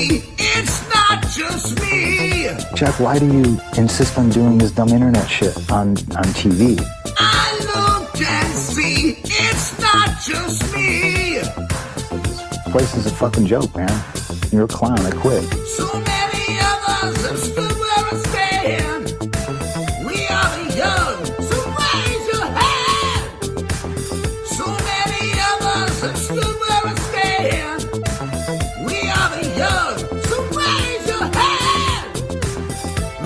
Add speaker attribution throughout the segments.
Speaker 1: see, it's not just me.
Speaker 2: Jack, why do you insist on doing this dumb internet shit on TV?
Speaker 1: I look and see, it's not just me.
Speaker 2: This place is a fucking joke, man. You're a clown, I quit.
Speaker 1: So many of us have stood where I stand. We are the young, so raise your hand. So many of us have stood where I stand. We are the young, so raise your hand.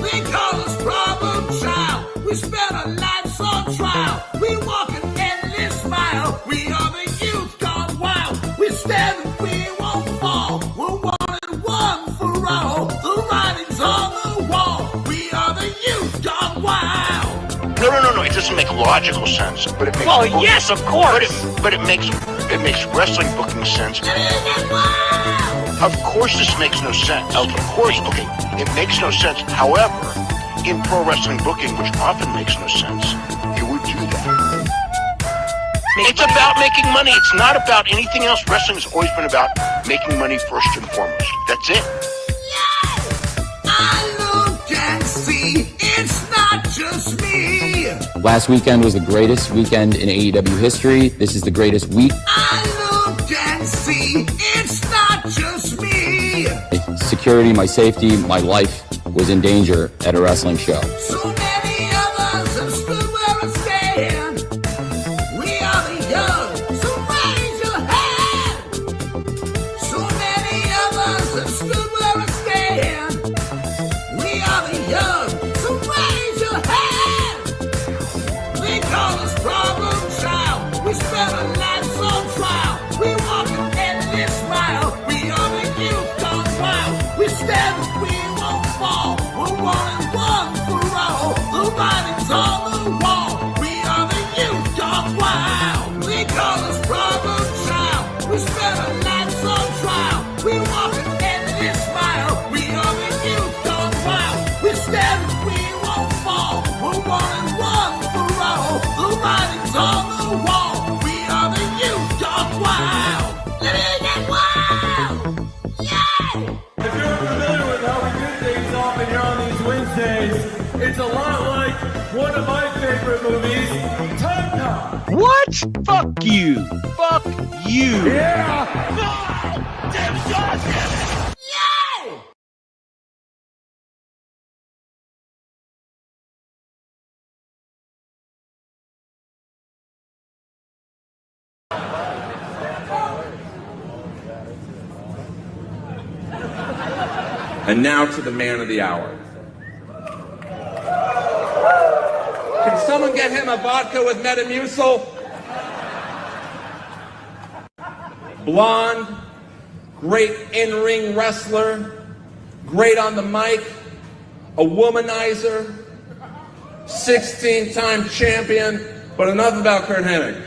Speaker 1: They call us problem child. We spend our lives on trial. We walk an endless mile. We are the youth gone wild. We stand and we won't fall. We're one and one for all. The writing's on the wall. We are the youth gone wild.
Speaker 3: No. It doesn't make logical sense. But it makes
Speaker 4: yes, of course.
Speaker 3: But it makes wrestling booking sense. Of course, this makes no sense. Of course, okay, it makes no sense. However, in pro wrestling booking, which often makes no sense, you would do that. It's about making money. It's not about anything else. Wrestling has always been about making money first and foremost. That's it.
Speaker 1: I look and see, it's not just me.
Speaker 5: Last weekend was the greatest weekend in AEW history. This is the greatest week.
Speaker 1: I look and see, it's not just me.
Speaker 5: Security, my safety, my life was in danger at a wrestling show.
Speaker 1: So many of us have stood where I stand. We are the young, so raise your hand. So many of us have stood where I stand. We are the young, so raise your hand. They call us problem child. We spend our lives on trial. We walk an endless mile. We are the youth gone wild. We stand and we won't fall. We're one and one for all. The writing's on the wall. We are the youth gone wild. They call us problem child. We spend our lives on trial. We walk an endless mile. We are the youth gone wild. We stand and we won't fall. We're one and one for all. The writing's on the wall. We are the youth gone wild. Living it wild. Yay!
Speaker 6: If you're familiar with how we do things often here on these Wednesdays, it's a lot like one of my favorite movies, Time Cop.
Speaker 4: What? Fuck you. Fuck you.
Speaker 6: Yeah!
Speaker 1: Yay!
Speaker 6: And now to the man of the hour. Can someone get him a vodka with Metamucil? Blonde, great in-ring wrestler, great on the mic, a womanizer, 16-time champion, but enough about Kurt Hennig.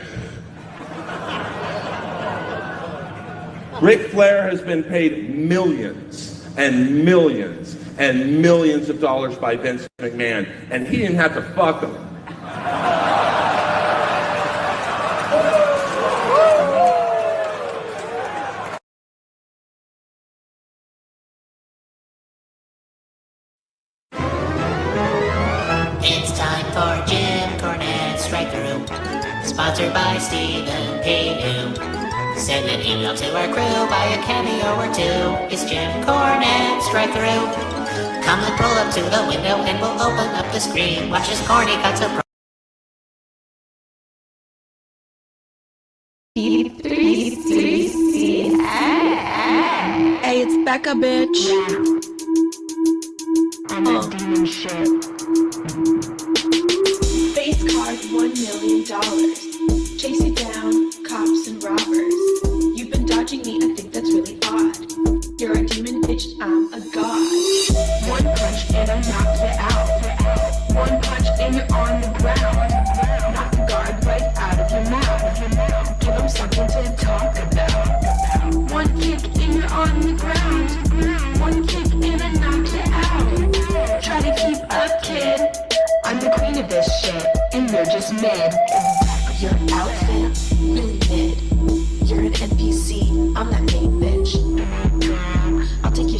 Speaker 6: Ric Flair has been paid millions and millions and millions of dollars by Vince McMahon, and he didn't have to fuck him.
Speaker 7: It's time for Jim Cornette's Strike Through, sponsored by Stephen P. Send an email to our crew, buy a cameo or two. It's Jim Cornette's Strike Through. Come and pull up to the window and we'll open up the screen. Watch his corny cuts of
Speaker 8: Hey, it's Becca, bitch.
Speaker 9: I'm that demon shit.
Speaker 8: Face card $1 million. Chase you down, cops and robbers. You've been dodging me, I think that's really odd. You're a demon, bitch, I'm a god.
Speaker 9: One punch and I knocked it out. One punch and you're on the ground. Knock the guard right out of your mouth. Give them something to talk about. One kick and you're on the ground. One kick and I knocked it out. Try to keep up, kid. I'm the queen of this shit, and you're just mid.
Speaker 8: Your outfit, really mid. You're an NPC, I'm that main bitch. I'll take your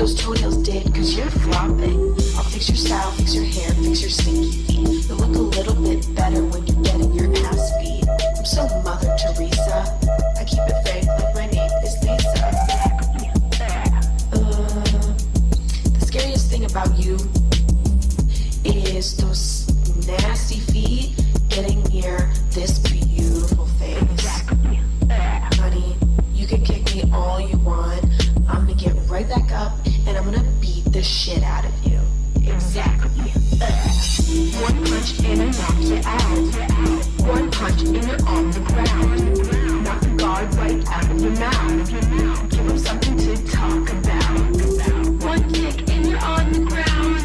Speaker 8: those toenails did, cause you're flopping. I'll fix your style, fix your hair, fix your stinky feet. You'll look a little bit better when you're getting your ass beat. I'm so Mother Teresa. I keep it fake like my name is Lisa. The scariest thing about you is those nasty feet getting near this beautiful face. Honey, you can kick me all you want. I'm gonna get right back up and I'm gonna beat the shit out of you. Exactly.
Speaker 9: One punch and I knock you out. One punch and you're on the ground. Knock the guard right out of your mouth. Give them something to talk about. One kick and you're on the ground.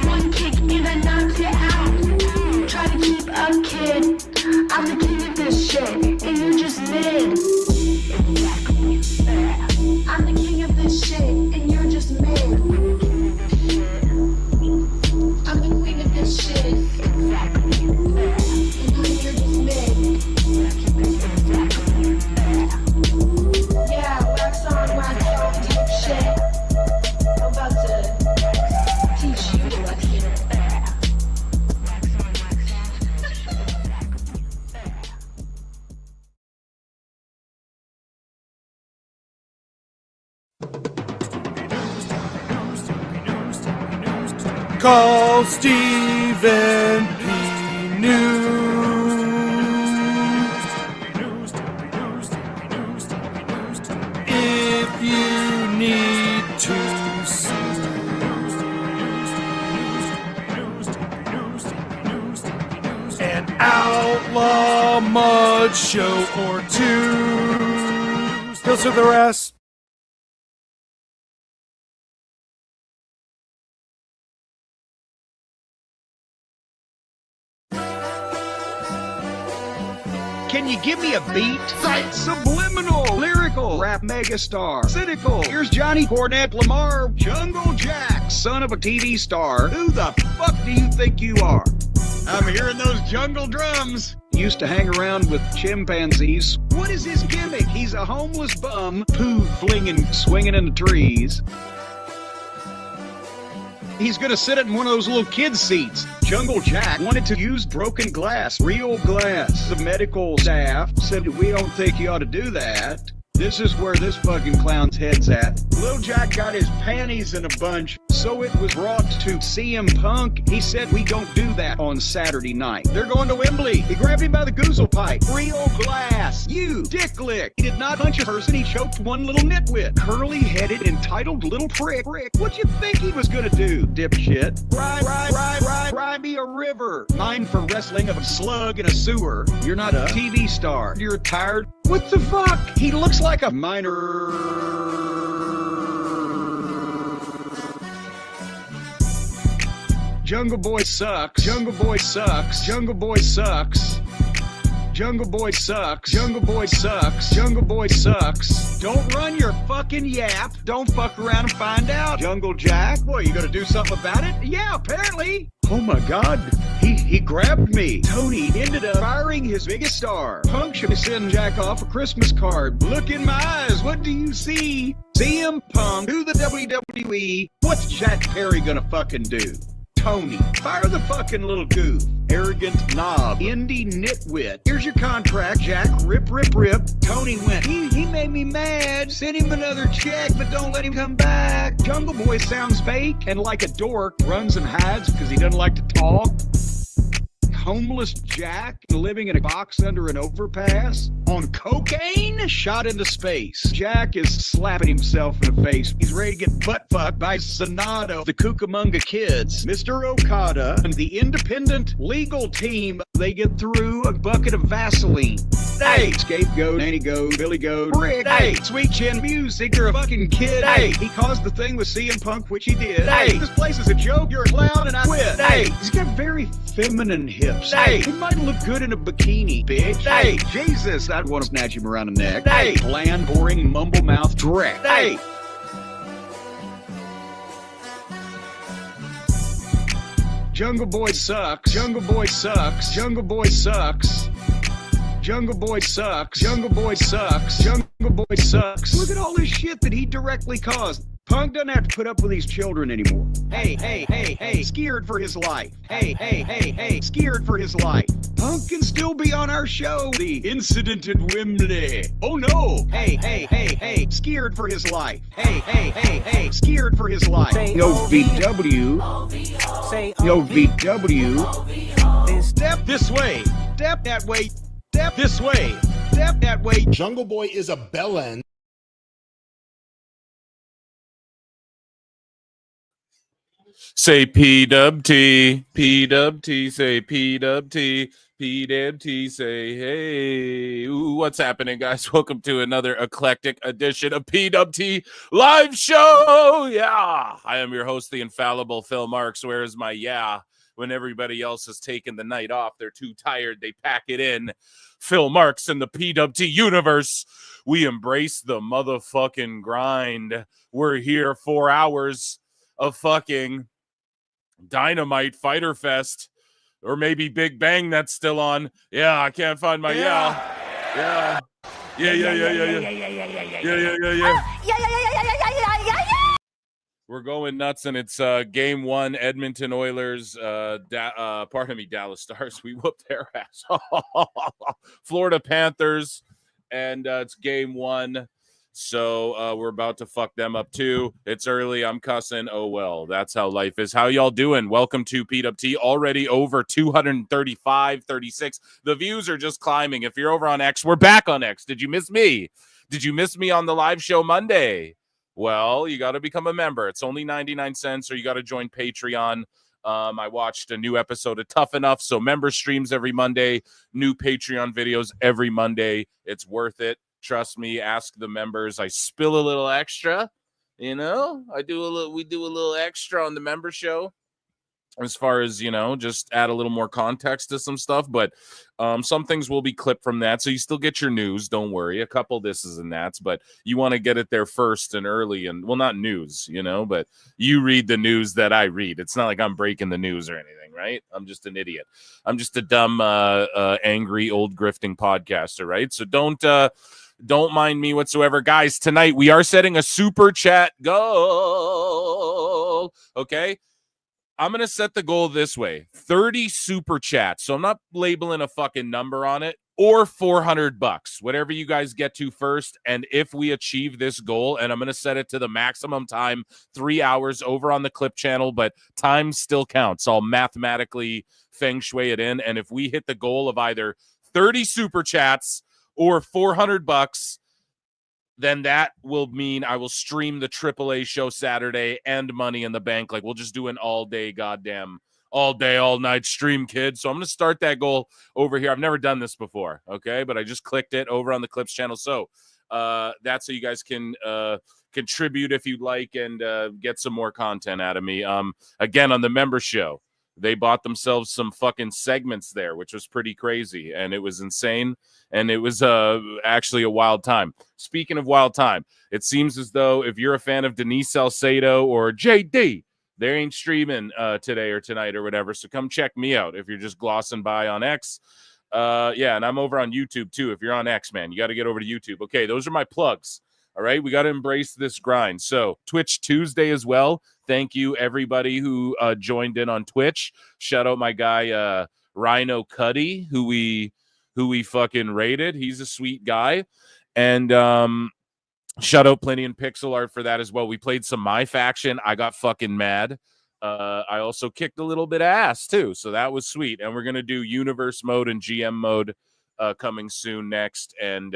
Speaker 9: One kick and I knock you out. Try to keep up, kid. I'm the king of this shit, and you're just mid. I'm the king of this shit, and you're just mid. I'm the queen of this shit, and honey, you're just mid. Yeah, wax on, wax off type shit. I'm about to teach you a lesson.
Speaker 6: Call Stephen P. News. If you need to sue. An outlaw mud show or two. He'll serve the rest.
Speaker 4: Can you give me a beat? Subliminal, lyrical, rap megastar, cynical. Here's Johnny Cornette Lamar, Jungle Jack, son of a TV star. Who the fuck do you think you are? I'm hearing those jungle drums. Used to hang around with chimpanzees. What is his gimmick? He's a homeless bum, poo flinging, swinging in the trees. He's gonna sit in one of those little kids' seats. Jungle Jack wanted to use broken glass, real glass. The medical staff said, we don't think you ought to do that. This is where this fucking clown's head's at. Little Jack got his panties in a bunch, so it was brought to CM Punk. He said, we don't do that on Saturday night. They're going to Wembley. He grabbed him by the goozle pipe. Real glass. You, dick lick. He did not punch a person. He choked one little nitwit. Curly-headed, entitled little prick. What you think he was gonna do, dipshit? Cry me a river. Mine for wrestling of a slug in a sewer. You're not a TV star. You're tired. What the fuck? He looks like a minor. Jungle Boy sucks. Jungle Boy sucks. Jungle Boy sucks. Jungle Boy sucks. Jungle Boy sucks. Jungle Boy sucks. Don't run your fucking yap. Don't fuck around and find out. Jungle Jack, what, you gonna do something about it? Yeah, apparently. Oh my god, he grabbed me. Tony ended up firing his biggest star. Punk should send Jack off a Christmas card. Look in my eyes, what do you see? CM Punk to the WWE. What's Jack Perry gonna fucking do? Tony, fire the fucking little goof. Arrogant knob, indie nitwit. Here's your contract, Jack. Rip, rip, rip. Tony went, he made me mad. Send him another check, but don't let him come back. Jungle Boy sounds fake and like a dork. Runs and hides because he doesn't like to talk. Homeless Jack living in a box under an overpass on cocaine, shot into space. Jack is slapping himself in the face. He's ready to get butt fucked by Sonato, the Cucamonga Kids, Mr. Okada, and the independent legal team. They get through a bucket of Vaseline. Hey, scapegoat, nanny goat, Billy goat, Rick. Hey, sweet chin music, you're a fucking kid. Hey, he caused the thing with CM Punk, which he did. Hey, this place is a joke, you're a clown, and I quit. Hey, he's got very feminine hips. Hey, he might look good in a bikini, bitch. Hey, Jesus, I'd want to snatch him around the neck. Hey, bland, boring, mumble mouth dreck. Hey. Jungle Boy sucks. Jungle Boy sucks. Jungle Boy sucks. Jungle Boy sucks. Jungle Boy sucks. Jungle Boy sucks. Look at all this shit that he directly caused. Punk doesn't have to put up with these children anymore. Hey, scared for his life. Hey, scared for his life. Punk can still be on our show. The incident at Wembley. Oh no. Hey, scared for his life. Hey, scared for his life. Yo, VW. Yo, VW. Step this way. Step that way. Step this way. Step that way.
Speaker 10: Jungle Boy is a bellend.
Speaker 11: Say PWT, PWT, say PWT, PWT, say hey. Ooh, what's happening, guys? Welcome to another eclectic edition of PWT Live Show. Yeah, I am your host, the infallible Phil Marks. Where is my yeah? When everybody else has taken the night off, they're too tired, they pack it in. Phil Marks in the PWT universe. We embrace the motherfucking grind. We're here 4 hours of fucking Dynamite Fighter Fest, or maybe Big Bang that's still on. Yeah, I can't find my yeah. We're going nuts, and it's game one, Edmonton Oilers, Dallas Stars. We whooped their ass. Florida Panthers, and it's game one. So we're about to fuck them up too. It's early. I'm cussing. Oh, well, that's how life is. How y'all doing? Welcome to PWT. Already over 235, 36. The views are just climbing. If you're over on X, we're back on X. Did you miss me? Did you miss me on the live show Monday? Well, you got to become a member. It's only 99 cents, or you got to join Patreon. I watched a new episode of Tough Enough. So member streams every Monday, new Patreon videos every Monday. It's worth it. Trust me, ask the members. I spill a little extra, we do a little extra on the member show as far as, just add a little more context to some stuff, but some things will be clipped from that. So you still get your news. Don't worry. A couple thises and that's, but you want to get it there first and early, and well, not news, but you read the news that I read. It's not like I'm breaking the news or anything, right? I'm just an idiot. I'm just a dumb, angry old grifting podcaster, right? So don't mind me whatsoever. Guys, tonight we are setting a super chat goal. Okay? I'm going to set the goal this way. 30 super chats. So I'm not labeling a fucking number on it, or $400, whatever you guys get to first. And if we achieve this goal, and I'm going to set it to the maximum time, 3 hours over on the clip channel, but time still counts. I'll mathematically feng shui it in. And if we hit the goal of either 30 super chats or $400, then that will mean I will stream the AAA show Saturday and Money in the Bank. Like, we'll just do an all day, all night stream, kid. So I'm going to start that goal over here. I've never done this before, okay? But I just clicked it over on the Clips channel. So that's so you guys can contribute if you'd like, and get some more content out of me. Again, on the member show, they bought themselves some fucking segments there, which was pretty crazy, and it was insane, and it was actually a wild time. Speaking of wild time, it seems as though if you're a fan of Denise Salcedo or JD, they ain't streaming today or tonight or whatever, so come check me out if you're just glossing by on X. And I'm over on YouTube too. If you're on X, man, you got to get over to YouTube. Okay, those are my plugs. All right, we got to embrace this grind. So Twitch Tuesday as well. Thank you, everybody who joined in on Twitch. Shout out my guy, Rhino Cuddy, who we fucking rated. He's a sweet guy. And shout out Plenty and Pixel Art for that as well. We played some My Faction. I got fucking mad. I also kicked a little bit of ass, too. So that was sweet. And we're going to do Universe Mode and GM Mode coming soon next. And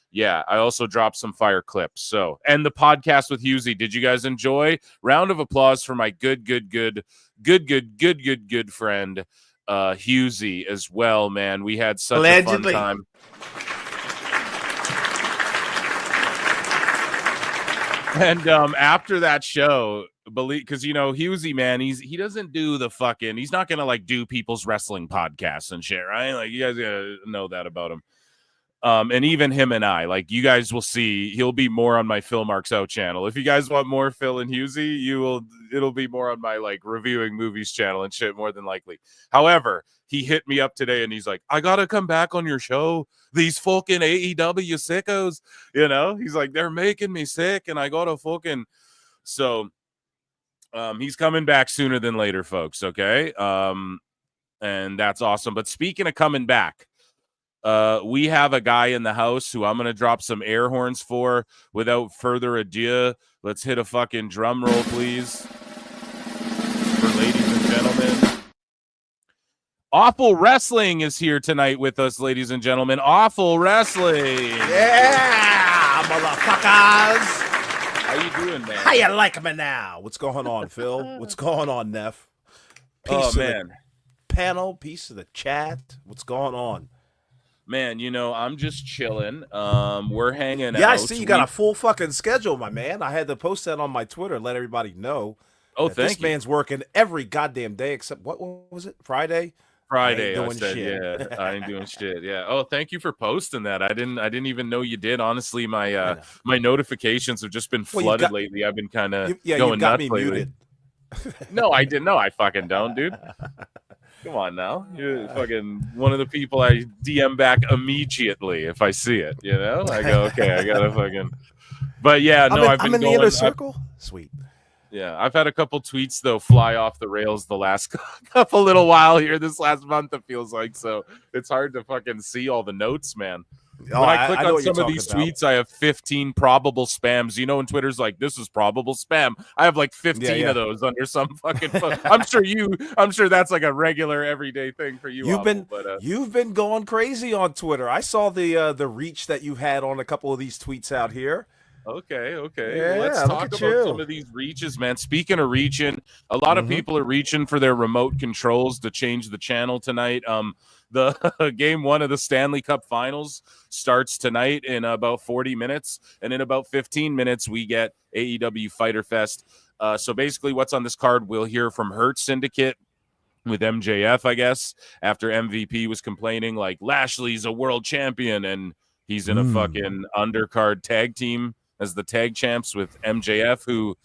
Speaker 11: yeah, I also dropped some fire clips. So, and the podcast with Husey. Did you guys enjoy? Round of applause for my good friend, Husey as well, man. We had such a fun time. And after that show, because Husey, man, he doesn't do the fucking, he's not gonna like do people's wrestling podcasts and shit, right? Like, you guys gotta know that about him. And even him and I, like, you guys will see, he'll be more on my Phil Marks Out channel. If you guys want more Phil and Husey, it'll be more on my like reviewing movies channel and shit, more than likely. However, he hit me up today and he's like, I gotta come back on your show. These fucking AEW sickos, he's like, they're making me sick, and I gotta fucking So he's coming back sooner than later, folks. Okay. And that's awesome. But speaking of coming back, we have a guy in the house who I'm going to drop some air horns for. Without further ado, let's hit a fucking drum roll, please. For ladies and gentlemen. Awful Wrestling is here tonight with us, ladies and gentlemen. Awful Wrestling.
Speaker 12: Yeah, motherfuckers.
Speaker 11: How you doing, man?
Speaker 12: How you like me now? What's going on, Phil? What's going on, Neff? Piece of
Speaker 11: man.
Speaker 12: The panel, piece of the chat. What's going on?
Speaker 11: Man, you know, I'm just chilling. We're hanging out.
Speaker 12: Yeah, I see you got a full fucking schedule, my man. I had to post that on my Twitter, let everybody know.
Speaker 11: Oh, thank
Speaker 12: this
Speaker 11: you.
Speaker 12: man's working every goddamn day except what was it? Friday?
Speaker 11: Friday,
Speaker 12: I said,
Speaker 11: yeah. I ain't doing shit. Yeah. Oh, thank you for posting that. I didn't even know you did. Honestly, my my notifications have just been flooded lately. I've been kind of going
Speaker 12: got
Speaker 11: nuts
Speaker 12: me
Speaker 11: lately.
Speaker 12: muted.
Speaker 11: No, I didn't. No, I fucking don't, dude. Come on now. You're fucking one of the people I DM back immediately if I see it, you know? I go, okay, I gotta fucking. But yeah, no,
Speaker 12: I'm in the inner circle. Sweet.
Speaker 11: Yeah, I've had a couple tweets though fly off the rails the last couple little while here this last month, it feels like. So it's hard to fucking see all the notes, man. When I click on some of these tweets, I have 15 probable spams. You know, when Twitter's like, this is probable spam. I have like 15 of those under some fucking I'm sure that's like a regular everyday thing for you.
Speaker 12: You've been going crazy on Twitter. I saw the reach that you've had on a couple of these tweets out here.
Speaker 11: Okay.
Speaker 12: Yeah,
Speaker 11: well, let's talk about some of these reaches, man. Speaking of reaching, a lot of people are reaching for their remote controls to change the channel tonight. The game 1 of the Stanley Cup Finals starts tonight in about 40 minutes, and in about 15 minutes we get AEW Fyter Fest. So basically, what's on this card? We'll hear from Hurt Syndicate with MJF, I guess, after MVP was complaining like Lashley's a world champion and he's in a fucking undercard tag team as the tag champs with MJF, who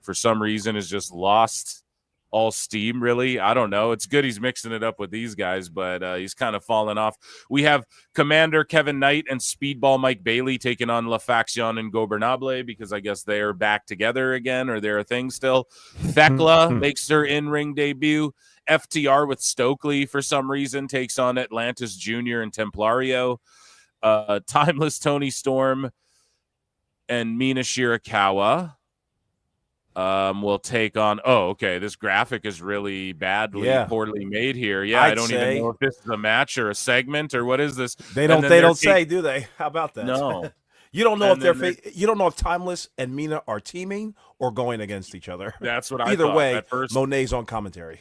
Speaker 11: for some reason has just lost all steam, really. I don't know. It's good he's mixing it up with these guys, but he's kind of fallen off. We have Commander Kevin Knight and Speedball Mike Bailey taking on La Faction and Gobernable because I guess they're back together again, or they're a thing still. Thekla makes her in-ring debut. FTR with Stokely for some reason takes on Atlantis Jr. and Templario. Timeless Tony Storm and Mina Shirakawa will take on. Oh, okay. This graphic is really poorly made here. Yeah, I don't even know if this is a match or a segment or what is this.
Speaker 12: They don't say, do they? How about that?
Speaker 11: No.
Speaker 12: You don't know if you don't know if Timeless and Mina are teaming or going against each other.
Speaker 11: That's what I
Speaker 12: Either
Speaker 11: thought.
Speaker 12: way,
Speaker 11: At first,
Speaker 12: Monet's on commentary.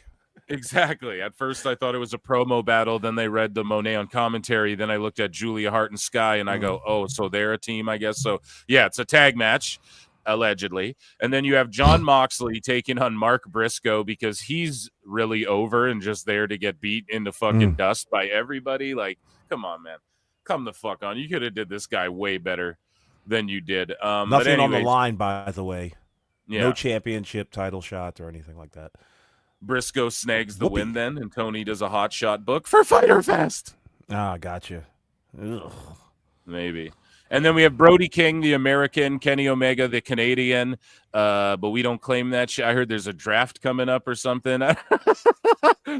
Speaker 11: Exactly. At first, I thought it was a promo battle. Then they read the Monet on commentary. Then I looked at Julia Hart and Sky, and I go, oh, so they're a team, I guess. So, yeah, it's a tag match, allegedly. And then you have John Moxley taking on Mark Briscoe because he's really over and just there to get beat into fucking dust by everybody. Like, come on, man. Come the fuck on. You could have did this guy way better than you did.
Speaker 12: Nothing on the line, by the way.
Speaker 11: Yeah.
Speaker 12: No championship title shot or anything like that.
Speaker 11: Briscoe snags the win then, and Tony does a hot shot book for Fyter Fest.
Speaker 12: Ah, gotcha. Ugh.
Speaker 11: Maybe. And then we have Brody King, the American, Kenny Omega, the Canadian, but we don't claim that shit. I heard there's a draft coming up or something.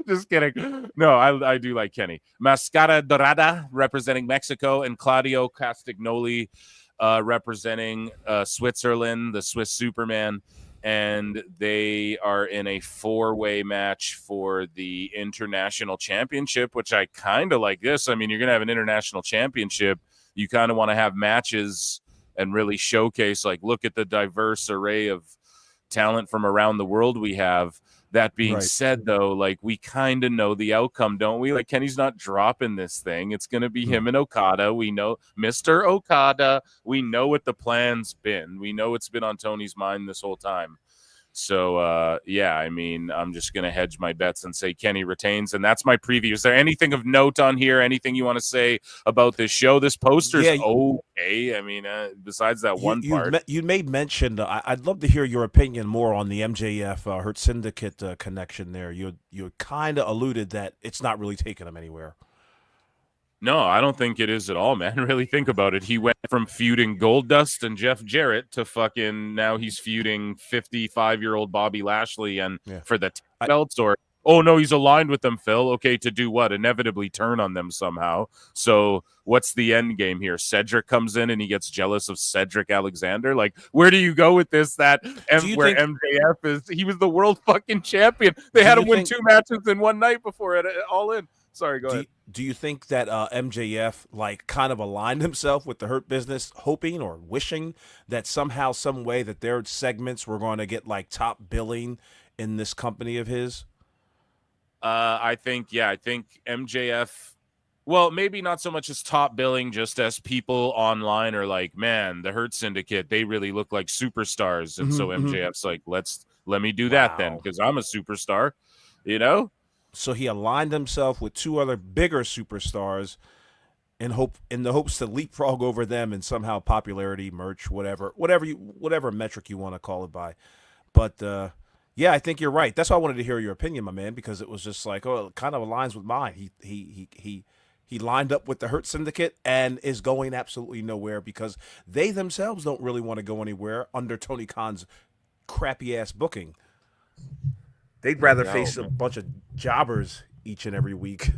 Speaker 11: Just kidding. No, I do like Kenny. Mascara Dorada representing Mexico, and Claudio Castagnoli representing Switzerland, the Swiss Superman. And they are in a 4-way match for the international championship, which I kind of like this. I mean, you're going to have an international championship. You kind of want to have matches and really showcase, like, look at the diverse array of talent from around the world we have. That being said, though, like, we kind of know the outcome, don't we? Like, Kenny's not dropping this thing. It's going to be him and Okada. We know Mr. Okada. We know what the plan's been. We know it's been on Tony's mind this whole time. So, yeah, I mean, I'm just going to hedge my bets and say Kenny retains, and that's my preview. Is there anything of note on here? Anything you want to say about this show? This poster's okay. I mean, besides that part.
Speaker 12: You made mention, I'd love to hear your opinion more on the MJF Hurt Syndicate connection there. You kind of alluded that it's not really taking them anywhere.
Speaker 11: No, I don't think it is at all, man. Really think about it. He went from feuding Goldust and Jeff Jarrett to fucking now he's feuding 55-year-old Bobby Lashley and for the belts, or oh no, he's aligned with them, Phil. Okay, to do what? Inevitably turn on them somehow. So what's the end game here? Cedric comes in and he gets jealous of Cedric Alexander. Like, where do you go with this? Where MJF is, he was the world fucking champion. They had him win 2 matches in one night before it all in. Sorry, go ahead.
Speaker 12: Do you think that MJF like kind of aligned himself with the Hurt Business, hoping or wishing that somehow, some way that their segments were going to get like top billing in this company of his?
Speaker 11: I think MJF, well, maybe not so much as top billing, just as people online are like, man, the Hurt Syndicate, they really look like superstars. And so MJF's like, let me do that then, because I'm a superstar, you know?
Speaker 12: So he aligned himself with 2 other bigger superstars in the hopes to leapfrog over them in somehow popularity, merch, whatever metric you want to call it by. But yeah, I think you're right. That's why I wanted to hear your opinion, my man, because it was just like, oh, it kind of aligns with mine. He lined up with the Hurt Syndicate and is going absolutely nowhere because they themselves don't really want to go anywhere under Tony Khan's crappy ass booking. They'd rather face a bunch of jobbers each and every week.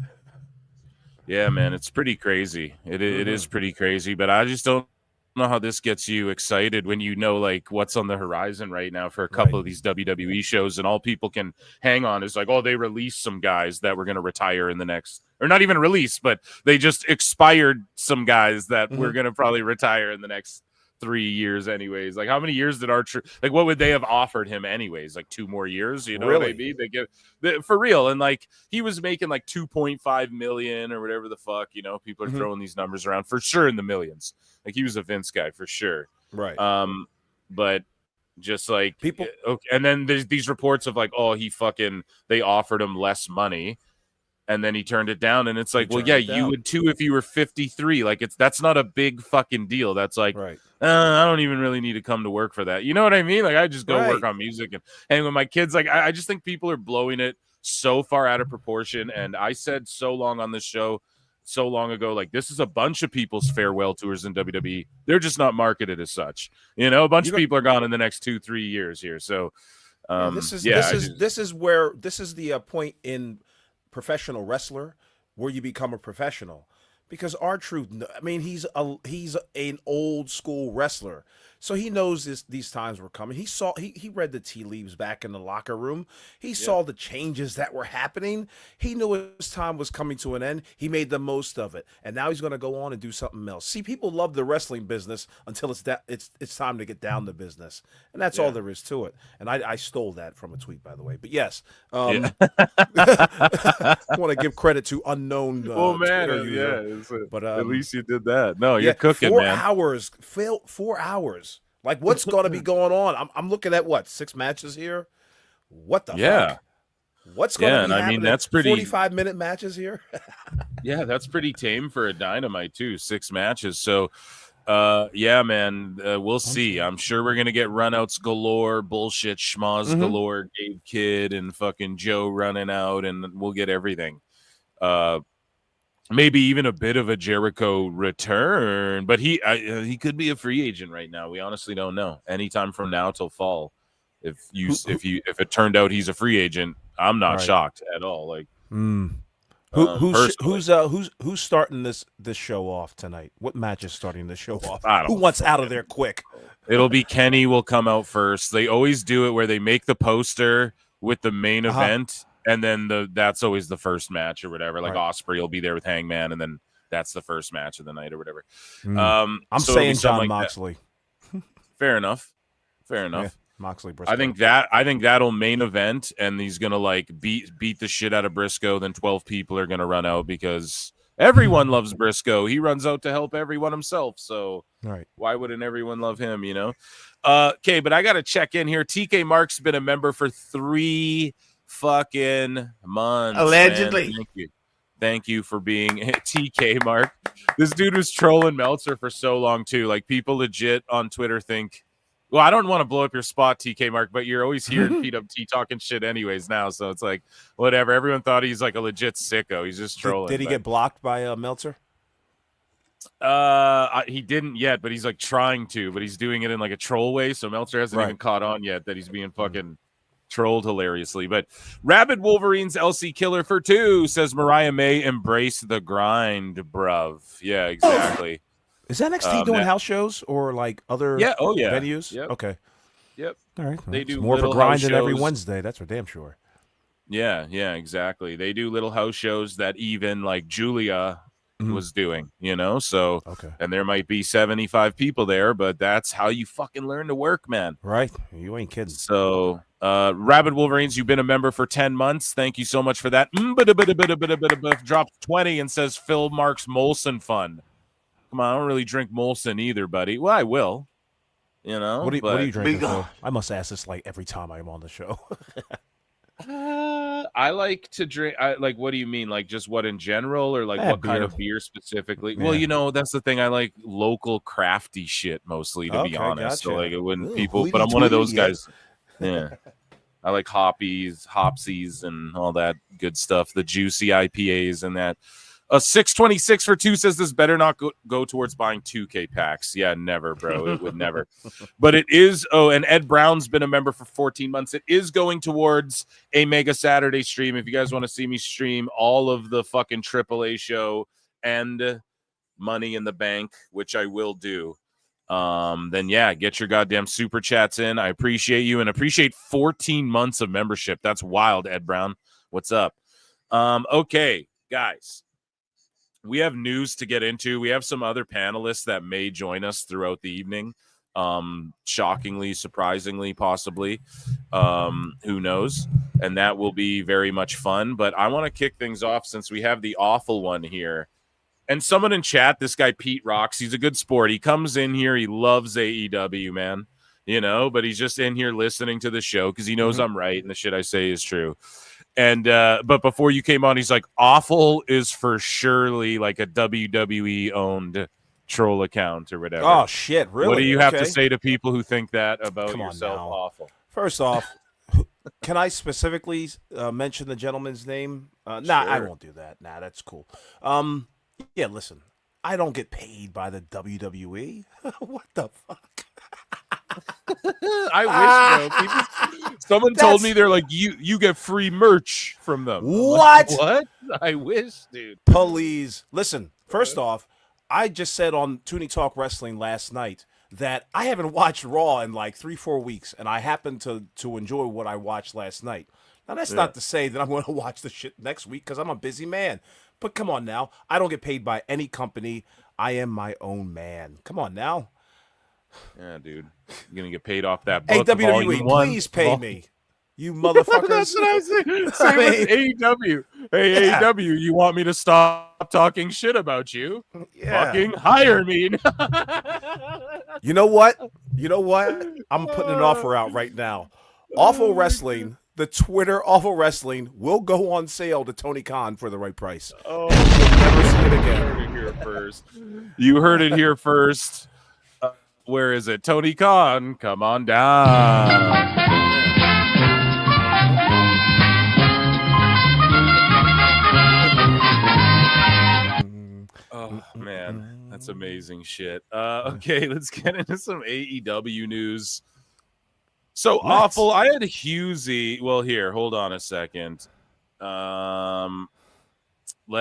Speaker 11: Yeah, man, it's pretty crazy. It is pretty crazy, but I just don't know how this gets you excited when you know like what's on the horizon right now for a couple of these WWE shows, and all people can hang on is like, oh, they released some guys that were going to retire in the next, or not even released, but they just expired some guys that were going to probably retire in the next 3 years anyways. Like, how many years did like what would they have offered him anyways? Like 2 more years, you know? Really? Maybe they give for real. And like he was making like 2.5 million or whatever the fuck, you know. People are throwing these numbers around for sure in the millions. Like he was a Vince guy for sure,
Speaker 12: right?
Speaker 11: But just like people, okay, and then there's these reports of like, oh, they offered him less money. And then he turned it down, and it's like, well, yeah, you would too if you were 53. Like, that's not a big fucking deal. That's like, I don't even really need to come to work for that. You know what I mean? Like, I just go work on music and hang with my kids. Like, I just think people are blowing it so far out of proportion. And I said so long on this show, so long ago, like, this is a bunch of people's farewell tours in WWE. They're just not marketed as such. You know, a bunch of people are gone in the next 2-3 years here. So,
Speaker 12: this is the point in professional wrestler where you become a professional, because R-Truth, I mean, he's an old school wrestler, so he knows these times were coming. He read the tea leaves back in the locker room. He saw the changes that were happening. He knew his time was coming to an end. He made the most of it, and now he's going to go on and do something else. See, people love the wrestling business until it's time to get down to business, and that's all there is to it. And I stole that from a tweet, by the way. But yes, I want to give credit to unknown. Twitter user. But
Speaker 11: at least you did that. No, you're cooking,
Speaker 12: 4
Speaker 11: man.
Speaker 12: 4 hours. Like, what's going to be going on? I'm looking at 6 matches here. What the fuck? What's going to be happening? I mean, that's pretty 45-minute matches here.
Speaker 11: Yeah, that's pretty tame for a Dynamite too. 6 matches. So, yeah, man, we'll see. I'm sure we're gonna get runouts galore, bullshit schmoz galore, Gabe Kidd and fucking Joe running out, and we'll get everything. Maybe even a bit of a Jericho return, but he could be a free agent right now. We honestly don't know. Anytime from now till fall, if it turned out he's a free agent, I'm not shocked at all. Like,
Speaker 12: who's starting this show off tonight? What match is starting the show off? Who wants out of there quick?
Speaker 11: It'll be Kenny will come out first. They always do it where they make the poster with the main event. And then that's always the first match or whatever. Like Osprey will be there with Hangman, and then that's the first match of the night or whatever.
Speaker 12: I'm saying John Moxley.
Speaker 11: Fair enough. Yeah,
Speaker 12: Moxley, Briscoe.
Speaker 11: I think that'll main event, and he's gonna like beat the shit out of Briscoe. Then 12 people are gonna run out because everyone loves Briscoe. He runs out to help everyone himself. So why wouldn't everyone love him? You know. Okay, but I gotta check in here. TK Mark's been a member for 3 fucking months.
Speaker 1: Allegedly.
Speaker 11: Man. Thank you for being TK Mark. This dude was trolling Meltzer for so long too. Like, people legit on Twitter think, well, I don't want to blow up your spot, TK Mark, but you're always here at PWT talking shit anyways now. So it's like, whatever. Everyone thought he's like a legit sicko. He's just trolling.
Speaker 12: Did he get blocked by Meltzer?
Speaker 11: He didn't yet, but he's like trying to, but he's doing it in like a troll way. So Meltzer hasn't even caught on yet that he's being fucking trolled hilariously. But Rabid Wolverines LC Killer for 2 says Mariah May embrace the grind, bruv. Yeah, exactly.
Speaker 12: Is NXT doing house shows or like other venues?
Speaker 11: Yep.
Speaker 12: Okay.
Speaker 11: Yep.
Speaker 12: All right.
Speaker 11: They do
Speaker 12: more of a
Speaker 11: little
Speaker 12: grind
Speaker 11: house
Speaker 12: than every
Speaker 11: shows.
Speaker 12: Wednesday. That's for damn sure.
Speaker 11: Yeah, exactly. They do little house shows that even like Julia was doing, so and there might be 75 people there, but that's how you fucking learn to work, man.
Speaker 12: Right. You ain't kidding.
Speaker 11: So Rabid Wolverines, you've been a member for 10 months. Thank you so much for that. Dropped 20 and says Phil Marks Molson fun. Come on, I don't really drink Molson either, buddy. Well, I will.
Speaker 12: What are you drinking, Phil? I must ask this like every time I'm on the show.
Speaker 11: I like to drink. What do you mean? Like just what in general, or like what kind of beer specifically? Yeah. Well, that's the thing. I like local crafty shit mostly, to be honest. Gotcha. So like it wouldn't but I'm one of those guys. Yeah, I like hopsies, and all that good stuff. The juicy IPAs and that. 626 for 2 says this better not go towards buying 2K packs. Yeah, never, bro. It would never. But it is. Oh, and Ed Brown's been a member for 14 months. It is going towards a Mega Saturday stream. If you guys want to see me stream all of the fucking AAA show and Money in the Bank, which I will do, then get your goddamn super chats in. I appreciate you and appreciate 14 months of membership. That's wild, Ed Brown. What's up? Okay, guys. We have news to get into. We have some other panelists that may join us throughout the evening. Shockingly, surprisingly, possibly. Who knows? And that will be very much fun. But I want to kick things off since we have the awful one here. And someone in chat, this guy Pete Rocks, he's a good sport. He comes in here. He loves AEW, man. But he's just in here listening to the show because he knows I'm right and the shit I say is true. And but before you came on, he's like, awful is for surely like a WWE owned troll account or whatever.
Speaker 12: Oh shit, really?
Speaker 11: What do you have to say to people who think that about yourself? Awful.
Speaker 12: First off, can I specifically mention the gentleman's name? Nah, I won't do that. Nah, that's cool. Yeah, listen, I don't get paid by the WWE. What the fuck?
Speaker 11: I wish, bro. Someone told me they're like, you get free merch from them.
Speaker 12: What?
Speaker 11: Like, what? I wish, dude.
Speaker 12: Please. Listen, first off, I just said on Toonie Talk Wrestling last night that I haven't watched Raw in like 3-4 weeks, and I happen to enjoy what I watched last night. Now, that's not to say that I'm going to watch the shit next week because I'm a busy man. But come on now. I don't get paid by any company. I am my own man. Come on now.
Speaker 11: Yeah, dude. You're going to get paid off that book.
Speaker 12: Hey, WWE, please pay me. You motherfuckers.
Speaker 11: That's what I was saying. Same with AEW. Hey, AEW, you want me to stop talking shit about you? Yeah. Fucking hire me.
Speaker 12: You know what? I'm putting an offer out right now. Awful Wrestling, the Twitter Awful Wrestling will go on sale to Tony Khan for the right price.
Speaker 11: Oh, you'll never see it again. You heard it here first. You heard it here first. Where is it? Tony Khan, come on down. Oh, man. That's amazing shit. Okay, let's get into some AEW news. So awful. I had Husey. Well, here, hold on a second. Let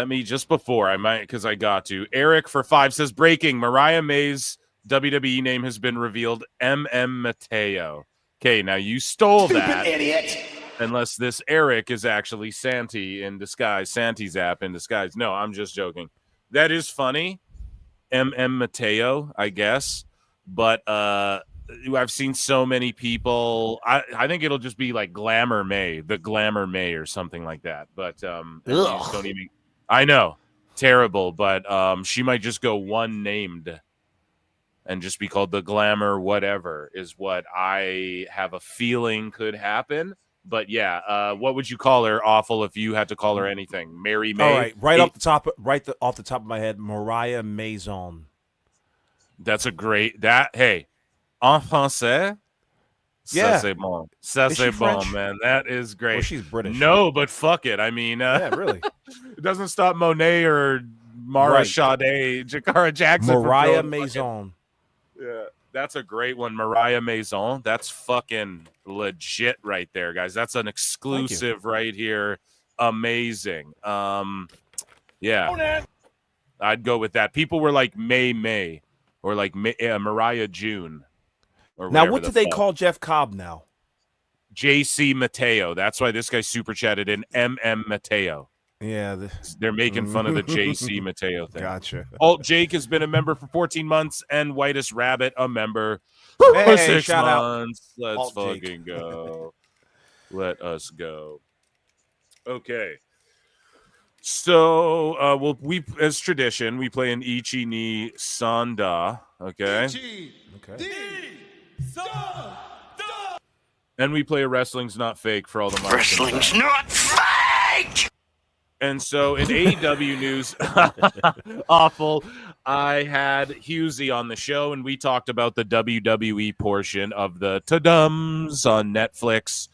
Speaker 11: me, just before, I might, because I got to. Eric for 5 says, breaking, Mariah May's WWE name has been revealed, Mateo. Okay, now you stole that.
Speaker 1: Idiot.
Speaker 11: Unless this Eric is actually Santi in disguise, Santi's app in disguise. No, I'm just joking. That is funny. Mateo, I guess. But I've seen so many people. I think it'll just be like Glamour May, the Glamour May or something like that. But don't even. I know. Terrible. But she might just go one named and just be called the Glamour whatever is what I have a feeling could happen. But yeah, what would you call her, Awful, if you had to call her anything? Mary May?
Speaker 12: All right, off the top of my head, Mariah Maison.
Speaker 11: That's a great, hey, en français?
Speaker 12: Yeah.
Speaker 11: Ça c'est bon. Ça c'est bon, man. That is great.
Speaker 12: Well, she's British.
Speaker 11: No, but fuck it. I mean,
Speaker 12: yeah, really.
Speaker 11: It doesn't stop Monet or Mara Sade, Jakara Jackson,
Speaker 12: Mariah Maison.
Speaker 11: Yeah, that's a great one. Mariah Maison. That's fucking legit right there, guys. That's an exclusive right here. Amazing. Yeah, I'd go with that. People were like May, or like Mariah June. Or
Speaker 12: now, what did they call Jeff Cobb now?
Speaker 11: JC Mateo. That's why this guy super chatted in MM
Speaker 12: Yeah,
Speaker 11: they're making fun of the JC Mateo thing.
Speaker 12: Gotcha.
Speaker 11: Alt Jake has been a member for 14 months, and Whitest Rabbit a member
Speaker 12: Hey,
Speaker 11: for 6
Speaker 12: shout out
Speaker 11: months. Let's
Speaker 12: Alt
Speaker 11: fucking
Speaker 12: Jake.
Speaker 11: go. Let us go. Okay. So, we as tradition, we play an Ichi ni Sanda. Okay. And we play a Wrestling's Not Fake for all the
Speaker 3: Wrestling's not fake!
Speaker 11: And so in AEW news, awful, I had Husey on the show, and we talked about the WWE portion of the Tadums on Netflix.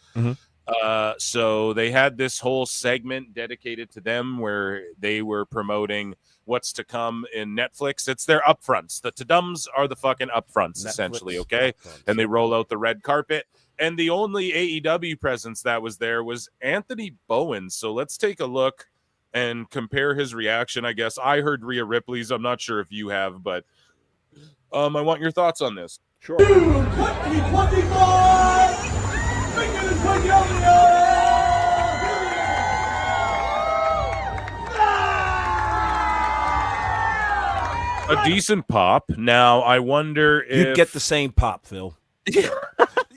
Speaker 11: So they had this whole segment dedicated to them where they were promoting what's to come in Netflix. It's their upfronts. The Tadums are the fucking upfronts, essentially, okay? And they roll out the red carpet. And the only AEW presence that was there was Anthony Bowen. So let's take a look and compare his reaction, I guess. I heard Rhea Ripley's. I'm not sure if you have, but I want your thoughts on this.
Speaker 12: Sure.
Speaker 6: 2025! Fingers for Yo-Yo!
Speaker 11: A decent pop. Now, I wonder if...
Speaker 12: You'd get the same pop, Phil.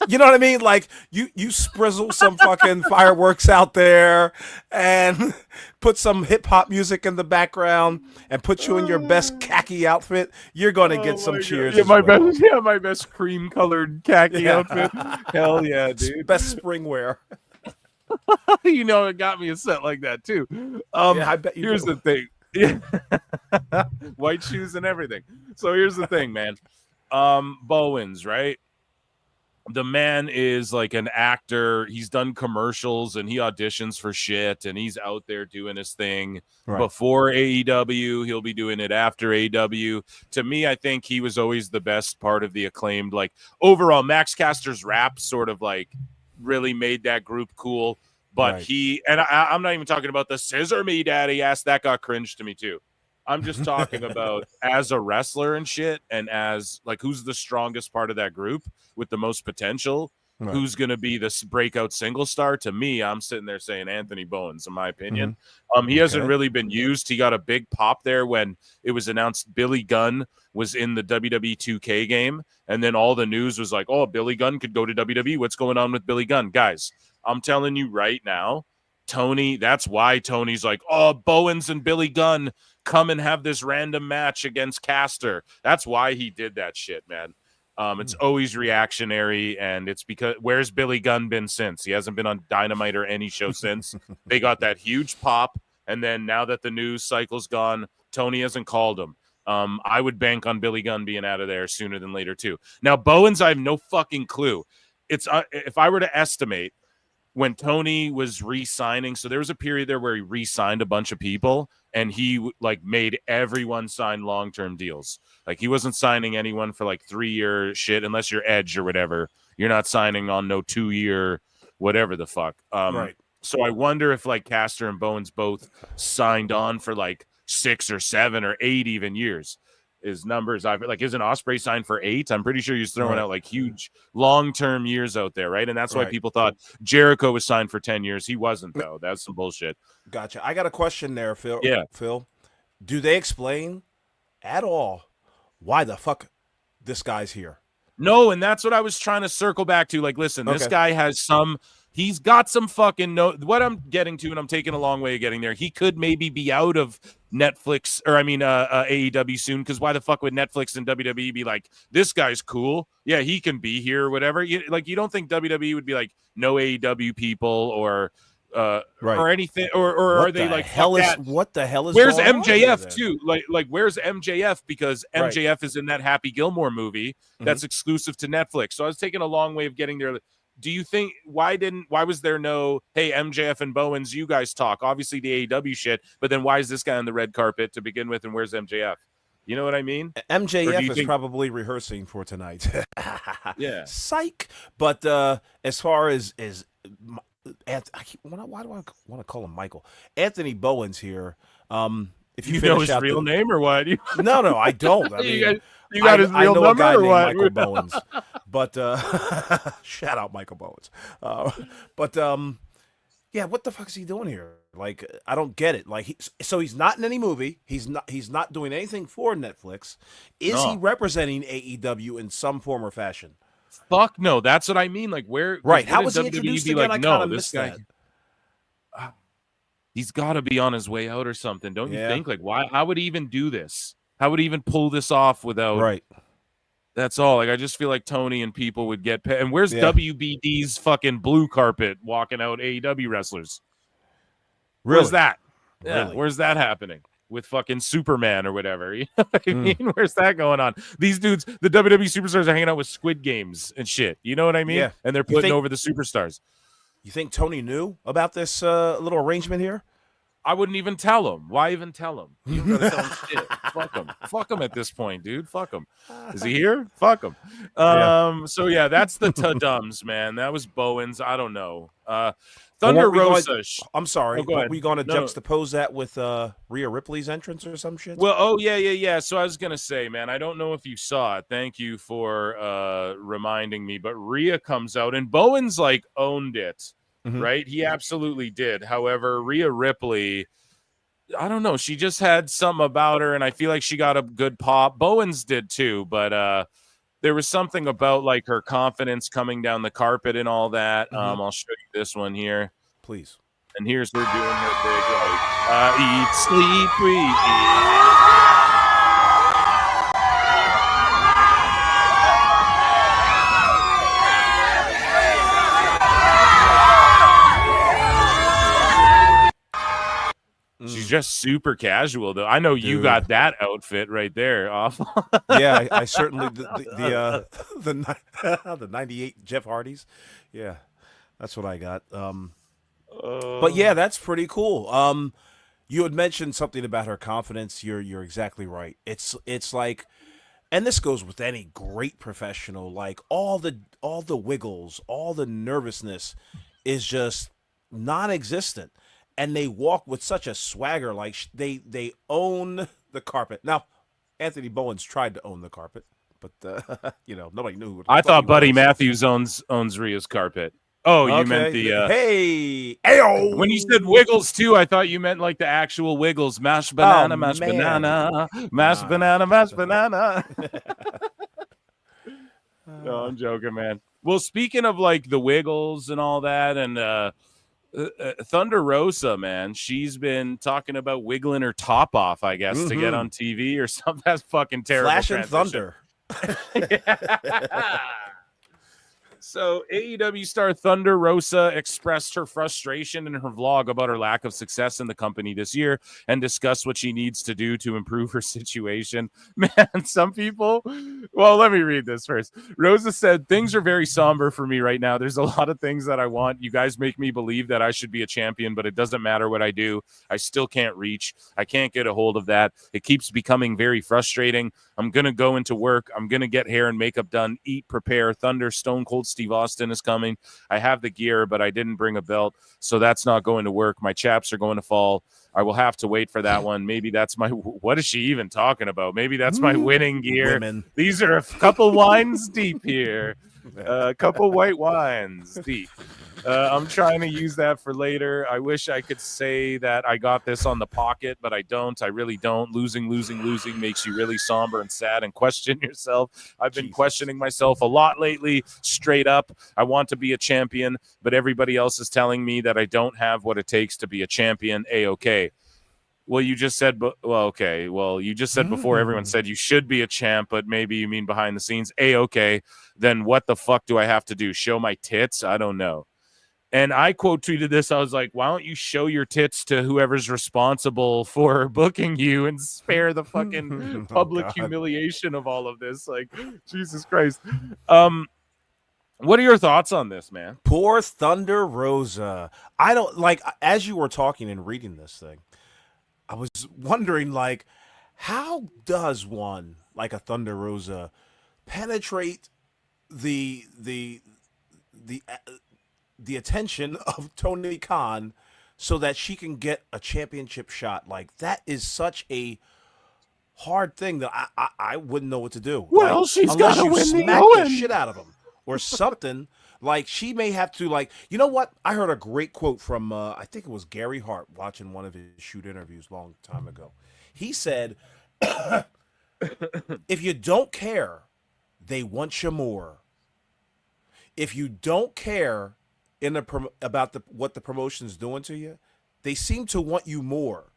Speaker 12: You know what I mean? Like you sprizzle some fucking fireworks out there and put some hip hop music in the background and put you in your best khaki outfit. You're gonna get some cheers.
Speaker 11: Yeah, my best cream colored khaki outfit. Hell yeah, dude.
Speaker 12: Best spring wear.
Speaker 11: You know, it got me a set like that too.
Speaker 12: Yeah, I bet you
Speaker 11: here's
Speaker 12: do.
Speaker 11: the thing. Yeah. White shoes and everything. So here's the thing, man. Bowens, right? The man is like an actor. He's done commercials and he auditions for shit and he's out there doing his thing before AEW. He'll be doing it after AEW. To me, I think he was always the best part of the Acclaimed. Like overall, Max Caster's rap sort of like really made that group cool. But I'm not even talking about the scissor me daddy ass. That got cringe to me too. I'm just talking about as a wrestler and shit, and as like who's the strongest part of that group with the most potential, who's going to be this breakout single star. To me, I'm sitting there saying Anthony Bowens, in my opinion. He hasn't really been used. He got a big pop there when it was announced Billy Gunn was in the WWE 2K game, and then all the news was like, oh, Billy Gunn could go to WWE. What's going on with Billy Gunn? Guys, I'm telling you right now, Tony, that's why Tony's like, oh, Bowens and Billy Gunn come and have this random match against Caster. That's why he did that shit, man. It's always reactionary, and it's because where's Billy Gunn been since? He hasn't been on Dynamite or any show since. They got that huge pop, and then now that the news cycle's gone, Tony hasn't called him. I would bank on Billy Gunn being out of there sooner than later too. Now Bowens, I have no fucking clue. It's if I were to estimate, when Tony was re-signing, so there was a period there where he re-signed a bunch of people, and he like made everyone sign long-term deals. Like he wasn't signing anyone for like 3-year shit unless you're Edge or whatever. You're not signing on no 2-year whatever the fuck. So I wonder if like Caster and Bowens both signed on for like 6 or 7 or 8 even years. His numbers, isn't Ospreay signed for 8? I'm pretty sure he's throwing out like huge long-term years out there, right? And that's why people thought Jericho was signed for 10 years. He wasn't, though. That's some bullshit.
Speaker 12: Gotcha. I got a question there, Phil.
Speaker 11: Yeah.
Speaker 12: Phil, do they explain at all why the fuck this guy's here?
Speaker 11: No, and that's what I was trying to circle back to. Like, listen, this guy has he's got some fucking what I'm getting to, and I'm taking a long way of getting there. He could maybe be out of Netflix, or AEW soon, because why the fuck would Netflix and WWE be like, this guy's cool? Yeah, he can be here or whatever. You don't think WWE would be like, no AEW people or anything, or are they like,
Speaker 12: what the hell is
Speaker 11: where's
Speaker 12: going
Speaker 11: MJF
Speaker 12: on
Speaker 11: too? Like where's MJF? Because MJF is in that Happy Gilmore movie that's exclusive to Netflix. So I was taking a long way of getting there. do you think why was there no, hey, MJF and Bowens, you guys talk? Obviously the AEW shit, but then why is this guy on the red carpet to begin with, and where's MJF? You know what I mean?
Speaker 12: MJF is probably rehearsing for tonight.
Speaker 11: Yeah.
Speaker 12: Psych. But as far as why do I want to call him Michael? Anthony Bowens here. If you
Speaker 11: know his real name or what?
Speaker 12: No, I don't. I mean,
Speaker 11: you got his real number
Speaker 12: a guy
Speaker 11: or
Speaker 12: named
Speaker 11: what?
Speaker 12: Michael Bowens. But shout out Michael Bowens. Yeah, what the fuck is he doing here? Like, I don't get it. Like, he's not in any movie. He's not doing anything for Netflix. Is he representing AEW in some form or fashion?
Speaker 11: Fuck no. That's what I mean. Like, where?
Speaker 12: Right. How was he introduced again? I kind of missed that.
Speaker 11: He's got to be on his way out or something, don't you think? Like, why? How would he even do this? How would he even pull this off without?
Speaker 12: Right.
Speaker 11: That's all. Like, I just feel like Tony and people would get and where's WBD's fucking blue carpet walking out AEW wrestlers?
Speaker 12: Really?
Speaker 11: Where's that?
Speaker 12: Really?
Speaker 11: Yeah, where's that happening with fucking Superman or whatever? You know what I mean? Where's that going on? These dudes, the WWE superstars, are hanging out with Squid Games and shit. You know what I mean?
Speaker 12: Yeah.
Speaker 11: And they're putting over the superstars.
Speaker 12: You think Tony knew about this little arrangement here?
Speaker 11: I wouldn't even tell him. Why even tell him? You don't gotta tell him shit. Fuck him. Fuck him at this point, dude. Fuck him. Is he here? Fuck him. So yeah, that's the Tudums, man. That was Bowens. I don't know. Thunder Rosa.
Speaker 12: I'm sorry.
Speaker 11: Oh, go ahead.
Speaker 12: Were we going to juxtapose that with Rhea Ripley's entrance or some shit?
Speaker 11: Well, yeah. So I was gonna say, man, I don't know if you saw it. Thank you for reminding me. But Rhea comes out and Bowens like owned it. Mm-hmm. Right? He absolutely did. However, Rhea Ripley, I don't know. She just had something about her, and I feel like she got a good pop. Bowens did too, but there was something about like her confidence coming down the carpet and all that.
Speaker 12: Mm-hmm.
Speaker 11: I'll show you this one here.
Speaker 12: Please.
Speaker 11: And here's her doing her big like, eat, sleep, we eat. She's just super casual, though. I know you got that outfit right there off.
Speaker 12: Yeah, I certainly the 98 Jeff Hardy's. Yeah, that's what I got. But yeah, that's pretty cool. You had mentioned something about her confidence. You're exactly right. It's like, and this goes with any great professional. Like all the wiggles, all the nervousness is just non-existent. And they walk with such a swagger, like they own the carpet. Now, Anthony Bowens tried to own the carpet, but nobody knew.
Speaker 11: I thought Buddy Matthews owns Rhea's carpet. Oh, you meant the
Speaker 12: hey, ayo.
Speaker 11: When you said Wiggles too, I thought you meant like the actual Wiggles, mashed banana, mashed banana, mashed banana, mashed banana. No, I'm joking, man. Well, speaking of like the Wiggles and all that, and Thunder Rosa, man, she's been talking about wiggling her top off, I guess, to get on TV or something. That's fucking terrible.
Speaker 12: Flash and thunder.
Speaker 11: So AEW star Thunder Rosa expressed her frustration in her vlog about her lack of success in the company this year and discussed what she needs to do to improve her situation. Man, some people... Well, let me read this first. Rosa said, things are very somber for me right now. There's a lot of things that I want. You guys make me believe that I should be a champion, but it doesn't matter what I do. I still can't reach. I can't get a hold of that. It keeps becoming very frustrating. I'm going to go into work. I'm going to get hair and makeup done, eat, prepare. Thunder, Stone Cold Steve Austin is coming. I have the gear, but I didn't bring a belt, so that's not going to work. My chaps are going to fall. I will have to wait for that one. Maybe that's my... What is she even talking about? Maybe that's my winning gear.
Speaker 12: Women.
Speaker 11: These are a couple wines deep here. A couple white wines deep. I'm trying to use that for later. I wish I could say that I got this on the pocket, but I don't. I really don't. Losing makes you really somber and sad and question yourself. I've been questioning myself a lot lately, straight up. I want to be a champion, but everybody else is telling me that I don't have what it takes to be a champion. A-okay. Well, you just said, okay. Well, you just said before everyone said you should be a champ, but maybe you mean behind the scenes. A-okay. Then what the fuck do I have to do? Show my tits? I don't know. And I quote tweeted this. I was like, why don't you show your tits to whoever's responsible for booking you and spare the fucking public humiliation of all of this? Like, Jesus Christ. What are your thoughts on this, man?
Speaker 12: Poor Thunder Rosa. I don't like, as you were talking and reading this thing, I was wondering, like, how does one like a Thunder Rosa penetrate the attention of Tony Khan so that she can get a championship shot? Like, that is such a hard thing that I wouldn't know what to do.
Speaker 11: Well,
Speaker 12: like,
Speaker 11: she's
Speaker 12: unless
Speaker 11: gotta
Speaker 12: you
Speaker 11: win the
Speaker 12: smack the
Speaker 11: Owen.
Speaker 12: shit out of him or something. Like, she may have to, like, you know what? I heard a great quote from I think it was Gary Hart watching one of his shoot interviews a long time ago. He said, if you don't care, they want you more. If you don't care about what the promotion's doing to you, they seem to want you more.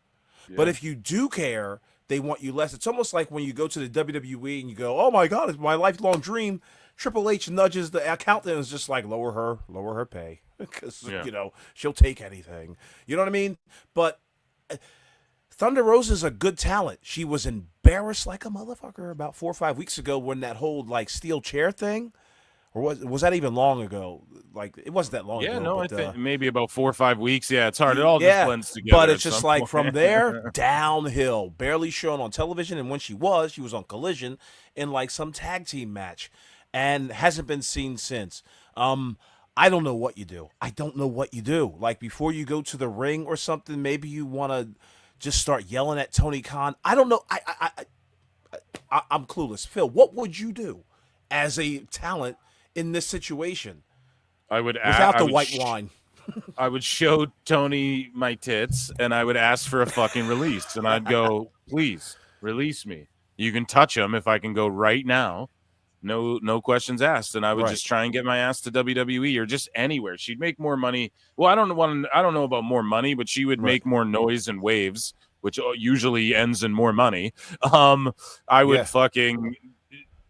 Speaker 12: Yeah. But if you do care, they want you less. It's almost like when you go to the WWE and you go, "Oh my God, it's my lifelong dream." Triple H nudges the accountant and is just like, lower her pay, because you know she'll take anything. You know what I mean? But Thunder Rosa is a good talent. She was embarrassed like a motherfucker about 4 or 5 weeks ago when that whole like steel chair thing. Or was that even long ago? Like, it wasn't that long ago.
Speaker 11: Yeah, no,
Speaker 12: but,
Speaker 11: I think maybe about 4 or 5 weeks. Yeah, it's hard. It all just blends together.
Speaker 12: But it's just like from there downhill, barely shown on television. And when she was on Collision in like some tag team match, and hasn't been seen since. I don't know what you do. I don't know what you do. Like, before you go to the ring or something, maybe you want to just start yelling at Tony Khan. I don't know. I'm clueless. Phil, what would you do as a talent in this situation?
Speaker 11: I would
Speaker 12: without the white wine.
Speaker 11: I would show Tony my tits and I would ask for a fucking release, and I'd go, "Please release me. You can touch them if I can go right now. No questions asked." And I would just try and get my ass to WWE or just anywhere. She'd make more money. Well, I don't know about more money, but she would make more noise and waves, which usually ends in more money. I would fucking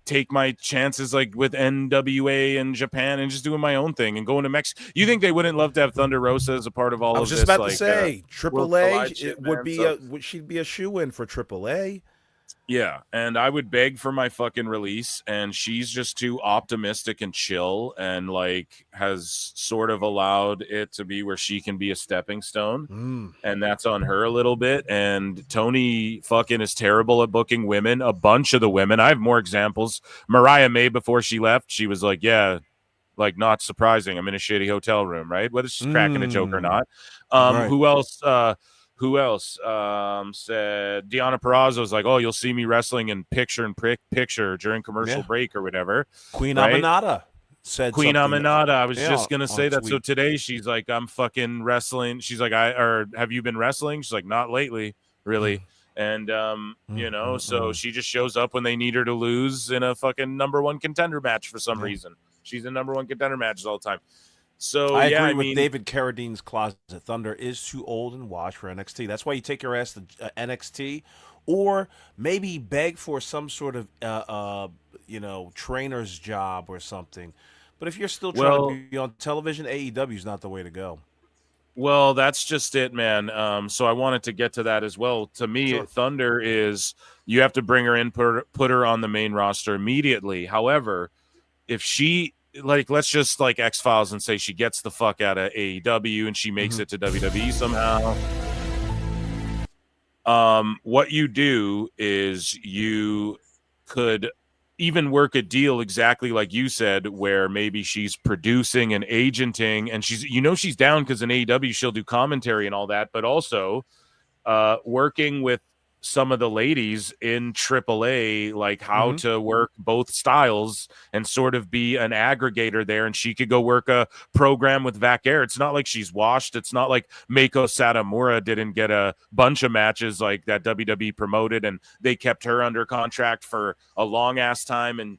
Speaker 11: take my chances like with NWA and Japan and just doing my own thing and going to Mexico. You think they wouldn't love to have Thunder Rosa as a part of all of this?
Speaker 12: I was just about to say, AAA she'd be a shoe-in for AAA.
Speaker 11: Yeah, and I would beg for my fucking release, and she's just too optimistic and chill, and like has sort of allowed it to be where she can be a stepping stone, and that's on her a little bit. And Tony fucking is terrible at booking women. A bunch of the women, I have more examples. Mariah May, before she left, she was like, "Yeah, like, not surprising. I'm in a shitty hotel room, right? Whether she's cracking a joke or not." Who else said Deonna Purrazzo's like, "Oh, you'll see me wrestling in picture during commercial break or whatever."
Speaker 12: Queen Aminata said
Speaker 11: Queen
Speaker 12: something.
Speaker 11: Aminata. I was just gonna say that.
Speaker 12: Tweet.
Speaker 11: So today she's like, "I'm fucking wrestling." She's like, have you been wrestling?" She's like, "Not lately, really." And you know, so she just shows up when they need her to lose in a fucking number one contender match for some reason. She's in number one contender matches all the time. So
Speaker 12: I agree with David Carradine's closet. Thunder is too old and washed for NXT. That's why you take your ass to NXT, or maybe beg for some sort of trainer's job or something. But if you're still trying to be on television, AEW is not the way to go.
Speaker 11: Well, that's just it, man. So I wanted to get to that as well. To me, Thunder is, you have to bring her in, put her on the main roster immediately. However, if she, like, let's just like X-Files and say she gets the fuck out of AEW and she makes it to WWE somehow. What you do is you could even work a deal exactly like you said, where maybe she's producing and agenting, and she's down because in AEW she'll do commentary and all that, but also working with some of the ladies in AAA, like how to work both styles and sort of be an aggregator there. And she could go work a program with Vac Air. It's not like she's washed. It's not like Meiko Satomura didn't get a bunch of matches like that WWE promoted and they kept her under contract for a long ass time. And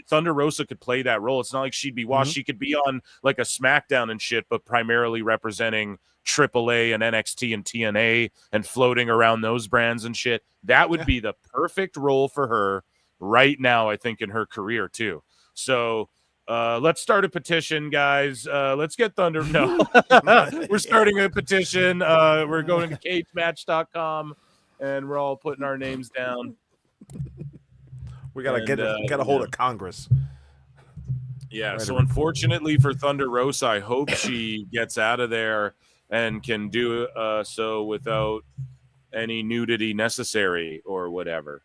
Speaker 11: Thunder Rosa could play that role. It's not like she'd be washed. She could be on like a SmackDown and shit, but primarily representing AAA and NXT and TNA and floating around those brands and shit. That would be the perfect role for her right now, I think, in her career too. So let's start a petition, guys. Let's get Thunder. No, we're starting a petition. We're going to cagematch.com and we're all putting our names down.
Speaker 12: We gotta get a hold of Congress.
Speaker 11: Yeah,
Speaker 12: Right.
Speaker 11: so unfortunately for Thunder Rosa, I hope she gets out of there and can do so without any nudity necessary or whatever.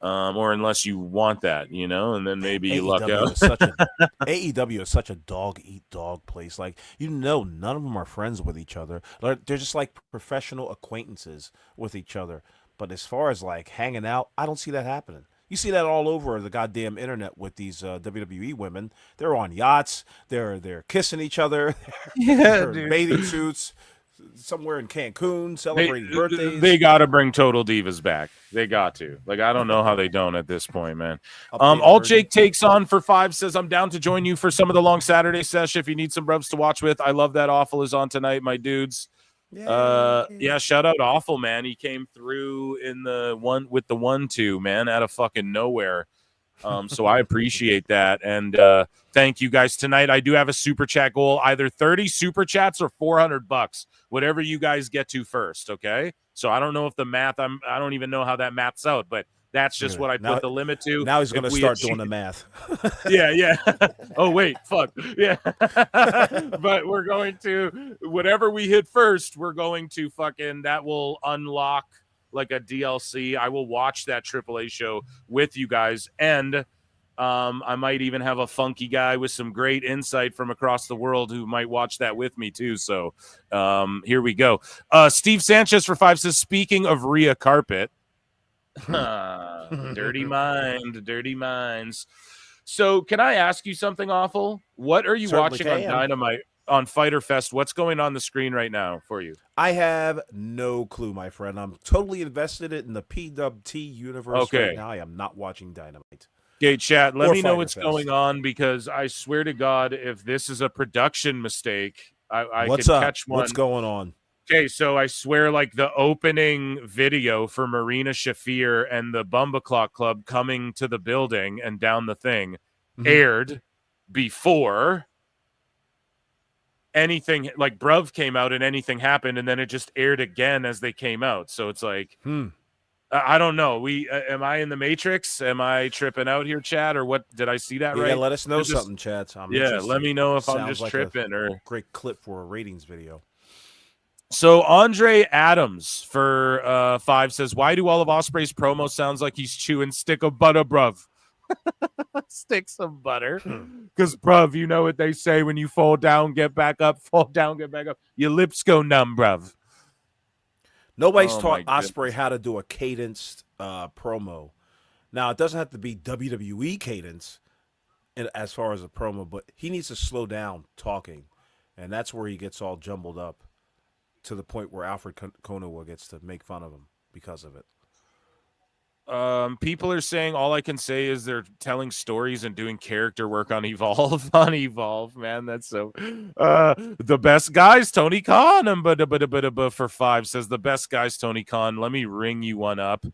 Speaker 11: Or unless you want that, and then maybe you luck out.
Speaker 12: AEW is such a dog eat dog place. Like, none of them are friends with each other. They're just like professional acquaintances with each other. But as far as like hanging out, I don't see that happening. You see that all over the goddamn internet with these WWE women. They're on yachts. They're kissing each other. They're in bathing suits. Somewhere in Cancun celebrating birthdays.
Speaker 11: They got to bring Total Divas back. They got to. Like, I don't know how they don't at this point, man. All Jake takes on for 5 says, I'm down to join you for some of the long Saturday sesh if you need some brubs to watch with. I love that Awful is on tonight, my dudes. Yeah, shout out Awful, man. He came through in the 1-2, man, out of fucking nowhere. So I appreciate that. And thank you guys tonight. I do have a super chat goal, either 30 super chats or $400, whatever you guys get to first. Okay. So I don't know if the math, I don't even know how that maths out, but that's just what I put the limit to.
Speaker 12: Now he's going to start doing the math.
Speaker 11: Yeah. Oh, wait, fuck. Yeah. But we're going to, whatever we hit first, we're going to that will unlock like a DLC. I will watch that AAA show with you guys, and I might even have a funky guy with some great insight from across the world who might watch that with me too. So here we go. Steve Sanchez for 5 says, speaking of Rhea Carpet, dirty minds. So can I ask you something, Awful? What are you watching on Dynamite? On Fyter Fest, what's going on the screen right now for you?
Speaker 12: I have no clue, my friend. I'm totally invested in the PWT universe right now. I am not watching Dynamite.
Speaker 11: Okay, chat, let me know what's going on, because I swear to God, if this is a production mistake, I could catch one.
Speaker 12: What's going on?
Speaker 11: Okay, so I swear, like, the opening video for Marina Shafir and the Bumba Clock Club coming to the building and down the thing aired before anything, like Bruv came out and anything happened, and then it just aired again as they came out. So it's like, I don't know. Am I in the Matrix? Am I tripping out here, Chad? Or what? Did I see that right?
Speaker 12: Yeah, let us know something, Chad.
Speaker 11: Let me know if I'm just
Speaker 12: like
Speaker 11: tripping. Or
Speaker 12: great clip for a ratings video.
Speaker 11: So Andre Adams for 5 says, why do all of Ospreay's promos sounds like he's chewing stick of butter, bruv? Sticks of butter, because bruv, you know what they say, when you fall down get back up, your lips go numb, bruv.
Speaker 12: Nobody's taught Ospreay how to do a cadenced promo. Now, it doesn't have to be WWE cadence as far as a promo, but he needs to slow down talking, and that's where he gets all jumbled up to the point where Alfred Konuwa gets to make fun of him because of it.
Speaker 11: People are saying all I can say is they're telling stories and doing character work on Evolve. Man, that's so the best guys, Tony Khan. For 5 says, the best guys, Tony Khan. Let me ring you one up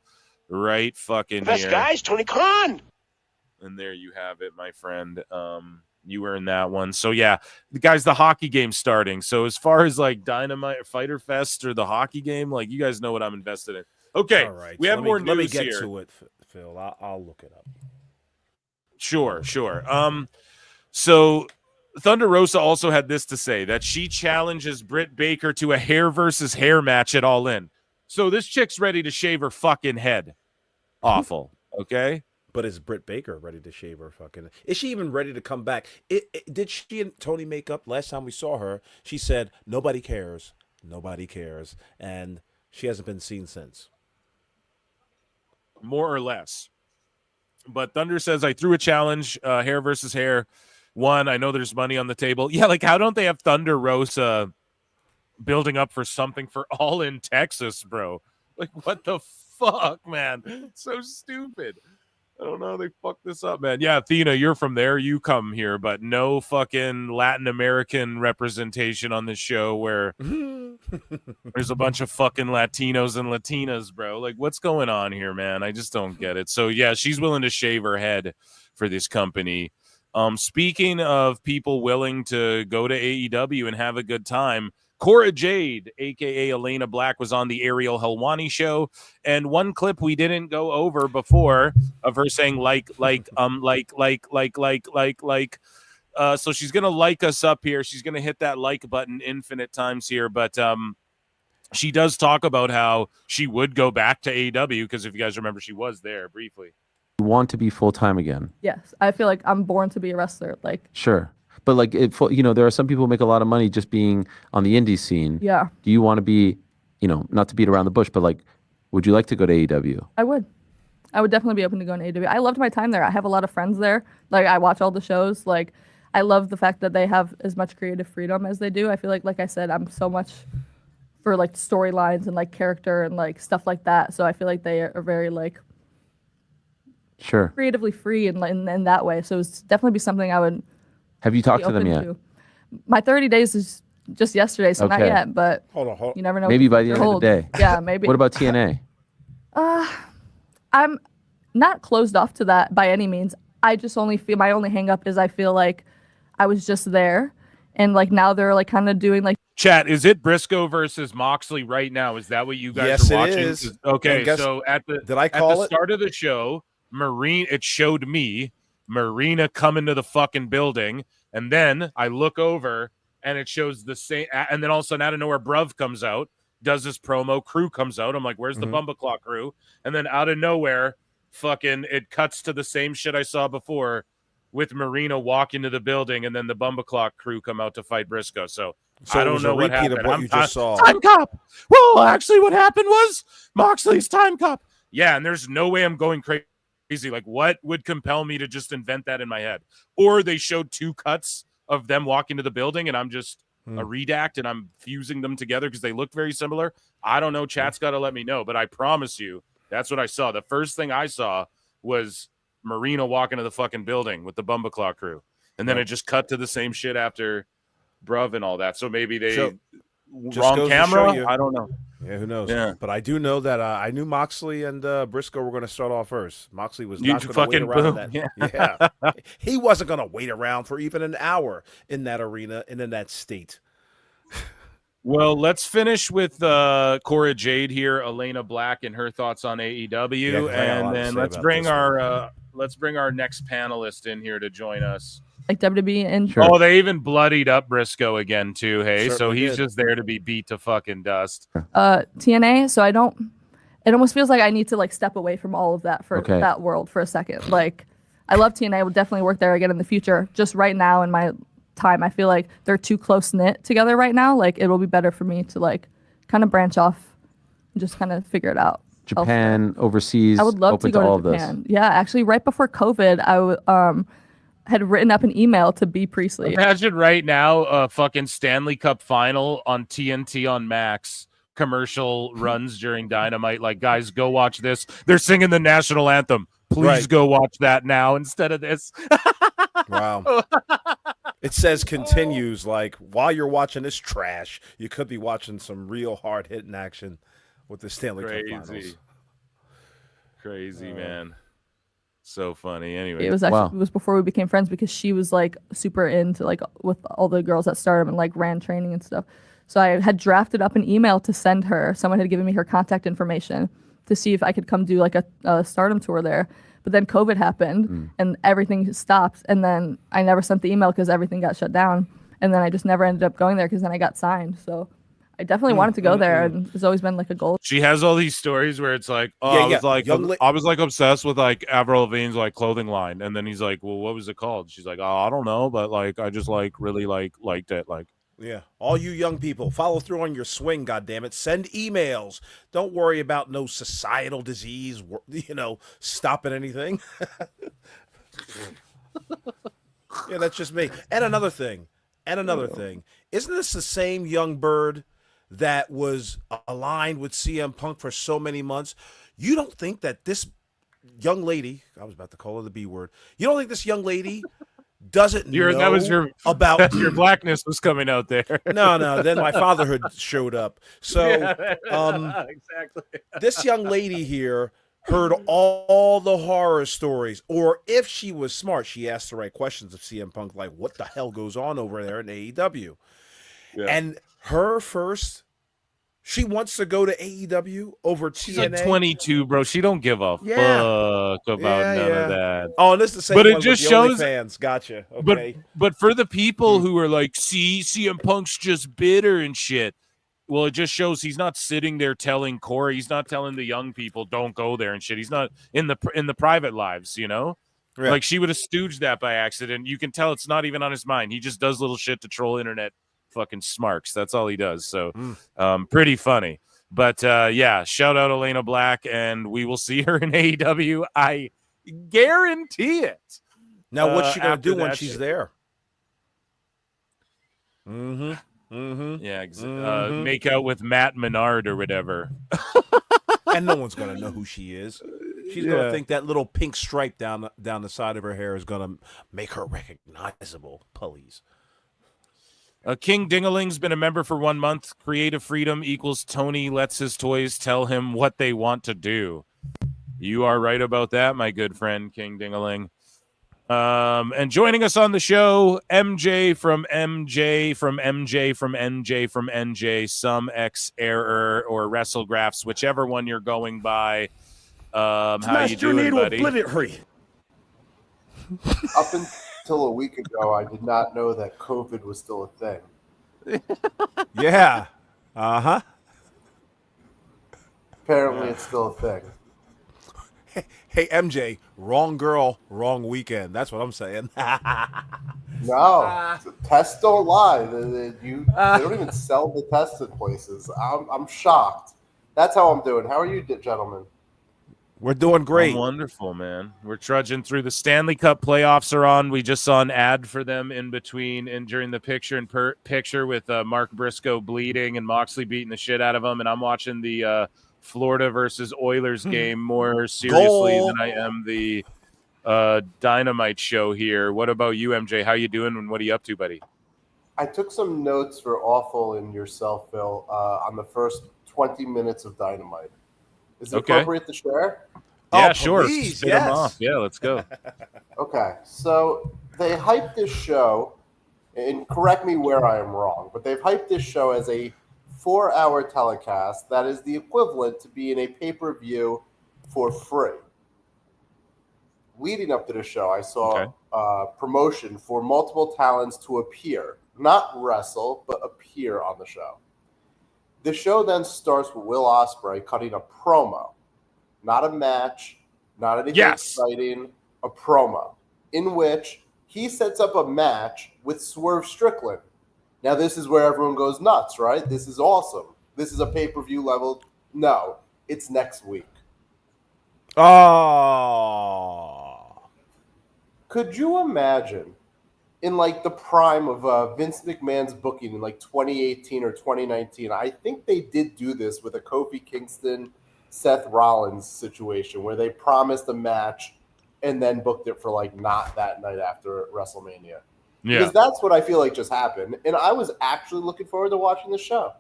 Speaker 11: right fucking
Speaker 3: best
Speaker 11: here.
Speaker 3: Guys, Tony Khan.
Speaker 11: And there you have it, my friend. You earned that one. So yeah, guys, the hockey game's starting. So as far as like Dynamite or Fyter Fest or the hockey game, like, you guys know what I'm invested in. Okay, all right. We have more news here.
Speaker 12: Let me get to it, Phil. I'll look it up.
Speaker 11: Sure. So Thunder Rosa also had this to say, that she challenges Britt Baker to a hair versus hair match at All In. So this chick's ready to shave her fucking head. Awful. Okay.
Speaker 12: But is Britt Baker ready to shave her fucking? Is she even ready to come back? Did she and Tony make up last time we saw her? She said nobody cares, and she hasn't been seen since.
Speaker 11: More or less. But Thunder says, I threw a challenge, hair versus hair. One, I know there's money on the table. Yeah, like, how don't they have Thunder Rosa building up for something for All In Texas, bro? Like, what the fuck, man? It's so stupid. I don't know how they fucked this up, man. Yeah, Athena, you're from there. You come here, but no fucking Latin American representation on this show where there's a bunch of fucking Latinos and Latinas, bro. Like, what's going on here, man? I just don't get it. So, yeah, she's willing to shave her head for this company. Speaking of people willing to go to AEW and have a good time, Cora Jade, aka Elena Black, was on the Ariel Helwani show, and one clip we didn't go over before of her saying so she's gonna like us up here. She's gonna hit that like button infinite times here, but she does talk about how she would go back to AEW because if you guys remember, she was there briefly.
Speaker 13: You want to be full-time again?
Speaker 14: Yes, I feel like I'm born to be a wrestler. Like,
Speaker 13: sure, but like there are some people who make a lot of money just being on the indie scene.
Speaker 14: Yeah.
Speaker 13: Do you want to be, not to beat around the bush, but like, would you like to go to AEW?
Speaker 14: I would definitely be open to going to AEW. I loved my time there. I have a lot of friends there. Like, I watch all the shows. Like, I love the fact that they have as much creative freedom as they do. I feel like I said, I'm so much for like storylines and like character and like stuff like that. So I feel like they are very like
Speaker 13: sure
Speaker 14: creatively free in that way. So it's definitely be something I would.
Speaker 13: Have you talked to them yet?
Speaker 14: My 30 days is just yesterday, so not yet. But
Speaker 12: hold on.
Speaker 14: You never know.
Speaker 13: Maybe by the end of the day.
Speaker 14: Yeah, maybe.
Speaker 13: What about TNA?
Speaker 14: I'm not closed off to that by any means. I just only feel my only hang up is I feel like I was just there, and like now they're like kind of doing like.
Speaker 11: Chat, is it Briscoe versus Moxley right now? Is that what you guys are watching?
Speaker 12: It is.
Speaker 11: Okay, so at the start of the show, it showed me Marina coming to the fucking building, and then I look over and it shows the same, and then all of a sudden out of nowhere, Bruv comes out, does this promo, Crew comes out. I'm like, where's the Bumbleclaw Crew? And then out of nowhere, fucking it cuts to the same shit I saw before with Marina walking to the building, and then the Bumbleclaw Crew come out to fight Briscoe. So I don't know what happened.
Speaker 12: What you just saw.
Speaker 11: Time Cop. Well, actually, what happened was Moxley's Time Cop. Yeah, and there's no way I'm going crazy. Like, what would compel me to just invent that in my head? Or they showed two cuts of them walking to the building, and I'm just a redact, and I'm fusing them together because they look very similar. I don't know. Chat's got to let me know, but I promise you, that's what I saw. The first thing I saw was Marina walking to the fucking building with the Bumbleclaw Crew, and then it just cut to the same shit after Bruv and all that. So maybe they wrong camera. I don't know.
Speaker 12: Yeah, who knows?
Speaker 11: Yeah.
Speaker 12: But I do know that I knew Moxley and Briscoe were going to start off first. Moxley was
Speaker 11: You
Speaker 12: not going to wait around.
Speaker 11: boom.
Speaker 12: Yeah. He wasn't going to wait around for even an hour in that arena and in that state.
Speaker 11: Well, let's finish with Cora Jade here, Elena Black, and her thoughts on AEW, and then let's bring our next panelist in here to join us.
Speaker 14: Like WWE and
Speaker 11: Oh, they even bloodied up Briscoe again too. Hey,
Speaker 12: Certainly
Speaker 11: so he's
Speaker 12: did.
Speaker 11: just there to be beat to fucking dust.
Speaker 14: TNA. So I don't. It almost feels like I need to like step away from all of that for
Speaker 13: Okay.
Speaker 14: that world for a second. Like, I love TNA. I would definitely work there again in the future. Just right now in my time, I feel like they're too close knit together right now. Like, it will be better for me to like kind of branch off and just kind of figure it out.
Speaker 13: Japan, overseas.
Speaker 14: I would love
Speaker 13: open
Speaker 14: to go
Speaker 13: all
Speaker 14: to
Speaker 13: of
Speaker 14: Japan. Yeah, actually, right before COVID, I had written up an email to B. Priestley.
Speaker 11: Imagine right now a fucking Stanley Cup final on TNT on Max. Commercial runs during Dynamite. Like, guys, go watch this. They're singing the national anthem. Please go watch that now instead of this.
Speaker 12: Wow. It says continues, like, while you're watching this trash, you could be watching some real hard-hitting action with the Stanley Cup Finals.
Speaker 11: Crazy, man. So funny. Anyway,
Speaker 14: It was actually it was before we became friends because she was like super into like with all the girls at Stardom and like ran training and stuff. So I had drafted up an email to send her. Someone had given me her contact information to see if I could come do like a Stardom tour there. But then COVID happened and everything stopped. And then I never sent the email because everything got shut down. And then I just never ended up going there because then I got signed. So I definitely wanted to go there, and it's always been like a goal.
Speaker 11: she has all these stories where it's like, I was like obsessed with like Avril Lavigne's like clothing line, and then he's like, well, what was it called? She's like, oh, I don't know, but like I just like really liked it. Like,
Speaker 12: yeah, all you young people, follow through on your swing, goddammit. Send emails. Don't worry about no societal disease, stopping anything. Yeah, that's just me. And another thing. Isn't this the same young bird that was aligned with CM Punk for so many months? You don't think that this young lady, I was about to call her the B word, you don't think this young lady doesn't know
Speaker 11: that was your
Speaker 12: about
Speaker 11: your blackness was coming out there.
Speaker 12: No, then my fatherhood showed up. So
Speaker 11: exactly.
Speaker 12: This young lady here heard all the horror stories, or if she was smart, she asked the right questions of CM Punk, like what the hell goes on over there in AEW. And her first, she wants to go to AEW over TNA.
Speaker 11: She's like 22, bro. She don't give a fuck about none of that.
Speaker 12: Oh, and this is the same
Speaker 11: but
Speaker 12: one
Speaker 11: it just
Speaker 12: with the
Speaker 11: shows
Speaker 12: OnlyFans. Gotcha. Okay.
Speaker 11: But for the people who are like, see, CM Punk's just bitter and shit. Well, it just shows he's not sitting there telling Corey. He's not telling the young people don't go there and shit. He's not in the private lives, you know.
Speaker 12: Yeah.
Speaker 11: Like she would have stooged that by accident. You can tell it's not even on his mind. He just does little shit to troll internet fucking smarks. That's all he does. So pretty funny. But yeah, shout out Elena Black, and we will see her in AEW. I guarantee it.
Speaker 12: Now, what's she gonna
Speaker 11: after
Speaker 12: do when
Speaker 11: that
Speaker 12: she's
Speaker 11: shit.
Speaker 12: there?
Speaker 11: Yeah, make out with Matt Menard or whatever.
Speaker 12: And no one's gonna know who she is. She's gonna think that little pink stripe down the side of her hair is gonna make her recognizable. Please.
Speaker 11: King Dingaling's been a member for 1 month. Creative freedom equals Tony lets his toys tell him what they want to do. You are right about that, my good friend, King Dingaling. And joining us on the show, MJ from MJ from MJ from MJ from NJ, some X error or WrestleGraphs, whichever one you're going by. How you doing, buddy?
Speaker 15: Up until a week ago, I did not know that COVID was still a thing.
Speaker 12: Yeah. Uh-huh.
Speaker 15: Apparently, it's still a thing.
Speaker 12: Hey, MJ, wrong girl, wrong weekend. That's what I'm saying.
Speaker 15: No, tests don't lie. They don't even sell the tests at places. I'm shocked. That's how I'm doing. How are you, gentlemen?
Speaker 12: We're doing great.
Speaker 11: Wonderful, man. We're trudging through. The Stanley Cup playoffs are on. We just saw an ad for them in between and during the picture with Mark Briscoe bleeding and Moxley beating the shit out of him. And I'm watching the Florida versus Oilers game more seriously than I am the Dynamite show here. What about you, MJ? How you doing and what are you up to, buddy?
Speaker 15: I took some notes for Awful and yourself, Phil, on the first 20 minutes of Dynamite. Is it appropriate to share?
Speaker 11: Yeah, sure. Spit them off. Yeah, let's go.
Speaker 15: Okay, so they hyped this show, and correct me where I am wrong, but they've hyped this show as a 4-hour telecast that is the equivalent to being a pay-per-view for free. Leading up to the show, I saw promotion for multiple talents to appear, not wrestle, but appear on the show. The show then starts with Will Ospreay cutting a promo, not a match, not anything exciting, a promo, in which he sets up a match with Swerve Strickland. Now, this is where everyone goes nuts, right? This is awesome. This is a pay-per-view level. No, it's next week.
Speaker 12: Oh.
Speaker 15: Could you imagine in like the prime of Vince McMahon's booking in like 2018 or 2019, I think they did do this with a Kofi Kingston, Seth Rollins situation where they promised a match and then booked it for like not that night after WrestleMania. Yeah. Because that's what I feel like just happened. And I was actually looking forward to watching the show.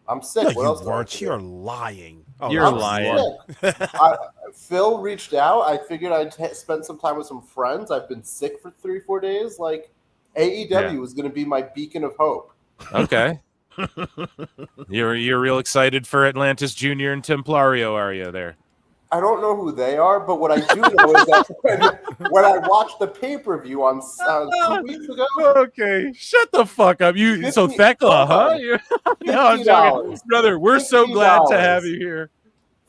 Speaker 15: I'm sick.
Speaker 12: No,
Speaker 15: what else?
Speaker 12: You're lying.
Speaker 11: Oh, you're lying.
Speaker 15: Phil reached out. I figured I'd spend some time with some friends. I've been sick for 3-4 days. Like AEW was going to be my beacon of hope.
Speaker 11: Okay. You're real excited for Atlantis Jr. and Templario, are you there?
Speaker 15: I don't know who they are, but what I do know is that when I watched the pay-per-view on 2 weeks ago.
Speaker 11: Okay, shut the fuck up. So Thekla, huh? No, I'm joking. Brother, we're so glad to have you here.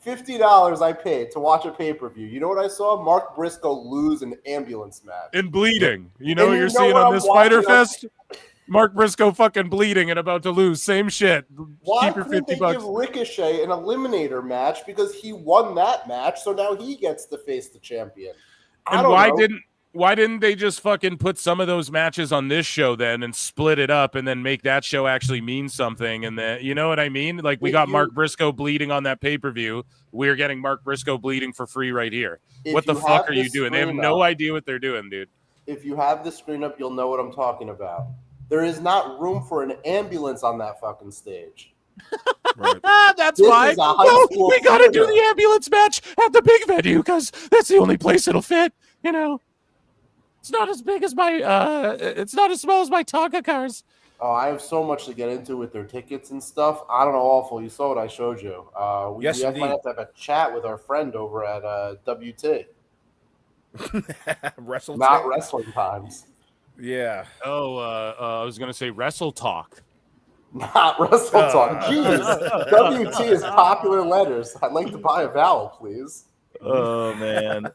Speaker 15: $50 I paid to watch a pay-per-view. You know what I saw? Mark Briscoe lose an ambulance match.
Speaker 11: And bleeding. You know what you're seeing on this Fyter Fest? Mark Briscoe fucking bleeding and about to lose. Same shit.
Speaker 15: Why
Speaker 11: Keep your
Speaker 15: couldn't they give Ricochet an eliminator match? Because he won that match, so now he gets to face the champion.
Speaker 11: And why didn't they just fucking put some of those matches on this show then and split it up and then make that show actually mean something? And then, you know what I mean? Like we got Mark Briscoe bleeding on that pay-per-view. We're getting Mark Briscoe bleeding for free right here. What the fuck are you doing? They have no idea what they're doing, dude.
Speaker 15: If you have the screen up, you'll know what I'm talking about. There is not room for an ambulance on that fucking stage.
Speaker 11: Right. That's why. We got to do the ambulance match at the big venue because that's the only place it'll fit. You know, it's not as big as my. It's not as small as my Tonka cars.
Speaker 15: Oh, I have so much to get into with their tickets and stuff. I don't know, Awful. You saw what I showed you. We
Speaker 12: Yes,
Speaker 15: might
Speaker 12: indeed.
Speaker 15: have to have a chat with our friend over at WT. Not Wrestling Times.
Speaker 12: Yeah.
Speaker 11: Oh, I was gonna say Wrestle Talk.
Speaker 15: Not Wrestle Talk. Jeez. WT is popular letters. I'd like to buy a vowel, please.
Speaker 11: Oh man.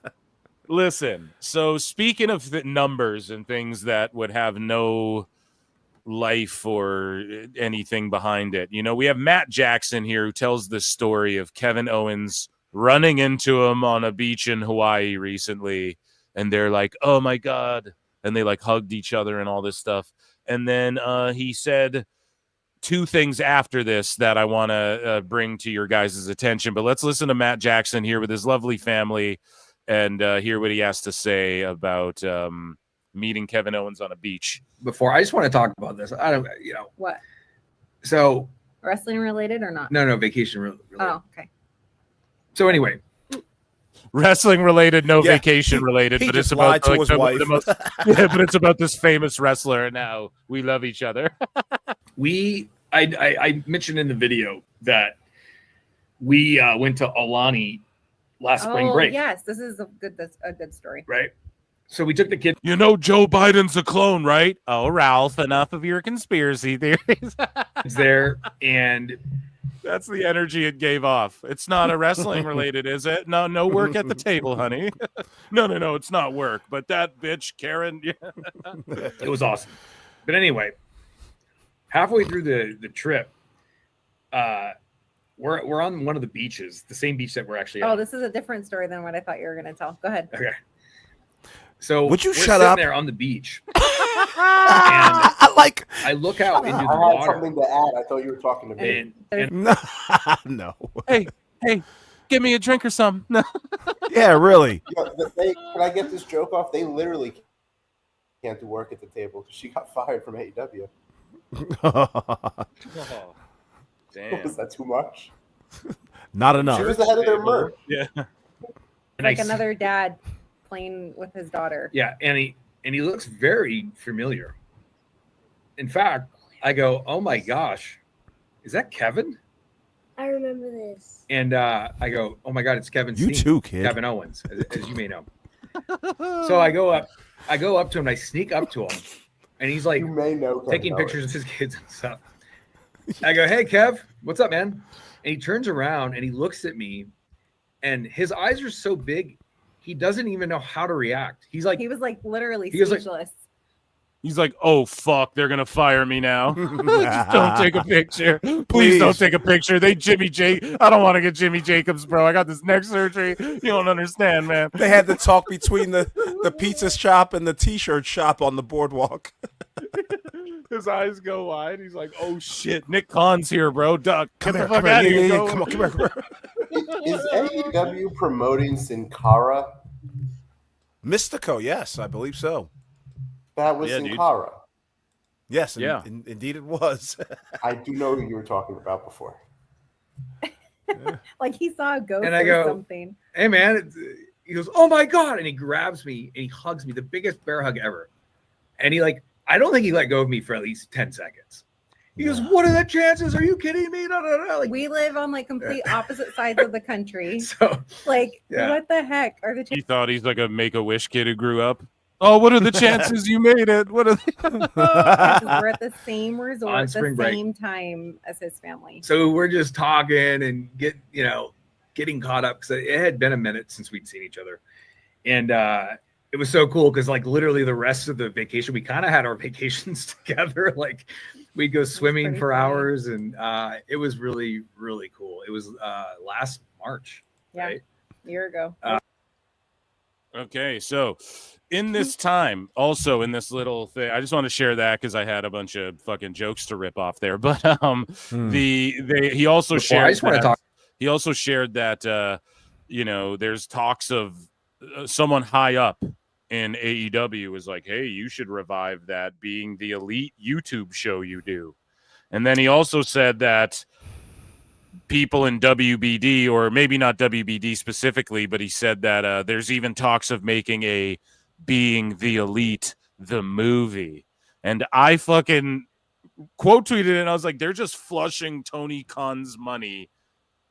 Speaker 11: Listen, so speaking of the numbers and things that would have no life or anything behind it, you know, we have Matt Jackson here who tells the story of Kevin Owens running into him on a beach in Hawaii recently, and they're like, oh my God, and they like hugged each other and all this stuff. And then he said two things after this that I want to bring to your guys' attention, but let's listen to Matt Jackson here with his lovely family and hear what he has to say about meeting Kevin Owens on a beach.
Speaker 16: Before, I just want to talk about this. I don't,
Speaker 17: What?
Speaker 16: So
Speaker 17: Wrestling related or not?
Speaker 16: no, vacation related.
Speaker 17: Oh, okay.
Speaker 16: So anyway,
Speaker 11: wrestling related, no vacation related,
Speaker 12: He
Speaker 11: but
Speaker 12: just
Speaker 11: it's about
Speaker 12: lied to his wife.
Speaker 11: but it's about this famous wrestler, and now we love each other.
Speaker 16: I mentioned in the video that we went to Alani last spring break.
Speaker 17: Yes, this is a good story.
Speaker 16: Right. So we took the kid.
Speaker 11: You know Joe Biden's a clone, right? Oh, Ralph, enough of your conspiracy theories.
Speaker 16: there, and
Speaker 11: that's the energy it gave off. It's not a wrestling related, is it? No work at the table, honey. No, it's not work. But that bitch, Karen,
Speaker 16: it was awesome. But anyway, halfway through the trip, we're on one of the beaches, the same beach that we're actually
Speaker 17: Oh,
Speaker 16: on.
Speaker 17: this is a different story than what I thought you were going to tell. Go ahead.
Speaker 16: Okay. So
Speaker 12: would you
Speaker 16: we're
Speaker 12: shut
Speaker 16: sitting
Speaker 12: up?
Speaker 16: there on the beach, and I look out into the
Speaker 15: I had
Speaker 16: water.
Speaker 15: something to add. I thought you were talking to me.
Speaker 12: No.
Speaker 11: Hey, give me a drink or something. No.
Speaker 12: Yeah, really.
Speaker 15: Can I get this joke off? They literally can't do work at the table because she got fired from AEW.
Speaker 11: Damn.
Speaker 15: Was that too much?
Speaker 12: Not enough.
Speaker 15: She was the head of their merch.
Speaker 11: Yeah.
Speaker 17: Like another dad playing with his daughter.
Speaker 16: Yeah, and he looks very familiar. In fact, I go, "Oh my gosh, is that Kevin?"
Speaker 18: I remember this.
Speaker 16: And I go, "Oh my God, it's Kevin."
Speaker 12: You
Speaker 16: Steen,
Speaker 12: too, kid.
Speaker 16: Kevin Owens, as you may know. So I go up to him. I sneak up to him, and he's like,
Speaker 15: You may know Kevin
Speaker 16: taking
Speaker 15: Owens.
Speaker 16: pictures of his kids and stuff. I go, "Hey, Kev, what's up, man?" And he turns around and he looks at me, and his eyes are so big, he doesn't even know how to react. He was
Speaker 17: like literally
Speaker 16: he was like-
Speaker 17: speechless.
Speaker 11: He's like, oh, fuck, they're going to fire me now. Just don't take a picture. Please
Speaker 12: Please.
Speaker 11: don't take a picture. I don't want to get Jimmy Jacobs, bro. I got this neck surgery. You don't understand, man.
Speaker 12: They had the talk between the pizza shop and the T-shirt shop on the boardwalk.
Speaker 11: His eyes go wide. He's like, oh, shit. Nick Khan's here, bro. Duck. Get the fuck
Speaker 12: Come
Speaker 11: out of
Speaker 12: here.
Speaker 11: here.
Speaker 12: Yeah,
Speaker 11: Go.
Speaker 12: come on, come here.
Speaker 15: Is AEW promoting Sin Cara?
Speaker 12: Mystico, yes, I believe so.
Speaker 15: That was
Speaker 11: Yeah,
Speaker 15: Sin
Speaker 11: dude.
Speaker 15: Cara.
Speaker 12: Yes,
Speaker 11: Yeah.
Speaker 12: indeed it was.
Speaker 15: I do know who you were talking about before.
Speaker 17: Like he saw a ghost
Speaker 16: And I
Speaker 17: or
Speaker 16: go,
Speaker 17: something.
Speaker 16: "Hey, man," he goes, "Oh my God," and he grabs me and he hugs me, the biggest bear hug ever. And I don't think he let go of me for at least 10 seconds. He goes, "What are the chances? Are you kidding me?" No. Like,
Speaker 17: We live on like complete opposite sides of the country.
Speaker 16: so
Speaker 17: Like,
Speaker 16: Yeah.
Speaker 17: what the heck are the
Speaker 11: He
Speaker 17: chances?
Speaker 11: thought he's like a Make-A-Wish kid who grew up. Oh, what are the chances you made it? What are
Speaker 17: We're at the same resort
Speaker 16: On
Speaker 17: at the
Speaker 16: spring break.
Speaker 17: same time as his family.
Speaker 16: So we're just talking and getting caught up because it had been a minute since we'd seen each other, and it was so cool because like literally the rest of the vacation we kind of had our vacations together. Like we'd go swimming
Speaker 17: pretty
Speaker 16: for
Speaker 17: funny.
Speaker 16: hours, and it was really really cool. It was last March,
Speaker 17: Yeah,
Speaker 16: right?
Speaker 17: a year ago.
Speaker 11: Okay, so in this time, also in this little thing, I just want to share that because I had a bunch of fucking jokes to rip off there. But he also
Speaker 16: Before, I
Speaker 11: shared
Speaker 16: just want to
Speaker 11: that,
Speaker 16: talk.
Speaker 11: he also shared that there's talks of someone high up in AEW is like, hey, you should revive that being the elite YouTube show you do. And then he also said that people in WBD, or maybe not WBD specifically, but he said that there's even talks of making a Being the Elite the movie. And I fucking quote tweeted it, and I was like, they're just flushing Tony Khan's money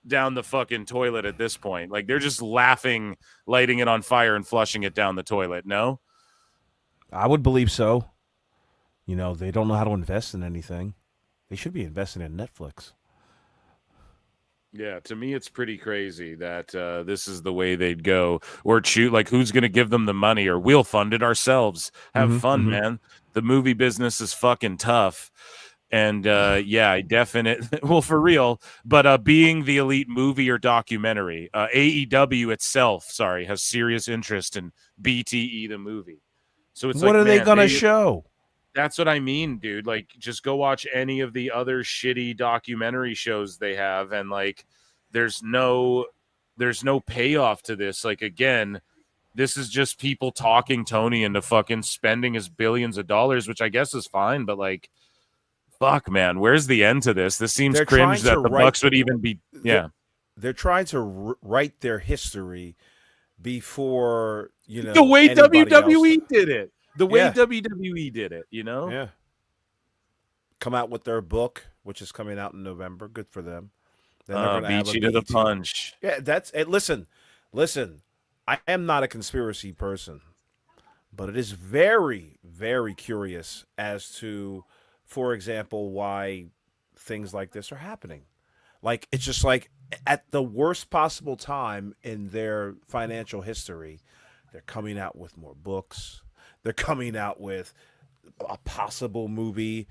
Speaker 11: down the fucking toilet at this point. Like, they're just laughing, lighting it on fire, and flushing it down the toilet. No?
Speaker 12: I would believe so. You know, they don't know how to invest in anything. They should be investing in Netflix.
Speaker 11: Yeah, to me, it's pretty crazy that this is the way they'd go. Or choose, like, who's going to give them the money? Or we'll fund it ourselves. Have fun, man. The movie business is fucking tough. And yeah, I definitely, well, for real, but being the elite movie or documentary, AEW itself, has serious interest in BTE, the movie. So it's
Speaker 12: what
Speaker 11: like,
Speaker 12: are they going to show?
Speaker 11: That's what I mean, dude. Like, just go watch any of the other shitty documentary shows they have. And like, there's no payoff to this. Like, again, this is just people talking Tony into fucking spending his billions of dollars, which I guess is fine. But like, fuck, man, where's the end to this? This seems cringe that the Bucks would even be. Yeah,
Speaker 12: they're trying to write their history before
Speaker 11: the way WWE
Speaker 12: else.
Speaker 11: did it. The way WWE did it, you know.
Speaker 12: Yeah. Come out with their book, which is coming out in November. Good for them.
Speaker 11: Beat you to the punch.
Speaker 12: Yeah, that's it. Listen. I am not a conspiracy person, but it is very, very curious as to, for example, why things like this are happening. Like, it's just like at the worst possible time in their financial history, they're coming out with more books. They're coming out with a possible movie.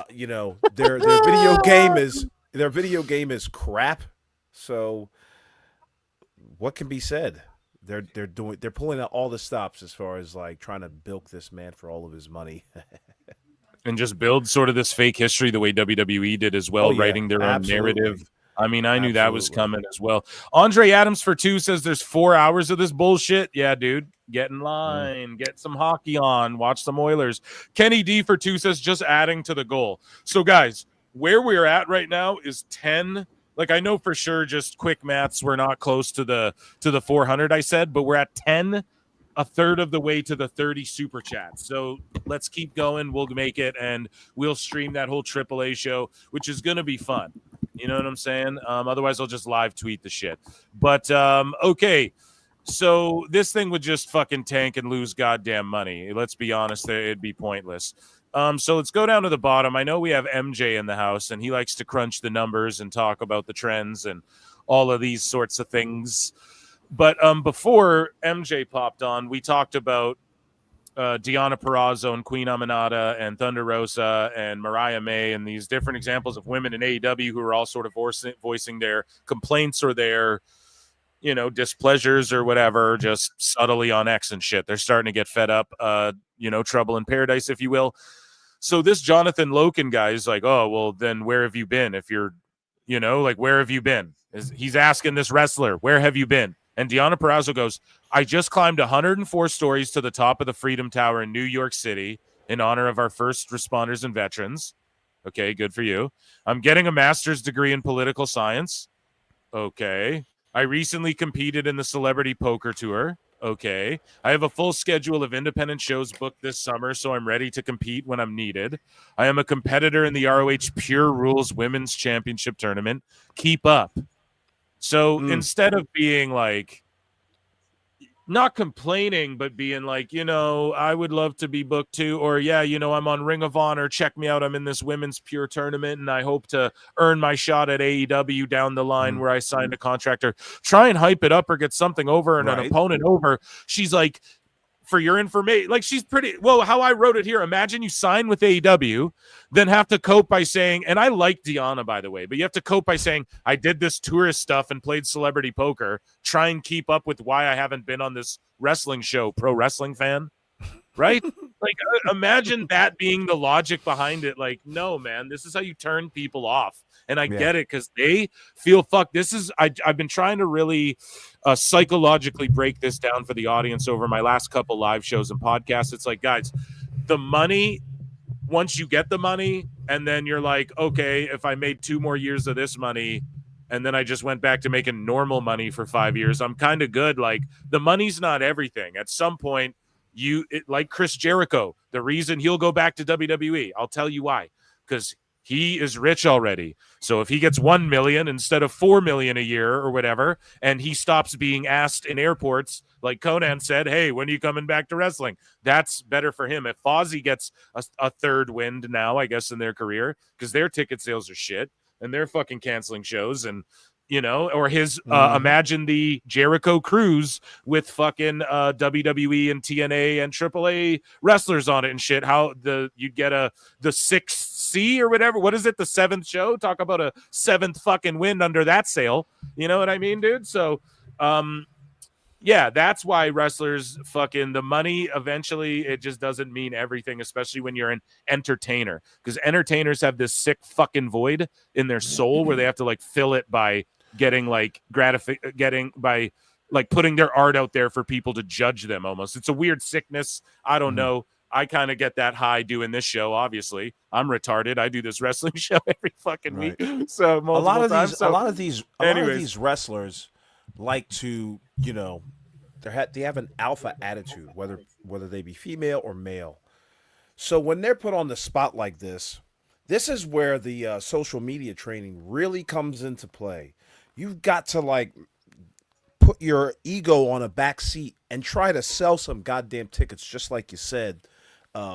Speaker 12: You know, their video game is crap. So what can be said? They're pulling out all the stops as far as like trying to bilk this man for all of his money.
Speaker 11: And just build sort of this fake history the way WWE did as well, writing their own narrative. I mean, I knew that was coming as well. Andre Adams for 2 says there's 4 hours of this bullshit. Yeah, dude, get in line, get some hockey on, watch some Oilers. Kenny D for 2 says just adding to the goal. So guys, where we're at right now is 10. Like, I know for sure, just quick maths, we're not close to the 400 I said, but we're at 10, a third of the way to the 30 super chats. So let's keep going. We'll make it, and we'll stream that whole AAA show, which is going to be fun. You know what I'm saying? Otherwise, I'll just live tweet the shit. But, okay. So this thing would just fucking tank and lose goddamn money. Let's be honest, it'd be pointless. So let's go down to the bottom. I know we have MJ in the house, and he likes to crunch the numbers and talk about the trends and all of these sorts of things. But before MJ popped on, we talked about Deonna Purrazzo and Queen Aminata and Thunder Rosa and Mariah May and these different examples of women in AEW who are all sort of voicing their complaints or their, displeasures or whatever, just subtly on X and shit. They're starting to get fed up, trouble in paradise, if you will. So this Jonathan Loken guy is like, oh, well, then where have you been? If you're, where have you been? He's asking this wrestler, where have you been? And Deonna Purrazzo goes, I just climbed 104 stories to the top of the Freedom Tower in New York City in honor of our first responders and veterans. Okay, good for you. I'm getting a master's degree in political science. Okay. I recently competed in the Celebrity Poker Tour. Okay. I have a full schedule of independent shows booked this summer, so I'm ready to compete when I'm needed. I am a competitor in the ROH Pure Rules Women's Championship Tournament. Keep up. So instead of being like, not complaining, but being like, I would love to be booked too. Or, yeah, I'm on Ring of Honor. Check me out. I'm in this women's pure tournament, and I hope to earn my shot at AEW down the line where I signed a contract, or try and hype it up or get something over and an opponent over. She's like, for your information, like, she's pretty well. How I wrote it here: imagine you sign with AEW, then have to cope by saying, and I like Deonna, by the way, but you have to cope by saying, I did this tourist stuff and played celebrity poker. Try and keep up with why I haven't been on this wrestling show. Pro wrestling fan, right? Like, imagine that being the logic behind it. Like, no, man, this is how you turn people off. And I get it, because they feel fuck. This is I've been trying to really psychologically break this down for the audience over my last couple live shows and podcasts. It's like, guys, the money, once you get the money, and then you're like, okay, if I made 2 more years of this money, and then I just went back to making normal money for 5 years, I'm kind of good. Like, the money's not everything. At some point, like Chris Jericho, the reason he'll go back to WWE, I'll tell you why, because he is rich already. So if he gets 1 million instead of 4 million a year or whatever, and he stops being asked in airports, like Conan said, hey, when are you coming back to wrestling? That's better for him. If Fozzy gets a third wind now, I guess, in their career, because their ticket sales are shit and they're fucking canceling shows, and or his imagine the Jericho cruise with fucking WWE and TNA and AAA wrestlers on it and shit. How you'd get the 6th C or whatever. What is it? The 7th show? Talk about a 7th fucking wind under that sail. You know what I mean, dude? So, yeah, that's why wrestlers fucking the money eventually it just doesn't mean everything, especially when you're an entertainer, because entertainers have this sick fucking void in their soul where they have to like fill it by getting like by like putting their art out there for people to judge them. Almost, it's a weird sickness. I don't know. I kind of get that high doing this show. Obviously, I'm retarded. I do this wrestling show every fucking week. So
Speaker 12: a lot of
Speaker 11: anyways.
Speaker 12: these wrestlers like to, they have an alpha attitude, whether they be female or male. So when they're put on the spot like this is where the social media training really comes into play. You've got to like put your ego on a back seat and try to sell some goddamn tickets, just like you said,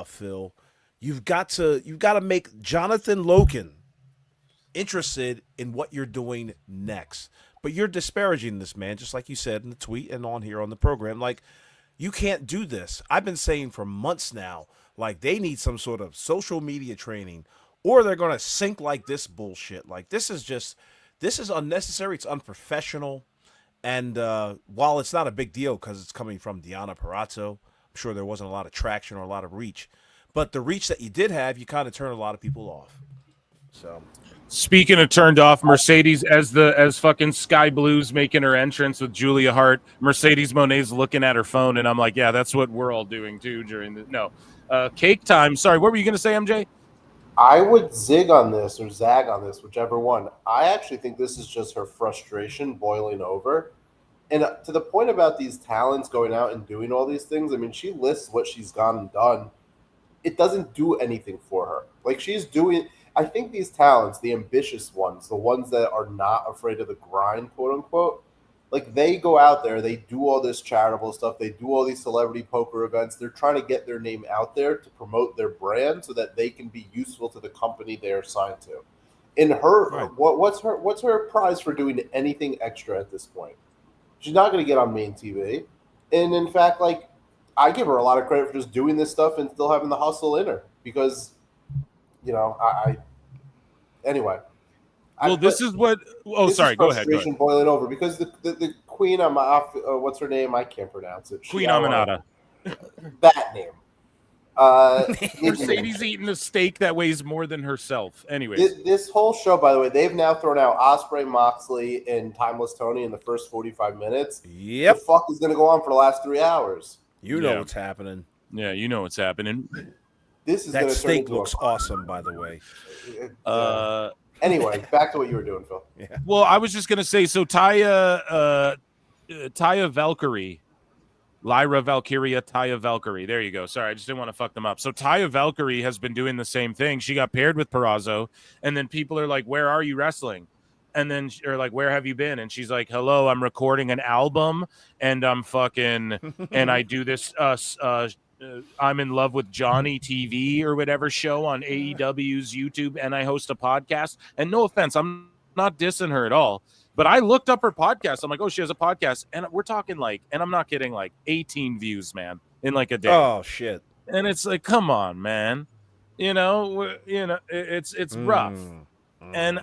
Speaker 12: Phil. You've got to make Jonathan Loken interested in what you're doing next. But you're disparaging this man, just like you said in the tweet and on here on the program. Like, you can't do this. I've been saying for months now, like, they need some sort of social media training, or they're going to sink like this bullshit. Like, this is unnecessary. It's unprofessional. And while it's not a big deal because it's coming from Deonna Purrazzo, I'm sure there wasn't a lot of traction or a lot of reach. But the reach that you did have, you kind of turned a lot of people off. So,
Speaker 11: speaking of turned off, Mercedes as fucking Sky Blue's making her entrance with Julia Hart. Mercedes Monet's looking at her phone, and I'm like, yeah, that's what we're all doing too during the cake time. Sorry, what were you gonna say, MJ?
Speaker 15: I would zig on this or zag on this, whichever one. I actually think this is just her frustration boiling over. And to the point about these talents going out and doing all these things, I mean, she lists what she's gone and done. It doesn't do anything for her. Like, she's doing, I think these talents, the ambitious ones, the ones that are not afraid of the grind, quote unquote, like, they go out there, they do all this charitable stuff, they do all these celebrity poker events, they're trying to get their name out there to promote their brand so that they can be useful to the company they're signed to. In her, what's her prize for doing anything extra at this point? She's not going to get on main TV. And in fact, like, I give her a lot of credit for just doing this stuff and still having the hustle in her because, anyway.
Speaker 11: Well, this is what. Oh, sorry. Go ahead.
Speaker 15: Frustration boiling over because the Queen, what's her name? I can't pronounce it.
Speaker 11: Queen Aminata.
Speaker 15: That name.
Speaker 11: Mercedes eating a steak that weighs more than herself. Anyways,
Speaker 15: this whole show, by the way, they've now thrown out Ospreay, Moxley, and Timeless Tony in the first 45 minutes.
Speaker 12: Yep.
Speaker 15: The fuck is going to go on for the last 3 hours?
Speaker 12: You know what's happening.
Speaker 11: Yeah, you know what's happening.
Speaker 15: This is
Speaker 12: that steak looks awesome, by the way.
Speaker 15: Anyway, back to what you were doing, Phil.
Speaker 12: Yeah.
Speaker 11: Well, I was just gonna say, so Taya Valkyrie, Lyra Valkyria, Taya Valkyrie. There you go. Sorry, I just didn't want to fuck them up. So Taya Valkyrie has been doing the same thing. She got paired with Purrazzo, and then people are like, "Where are you wrestling?" And then or like, "Where have you been?" And she's like, "Hello, I'm recording an album, and I'm fucking, and I do this I'm in love with Johnny TV or whatever show on AEW's YouTube, and I host a podcast." And no offense, I'm not dissing her at all, but I looked up her podcast. I'm like, oh, she has a podcast, and we're talking like, and I'm not kidding, like 18 views, man, in like a day.
Speaker 12: Oh shit!
Speaker 11: And it's like, come on, man, it's rough, and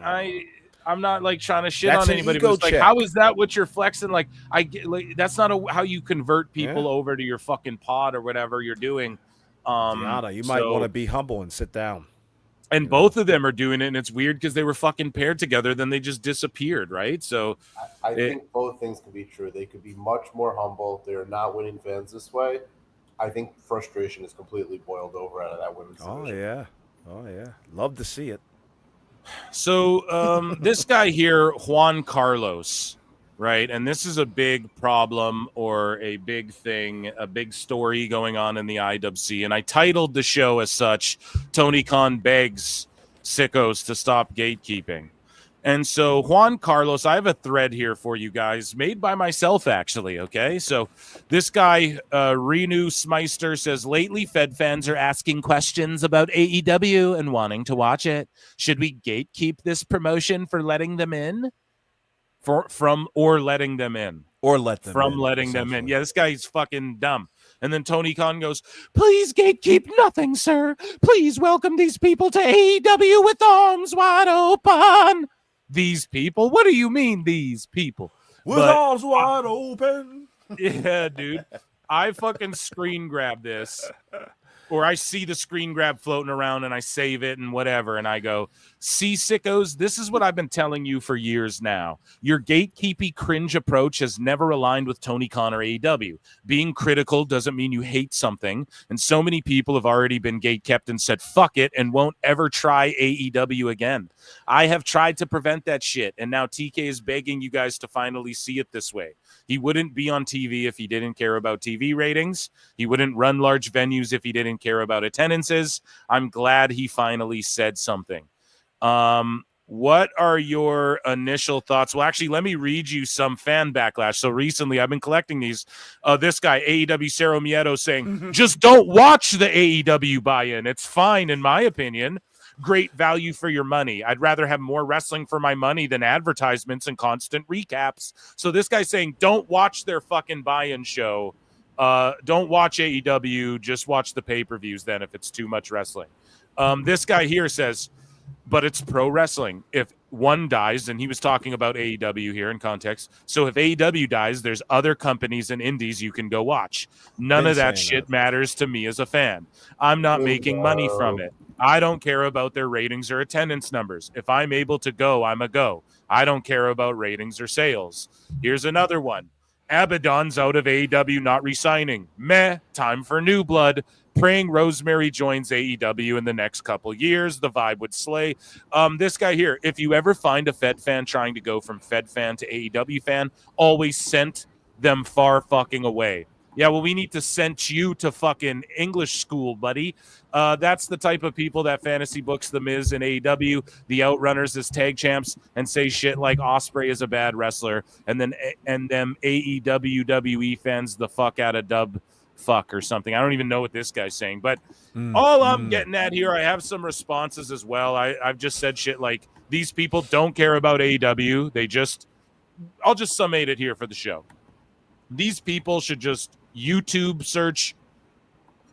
Speaker 11: I'm not like trying to shit on anybody, but it's like, how is that what you're flexing? Like, I get like that's not how you convert people over to your fucking pod or whatever you're doing.
Speaker 12: Deanna, you might want to be humble and sit down.
Speaker 11: And both of them are doing it, and it's weird because they were fucking paired together, then they just disappeared, right? So
Speaker 15: I think both things could be true. They could be much more humble. They're not winning fans this way. I think frustration is completely boiled over out of that women's division.
Speaker 12: Oh yeah, love to see it.
Speaker 11: So this guy here, Juan Carlos, right? And this is a big problem or a big thing, a big story going on in the IWC. And I titled the show as such, Tony Khan begs Sickos to stop gatekeeping. And so, Juan Carlos, I have a thread here for you guys, made by myself, actually, okay? So this guy, Renu Smeister, says, lately Fed fans are asking questions about AEW and wanting to watch it. Should we gatekeep this promotion for letting them in? Letting them in.
Speaker 12: Or let them
Speaker 11: from
Speaker 12: in,
Speaker 11: letting them in. Yeah, this guy's fucking dumb. And then Tony Khan goes, please gatekeep nothing, sir. Please welcome these people to AEW with arms wide open. These people? What do you mean, these people?
Speaker 12: With arms wide open.
Speaker 11: Yeah, dude. I fucking screen grab this. Or I see the screen grab floating around and I save it and whatever. And I go, see, Sickos, this is what I've been telling you for years now. Your gatekeepy cringe approach has never aligned with Tony Khan or AEW. Being critical doesn't mean you hate something. And so many people have already been gatekept and said, fuck it, and won't ever try AEW again. I have tried to prevent that shit. And now TK is begging you guys to finally see it this way. He wouldn't be on TV if he didn't care about TV ratings. He wouldn't run large venues if he didn't care about attendances. I'm glad he finally said something. What are your initial thoughts? Well, actually, let me read you some fan backlash. So recently, I've been collecting these. This guy, AEW Cero Miedo, saying, just don't watch the AEW buy-in. It's fine, in my opinion. Great value for your money. I'd rather have more wrestling for my money than advertisements and constant recaps. So this guy's saying, don't watch their fucking buy-in show. Don't watch AEW. Just watch the pay-per-views then if it's too much wrestling. This guy here says, but it's pro wrestling. If one dies, and he was talking about AEW here in context. So if AEW dies, there's other companies and indies you can go watch. None of that shit matters to me as a fan. I'm not making money from it. I don't care about their ratings or attendance numbers. If I'm able to go, I'm a go. I don't care about ratings or sales. Here's another one. Abaddon's out of AEW, not re-signing. Meh, time for new blood. Praying Rosemary joins AEW in the next couple years. The vibe would slay. This guy here, if you ever find a Fed fan trying to go from Fed fan to AEW fan, always sent them far fucking away. Yeah, well, we need to send you to fucking English school, buddy. That's the type of people that fantasy books The Miz and AEW, the Outrunners as tag champs, and say shit like Ospreay is a bad wrestler, and them AEW WWE fans the fuck out of dub fuck or something. I don't even know what this guy's saying, but all I'm getting at here, I have some responses as well. I've just said shit like, these people don't care about AEW. I'll just summate it here for the show. These people should just YouTube search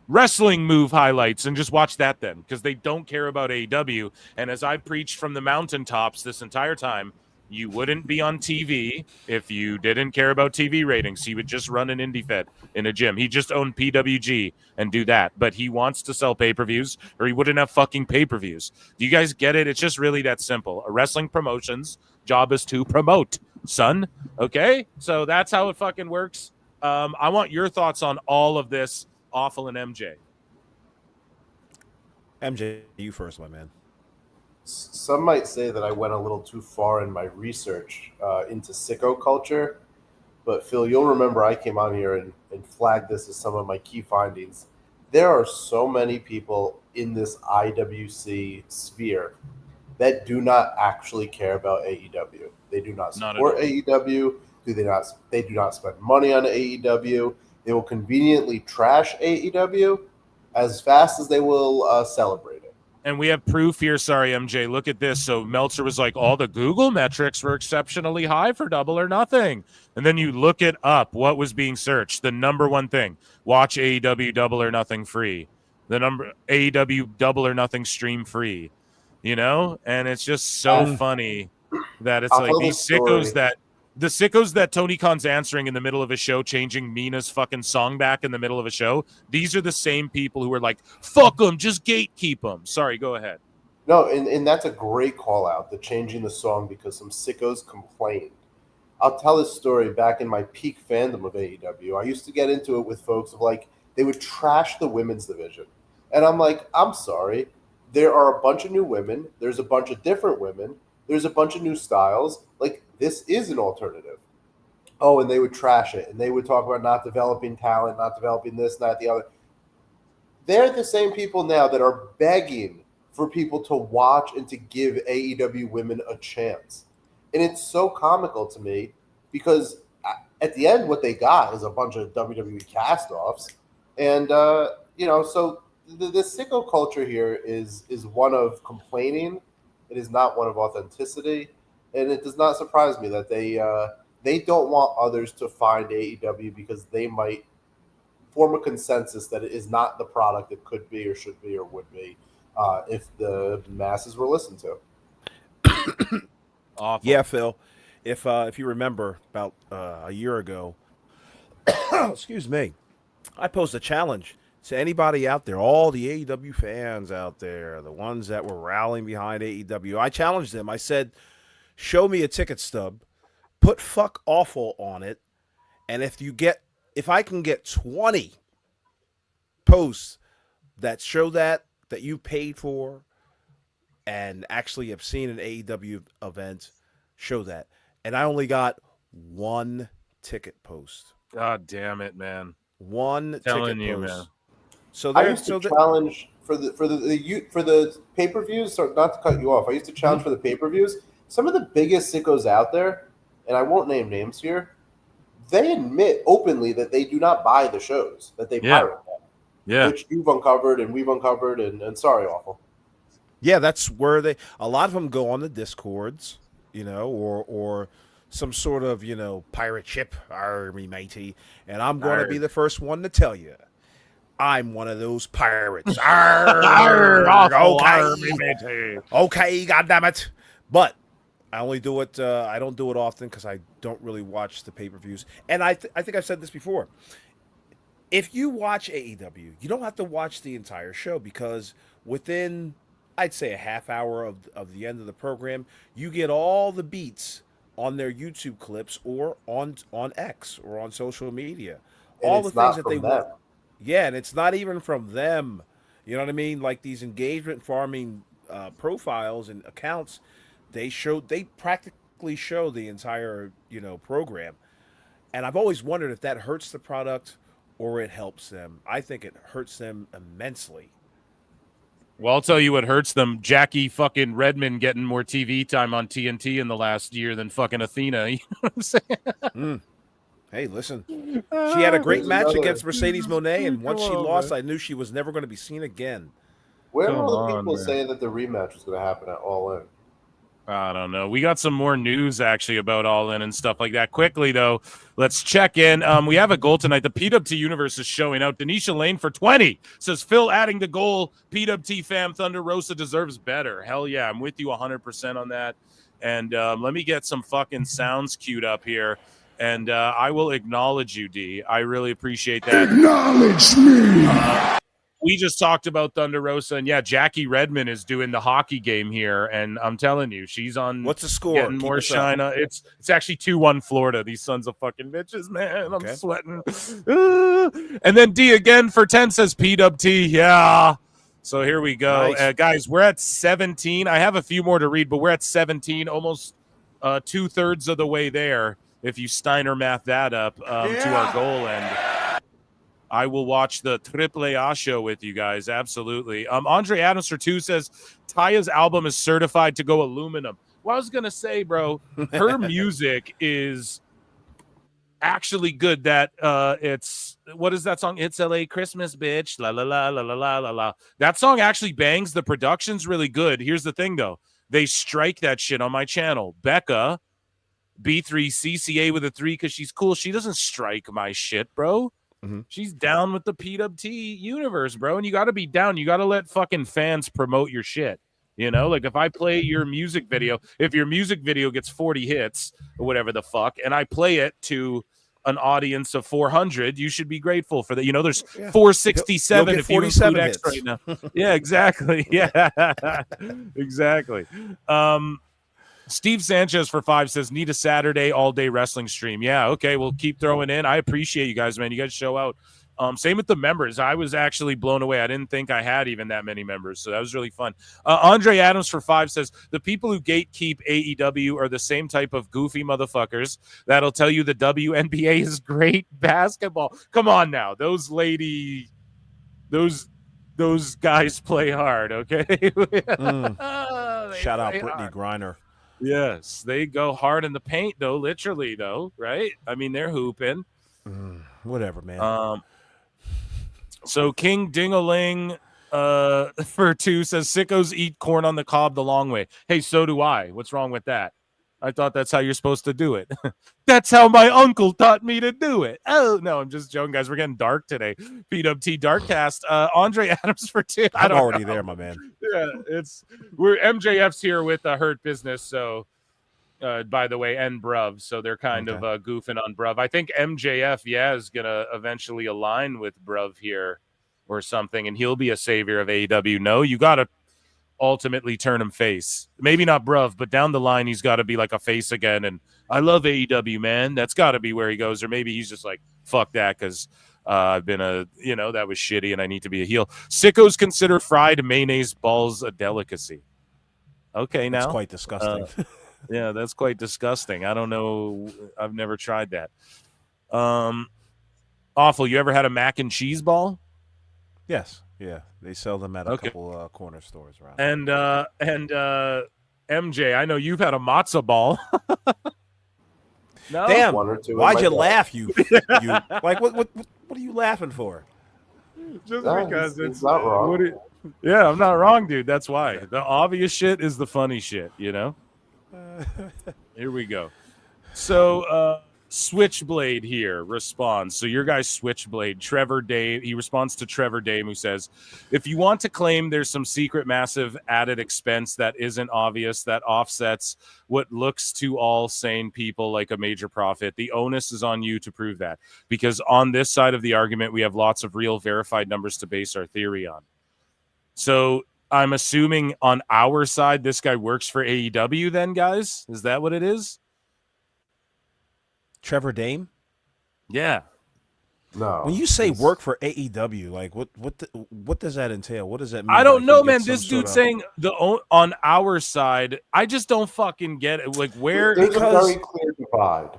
Speaker 11: wrestling move highlights and just watch that then, because they don't care about AEW. And as I preached from the mountaintops this entire time, you wouldn't be on TV if you didn't care about TV ratings. He would just run an indie fed in a gym. He just owned PWG and do that. But he wants to sell pay-per-views, or he wouldn't have fucking pay-per-views. Do you guys get it? It's just really that simple. A wrestling promotion's job is to promote, son. Okay? So that's how it fucking works. I want your thoughts on all of this, Awful and MJ.
Speaker 12: MJ, you first, my man.
Speaker 15: Some might say that I went a little too far in my research into sicko culture, but Phil, you'll remember I came on here and flagged this as some of my key findings. There are so many people in this IWC sphere that do not actually care about AEW. They do not support AEW. They do not spend money on AEW. They will conveniently trash AEW as fast as they will celebrate it.
Speaker 11: And we have proof here. Sorry, MJ. Look at this. So Meltzer was like, all the Google metrics were exceptionally high for Double or Nothing. And then you look it up. What was being searched? The number one thing. Watch AEW Double or Nothing free. AEW Double or Nothing stream free. You know? And it's just so funny that it's like these sickos the sickos that Tony Khan's answering in the middle of a show, changing Mina's fucking song back in the middle of a show. These are the same people who are like, fuck them, just gatekeep them. Sorry, go ahead.
Speaker 15: No, and that's a great call out, the changing the song because some sickos complained. I'll tell this story back in my peak fandom of AEW. I used to get into it with folks of like, they would trash the women's division. And I'm like, I'm sorry. There are a bunch of new women. There's a bunch of different women. There's a bunch of new styles. Like, this is an alternative. oh, and they would trash it, and they would talk about not developing talent, not developing this, not the other. They're the same people now that are begging for people to watch and to give AEW women a chance. And it's so comical to me because at the end, what they got is a bunch of WWE cast-offs. And, so the sicko culture here is one of complaining. It is not one of authenticity. And it does not surprise me that they don't want others to find AEW because they might form a consensus that it is not the product it could be or should be or would be if the masses were listened to.
Speaker 11: Awful.
Speaker 12: Yeah, Phil. If you remember, about a year ago, excuse me, I posed a challenge to anybody out there, all the AEW fans out there, the ones that were rallying behind AEW. I challenged them. I said, show me a ticket stub, put fuck awful on it, and if I can get 20 posts that show that you paid for and actually have seen an AEW event, show that. And I only got one ticket post.
Speaker 11: God damn it, man.
Speaker 12: One
Speaker 11: telling
Speaker 12: ticket
Speaker 11: you,
Speaker 12: post.
Speaker 11: man.
Speaker 12: So
Speaker 15: I used to challenge for the pay-per-views, so not to cut you off, I used to challenge for the pay-per-views. Some of the biggest sickos out there, and I won't name names here, they admit openly that they do not buy the shows, that they pirate them.
Speaker 11: Yeah.
Speaker 15: Which you've uncovered and we've uncovered, and sorry, awful.
Speaker 12: Yeah, that's where a lot of them go on the Discords, or some sort of, pirate ship, army matey. And I'm going to be the first one to tell you, I'm one of those pirates. Okay, goddammit. But I only do it, I don't do it often because I don't really watch the pay-per-views. And I think I've said this before. If you watch AEW, you don't have to watch the entire show because within, I'd say, a half hour of the end of the program, you get all the beats on their YouTube clips or on X or on social media.
Speaker 15: And
Speaker 12: all
Speaker 15: it's
Speaker 12: the things
Speaker 15: not
Speaker 12: that they
Speaker 15: from
Speaker 12: want.
Speaker 15: them.
Speaker 12: Yeah, and it's not even from them. You know what I mean? Like these engagement farming profiles and accounts, they practically show the entire, program. And I've always wondered if that hurts the product or it helps them. I think it hurts them immensely.
Speaker 11: Well, I'll tell you what hurts them. Jackie fucking Redmond getting more TV time on TNT in the last year than fucking Athena. You know what I'm saying?
Speaker 12: Hey, listen. She had a great match against Mercedes Moné, and once she lost, I knew she was never going to be seen again.
Speaker 15: Where were all the people saying that the rematch was going to happen at All In?
Speaker 11: I don't know. We got some more news actually about All In and stuff like that. Quickly though, let's check in. We have a goal tonight. The PWT universe is showing out. Denisha Lane for 20 says Phil adding the goal. PWT fam Thunder Rosa deserves better. Hell yeah, I'm with you 100% on that. And let me get some fucking sounds queued up here. And I will acknowledge you, D. I really appreciate that.
Speaker 1: Acknowledge me.
Speaker 11: We just talked about Thunder Rosa, and yeah, Jackie Redmond is doing the hockey game here, and I'm telling you, she's on.
Speaker 12: What's the score?
Speaker 11: Getting more shine. It's actually 2-1 Florida. These sons of fucking bitches, man. I'm sweating. And then D again for 10 says PWT. Yeah. So here we go,
Speaker 12: Nice.
Speaker 11: guys. We're at 17. I have a few more to read, but we're at 17, almost 2/3 of the way there. If you Steiner math that up to our goal end. I will watch the Triple A show with you guys. Absolutely. Andre Adams for 2 says Taya's album is certified to go aluminum. Well, I was going to say, bro, her music is actually good. That it's, what is that song? It's LA Christmas, bitch. La, la, la, la, la, la, la, la. That song actually bangs. The production's really good. Here's the thing, though. They strike that shit on my channel. Becca, B3 CCA with a 3 because she's cool. She doesn't strike my shit, bro. She's down with the PWT universe, bro. And you got to be down. You got to let fucking fans promote your shit. You know, like if I play your music video, if your music video gets 40 hits or whatever the fuck, and I play it to an audience of 400, you should be grateful for that. You know, there's 467 if you include X right now. Yeah, exactly. Yeah, exactly. Steve Sanchez for 5 says, need a Saturday all-day wrestling stream. Yeah, okay, we'll keep throwing in. I appreciate you guys, man. You guys show out. Same with the members. I was actually blown away. I didn't think I had even that many members, so that was really fun. Andre Adams for 5 says, the people who gatekeep AEW are the same type of goofy motherfuckers that'll tell you the WNBA is great basketball. Come on now. Those guys play hard, okay?
Speaker 12: Shout out Brittany Griner.
Speaker 11: Yes, they go hard in the paint, though, literally, though, right? I mean, they're hooping.
Speaker 12: Whatever, man.
Speaker 11: So King Dingaling for 2 says, sickos eat corn on the cob the long way. Hey, so do I. What's wrong with that? I thought that's how you're supposed to do it. That's how my uncle taught me to do it. Oh, no, I'm just joking, guys. We're getting dark today. PWT Darkcast. Andre Adams for 2.
Speaker 12: I'm already there, my man.
Speaker 11: Yeah, we're MJF's here with Hurt Business, so by the way, and Bruv, so they're kind of goofing on Bruv. I think MJF, is gonna eventually align with Bruv here or something, and he'll be a savior of AEW. No, you gotta ultimately turn him face. Maybe not Bruv, but down the line he's got to be like a face again. And I love AEW, man. That's got to be where he goes. Or maybe he's just like, fuck that, because I've been that was shitty and I need to be a heel. Sickos consider fried mayonnaise balls a delicacy. Okay, now
Speaker 12: that's quite disgusting.
Speaker 11: Yeah, that's quite disgusting. I don't know. I've never tried that. Awful. You ever had a mac and cheese ball?
Speaker 12: Yes. Yeah, they sell them at a couple corner stores around.
Speaker 11: And MJ, I know you've had a matzo ball. No?
Speaker 12: Damn, why'd you laugh? You like what are you laughing for?
Speaker 11: Just because it's not wrong. Yeah, I'm not wrong, dude. That's why. The obvious shit is the funny shit, you know? Here we go. So Switchblade here responds. So your guy's Switchblade, Trevor Dame, he responds to Trevor Dame, who says, if you want to claim there's some secret massive added expense that isn't obvious, that offsets what looks to all sane people like a major profit, the onus is on you to prove that. Because on this side of the argument, we have lots of real verified numbers to base our theory on. So I'm assuming on our side, this guy works for AEW then, guys? Is that what it is?
Speaker 12: Trevor Dame?
Speaker 11: Yeah.
Speaker 15: No.
Speaker 12: When you say work for AEW, like what does that entail? What does that mean?
Speaker 11: I don't know, man. This dude saying on our side, I just don't fucking get it. Like where?
Speaker 15: There's a very clear divide.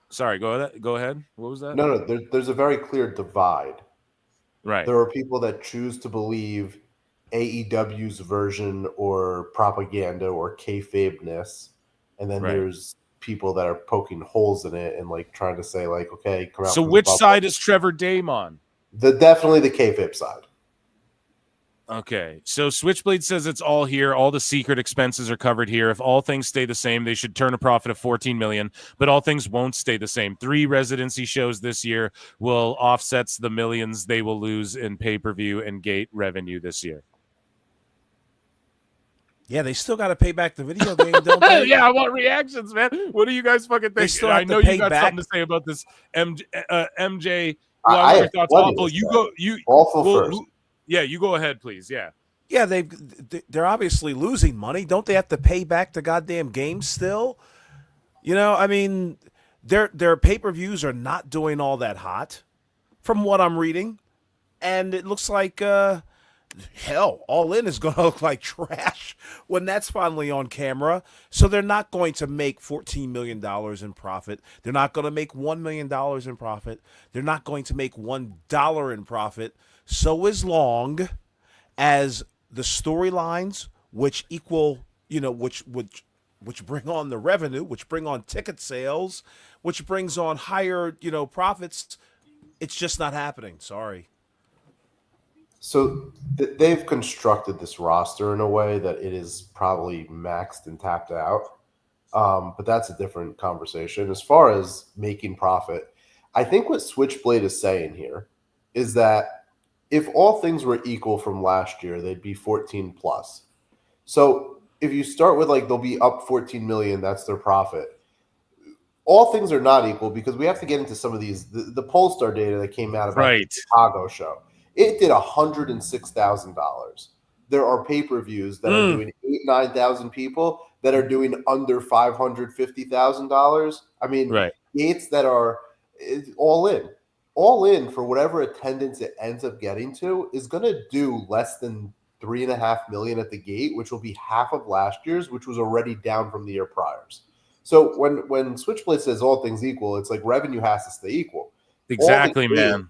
Speaker 11: Sorry, go ahead. What was that?
Speaker 15: No. There's a very clear divide.
Speaker 11: Right.
Speaker 15: There are people that choose to believe AEW's version or propaganda or kayfabeness. And then there's people that are poking holes in it and like trying to say like, okay, come out.
Speaker 11: So which side is Trevor Dame on?
Speaker 15: Definitely the kayfabe side.
Speaker 11: Okay. So Switchblade says it's all here. All the secret expenses are covered here. If all things stay the same, they should turn a profit of $14 million, but all things won't stay the same. 3 residency shows this year will offsets the millions they will lose in pay-per-view and gate revenue this year.
Speaker 12: Yeah, they still got to pay back the video game, don't they?
Speaker 11: Yeah, I want reactions, man. What do you guys fucking think? I know you got something to say about this, MJ. Well, I want your thoughts. Awful. You go.
Speaker 15: Awful first.
Speaker 11: Yeah, you go ahead, please. Yeah.
Speaker 12: Yeah, they're obviously losing money. Don't they have to pay back the goddamn games still? You know, I mean, their pay-per-views are not doing all that hot, from what I'm reading, and it looks like. Hell, All In is going to look like trash when that's finally on camera. So they're not going to make $14 million in profit. They're not going to make $1 million in profit. They're not going to make $1 in profit. So as long as the storylines, which equal, which bring on the revenue, which bring on ticket sales, which brings on higher, profits, it's just not happening. Sorry.
Speaker 15: So they've constructed this roster in a way that it is probably maxed and tapped out. But that's a different conversation. As far as making profit, I think what Switchblade is saying here is that if all things were equal from last year, they'd be 14 plus. So if you start with like they'll be up 14 million, that's their profit. All things are not equal because we have to get into some of these. The Polestar data that came out about the Chicago show. It did $106,000. There are pay-per-views that are doing 9,000 people that are doing under $550,000. I mean, gates that are It's all in. All in for whatever attendance it ends up getting to is going to do less than $3.5 million at the gate, which will be half of last year's, which was already down from the year priors. So when Switchblade says all things equal, it's like revenue has to stay equal.
Speaker 11: Exactly, man.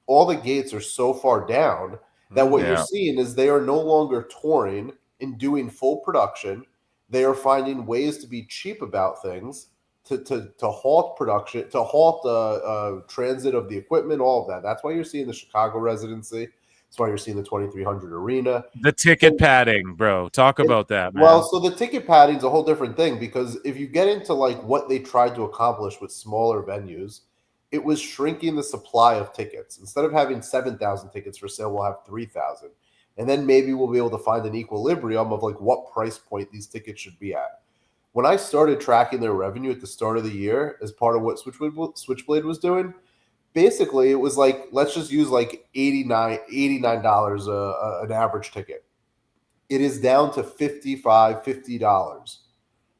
Speaker 15: All the gates are so far down that what you're seeing is they are no longer touring and doing full production. They are finding ways to be cheap about things, to halt production, to halt transit of the equipment, all of that. That's why you're seeing the Chicago residency. That's why you're seeing the 2300 arena.
Speaker 11: The ticket padding, bro. Talk about that, man.
Speaker 15: Well, so the ticket padding is a whole different thing, because if you get into like what they tried to accomplish with smaller venues, it was shrinking the supply of tickets. Instead of having 7,000 tickets for sale, we'll have 3,000. And then maybe we'll be able to find an equilibrium of like what price point these tickets should be at. When I started tracking their revenue at the start of the year as part of what Switchblade was doing, basically it was like, let's just use like $89 an average ticket. It is down to $55, $50.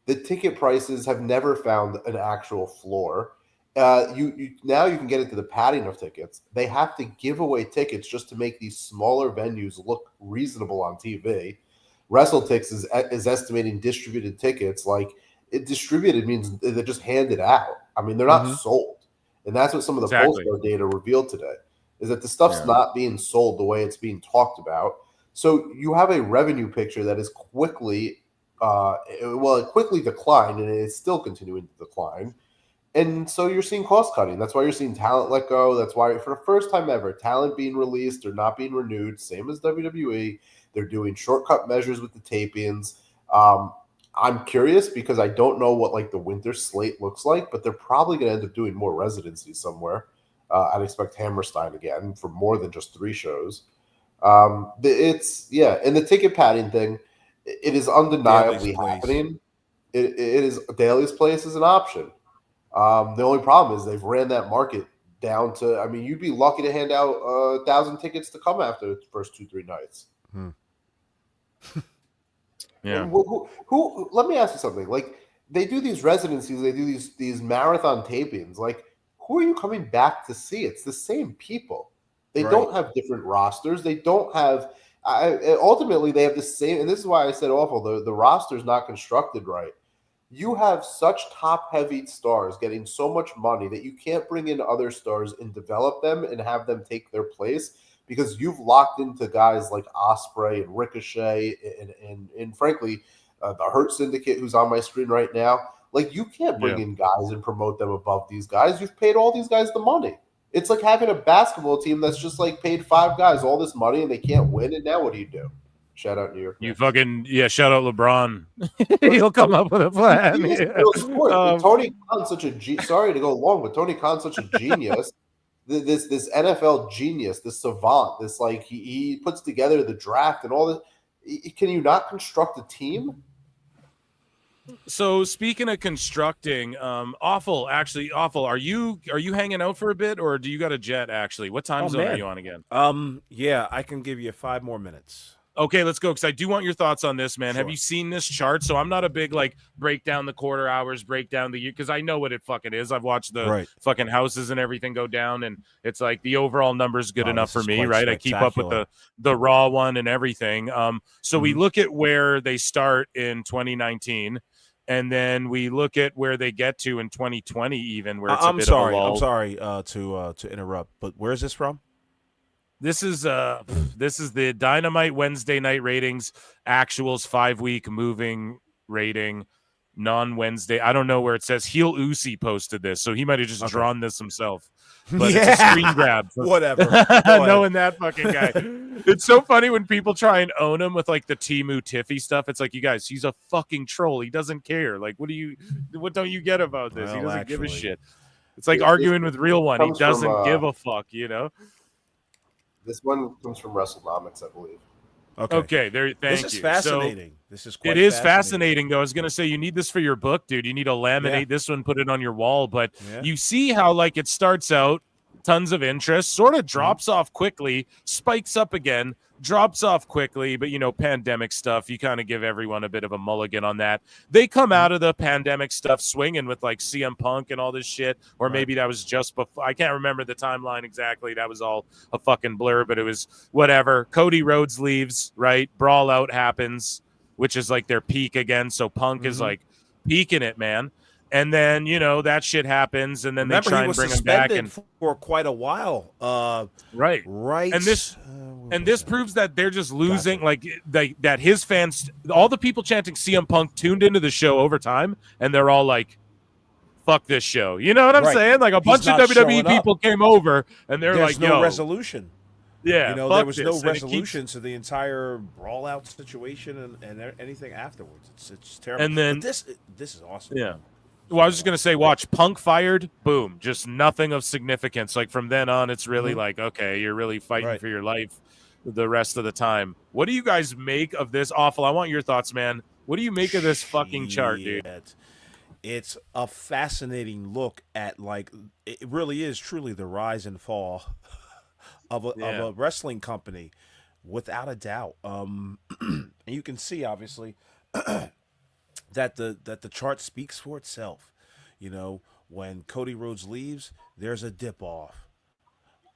Speaker 15: The ticket prices have never found an actual floor. Now you can get into the padding of tickets. They have to give away tickets just to make these smaller venues look reasonable on TV. WrestleTix is estimating distributed tickets. Like, distributed means they're just handed out. I mean, they're not sold. And that's what some of the Polestar data revealed today, is that the stuff's not being sold the way it's being talked about. So you have a revenue picture that is quickly it quickly declined, and it's still continuing to decline. And so you're seeing cost cutting. That's why you're seeing talent let go. That's why, for the first time ever, talent being released or not being renewed, same as WWE. They're doing shortcut measures with the tapings. I'm curious because I don't know what like the winter slate looks like, but they're probably going to end up doing more residencies somewhere. I'd expect Hammerstein again for more than just 3 shows. And the ticket padding thing, it is undeniably happening. It is Daly's Place is an option. The only problem is they've ran that market down to, I mean, you'd be lucky to hand out 1,000 tickets to come after the first 2-3 nights.
Speaker 11: Yeah.
Speaker 15: Who? Let me ask you something. Like, they do these residencies, they do these marathon tapings. Like, who are you coming back to see? It's the same people. They don't have different rosters. They don't have. Ultimately, they have the same. And this is why I said awful. The roster is not constructed right. You have such top-heavy stars getting so much money that you can't bring in other stars and develop them and have them take their place, because you've locked into guys like Ospreay and Ricochet and frankly, the Hurt Syndicate, who's on my screen right now. Like, you can't bring in guys and promote them above these guys. You've paid all these guys the money. It's like having a basketball team that's just like paid 5 guys all this money and they can't win. And now what do? Shout out New York.
Speaker 11: You fucking shout out LeBron. He'll come up with a plan.
Speaker 15: Tony Khan's such a sorry to go long, but Tony Khan's such a genius. This NFL genius, this savant, this like he puts together the draft and all this. Can you not construct a team?
Speaker 11: So speaking of constructing, awful. Are you hanging out for a bit, or do you got a jet? Actually, what time zone are you on again?
Speaker 12: Yeah, I can give you 5 more minutes.
Speaker 11: Okay, let's go, because I do want your thoughts on this, man.
Speaker 12: Sure.
Speaker 11: Have you seen this chart? So I'm not a big like break down the quarter hours, break down the year, because I know what it fucking is. I've watched the fucking houses and everything go down, and it's like the overall number's good enough for me, right? I keep up with the Raw one and everything. So we look at where they start in 2019. And then we look at where they get to in 2020, even where it's a bit of a lull.
Speaker 12: I'm sorry to interrupt, but where is this from?
Speaker 11: This is the Dynamite Wednesday night ratings, actuals 5-week moving rating, non-Wednesday. I don't know where it says. Heel Uzi posted this, so he might have just drawn this himself. But it's a screen grab.
Speaker 12: Whatever.
Speaker 11: Knowing that fucking guy. It's so funny when people try and own him with like the Temu Tiffy stuff. It's like, you guys, he's a fucking troll. He doesn't care. Like, what don't you get about this? He doesn't give a shit. It's like arguing with Real One. He doesn't give a fuck, you know?
Speaker 15: This one comes from WrestleNomics, I believe.
Speaker 11: Okay. There. Thank you.
Speaker 12: This is fascinating. This is quite
Speaker 11: fascinating, though. I was gonna say, you need this for your book, dude. You need to laminate this one, put it on your wall. But you see how like it starts out, tons of interest, sort of drops off quickly, spikes up again, drops off quickly, but pandemic stuff, you kind of give everyone a bit of a mulligan on that. They come out of the pandemic stuff swinging with like CM Punk and all this shit, or maybe that was just before. I can't remember the timeline exactly. That was all a fucking blur, but it was whatever. Cody Rhodes leaves, right? Brawl out happens, which is like their peak again. So Punk is like peaking it, man. And then, that shit happens, and then
Speaker 12: Remember,
Speaker 11: they try
Speaker 12: he
Speaker 11: and
Speaker 12: was
Speaker 11: bring him back.
Speaker 12: suspended for quite a while.
Speaker 11: Right.
Speaker 12: Right.
Speaker 11: And this proves that they're just losing, that his fans, all the people chanting CM Punk tuned into the show over time, and they're all like, fuck this show. You know what I'm saying? Like a bunch of WWE people came over, and they're
Speaker 12: There's
Speaker 11: like,
Speaker 12: no resolution.
Speaker 11: Yeah,
Speaker 12: there was no resolution to the entire brawl out situation and anything afterwards. It's terrible.
Speaker 11: And then
Speaker 12: but this is awesome.
Speaker 11: Yeah. Well, I was just gonna say, watch Punk fired, boom, just nothing of significance. Like from then on, it's really like, okay, you're really fighting for your life the rest of the time. What do you guys make of this? Awful. I want your thoughts, man. What do you make of this fucking chart, dude?
Speaker 12: It's a fascinating look at it really is truly the rise and fall of a wrestling company, without a doubt. And you can see obviously that the chart speaks for itself. When Cody Rhodes leaves, there's a dip off.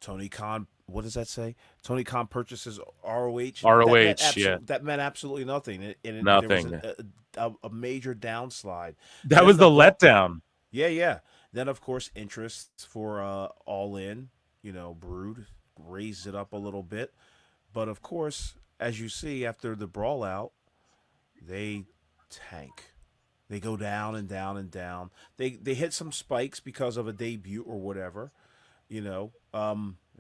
Speaker 12: Tony Khan, what does that say? Tony Khan purchases ROH. That meant absolutely nothing.
Speaker 11: Nothing.
Speaker 12: There was a major downslide.
Speaker 11: That was the letdown.
Speaker 12: Yeah. Then of course interest for All In, Brood raised it up a little bit, but of course, as you see after the brawl out, they tank. They go down and down and down. They hit some spikes because of a debut or whatever, and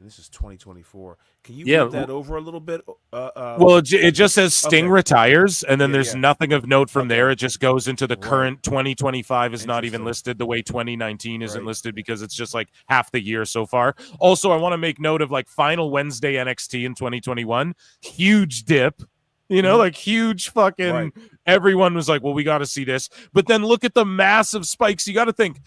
Speaker 12: this is 2024. Can you move that over a little bit?
Speaker 11: Well, it just says Sting retires, and then there's nothing of note from there. It just goes into the current 2025 is not even listed the way 2019 isn't listed because it's just like half the year so far. Also, I want to make note of final Wednesday NXT in 2021. Huge dip. Like huge fucking everyone was like, well, we got to see this. But then look at the massive spikes. You got to think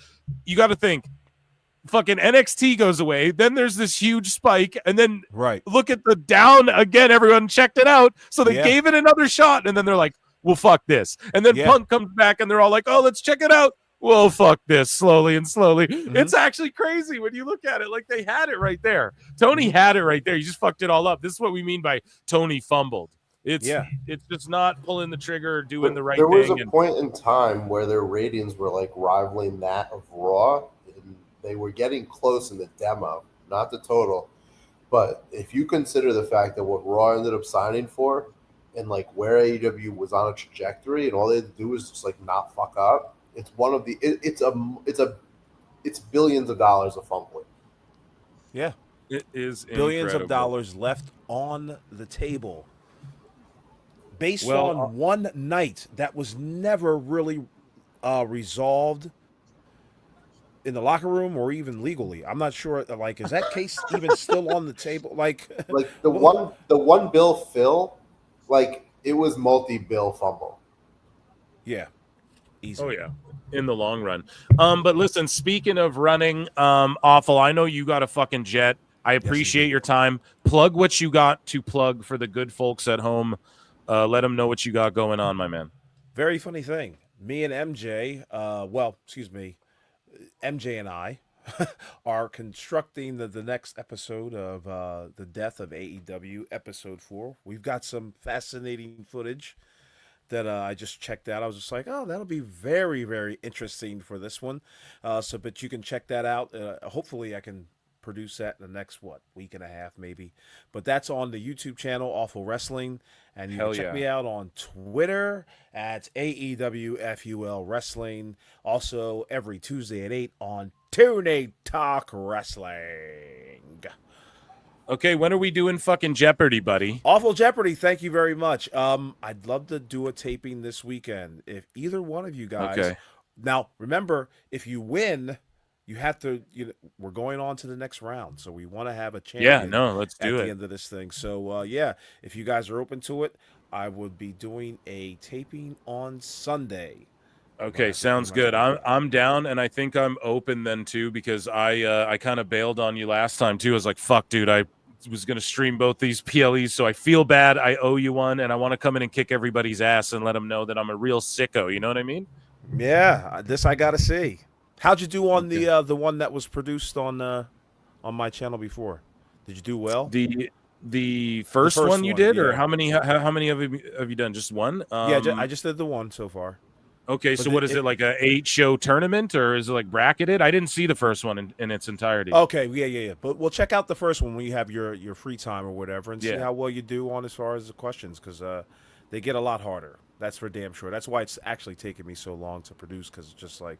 Speaker 11: fucking NXT goes away. Then there's this huge spike. And then look at the down again. Everyone checked it out. So they gave it another shot. And then they're like, well, fuck this. And then Punk comes back and they're all like, oh, let's check it out. Well, fuck this slowly and slowly. It's actually crazy when you look at it. Like they had it right there. Tony had it right there. You just fucked it all up. This is what we mean by Tony fumbled. It's just not pulling the trigger or doing the right thing.
Speaker 15: There was a point in time where their ratings were rivaling that of Raw. And they were getting close in the demo, not the total. But if you consider the fact that what Raw ended up signing for and where AEW was on a trajectory and all they had to do was just not fuck up, it's one of the it's billions of dollars of fumbling.
Speaker 12: Yeah.
Speaker 11: It is
Speaker 12: billions of dollars left on the table. Based on one night that was never really resolved in the locker room or even legally. I'm not sure. Is that case even still on the table?
Speaker 15: The one bill fill, it was multi-bill fumble.
Speaker 12: Yeah, easy.
Speaker 11: Oh yeah, in the long run. But listen, speaking of running, awful. I know you got a fucking jet. I appreciate your time. Plug what you got to plug for the good folks at home. Let them know what you got going on, my man.
Speaker 12: Very funny thing. Me and MJ, MJ and I are constructing the next episode of The Death of AEW, episode 4. We've got some fascinating footage that I just checked out. I was just like, oh, that'll be very, very interesting for this one. But you can check that out. Hopefully I can produce that in the next week and a half maybe, but that's on the YouTube channel Awful Wrestling, and you can check me out on Twitter at AEWFUL Wrestling, also every Tuesday at 8 on Tune Talk Wrestling.
Speaker 11: Okay, when are we doing fucking Jeopardy, buddy?
Speaker 12: Awful Jeopardy, thank you very much. I'd love to do a taping this weekend if either one of you guys now remember, if you win, you have to, we're going on to the next round. So we want to have a champion
Speaker 11: let's do
Speaker 12: at
Speaker 11: it.
Speaker 12: the end of this thing. So, if you guys are open to it, I would be doing a taping on Sunday.
Speaker 11: Okay, sounds good. I'm down, and I think I'm open then, too, because I kind of bailed on you last time, too. I was like, fuck, dude, I was going to stream both these PLEs, so I feel bad. I owe you one, and I want to come in and kick everybody's ass and let them know that I'm a real sicko. You know what I mean?
Speaker 12: Yeah, this I got to see. How'd you do on the one that was produced on my channel before? Did you do well?
Speaker 11: The first one you did,
Speaker 12: yeah.
Speaker 11: or how many have you done? Just one?
Speaker 12: I just did the one so far.
Speaker 11: Okay, so what is it, like a 8-show tournament, or is it like bracketed? I didn't see the first one in its entirety.
Speaker 12: Okay, yeah. But we'll check out the first one when you have your free time or whatever, and see how well you do on as far as the questions, because they get a lot harder. That's for damn sure. That's why it's actually taken me so long to produce, because it's just like,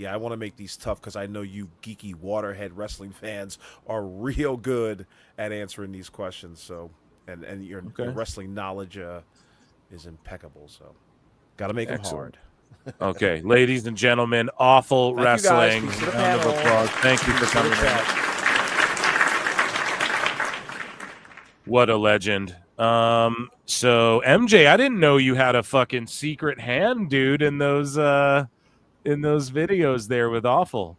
Speaker 12: I want to make these tough, because I know you geeky waterhead wrestling fans are real good at answering these questions. So, and your wrestling knowledge is impeccable. So, got to make them hard.
Speaker 11: Okay, ladies and gentlemen, Awful Wrestling. Round of applause. Thank you for coming in. What a legend. So MJ, I didn't know you had a fucking secret hand, dude, in those videos there with Awful.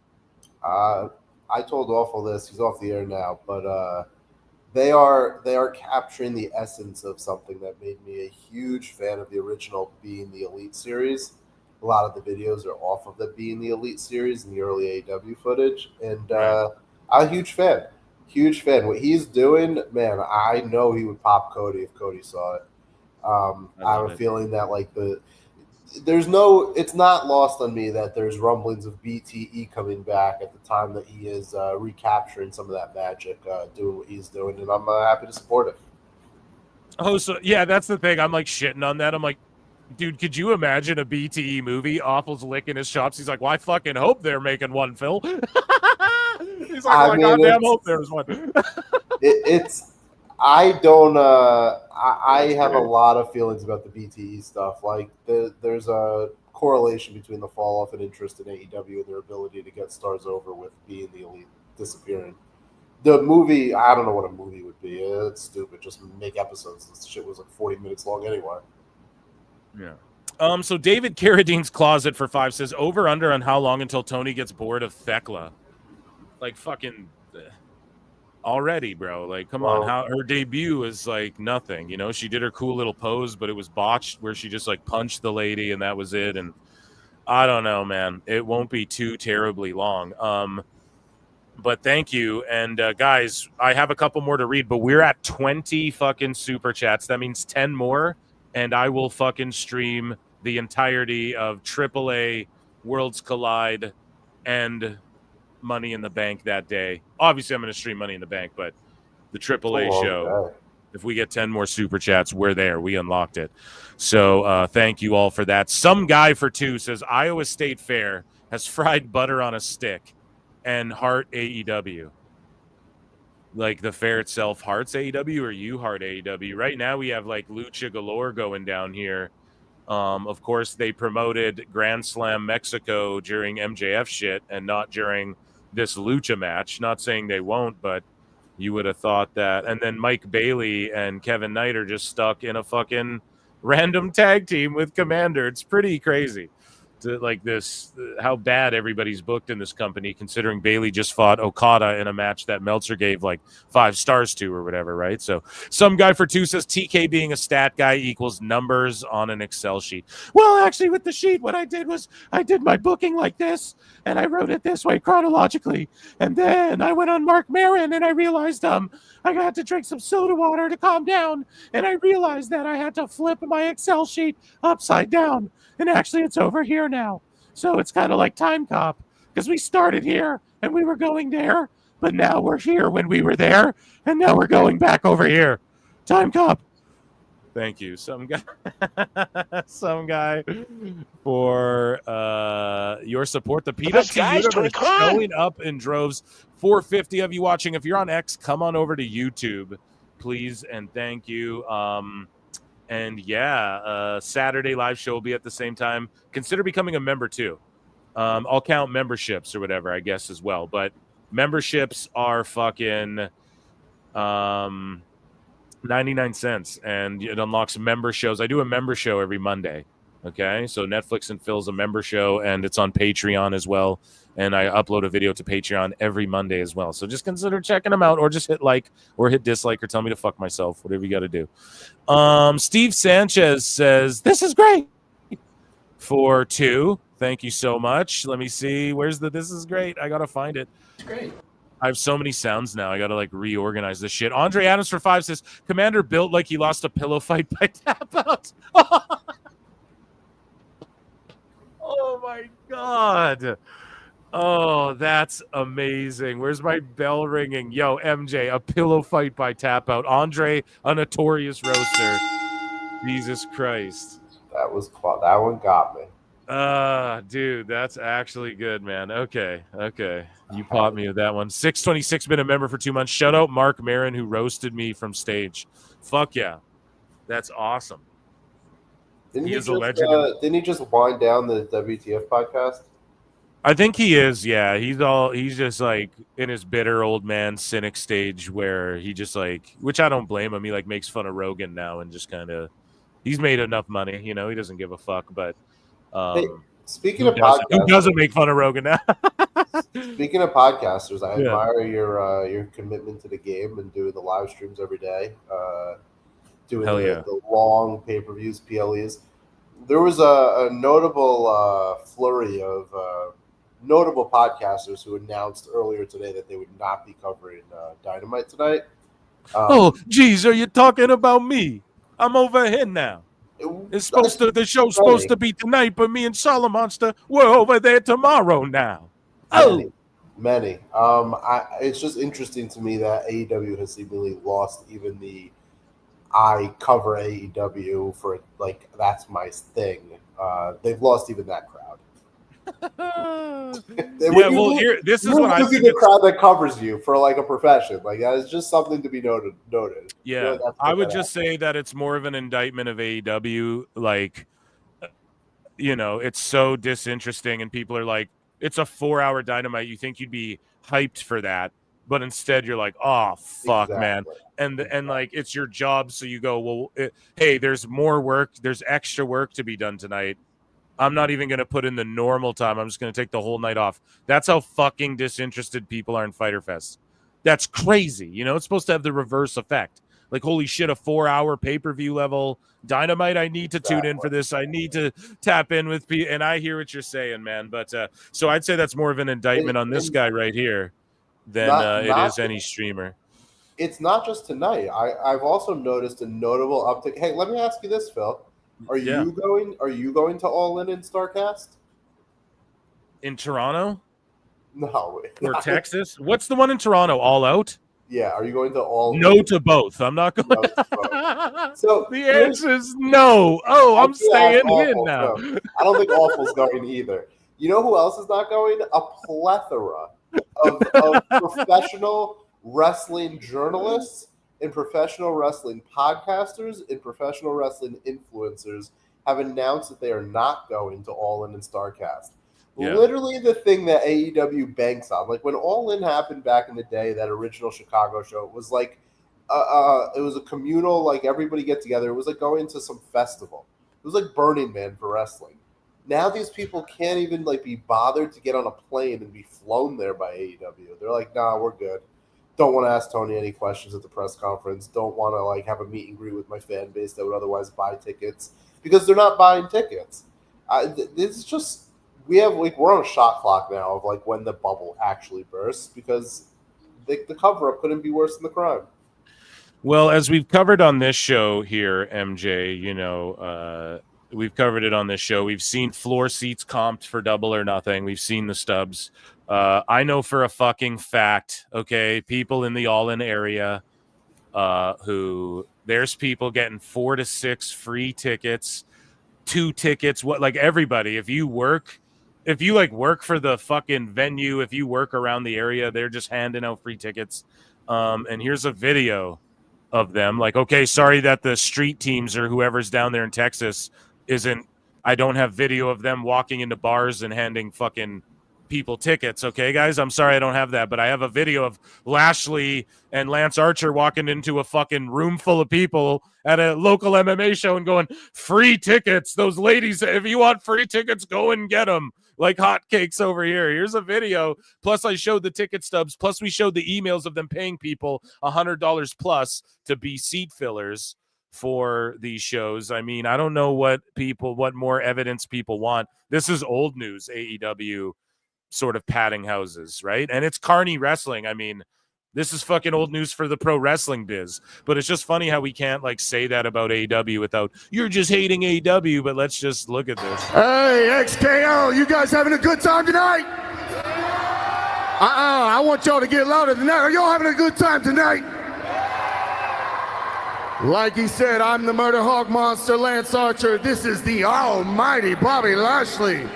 Speaker 15: I told Awful this. He's off the air now, but they are capturing the essence of something that made me a huge fan of the original Being the Elite series. A lot of the videos are off of the Being the Elite series and the early AEW footage, and I'm a huge fan. Huge fan. What he's doing, man, I know he would pop Cody if Cody saw it. I have a feeling that it's not lost on me that there's rumblings of BTE coming back at the time that he is recapturing some of that magic, doing what he's doing, and I'm happy to support it.
Speaker 11: Oh, so yeah, that's the thing. I'm like shitting on that. I'm like, dude, could you imagine a BTE movie? Awful's licking his chops. He's like, well, I fucking hope they're making one, Phil. He's like, I goddamn hope there's one.
Speaker 15: I have a lot of feelings about the BTE stuff. Like, there's a correlation between the fall off in interest in AEW and their ability to get stars over with Being the Elite disappearing. The movie, I don't know what a movie would be. It's stupid. Just make episodes. This shit was like 40 minutes long anyway.
Speaker 11: Yeah. So David Carradine's Closet for 5 says over under on how long until Tony gets bored of Thekla. Like fucking already, bro. Like, come on. How her debut is like nothing. You know, she did her cool little pose, but it was botched where she just like punched the lady and that was it. And I don't know, man. It won't be too terribly long. But thank you. And guys, I have a couple more to read, but we're at 20 fucking super chats. That means 10 more. And I will fucking stream the entirety of AAA, Worlds Collide, and Money in the Bank that day. Obviously, I'm going to stream Money in the Bank, but the AAA show, if we get 10 more super chats, we're there. We unlocked it. So thank you all for that. Some guy for 2 says Iowa State Fair has fried butter on a stick and heart AEW. Like the fair itself hearts AEW, or you heart AEW? Right now we have like Lucha Galore going down here. Of course, they promoted Grand Slam Mexico during MJF shit and not during this Lucha match. Not saying they won't, but you would have thought that. And then Mike Bailey and Kevin Knight are just stuck in a fucking random tag team with Commander. It's pretty crazy. Like this, how bad everybody's booked in this company, considering Bailey just fought Okada in a match that Meltzer gave like 5 stars to or whatever, right? So some guy for 2 says TK being a stat guy equals numbers on an Excel sheet. Well, actually, with the sheet, what I did was I did my booking like this, and I wrote it this way chronologically, and then I went on Mark Maron, and I realized I had to drink some soda water to calm down, and I realized that I had to flip my Excel sheet upside down. And actually, it's over here now. So it's kind of like Time Cop, because we started here and we were going there, but now we're here when we were there, and now we're going back over here. Time Cop. Thank you. Some guy for your support. The PWT universe showing up in droves. 450 of you watching. If you're on X, come on over to YouTube, please, and thank you. And yeah, Saturday live show will be at the same time. Consider becoming a member too. I'll count memberships or whatever, I guess, as well. But memberships are fucking 99 cents, and it unlocks member shows. I do a member show every Monday. Okay, so Netflix and Phil's a member show, and it's on Patreon as well. And I upload a video to Patreon every Monday as well. So just consider checking them out, or just hit like or hit dislike or tell me to fuck myself, whatever you got to do. Steve Sanchez says, "This is great." For 2. Thank you so much. Let me see. Where's the "this is great"? I got to find it.
Speaker 15: It's great.
Speaker 11: I have so many sounds now. I got to like reorganize this shit. Andre Adams for 5 says, "Commander built like he lost a pillow fight by tap out." Oh my God. Oh, that's amazing. Where's my bell ringing? Yo, MJ, a pillow fight by tap out. Andre, a notorious roaster. Jesus Christ.
Speaker 15: That one got me.
Speaker 11: Dude, that's actually good, man. Okay. You popped me with that one. 626 been a member for 2 months. Shout out Mark Marin, who roasted me from stage. Fuck yeah. That's awesome.
Speaker 15: Didn't he just wind down the WTF podcast?
Speaker 11: I think he is, yeah. He's just like in his bitter old man cynic stage where he just like, which I don't blame him. He like makes fun of Rogan now and just kind of, he's made enough money, he doesn't give a fuck. But
Speaker 15: hey, speaking of podcasters,
Speaker 11: who doesn't make fun of Rogan now?
Speaker 15: Speaking of podcasters, I admire your commitment to the game and doing the live streams every day, doing the long pay-per-views, PLEs. There was a notable flurry of notable podcasters who announced earlier today that they would not be covering Dynamite tonight.
Speaker 11: Oh, geez, are you talking about me? I'm over here now. The show's supposed to be tonight, but me and Solomonster, we're over there tomorrow now.
Speaker 15: Many. It's just interesting to me that AEW has seemingly lost even the I cover AEW for like that's my thing. They've lost even that crowd.
Speaker 11: This is what I think.
Speaker 15: The crowd that covers you for like a profession, like that is just something to be noted.
Speaker 11: Yeah, I would just say that it's more of an indictment of AEW. Like, it's so disinteresting, and people are like, "It's a 4-hour Dynamite. You think you'd be hyped for that?" But instead, you're like, "Oh fuck, man!" And like it's your job, so you go, "Well, hey, there's more work. There's extra work to be done tonight. I'm not even going to put in the normal time. I'm just going to take the whole night off." That's how fucking disinterested people are in Fyter Fest. That's crazy. It's supposed to have the reverse effect. Like, holy shit, a 4-hour pay-per-view level Dynamite. I need to tune in for this. I need to tap in with people. And I hear what you're saying, man. But so I'd say that's more of an indictment on this guy right here than it is any streamer.
Speaker 15: It's not just tonight. I've also noticed a notable uptick. Hey, let me ask you this, Phil. Are you going to All In Starcast?
Speaker 11: In Toronto?
Speaker 15: No.
Speaker 11: Or Texas? What's the one in Toronto? All Out?
Speaker 15: Yeah. Are you going to All In?
Speaker 11: No to both. I'm not going.
Speaker 15: No to both. So
Speaker 11: the answer is no. Oh, I'm staying in now.
Speaker 15: No. I don't think Awful's going either. You know who else is not going? A plethora of professional wrestling journalists and professional wrestling podcasters and professional wrestling influencers have announced that they are not going to All In Starcast. Yeah. Literally the thing that AEW banks on. Like when All In happened back in the day, that original Chicago show, it was like it was a communal, like everybody get together. It was like going to some festival. It was like Burning Man for wrestling. Now these people can't even like be bothered to get on a plane and be flown there by AEW. They're like, nah, we're good. Don't want to ask Tony any questions at the press conference. Don't want to like have a meet and greet with my fan base that would otherwise buy tickets because they're not buying tickets. This is just we're on a shot clock now of like when the bubble actually bursts because the cover up couldn't be worse than the crime.
Speaker 11: Well, as we've covered on this show here, MJ, we've covered it on this show. We've seen floor seats comped for Double or Nothing. We've seen the stubs. I know for a fucking fact, okay, people in the All-In area who there's people getting 4 to 6 free tickets, 2 tickets, like everybody. If you work for the fucking venue, if you work around the area, they're just handing out free tickets. And here's a video of them. Like, okay, sorry that the street teams or whoever's down there in Texas I don't have video of them walking into bars and handing fucking people tickets. Okay, guys, I'm sorry I don't have that, but I have a video of Lashley and Lance Archer walking into a fucking room full of people at a local MMA show and going, free tickets. Those ladies, if you want free tickets, go and get them like hotcakes over here. Here's a video. Plus, I showed the ticket stubs. Plus, we showed the emails of them paying people $100 plus to be seat fillers for these shows. I mean, I don't know what more evidence people want. This is old news, AEW sort of padding houses, right? And it's carny wrestling. I mean, this is fucking old news for the pro wrestling biz. But it's just funny how we can't like say that about AEW without you're just hating AEW, but let's just look at this.
Speaker 19: Hey, XKO, you guys having a good time tonight? I want y'all to get louder than that. Are y'all having a good time tonight? Like he said, I'm the Murder Hawk Monster, Lance Archer. This is the almighty Bobby Lashley.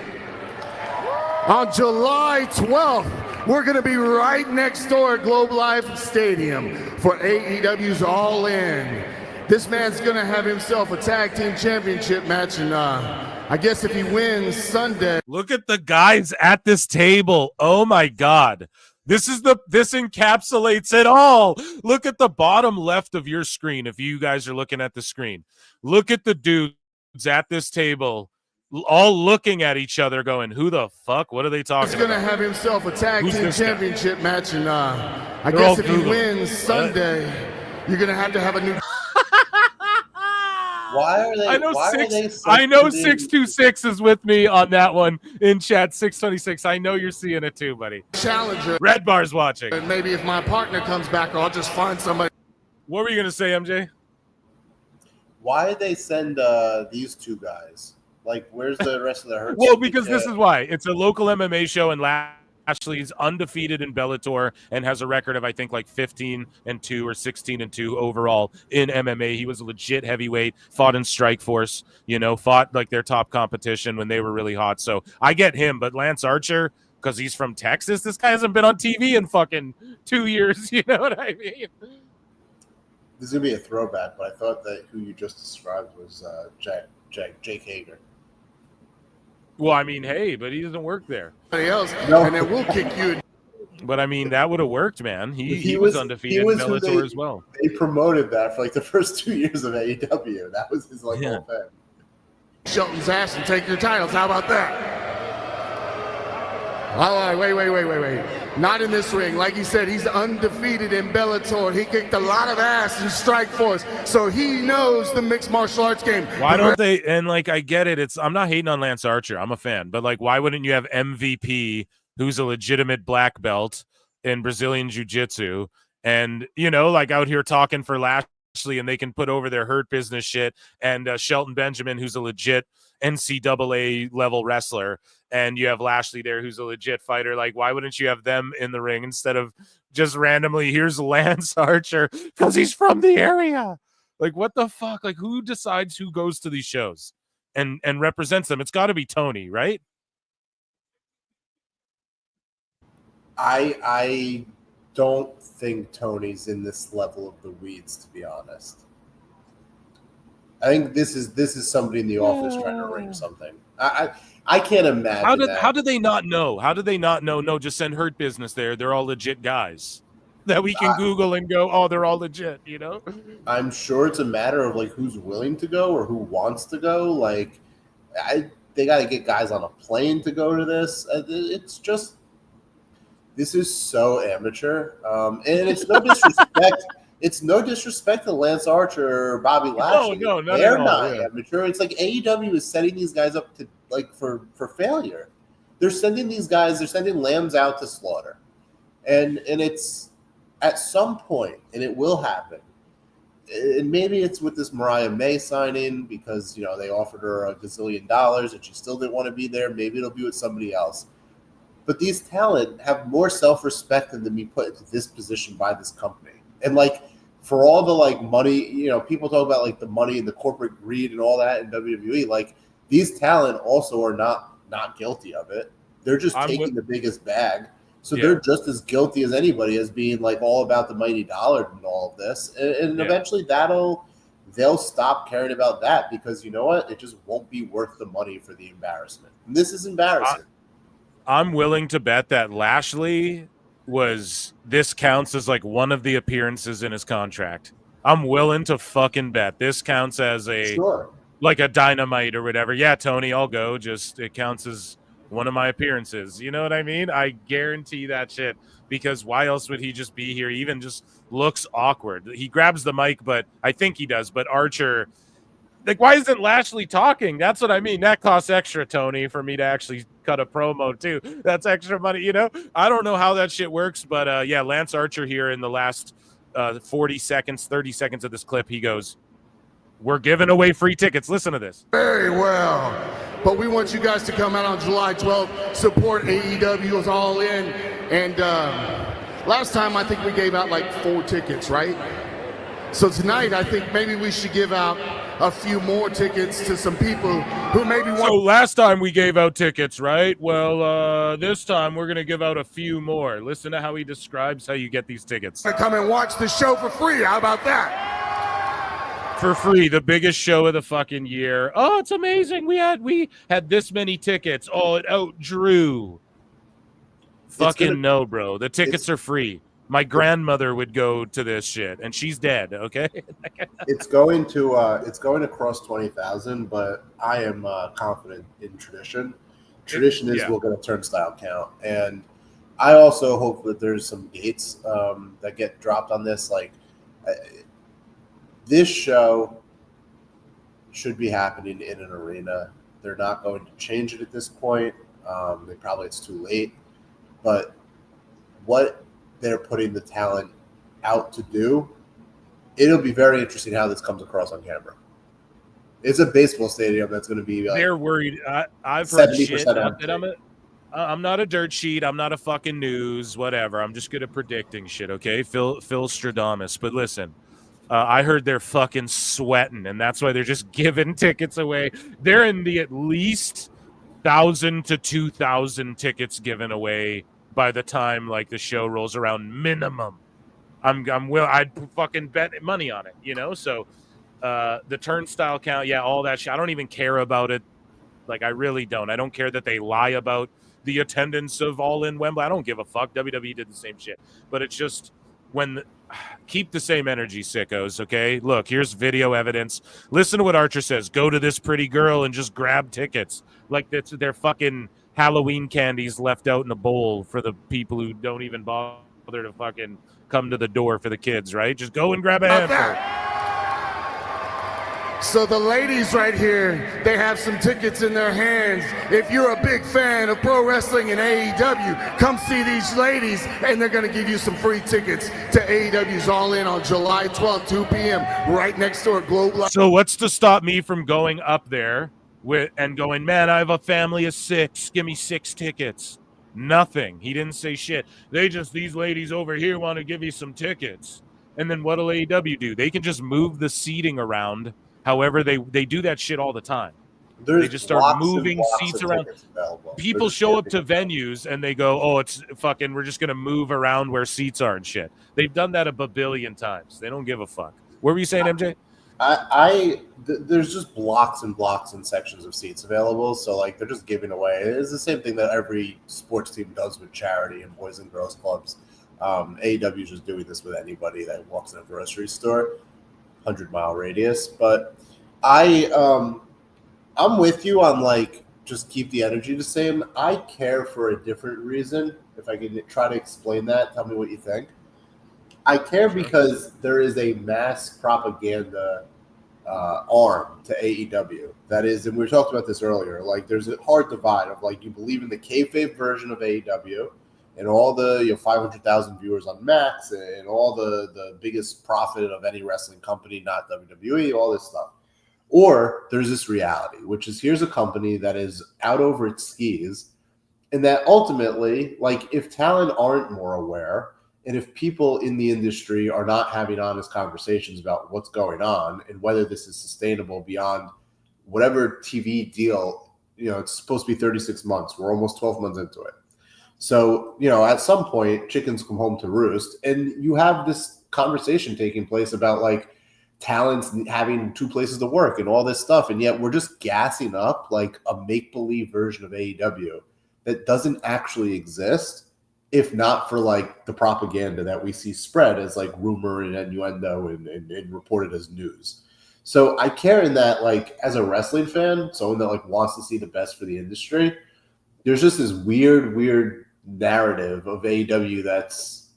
Speaker 19: On July 12th, we're going to be right next door at Globe Life Stadium for AEW's All In. This man's going to have himself a tag team championship match, and I guess if he wins Sunday.
Speaker 11: Look at the guys at this table. Oh my God. This encapsulates it all. Look at the bottom left of your screen. If you guys are looking at the screen, look at the dudes at this table, all looking at each other going, who the fuck? What are they talking about?
Speaker 19: He's going to have himself a tag team championship match, and I guess if he wins Sunday, you're going to have a new...
Speaker 15: Why are they?
Speaker 11: I know 626 is with me on that one in chat. 626. I know you're seeing it too, buddy.
Speaker 19: Challenger.
Speaker 11: Red Bar's watching.
Speaker 19: And maybe if my partner comes back, I'll just find somebody.
Speaker 11: What were you gonna say, MJ?
Speaker 15: Why did they send these two guys? Like, where's the rest of the hurt?
Speaker 11: Well, because this is why it's a local MMA show, and Lashley's undefeated in Bellator and has a record of I think like 15-2 or 16-2 overall in MMA. He was a legit heavyweight, fought in Strikeforce, fought like their top competition when they were really hot. So I get him, but Lance Archer, because he's from Texas, this guy hasn't been on TV in fucking 2 years. You know what I mean?
Speaker 15: This is gonna be a throwback, but I thought that who you just described was Jake Hager.
Speaker 11: Well, I mean, hey, but he doesn't work there.
Speaker 19: Else, no. And then we'll kick you.
Speaker 11: But I mean, that would have worked, man. He was undefeated in Bellator as well.
Speaker 15: They promoted that for like the first 2 years of AEW. That was his whole thing.
Speaker 19: Shelton's ass and take your titles. How about that? Oh, wait. Not in this ring. Like he said, he's undefeated in Bellator. He kicked a lot of ass in Strikeforce, so he knows the mixed martial arts game.
Speaker 11: Why don't they? And like, I get it. I'm not hating on Lance Archer. I'm a fan, but like, why wouldn't you have MVP, who's a legitimate black belt in Brazilian Jiu-Jitsu, and like out here talking for Lashley, and they can put over their Hurt Business shit, and Shelton Benjamin, who's a legit NCAA level wrestler, and you have Lashley there, who's a legit fighter. Like, why wouldn't you have them in the ring instead of just randomly, here's Lance Archer because he's from the area? Like, what the fuck? Like, who decides who goes to these shows and represents them? It's got to be Tony, right?
Speaker 15: I don't think Tony's in this level of the weeds, to be honest. I think this is somebody in the office trying to ring something. I can't imagine.
Speaker 11: How did they not know? How did they not know? No, just send Hurt Business there. They're all legit guys that we can Google and go, oh, they're all legit.
Speaker 15: I'm sure it's a matter of like who's willing to go or who wants to go. Like, they got to get guys on a plane to go to this. It's just, this is so amateur, and it's no disrespect. It's no disrespect to Lance Archer or Bobby Lashley.
Speaker 11: No,
Speaker 15: they're not amateur. It's like AEW is setting these guys up to for failure. They're sending these guys. They're sending lambs out to slaughter, and it's at some point, and it will happen. And maybe it's with this Mariah May signing because they offered her $1 gazillion and she still didn't want to be there. Maybe it'll be with somebody else. But these talent have more self-respect than to be put into this position by this company. And for all the money, people talk about the money and the corporate greed and all that in WWE. These talent also are not guilty of it. They're just taking the biggest bag. So they're just as guilty as anybody as being all about the mighty dollar and all of this. And eventually they'll stop caring about that because you know what? It just won't be worth the money for the embarrassment. And this is embarrassing.
Speaker 11: I'm willing to bet that Lashley this counts as like one of the appearances in his contract. I'm willing to fucking bet this counts as like a Dynamite or whatever. Yeah, Tony, I'll go. Just it counts as one of my appearances. You know what I mean? I guarantee that shit, because why else would he just be here? He even just looks awkward. He grabs the mic, but I think he does. But Archer, like, why isn't Lashley talking? That's what I mean. That costs extra, Tony, for me to actually cut a promo too. That's extra money, you know? I don't know how that shit works, but yeah, Lance Archer here in the last 30 seconds of this clip, he goes, "We're giving away free tickets." Listen to this.
Speaker 19: Very well. But we want you guys to come out on July 12th, support AEW's All In. And last time, I think we gave out like 4 tickets, right? So tonight, I think maybe we should give out a few more tickets to some people who maybe want.
Speaker 11: So last time we gave out tickets, right? Well, this time we're going to give out a few more. Listen to how he describes how you get these tickets.
Speaker 19: To come and watch the show for free. How about that?
Speaker 11: For free, the biggest show of the fucking year. Oh, it's amazing. We had this many tickets. Oh, it outdrew. Fucking no, bro. The tickets are free. My grandmother would go to this shit, and she's dead. Okay.
Speaker 15: it's going to cross 20,000, but I am confident in tradition. Tradition is we'll get a turnstile count, and I also hope that there's some gates that get dropped on this. Like this show should be happening in an arena. They're not going to change it at this point. It's too late, but what they're putting the talent out to do, it'll be very interesting how this comes across on camera. It's a baseball stadium that's going to be like,
Speaker 11: they're worried. I've heard shit.
Speaker 15: I'm
Speaker 11: not a dirt sheet. I'm not a fucking news, whatever. I'm just good at predicting shit, okay? Phil Stradamus. But listen, I heard they're fucking sweating, and that's why they're just giving tickets away. They're in the at least 1,000 to 2,000 tickets given away by the time like the show rolls around, minimum. I'd fucking bet money on it, you know? So the turnstile count, all that shit. I don't even care about it. Like, I really don't. I don't care that they lie about the attendance of All In Wembley. I don't give a fuck. WWE did the same shit. But it's just keep the same energy, sickos, okay? Look, here's video evidence. Listen to what Archer says. Go to this pretty girl and just grab tickets. Like they're fucking Halloween candies left out in a bowl for the people who don't even bother to fucking come to the door for the kids, right? Just go and grab a handful.
Speaker 19: So the ladies right here, they have some tickets in their hands. If you're a big fan of pro wrestling and AEW, come see these ladies, and they're going to give you some free tickets to AEW's All In on July 12th, 2 p.m., right next door at Globe Live.
Speaker 11: So what's to stop me from going up there and going, man, I have a family of 6. Give me 6 tickets. Nothing. He didn't say shit. These ladies over here want to give you some tickets. And then what'll AEW do? They can just move the seating around. However, they do that shit all the time. They just start moving seats around. People show up to venues and they go, oh, it's fucking, we're just going to move around where seats are and shit. They've done that a babillion times. They don't give a fuck. What were you saying, MJ?
Speaker 15: There's just blocks and blocks and sections of seats available. So, like, they're just giving away. It's the same thing that every sports team does with charity and boys and girls clubs. AEW is just doing this with anybody that walks in a grocery store, 100-mile radius. But I'm with you on, like, just keep the energy the same. I care for a different reason. If I can try to explain that, tell me what you think. I care because there is a mass propaganda arm to AEW. That is, and we talked about this earlier, like there's a hard divide of like you believe in the kayfabe version of AEW and all the 500,000 viewers on Max and all the biggest profit of any wrestling company, not WWE, all this stuff. Or there's this reality, which is here's a company that is out over its skis and that ultimately, like if talent aren't more aware, and if people in the industry are not having honest conversations about what's going on and whether this is sustainable beyond whatever TV deal, it's supposed to be 36 months. We're almost 12 months into it. So, at some point, chickens come home to roost. And you have this conversation taking place about like talents having 2 places to work and all this stuff. And yet we're just gassing up like a make-believe version of AEW that doesn't actually exist, if not for like the propaganda that we see spread as like rumor and innuendo and reported as news. So I care in that, like, as a wrestling fan, someone that like wants to see the best for the industry, there's just this weird narrative of AEW that's,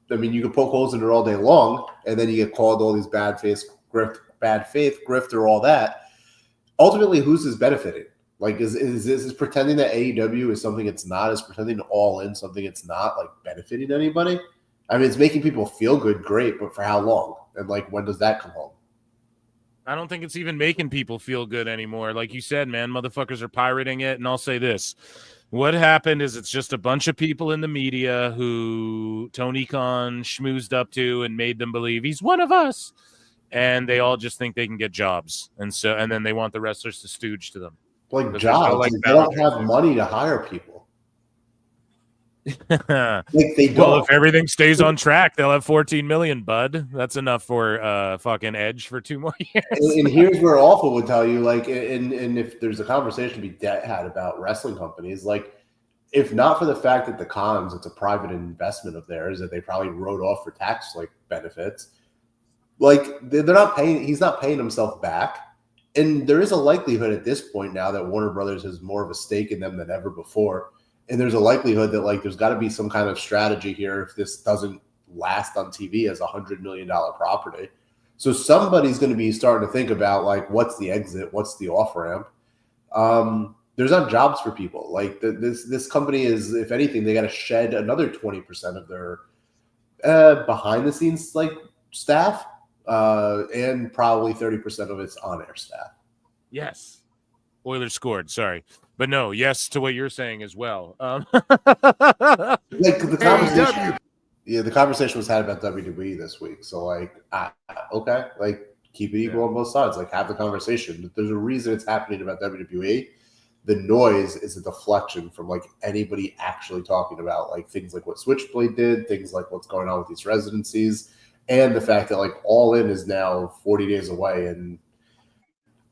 Speaker 15: I mean, you can poke holes in it all day long, and then you get called all these bad faith, grifter, all that. Ultimately, who's this benefiting? Like, is pretending that AEW is something it's not? Is pretending All In something it's not, like, benefiting anybody? I mean, it's making people feel good, great, but for how long? And, like, when does that come home?
Speaker 11: I don't think it's even making people feel good anymore. Like you said, man, motherfuckers are pirating it. And I'll say this. What happened is it's just a bunch of people in the media who Tony Khan schmoozed up to and made them believe he's one of us. And they all just think they can get jobs. And then they want the wrestlers to stooge to them.
Speaker 15: Like jobs. Like they don't have money to hire people.
Speaker 11: Like they don't. Well, if everything stays on track, they'll have 14 million, bud. That's enough for fucking Edge for 2 more years.
Speaker 15: And here's where Awful would tell you, like, and if there's a conversation to be had about wrestling companies, like, if not for the fact that the Khans, it's a private investment of theirs that they probably wrote off for tax like benefits, like they're not paying. He's not paying himself back, and there is a likelihood at this point now that Warner Brothers has more of a stake in them than ever before. And there's a likelihood that, like, there's got to be some kind of strategy here if this doesn't last on TV as $100 million property. So somebody's going to be starting to think about, like, what's the exit? What's the off-ramp? There's not jobs for people. Like, this company is, if anything, they got to shed another 20% of their behind-the-scenes, like, staff and probably 30% of its on-air staff.
Speaker 11: Yes. Oilers scored, sorry. But no, yes to what you're saying as well.
Speaker 15: Like the conversation was had about WWE this week. So, like, okay, like, keep it equal on both sides. Like, have the conversation. There's a reason it's happening about WWE. The noise is a deflection from, like, anybody actually talking about, like, things like what Switchblade did, things like what's going on with these residencies, and the fact that, like, All In is now 40 days away, and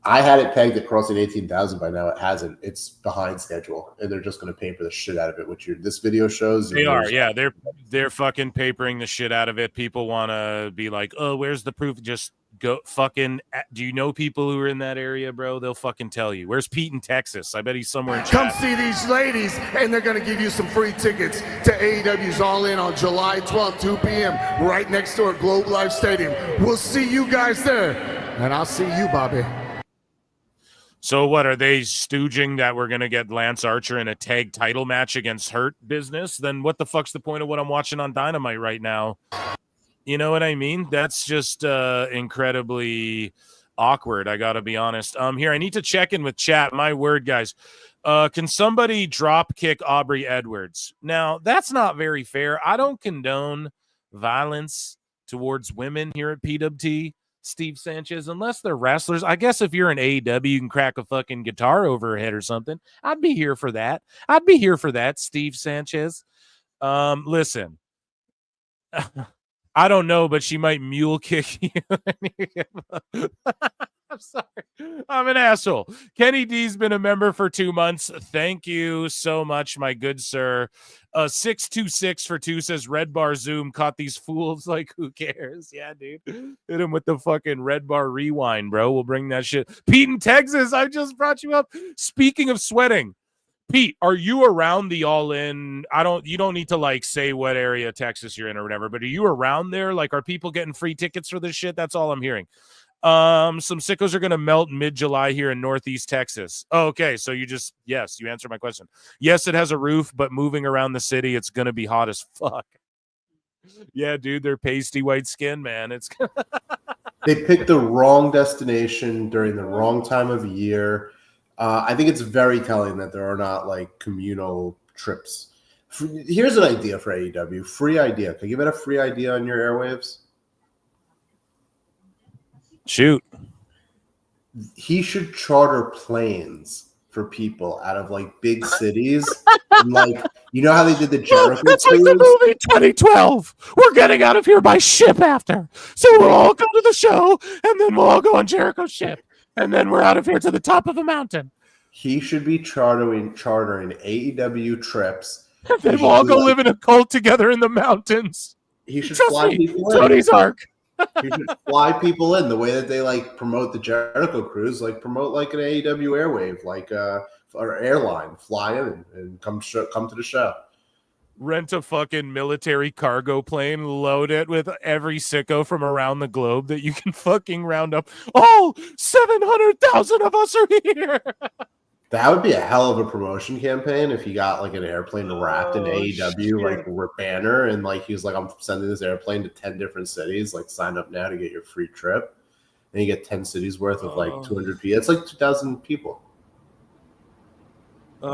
Speaker 15: I had it pegged at crossing 18,000 by now. It hasn't. It's behind schedule, and they're just going to paper the shit out of it, which this video shows.
Speaker 11: They are, yeah. They're fucking papering the shit out of it. People want to be like, oh, where's the proof? Just go fucking. Do you know people who are in that area, bro? They'll fucking tell you. Where's Pete in Texas? I bet he's somewhere in
Speaker 19: Come
Speaker 11: chat.
Speaker 19: see these ladies, and they're going to give you some free tickets to AEW's All In on July 12th, 2 p.m., right next door at Globe Life Stadium. We'll see you guys there, and I'll see you, Bobby.
Speaker 11: So what, are they stooging that we're going to get Lance Archer in a tag title match against Hurt Business? Then what the fuck's the point of what I'm watching on Dynamite right now? You know what I mean? That's just incredibly awkward, I got to be honest. Here, I need to check in with chat. My word, guys. Can somebody drop kick Aubrey Edwards? Now, that's not very fair. I don't condone violence towards women here at PWT. Steve Sanchez, unless they're wrestlers. I guess if you're an AEW, you can crack a fucking guitar over her head or something. I'd be here for that. Steve Sanchez. Listen, I don't know, but she might mule kick you. I'm sorry. I'm an asshole. Kenny D's been a member for 2 months. Thank you so much, my good sir. 626 for 2 says Red Bar Zoom caught these fools. Like, who cares? Yeah, dude. Hit him with the fucking Red Bar rewind, bro. We'll bring that shit. Pete in Texas, I just brought you up. Speaking of sweating, Pete, are you around the All In? You don't need to like say what area of Texas you're in or whatever, but are you around there? Like, are people getting free tickets for this shit? That's all I'm hearing. Some sickos are going to melt mid-July here in Northeast Texas. Oh, okay. So you answered my question. Yes, it has a roof, but moving around the city, it's going to be hot as fuck. Yeah, dude, they're pasty white skin, man. It's
Speaker 15: They picked the wrong destination during the wrong time of year. I think it's very telling that there are not like communal trips. Here's an idea for AEW. Free idea. Can you give it a free idea on your airwaves?
Speaker 11: Shoot.
Speaker 15: He should charter planes for people out of like big cities. Like, you know how they did the Jericho
Speaker 11: That's like the movie 2012. We're getting out of here by ship after. So we'll all go to the show, and then we'll all go on Jericho's ship. And then we're out of here to the top of a mountain.
Speaker 15: He should be chartering AEW trips.
Speaker 11: They will all go live in a cult together in the mountains.
Speaker 15: He should
Speaker 11: Trust
Speaker 15: fly
Speaker 11: me,
Speaker 15: people in.
Speaker 11: Tony's arc.
Speaker 15: He should fly people in the way that they like promote the Jericho cruise, like promote like an AEW airwave, like or airline, fly in and come to the show.
Speaker 11: Rent a fucking military cargo plane, load it with every sicko from around the globe that you can fucking round up. Oh, 700,000 of us are here.
Speaker 15: That would be a hell of a promotion campaign if he got like an airplane wrapped in AEW like banner and like he was like, I'm sending this airplane to 10 different cities, like sign up now to get your free trip. And you get 10 cities worth of like 200 people. It's like 2,000 people.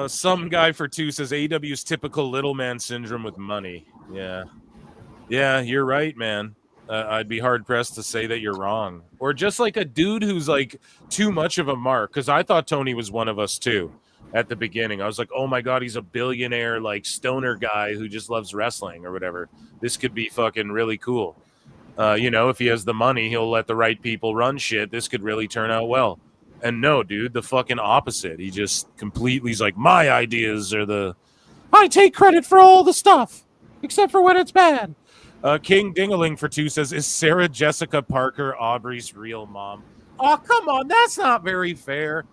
Speaker 11: Some guy for two says AEW's typical little man syndrome with money. Yeah, you're right, man. I'd be hard pressed to say that you're wrong. Or just like a dude who's like too much of a mark. Because I thought Tony was one of us too at the beginning. I was like, oh my God, he's a billionaire, like stoner guy who just loves wrestling or whatever. This could be fucking really cool. If he has the money, he'll let the right people run shit. This could really turn out well. And no, dude, the fucking opposite. He just completely is like, my ideas are I take credit for all the stuff, except for when it's bad. King Dingaling for two says, is Sarah Jessica Parker Aubrey's real mom? Oh, come on. That's not very fair.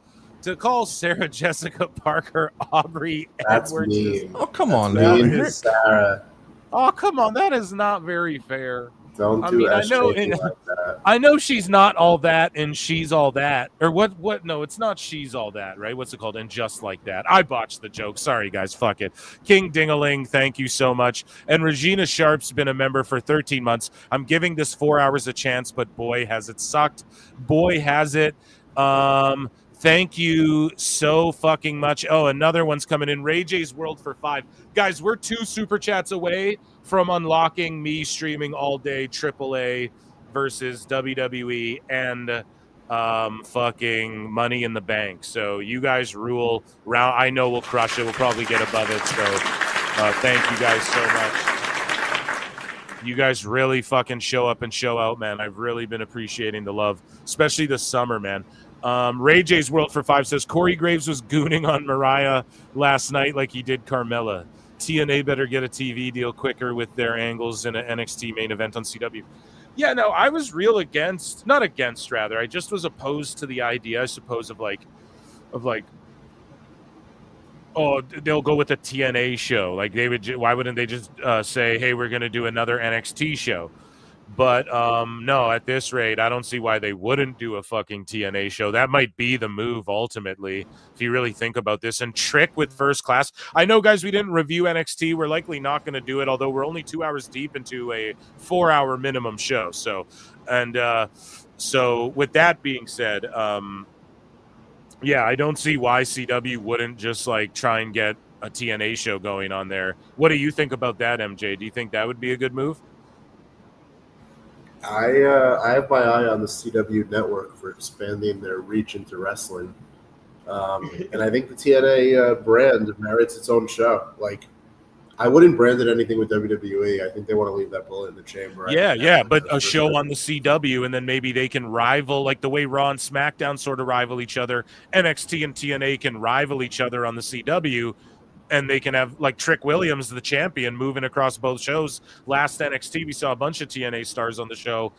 Speaker 11: To call Sarah Jessica Parker Aubrey Edwards.
Speaker 20: Oh, come on now.
Speaker 15: Sarah.
Speaker 11: Oh, come on. That is not very fair.
Speaker 15: Don't do SJP like that.
Speaker 11: I know she's not all that and she's all that. Or what? No, it's not she's all that, right? What's it called? And just like that. I botched the joke. Sorry, guys. Fuck it. King Dingaling, thank you so much. And Regina Sharp's been a member for 13 months. I'm giving this 4 hours a chance, but boy, has it sucked. Boy, has it. Thank you so fucking much. Oh, another one's coming in. Ray J's World for 5. Guys, we're 2 super chats away from unlocking me streaming all day AAA versus WWE and fucking Money in the Bank. So you guys rule. I know we'll crush it. We'll probably get above it. So thank you guys so much. You guys really fucking show up and show out, man. I've really been appreciating the love, especially this summer, man. Ray J's World for 5 says Corey Graves was gooning on Mariah last night like he did Carmella. TNA better get a TV deal quicker with their angles in an NXT main event on CW. Yeah, no, I was not against, I just was opposed to the idea, I suppose, of like, oh, they'll go with a TNA show. Like why wouldn't they just say, hey, we're going to do another NXT show? But no, at this rate, I don't see why they wouldn't do a fucking TNA show. That might be the move ultimately, if you really think about this. And Trick with First Class. I know, guys, we didn't review NXT. We're likely not going to do it, although we're only 2 hours deep into a 4-hour minimum show. So with that being said, yeah, I don't see why CW wouldn't just like try and get a TNA show going on there. What do you think about that, MJ? Do you think that would be a good move?
Speaker 15: I have my eye on the CW network for expanding their reach into wrestling. And I think the TNA brand merits its own show. Like, I wouldn't brand it anything with WWE. I think they want to leave that bullet in the chamber.
Speaker 11: Yeah, but a show on the CW, and then maybe they can rival, like the way Raw and SmackDown sort of rival each other. NXT and TNA can rival each other on the CW, and they can have, like, Trick Williams, the champion, moving across both shows. Last NXT, we saw a bunch of TNA stars on the show.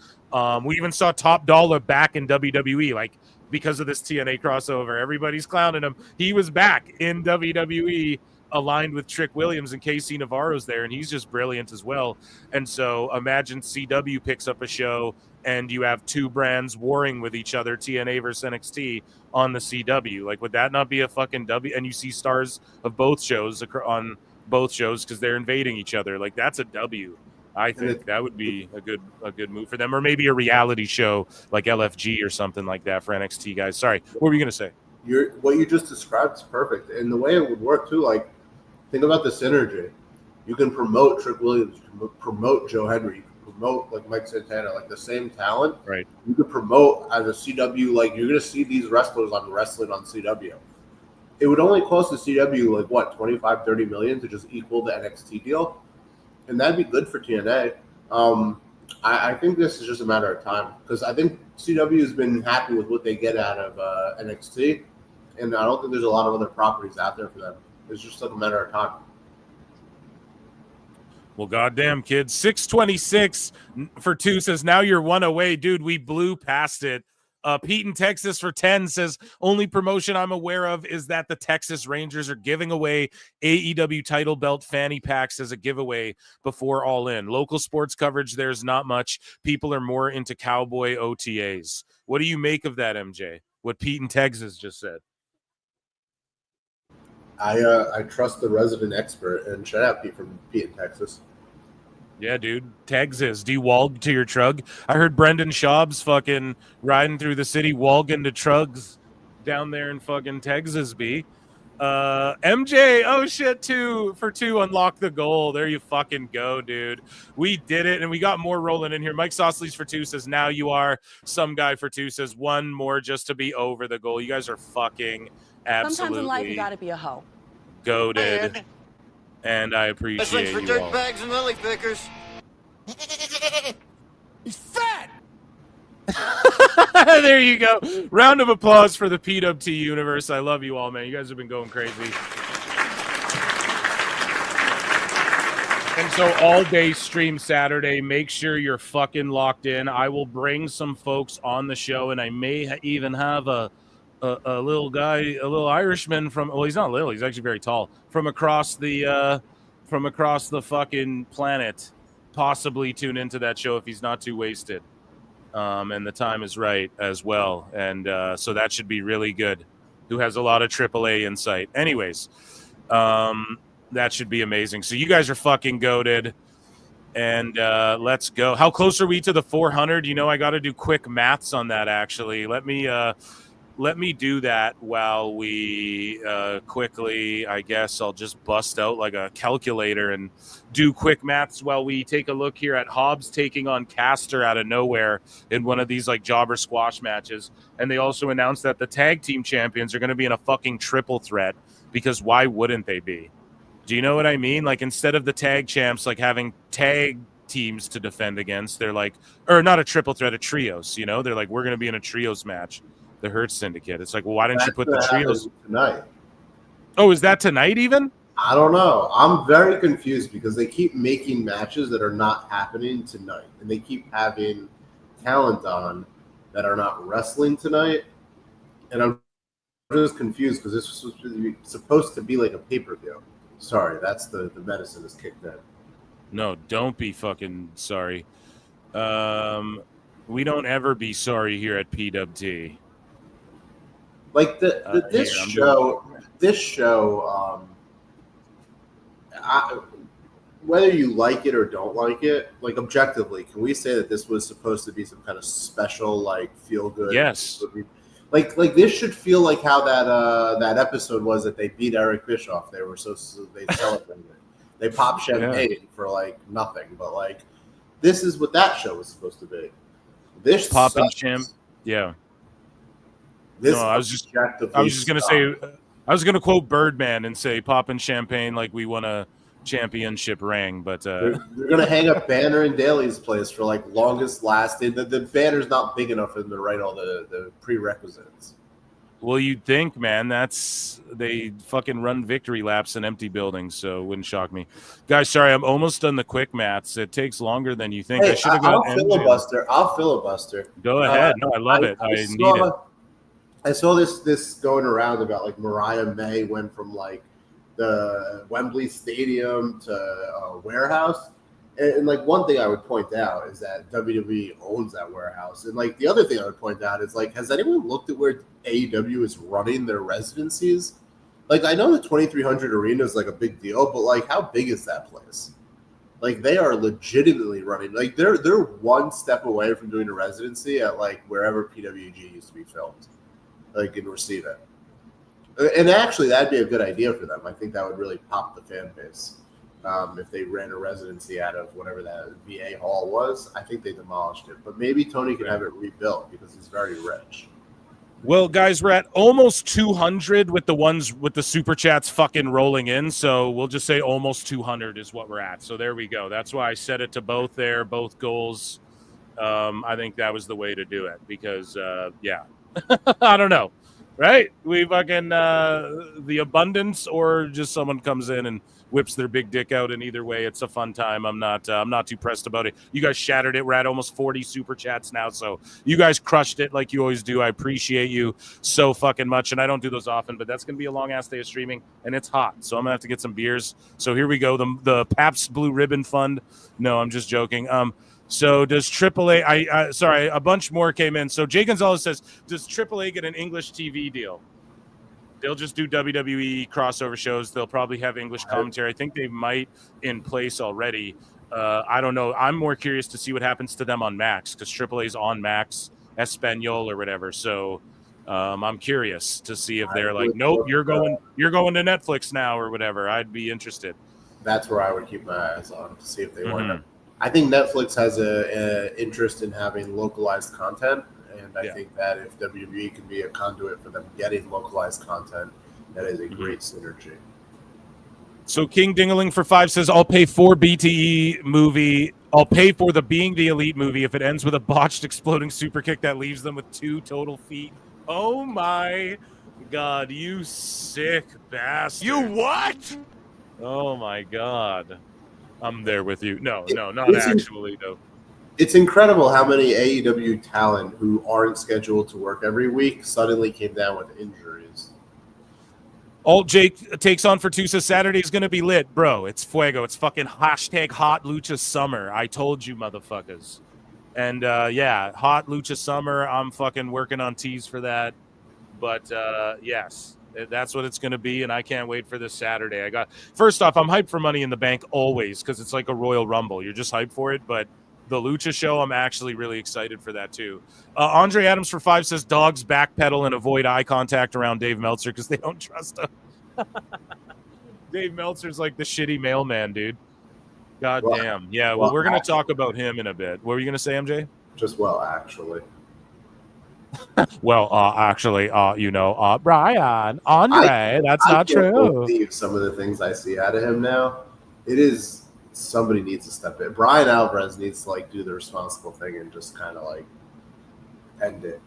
Speaker 11: We even saw Top Dollar back in WWE, like, because of this TNA crossover. Everybody's clowning him. He was back in WWE, aligned with Trick Williams, and KC Navarro's there, and he's just brilliant as well. And so imagine CW picks up a show, and you have 2 brands warring with each other, TNA versus NXT, on the CW. Like, would that not be a fucking W? And you see stars of both shows on both shows because they're invading each other. Like, that's a W. I think that would be a good move for them, or maybe a reality show like LFG or something like that for NXT guys. Sorry, what were you gonna say?
Speaker 15: What you just described is perfect, and the way it would work too. Like, think about the synergy. You can promote Trick Williams, you can promote Joe Henry, you can promote like Mike Santana, like the same talent.
Speaker 11: Right.
Speaker 15: You could promote as a CW. Like, you're gonna see these wrestlers on wrestling on CW. It would only cost the CW like what, 25-30 million to just equal the NXT deal, and that'd be good for TNA. I think this is just a matter of time because I think CW has been happy with what they get out of NXT, and I don't think there's a lot of other properties out there for them. It's just like a matter of time.
Speaker 11: Well, goddamn, kids. 626 for 2 says, now you're 1 away. Dude, we blew past it. Pete in Texas for 10 says, only promotion I'm aware of is that the Texas Rangers are giving away AEW title belt fanny packs as a giveaway before All In. Local sports coverage, there's not much. People are more into cowboy OTAs. What do you make of that, MJ? What Pete in Texas just said?
Speaker 15: I trust the resident expert, and shout out Pete from Pete in Texas.
Speaker 11: Yeah, dude. Texas. Do you walg to your trug? I heard Brendan Schaub's fucking riding through the city, walging to trugs down there in fucking Texas, B. MJ, oh shit, 2 for 2, unlock the goal. There you fucking go, dude. We did it, and we got more rolling in here. Mike Sausley's for 2 says, now you are. Some guy for 2 says, 1 more just to be over the goal. You guys are fucking absolutely.
Speaker 20: Sometimes in life you gotta be a hoe.
Speaker 11: Goated. And I appreciate
Speaker 20: for
Speaker 11: you
Speaker 20: dirt
Speaker 11: all.
Speaker 20: bags and lily pickers.
Speaker 1: He's fat.
Speaker 11: There you go. Round of applause for the PWT universe. I love you all, man. You guys have been going crazy. And so all day stream Saturday. Make sure you're fucking locked in. I will bring some folks on the show, and I may even have a little guy, a little Irishman from. Well, he's not little. He's actually very tall. From across the fucking planet. Possibly tune into that show if he's not too wasted. And the time is right as well. And so that should be really good. Who has a lot of AAA insight. Anyways, that should be amazing. So you guys are fucking goated. And let's go. How close are we to the 400? You know, I got to do quick maths on that, actually. Let me do that while we quickly, I guess I'll just bust out like a calculator and do quick maths while we take a look here at Hobbs taking on Caster out of nowhere in one of these like jobber squash matches. And they also announced that the tag team champions are going to be in a fucking triple threat, because why wouldn't they be? Do you know what I mean? Like, instead of the tag champs like having tag teams to defend against, they're like, or not a triple threat, a trios, you know? They're like, we're going to be in a trios match. The Hurt Syndicate. It's like, well, why didn't you put the trios
Speaker 15: tonight?
Speaker 11: Oh, is that tonight even?
Speaker 15: I don't know. I'm very confused because they keep making matches that are not happening tonight, and they keep having talent on that are not wrestling tonight, and I'm just confused because this was supposed to be like a pay-per-view. Sorry, that's the medicine is kicked in.
Speaker 11: No, don't be fucking sorry. We don't ever be sorry here at PWT.
Speaker 15: Like this show, whether you like it or don't like it, like objectively, can we say that this was supposed to be some kind of special, like feel good?
Speaker 11: Yes.
Speaker 15: Like this should feel like how that episode was that they beat Eric Bischoff. They celebrated it. They popped champagne for like nothing, but like this is what that show was supposed to be. This
Speaker 11: popping champ, yeah. I was just gonna say, I was gonna quote Birdman and say popping champagne like we won a championship ring, but
Speaker 15: they're gonna hang a banner in Daly's place for like longest lasting. The banner's not big enough for them to write all the prerequisites.
Speaker 11: Well, you'd think, man, they fucking run victory laps in empty buildings, so it wouldn't shock me. Guys, sorry, I'm almost done the quick maths. It takes longer than you think.
Speaker 15: Hey,
Speaker 11: I should have got
Speaker 15: I'll filibuster.
Speaker 11: Go ahead. No, I love it. I need it.
Speaker 15: I saw this going around about like Mariah May went from like the Wembley Stadium to a warehouse. And like one thing I would point out is that WWE owns that warehouse. And like the other thing I would point out is like, has anyone looked at where AEW is running their residencies? Like, I know the 2300 Arena is like a big deal, but like, how big is that place? Like, they are legitimately running. Like, they're one step away from doing a residency at like wherever PWG used to be filmed, like in Reseda. And actually, that'd be a good idea for them. I think that would really pop the fan base. If they ran a residency out of whatever that VA hall was. I think they demolished it. But maybe Tony can have it rebuilt because he's very rich.
Speaker 11: Well, guys, we're at almost 200 with the ones with the super chats fucking rolling in. So we'll just say almost 200 is what we're at. So there we go. That's why I set it to both there, both goals. I think that was the way to do it because, yeah, I don't know. Right? We fucking the abundance, or just someone comes in and whips their big dick out. And either way, it's a fun time. I'm not too pressed about it. You guys shattered it. We're at almost 40 super chats now, so you guys crushed it like you always do. I appreciate you so fucking much, and I don't do those often, but that's gonna be a long ass day of streaming, and it's hot, so I'm gonna have to get some beers. So here we go. The Pabst Blue Ribbon Fund. No, I'm just joking. So does AAA? Sorry, a bunch more came in. So Jay Gonzalez says, does AAA get an English TV deal? They'll just do WWE crossover shows. They'll probably have English commentary. I think they might in place already. I don't know. I'm more curious to see what happens to them on Max, because AAA's on Max, Espanol or whatever. So I'm curious to see if they're like, nope, you're going to Netflix now or whatever. I'd be interested.
Speaker 15: That's where I would keep my eyes on to see if they want to. I think Netflix has a interest in having localized content. And I think that if WWE can be a conduit for them getting localized content, that is a great synergy.
Speaker 11: So King Dingaling for 5 says, I'll pay for BTE movie. I'll pay for the Being the Elite movie if it ends with a botched exploding super kick that leaves them with 2 total feet. Oh my God, you sick bastard. You what? Oh my God. I'm there with you. No, not actually, though.
Speaker 15: It's incredible how many AEW talent who aren't scheduled to work every week suddenly came down with injuries.
Speaker 11: Alt Jake takes on for Tusa. Saturday is going to be lit, bro. It's fuego. It's fucking hashtag hot lucha summer. I told you, motherfuckers. And yeah, hot lucha summer. I'm fucking working on teas for that. But yes, that's what it's going to be. And I can't wait for this Saturday. First off, I'm hyped for Money in the Bank always, because it's like a Royal Rumble. You're just hyped for it. But the Lucha show, I'm actually really excited for that too. Andre Adams for 5 says dogs backpedal and avoid eye contact around Dave Meltzer because they don't trust him. Dave Meltzer's like the shitty mailman, dude. God damn. Yeah, well, we're going to talk about him in a bit. What were you going to say, MJ?
Speaker 15: Just actually.
Speaker 11: Well, actually, Brian, Andre, that's not true. I
Speaker 15: can't believe some of the things I see out of him now. It is... Somebody needs to step in. Brian Alvarez needs to do the responsible thing and just kind of end it.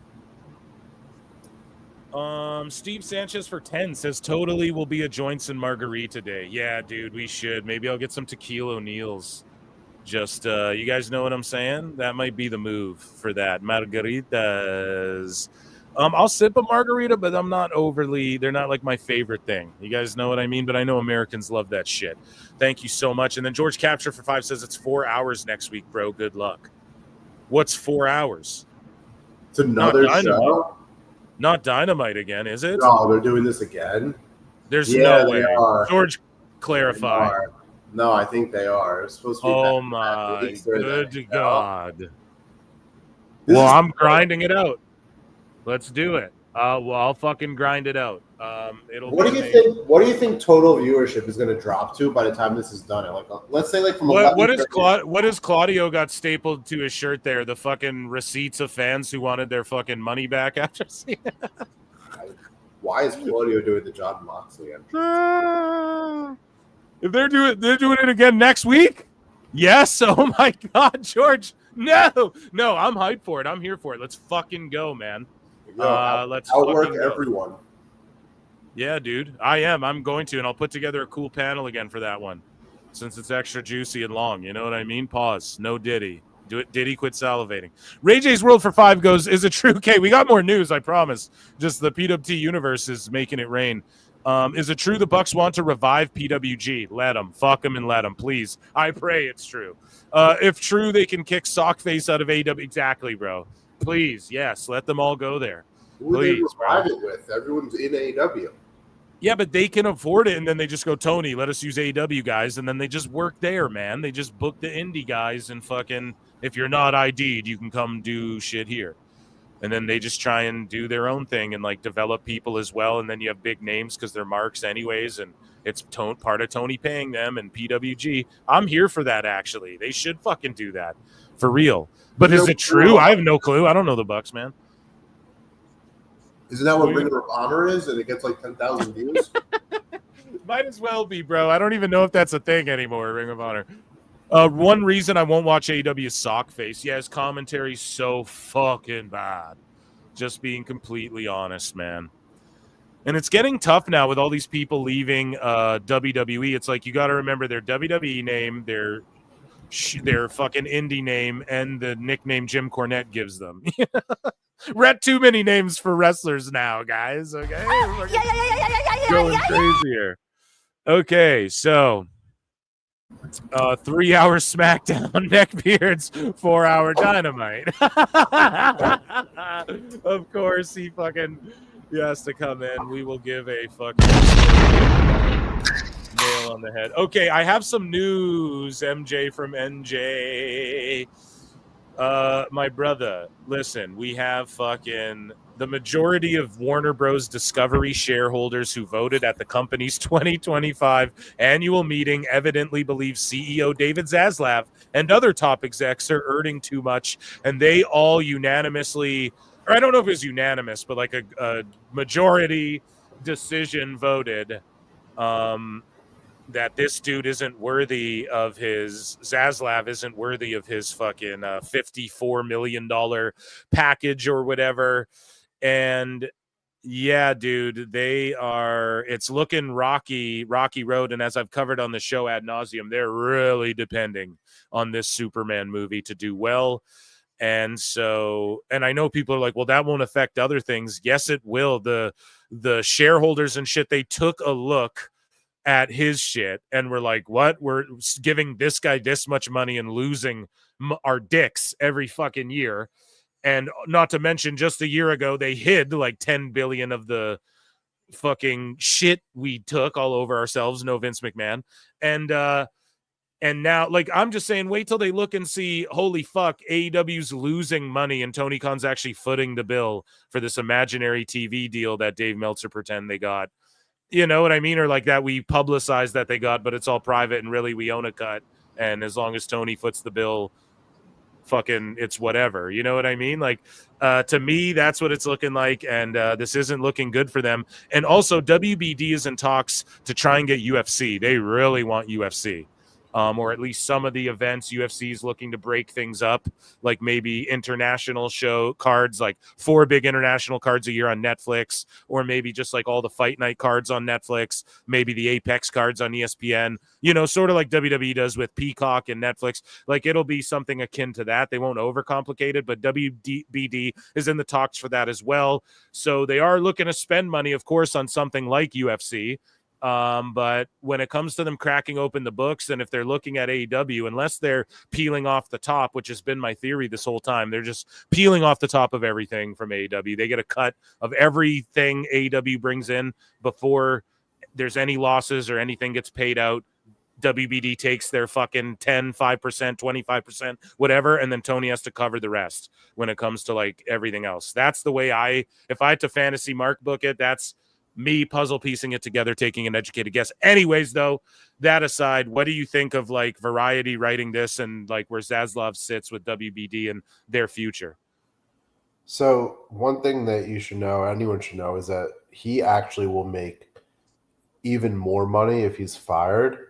Speaker 11: Steve Sanchez for 10 says totally will be a joints and margarita day. Yeah, dude, we should. Maybe I'll get some tequila O'Neills. Just you guys know what I'm saying? That might be the move for that. Margaritas. I'll sip a margarita, but they're not like my favorite thing. You guys know what I mean? But I know Americans love that shit. Thank you so much. And then George Capture for 5 says it's 4 hours next week, bro. Good luck. What's 4 hours?
Speaker 15: It's another show?
Speaker 11: Not Dynamite again, is it?
Speaker 15: No, they're doing this again.
Speaker 11: There's no way. George, clarify.
Speaker 15: No, I think they are. It's supposed to be
Speaker 11: oh my good God. Well, I'm grinding it out. Let's do it. Well, I'll fucking grind it out.
Speaker 15: What do you think total viewership is going to drop to by the time this is done? Let's say from
Speaker 11: what is Claudio got stapled to his shirt there? The fucking receipts of fans who wanted their fucking money back after seeing it.
Speaker 15: Why is Claudio doing the John Moxley entry?
Speaker 11: If they're doing it again next week? Yes. Oh my God, George. No, I'm hyped for it. I'm here for it. Let's fucking go, man. Let's
Speaker 15: outwork everyone.
Speaker 11: Yeah, dude. I am. I'm going to, and I'll put together a cool panel again for that one, since it's extra juicy and long. You know what I mean? Pause. No Diddy. Do it. Diddy quit salivating. Ray J's World for 5 goes, is it true? Okay, we got more news, I promise. Just the PWT universe is making it rain. Is it true the Bucks want to revive PWG? Let them. Fuck them and let them, please. I pray it's true. If true, they can kick Sockface out of AEW. Exactly, bro. Please, yes, let them all go there.
Speaker 15: Who would they revive it with? Everyone's in AEW.
Speaker 11: Yeah, but they can afford it, and then they just go, Tony, let us use AEW guys, and then they just work there, man. They just book the indie guys, and fucking, if you're not ID'd, you can come do shit here. And then they just try and do their own thing and develop people as well, and then you have big names because they're marks anyways, and it's part of Tony paying them and PWG. I'm here for that, actually. They should fucking do that, for real. But is it true? I have no clue. I don't know the Bucks, man.
Speaker 15: Isn't that what Ring of Honor is? And it gets 10,000 views?
Speaker 11: Might as well be, bro. I don't even know if that's a thing anymore, Ring of Honor. One reason I won't watch AEW is Sockface. Yeah, his commentary's so fucking bad. Just being completely honest, man. And it's getting tough now with all these people leaving WWE. It's like you got to remember their WWE name, their fucking indie name, and the nickname Jim Cornette gives them. Read too many names for wrestlers now, guys. Okay, going crazy here. Okay, so 3-hour SmackDown, neckbeards, 4-hour Dynamite. Of course, he has to come in. We will give a fucking nail on the head. Okay, I have some news, MJ from NJ. My brother, listen, we have the majority of Warner Bros. Discovery shareholders who voted at the company's 2025 annual meeting evidently believe CEO David Zaslav and other top execs are earning too much, and they all unanimously, or I don't know if it was unanimous, but like a majority decision voted that this dude isn't worthy of Zaslav isn't worthy of his fucking $54 million package or whatever. And yeah, dude, it's looking rocky road. And as I've covered on the show ad nauseum, they're really depending on this Superman movie to do well. And so, and I know people are like, well, that won't affect other things. Yes, it will. The shareholders and shit, they took a look at his shit and we're like, what? We're giving this guy this much money and losing our dicks every fucking year. And not to mention, just a year ago, they hid like 10 billion of the fucking shit we took all over ourselves. No Vince McMahon. And now, like, I'm just saying, wait till they look and see, holy fuck, AEW's losing money and Tony Khan's actually footing the bill for this imaginary TV deal that Dave Meltzer pretend they got. You know what I mean? Or like that we publicize that they got, but it's all private and really we own a cut. And as long as Tony foots the bill, fucking it's whatever. You know what I mean? Like, to me, that's what it's looking like. And this isn't looking good for them. And also WBD is in talks to try and get UFC. They really want UFC. Or at least some of the events UFC is looking to break things up, like maybe international show cards, like 4 big international cards a year on Netflix, or maybe just like all the fight night cards on Netflix, maybe the Apex cards on ESPN, you know, sort of like WWE does with Peacock and Netflix. Like it'll be something akin to that. They won't overcomplicate it, but WBD is in the talks for that as well. So they are looking to spend money, of course, on something like UFC. But when it comes to them cracking open the books, and if they're looking at AEW, unless they're peeling off the top, which has been my theory this whole time, they're just peeling off the top of everything from AEW. They get a cut of everything AEW brings in before there's any losses or anything gets paid out. WBD takes their fucking 10, 5%, 25%, whatever, and then Tony has to cover the rest when it comes to like everything else. That's the way if I had to fantasy mark book it, that's me puzzle piecing it together, taking an educated guess. Anyways, though, that aside, what do you think of like Variety writing this and like where Zaslav sits with WBD and their future?
Speaker 15: So one thing that you should know, anyone should know, is that he actually will make even more money if he's fired.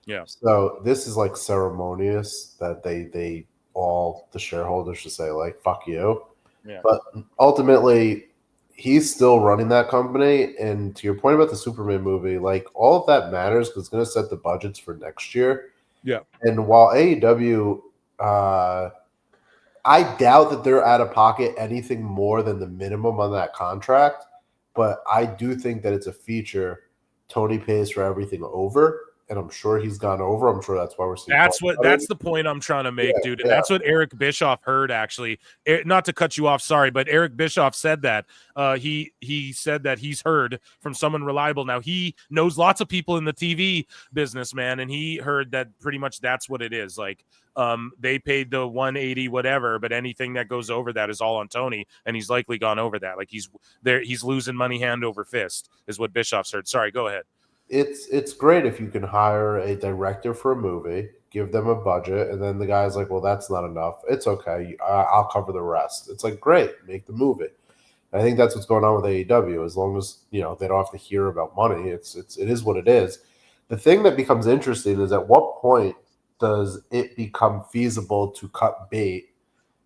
Speaker 11: Yeah.
Speaker 15: So this is like ceremonious that they all the shareholders should say like, fuck you.
Speaker 11: Yeah.
Speaker 15: But ultimately, he's still running that company. And to your point about the Superman movie, like all of that matters because it's going to set the budgets for next year.
Speaker 11: Yeah.
Speaker 15: And while AEW, I doubt that they're out of pocket anything more than the minimum on that contract. But I do think that it's a feature Tony pays for everything over. And I'm sure he's gone over. I'm sure that's why we're seeing.
Speaker 11: That's the point I'm trying to make, dude. And that's what Eric Bischoff heard, actually. Not to cut you off, sorry, but Eric Bischoff said that. He said that he's heard from someone reliable. Now, he knows lots of people in the TV business, man, and he heard that pretty much that's what it is. Like, they paid the 180 whatever, but anything that goes over that is all on Tony, and he's likely gone over that. Like, he's losing money hand over fist, is what Bischoff's heard. Sorry, go ahead.
Speaker 15: It's great if you can hire a director for a movie, give them a budget, and then the guy's like, well, that's not enough. It's okay. I'll cover the rest. It's like, great, make the movie. And I think that's what's going on with AEW. As long as, you know, they don't have to hear about money, it is what it is. The thing that becomes interesting is at what point does it become feasible to cut bait,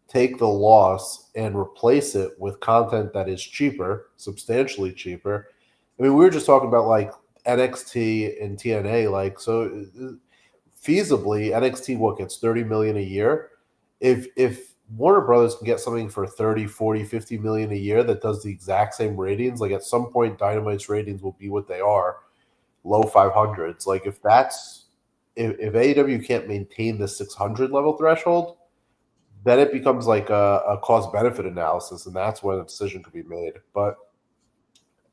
Speaker 15: take the loss, and replace it with content that is cheaper, substantially cheaper, I mean, we were just talking about like NXT and TNA, like so feasibly NXT gets 30 million a year. If Warner Brothers can get something for 30, 40, 50 million a year that does the exact same ratings, like at some point Dynamite's ratings will be what they are, low 500s. Like if AEW can't maintain the 600 level threshold, then it becomes like a cost benefit analysis, and that's when a decision could be made. But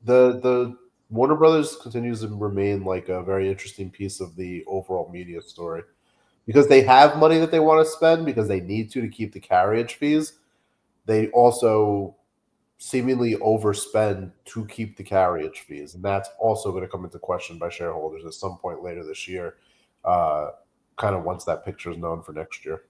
Speaker 15: the Warner Brothers continues to remain like a very interesting piece of the overall media story because they have money that they want to spend because they need to keep the carriage fees. They also seemingly overspend to keep the carriage fees, and that's also going to come into question by shareholders at some point later this year, kind of once that picture is known for next year.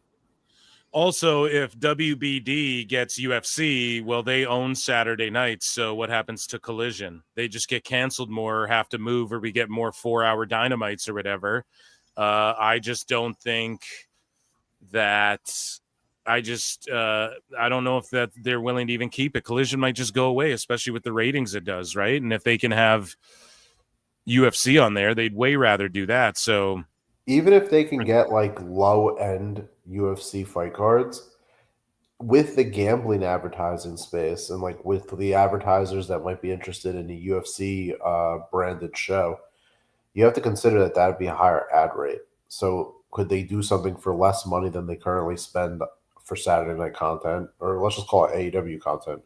Speaker 11: Also, if WBD gets UFC, well, they own Saturday nights. So what happens to Collision? They just get canceled more, or have to move, or we get more 4-hour Dynamites or whatever. I just don't think that. I don't know if that they're willing to even keep it. Collision might just go away, especially with the ratings it does, right? And if they can have UFC on there, they'd way rather do that. So
Speaker 15: even if they can get like low end UFC fight cards with the gambling advertising space and like with the advertisers that might be interested in a UFC branded show, you have to consider that that'd be a higher ad rate. So could they do something for less money than they currently spend for Saturday night content, or let's just call it AEW content?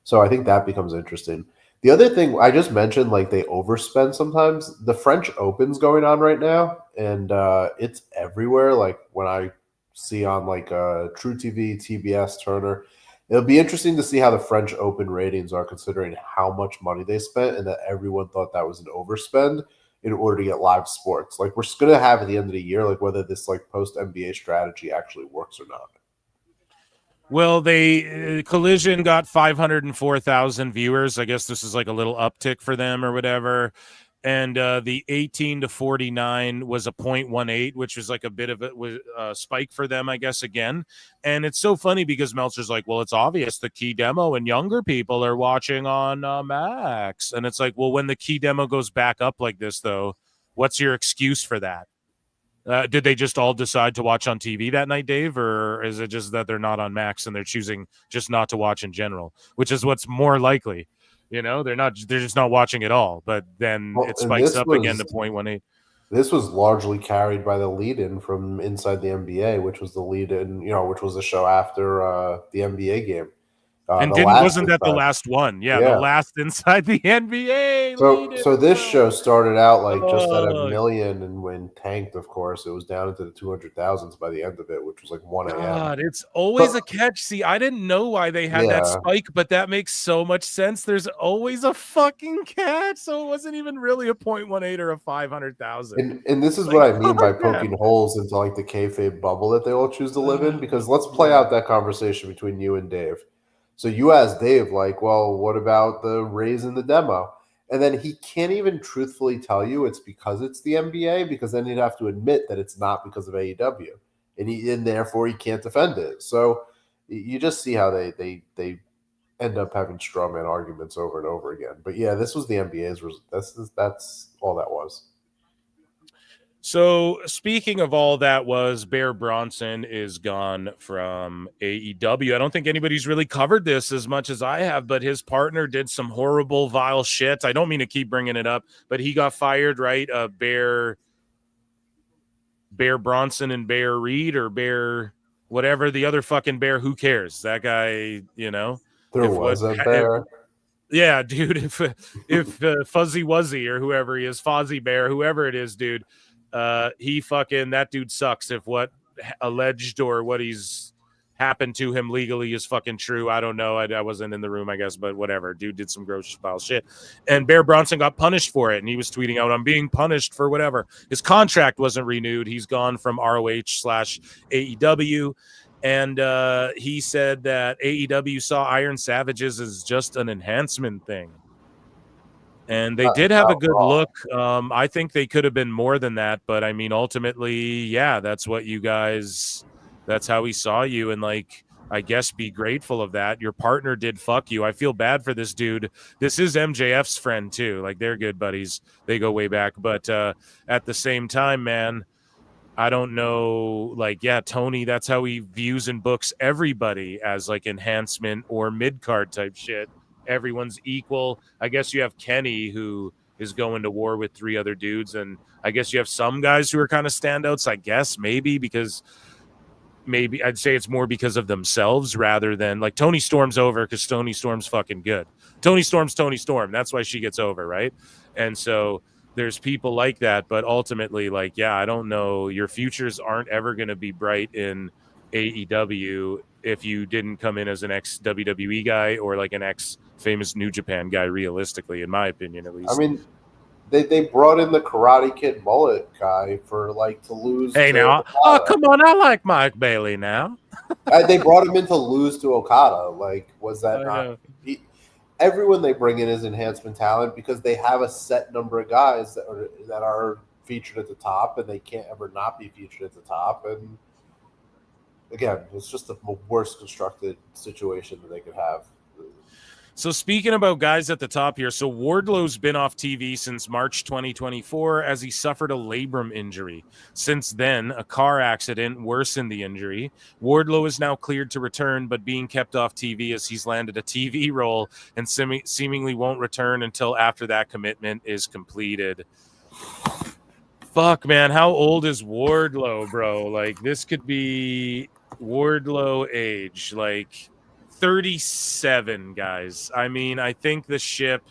Speaker 15: So I think that becomes interesting. The other thing I just mentioned, like they overspend sometimes. The French Open's going on right now, and it's everywhere. Like when I see on like True TV, TBS, Turner, it'll be interesting to see how the French Open ratings are considering how much money they spent and that everyone thought that was an overspend in order to get live sports. Like we're going to have at the end of the year, like whether this like post NBA strategy actually works or not.
Speaker 11: Well, they Collision got 504,000 viewers. I guess this is like a little uptick for them or whatever. And the 18 to 49 was a 0.18, which was like a bit of a spike for them, I guess, again. And it's so funny because Meltzer's like, well, it's obvious the key demo and younger people are watching on Max. And it's like, well, when the key demo goes back up like this, though, what's your excuse for that? Did they just all decide to watch on TV that night, Dave? Or is it just that they're not on Max and they're choosing just not to watch in general, which is what's more likely? You know, they're just not watching at all. But then it spikes up again to 0.18.
Speaker 15: This was largely carried by the lead-in from Inside the NBA, which was the lead-in, which was the show after the NBA game.
Speaker 11: And wasn't that the last one? Yeah, the last Inside the NBA.
Speaker 15: So this show started out like just at 1 million, and when tanked, of course, it was down into the 200,000s by the end of it, which was like 1 a.m.
Speaker 11: God, it's always a catch. See, I didn't know why they had that spike, but that makes so much sense. There's always a fucking catch, so it wasn't even really a 0.18 or a 500,000.
Speaker 15: And this is what I mean by poking holes into like the kayfabe bubble that they all choose to live in, because let's play out that conversation between you and Dave. So you asked Dave, like, well, what about the raise in the demo? And then he can't even truthfully tell you it's because it's the NBA, because then he'd have to admit that it's not because of AEW. And therefore he can't defend it. So you just see how they end up having straw man arguments over and over again. But yeah, this was the NBA's. That's all that was.
Speaker 11: So speaking of all that was, Bear Bronson is gone from AEW. I don't think anybody's really covered this as much as I have, but his partner did some horrible, vile shit. I don't mean to keep bringing it up, but he got fired, right? Bear Bronson and Bear Reed, or Bear whatever, the other fucking Bear, who cares? That guy,
Speaker 15: There was a Bear.
Speaker 11: Yeah, dude, if Fuzzy Wuzzy or whoever he is, Fozzie Bear, whoever it is, dude, that dude sucks. If what alleged or what he's happened to him legally is fucking true, I don't know. I wasn't in the room, I guess, but whatever. Dude did some gross foul shit, and Bear Bronson got punished for it, and he was tweeting out, "I'm being punished for whatever." His contract wasn't renewed. He's gone from ROH/AEW, and he said that AEW saw Iron Savages as just an enhancement thing. And they did have a good look. I think they could have been more than that. But, I mean, ultimately, yeah, that's what you guys – that's how he saw you. And, like, I guess be grateful of that. Your partner did fuck you. I feel bad for this dude. This is MJF's friend too. Like, they're good buddies. They go way back. But at the same time, man, I don't know. Like, yeah, Tony, that's how he views and books everybody, as like enhancement or mid-card type shit. Everyone's equal. I guess you have Kenny, who is going to war with 3 other dudes. And I guess you have some guys who are kind of standouts, I guess, maybe I'd say it's more because of themselves rather than like Tony Storm's over because Tony Storm's fucking good. Tony Storm's Tony Storm. That's why she gets over, right? And so there's people like that, but ultimately, like, yeah, I don't know. Your futures aren't ever going to be bright in AEW if you didn't come in as an ex-WWE guy or like an ex-famous New Japan guy, realistically, in my opinion, at least.
Speaker 15: I mean, they brought in the Karate Kid mullet guy for like to lose.
Speaker 11: Hey, now, oh, come on, I like Mike Bailey now.
Speaker 15: They brought him in to lose to Okada. Like, was that not? Everyone they bring in is enhancement talent because they have a set number of guys that are featured at the top, and they can't ever not be featured at the top. And again, it's just the worst constructed situation that they could have.
Speaker 11: So speaking about guys at the top here, so Wardlow's been off TV since March 2024 as he suffered a labrum injury. Since then, a car accident worsened the injury. Wardlow is now cleared to return, but being kept off TV as he's landed a TV role and seemingly won't return until after that commitment is completed. Fuck, man, how old is Wardlow, bro? Like, this could be Wardlow age, like 37, guys. I mean, I think the ship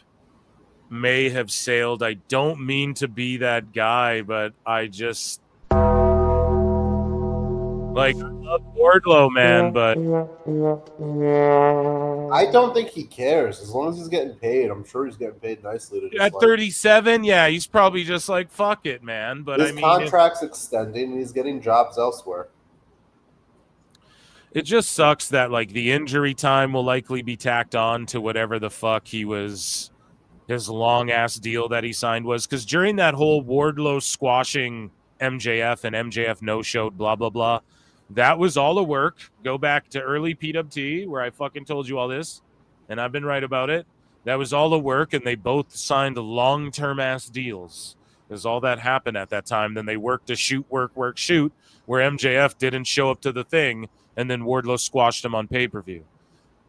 Speaker 11: may have sailed. I don't mean to be that guy, but I just like, I love Wardlow, man, but
Speaker 15: I don't think he cares. As long as he's getting paid, I'm sure he's getting paid nicely. To just
Speaker 11: at 37, yeah, he's probably just like, fuck it, man. But
Speaker 15: his
Speaker 11: I mean,
Speaker 15: contract's extending and he's getting jobs elsewhere.
Speaker 11: It just sucks that like the injury time will likely be tacked on to whatever the fuck his long ass deal that he signed was, because during that whole Wardlow squashing MJF and MJF no-showed blah blah blah, that was all a work. Go back to early PWT where I fucking told you all this, and I've been right about it. That was all a work, and they both signed long-term ass deals. Because all that happened at that time. Then they worked a shoot, work, shoot, where MJF didn't show up to the thing, and then Wardlow squashed him on pay-per-view.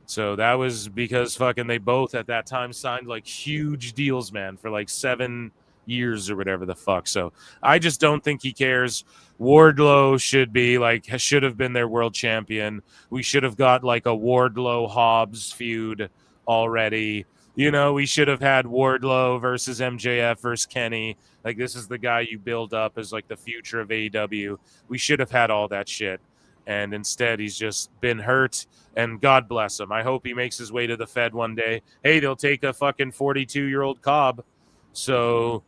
Speaker 11: So that was because fucking they both at that time signed like huge deals, man, for like 7 years or whatever the fuck. So I just don't think he cares. Wardlow should have been their world champion. We should have got like a Wardlow Hobbs feud already. You know, we should have had Wardlow versus MJF versus Kenny. Like, this is the guy you build up as like the future of AEW. We should have had all that shit. And instead, he's just been hurt, and God bless him. I hope he makes his way to the Fed one day. Hey, they'll take a fucking 42-year-old Cobb. So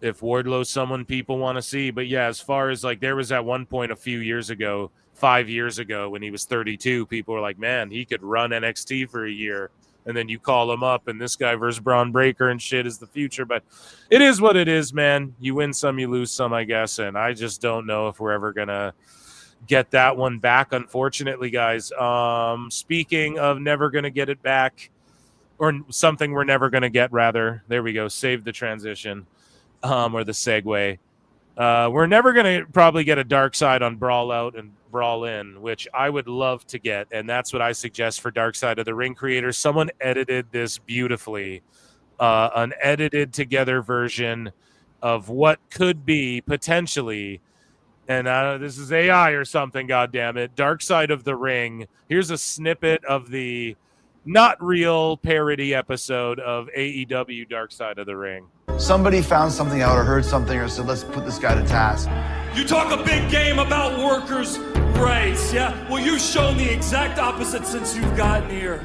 Speaker 11: if Wardlow's someone people want to see. But yeah, as far as like, there was at one point a few years ago, 5 years ago, when he was 32, people were like, man, he could run NXT for a year. And then you call him up, and this guy versus Braun Breaker and shit is the future. But it is what it is, man. You win some, you lose some, I guess. And I just don't know if we're ever going to get that one back, unfortunately, guys. Speaking of never going to get it back, or something we're never going to get, rather. There we go. Save the transition, or the segue. We're never going to probably get a Dark Side on Brawl Out and Brawl In, which I would love to get, and that's what I suggest for Dark Side of the Ring creators. Someone edited this beautifully, an edited together version of what could be potentially, and this is AI or something, goddammit, Dark Side of the Ring. Here's a snippet of the not real parody episode of AEW Dark Side of the Ring.
Speaker 21: Somebody found something out or heard something or said, let's put this guy to task.
Speaker 6: You talk a big game about workers' rights, yeah? Well, you've shown the exact opposite since you've gotten here.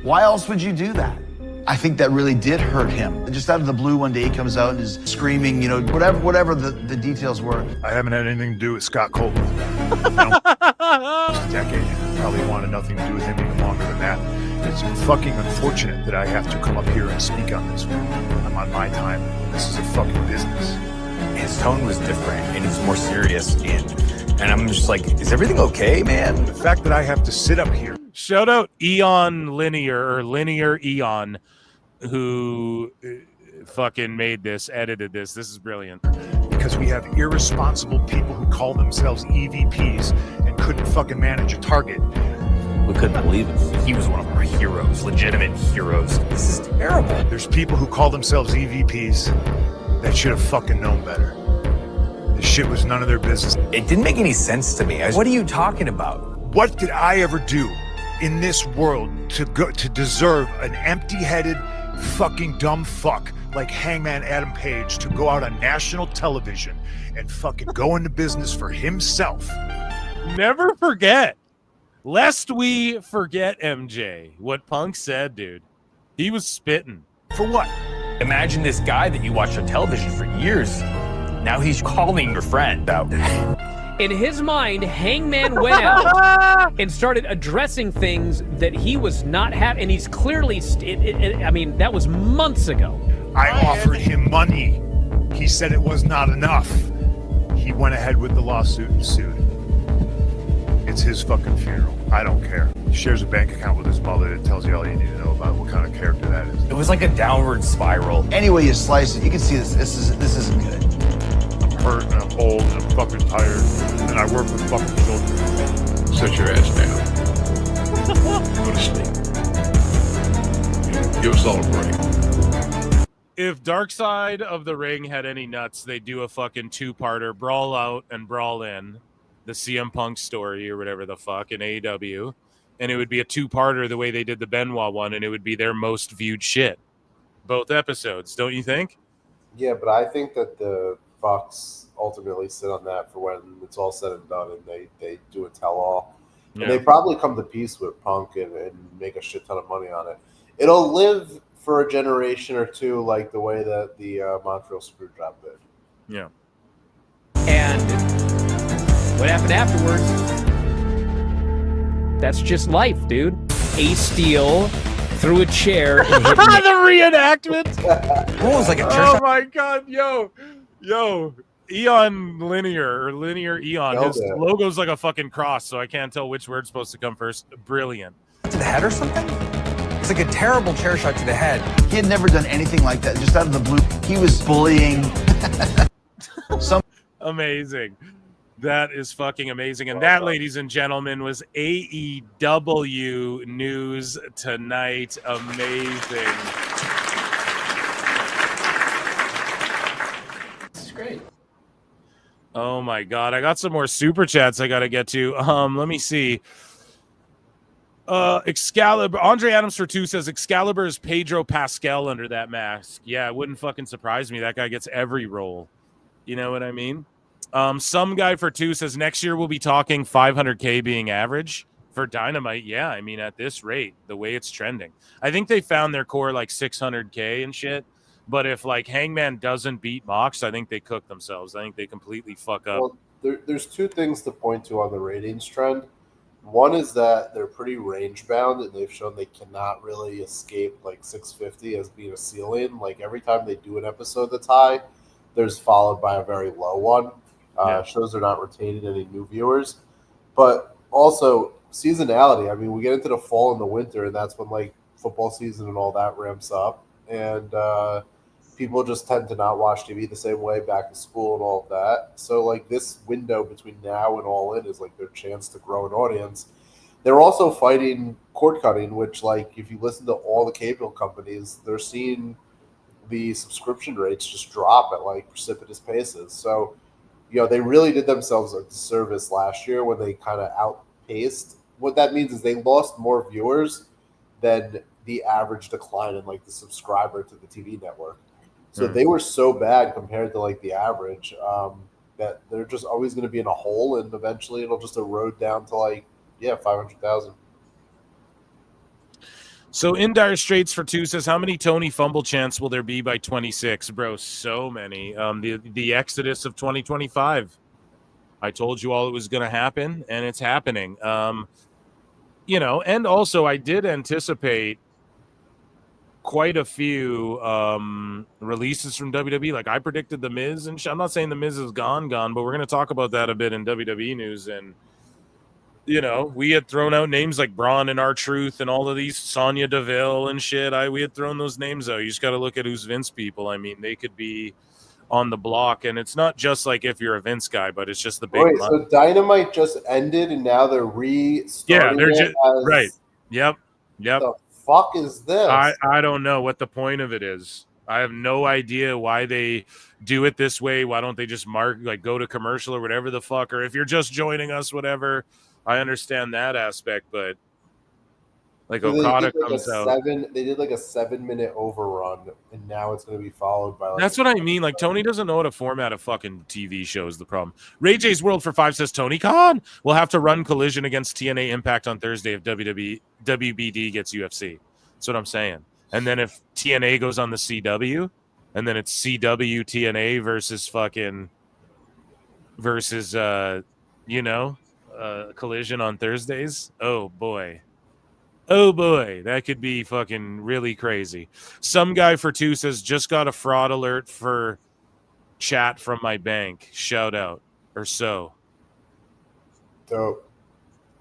Speaker 21: Why else would you do that? I think that really did hurt him. Just out of the blue, one day he comes out and is screaming, you know, whatever the details were.
Speaker 22: I haven't had anything to do with Scott Colton. A decade. Probably wanted nothing to do with him even longer than that. It's fucking unfortunate that I have to come up here and speak on this. I'm on my time. This is a fucking business.
Speaker 23: His tone was different, and he was more serious in
Speaker 2: And I'm just like, is everything okay, man?
Speaker 22: The fact that I have to sit up here.
Speaker 11: Shout out Eon Linear or Linear Eon, who fucking made this, edited this. This is brilliant.
Speaker 22: Because we have irresponsible people who call themselves EVPs and couldn't fucking manage a target.
Speaker 2: We couldn't believe it. He was one of our heroes, legitimate heroes. This is terrible.
Speaker 22: There's people who call themselves EVPs that should have fucking known better. This shit was none of their business.
Speaker 2: It didn't make any sense to me. What are you talking about?
Speaker 22: What did I ever do in this world to deserve an empty-headed fucking dumb fuck like Hangman Adam Page to go out on national television and fucking go into business for himself?
Speaker 11: Never forget, lest we forget, MJ, what Punk said, dude. He was spitting.
Speaker 22: For what?
Speaker 2: Imagine this guy that you watched on television for years. Now he's calling your friend out.
Speaker 5: In his mind, Hangman went out and started addressing things that he was not happy, and he's clearly, I mean, that was months ago.
Speaker 22: I offered him money. He said it was not enough. He went ahead with the lawsuit and sued. It's his fucking funeral. I don't care. He shares a bank account with his mother that tells you all you need to know about what kind of character that is.
Speaker 2: It was like a downward spiral.
Speaker 21: Any way you slice it, you can see this isn't good.
Speaker 22: I'm hurt and I'm old and I'm fucking tired and I work with fucking children.
Speaker 23: Sit your ass down. Go to sleep. Give us all a break.
Speaker 11: If Dark Side of the Ring had any nuts, they'd do a fucking two-parter, Brawl Out and Brawl In, the CM Punk story or whatever the fuck in AEW, and it would be a two-parter the way they did the Benoit one, and it would be their most viewed shit. Both episodes, don't you think?
Speaker 15: Yeah, but I think that the Bucks ultimately sit on that for when it's all said and done, and they do a tell-all.
Speaker 11: Yeah.
Speaker 15: And they probably come to peace with Punk and make a shit ton of money on it. It'll live for a generation or two, like the way that the Montreal Screwjob did.
Speaker 11: Yeah.
Speaker 5: And what happened afterwards? That's just life, dude. Ace Steel threw a chair and hit
Speaker 11: the reenactment.
Speaker 2: What was like a church?
Speaker 11: Oh my god, yo, Eon Linear or Linear Eon. His logo's like a fucking cross, so I can't tell which word's supposed to come first. Brilliant.
Speaker 2: To the head or something? It's like a terrible chair shot to the head.
Speaker 21: He had never done anything like that. Just out of the blue, he was bullying.
Speaker 11: Amazing. That is fucking amazing. And that, ladies and gentlemen, was AEW News Tonight. Amazing.
Speaker 15: This is great.
Speaker 11: Oh my god. I got some more super chats I gotta get to. Let me see. Excalibur, Andre Adams for 2 says Excalibur is Pedro Pascal under that mask. Yeah, it wouldn't fucking surprise me. That guy gets every role. You know what I mean? Some guy for 2 says next year we'll be talking 500K being average for Dynamite. Yeah, I mean, at this rate, the way it's trending, I think they found their core like 600K and shit. But if like Hangman doesn't beat Mox, I think they cook themselves. I think they completely fuck up.
Speaker 15: Well, there's two things to point to on the ratings trend. One is that they're pretty range bound, and they've shown they cannot really escape like 650 as being a ceiling. Like every time they do an episode that's high, there's followed by a very low one. Shows they're not retaining any new viewers, but also seasonality. I mean, we get into the fall and the winter, and that's when like football season and all that ramps up, and people just tend to not watch TV the same way back to school and all of that. So like this window between now and All In is like their chance to grow an audience. They're also fighting cord cutting, which like if you listen to all the cable companies, they're seeing the subscription rates just drop at like precipitous paces. So, you know, they really did themselves a disservice last year when they kind of outpaced. What that means is they lost more viewers than the average decline in like the subscriber to the TV network. So they were so bad compared to like the average that they're just always going to be in a hole, and eventually it'll just erode down to like 500,000.
Speaker 11: So in Dire Straits for 2 says, how many Tony fumble chants will there be by 26? Bro, so many. The exodus of 2025. I told you all it was going to happen, and it's happening. You know, and also I did anticipate quite a few releases from WWE. Like I predicted The Miz, and I'm not saying The Miz is gone, but we're going to talk about that a bit in WWE news. And you know, we had thrown out names like Braun and R-Truth and all of these, Sonya Deville and shit. We had thrown those names out. You just got to look at who's Vince people. I mean, they could be on the block, and it's not just like if you're a Vince guy, but it's just the big money.
Speaker 15: So Dynamite just ended, and now they're restarting.
Speaker 11: Yeah, they're just right. Yep.
Speaker 15: The fuck is this?
Speaker 11: I don't know what the point of it is. I have no idea why they do it this way. Why don't they just go to commercial or whatever the fuck? Or if you're just joining us, whatever. I understand that aspect, but like so Okada comes out.
Speaker 15: They did like a 7-minute overrun, and now it's going to be followed by.
Speaker 11: That's what I mean. Like Tony doesn't know how to format a fucking TV show is the problem. Ray J's World for 5 says Tony Khan will have to run Collision against TNA Impact on Thursday if WBD gets UFC. That's what I'm saying. And then if TNA goes on the CW, and then it's CW TNA versus Collision on Thursdays. Oh boy, that could be fucking really crazy. Some guy for 2 says just got a fraud alert for chat from my bank. Shout out or so.
Speaker 15: Dope.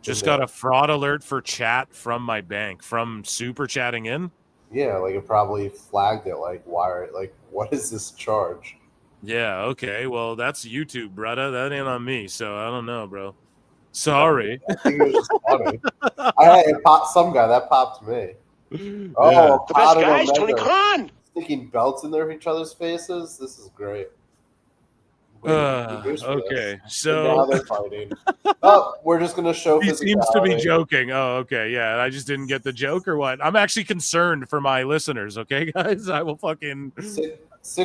Speaker 11: Just got a fraud alert for chat from my bank from super chatting in.
Speaker 15: Yeah, like it probably flagged it. Like why? Like what is this charge?
Speaker 11: Yeah. Okay. Well, that's YouTube, brother. That ain't on me. So I don't know, bro. Sorry.
Speaker 15: I think it was just funny. It popped some guy. That popped me. Oh,
Speaker 3: the best guys, Tony Khan.
Speaker 15: Sticking belts in each other's faces. This is great.
Speaker 11: Okay, so
Speaker 15: now they're fighting. We're just gonna show.
Speaker 11: He seems to be joking. Oh, okay, yeah. I just didn't get the joke or what. I'm actually concerned for my listeners. Okay, guys, I will fucking.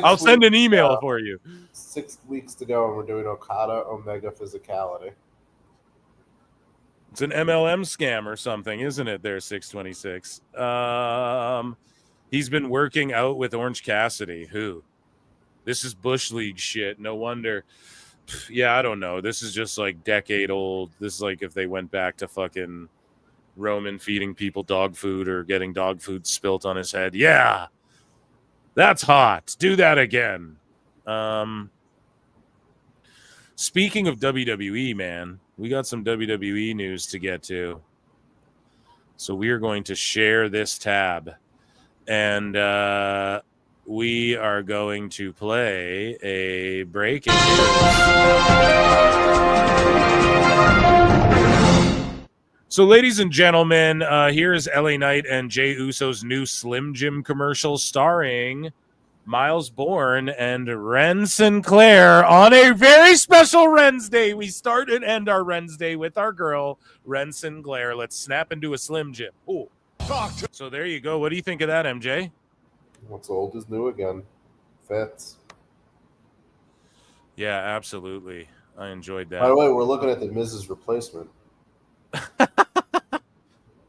Speaker 11: I'll send an email for you.
Speaker 15: 6 weeks to go, and we're doing Okada Omega physicality.
Speaker 11: It's an MLM scam or something, isn't it? There, 626. He's been working out with Orange Cassidy. Who? This is Bush League shit. No wonder. Yeah, I don't know. This is just like decade old. This is like if they went back to fucking Roman feeding people dog food or getting dog food spilt on his head. Yeah, that's hot. Do that again. Speaking of WWE, man, we got some WWE news to get to. So we are going to share this tab. And we are going to play a breaking news. So, ladies and gentlemen, here is LA Knight and Jey Uso's new Slim Jim commercial starring Miles Bourne and Ren Sinclair on a very special Ren's Day. We start and end our Ren's Day with our girl, Ren Sinclair. Let's snap into a Slim Jim. Ooh. So there you go. What do you think of that, MJ?
Speaker 15: What's old is new again. Fits.
Speaker 11: Yeah, absolutely. I enjoyed that.
Speaker 15: By the way, we're looking at the Miz's replacement.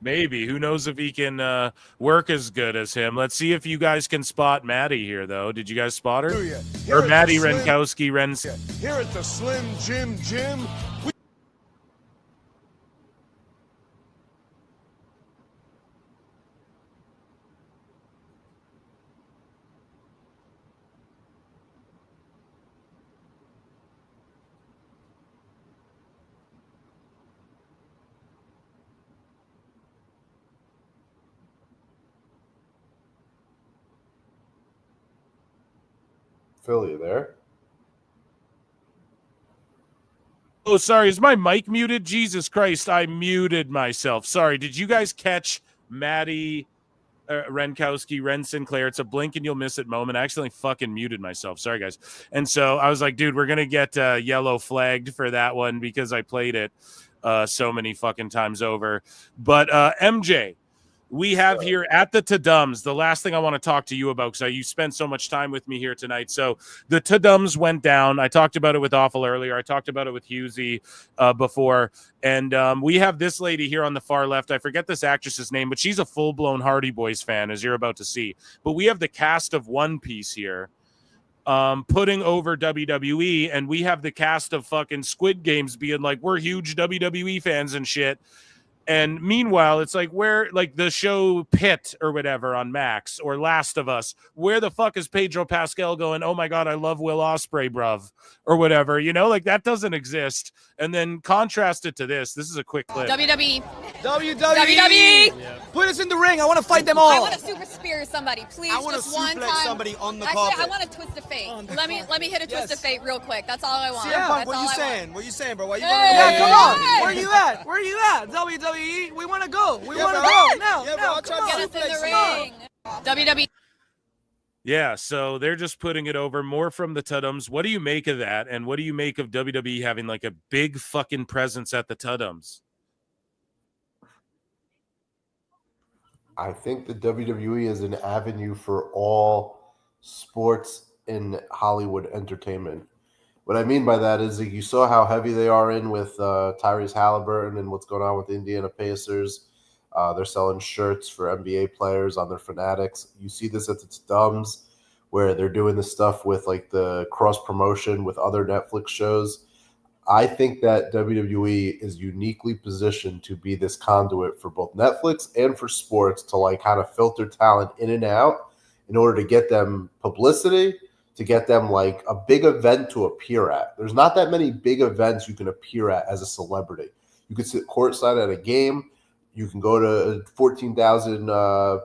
Speaker 11: Maybe. Who knows if he can work as good as him. Let's see if you guys can spot Maddie here, though. Did you guys spot her? Or Maddie Renkowski.
Speaker 19: Here at the Slim Jim Gym.
Speaker 15: Phil, you there?
Speaker 11: Oh, sorry. Is my mic muted? Jesus Christ, I muted myself. Sorry. Did you guys catch Maddie Renkowski, Ren Sinclair? It's a blink and you'll miss it moment. I accidentally fucking muted myself. Sorry, guys. And so I was like, dude, we're going to get yellow flagged for that one because I played it so many fucking times over. But MJ, we have here at the Tadums, the last thing I want to talk to you about because you spent so much time with me here tonight. So the Tadums went down. I talked about it with Awful earlier. I talked about it with Husey before. And we have this lady here on the far left. I forget this actress's name, but she's a full-blown Hardy Boys fan, as you're about to see. But we have the cast of One Piece here putting over WWE, and we have the cast of fucking Squid Games being like, we're huge WWE fans and shit. And meanwhile, it's like where like the show Pit or whatever on Max or Last of Us, where the fuck is Pedro Pascal going, oh my God, I love Will Ospreay, bruv, or whatever, you know, like that doesn't exist. And then contrast it to this. This is a quick clip.
Speaker 7: WWE.
Speaker 8: WWE. Put us in the ring. I want to fight them all.
Speaker 7: I want to super spear somebody, please.
Speaker 8: I want to
Speaker 7: just one
Speaker 8: suplex
Speaker 7: time.
Speaker 8: somebody on the
Speaker 7: Actually,
Speaker 8: carpet.
Speaker 7: I want to twist of fate. Let me hit a twist of fate real quick. That's all I want.
Speaker 8: CM Punk,
Speaker 7: That's
Speaker 8: what
Speaker 7: all
Speaker 8: you
Speaker 7: I
Speaker 8: saying?
Speaker 7: want.
Speaker 8: What you saying, bro? Why you
Speaker 7: Hey,
Speaker 8: yeah, come on.
Speaker 7: hey.
Speaker 8: Where you at? Where you at? WWE. We want to go. We want to
Speaker 7: bro.
Speaker 8: go now.
Speaker 7: Yeah, bro,
Speaker 8: now.
Speaker 7: I'll try
Speaker 8: Come
Speaker 7: to
Speaker 8: on.
Speaker 7: get us in the
Speaker 8: Come
Speaker 7: ring. WWE.
Speaker 11: Yeah, so they're just putting it over more from the Tudums. What do you make of that? And what do you make of WWE having like a big fucking presence at the Tudums?
Speaker 15: I think the WWE is an avenue for all sports in Hollywood entertainment. What I mean by that is that you saw how heavy they are in with Tyrese Halliburton and what's going on with the Indiana Pacers. They're selling shirts for NBA players on their Fanatics. You see this at the Dums, where they're doing this stuff with like the cross promotion with other Netflix shows. I think that WWE is uniquely positioned to be this conduit for both Netflix and for sports to like kind of filter talent in and out in order to get them publicity, to get them like a big event to appear at. There's not that many big events you can appear at as a celebrity. You could sit courtside at a game. You can go to a 14,000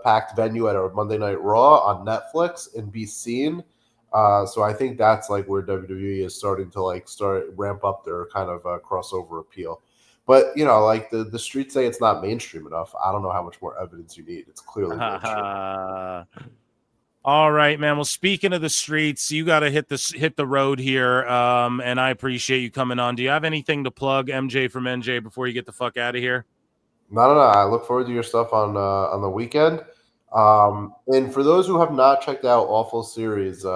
Speaker 15: packed venue at a Monday Night Raw on Netflix and be seen. So I think that's like where WWE is starting to ramp up their kind of crossover appeal. But, you know, like the streets say it's not mainstream enough. I don't know how much more evidence you need. It's clearly mainstream.
Speaker 11: All right, man. Well, speaking of the streets, you got to hit the road here, and I appreciate you coming on. Do you have anything to plug, MJ from NJ, before you get the fuck out of here?
Speaker 15: No. I look forward to your stuff on the weekend. And for those who have not checked out Awful Series,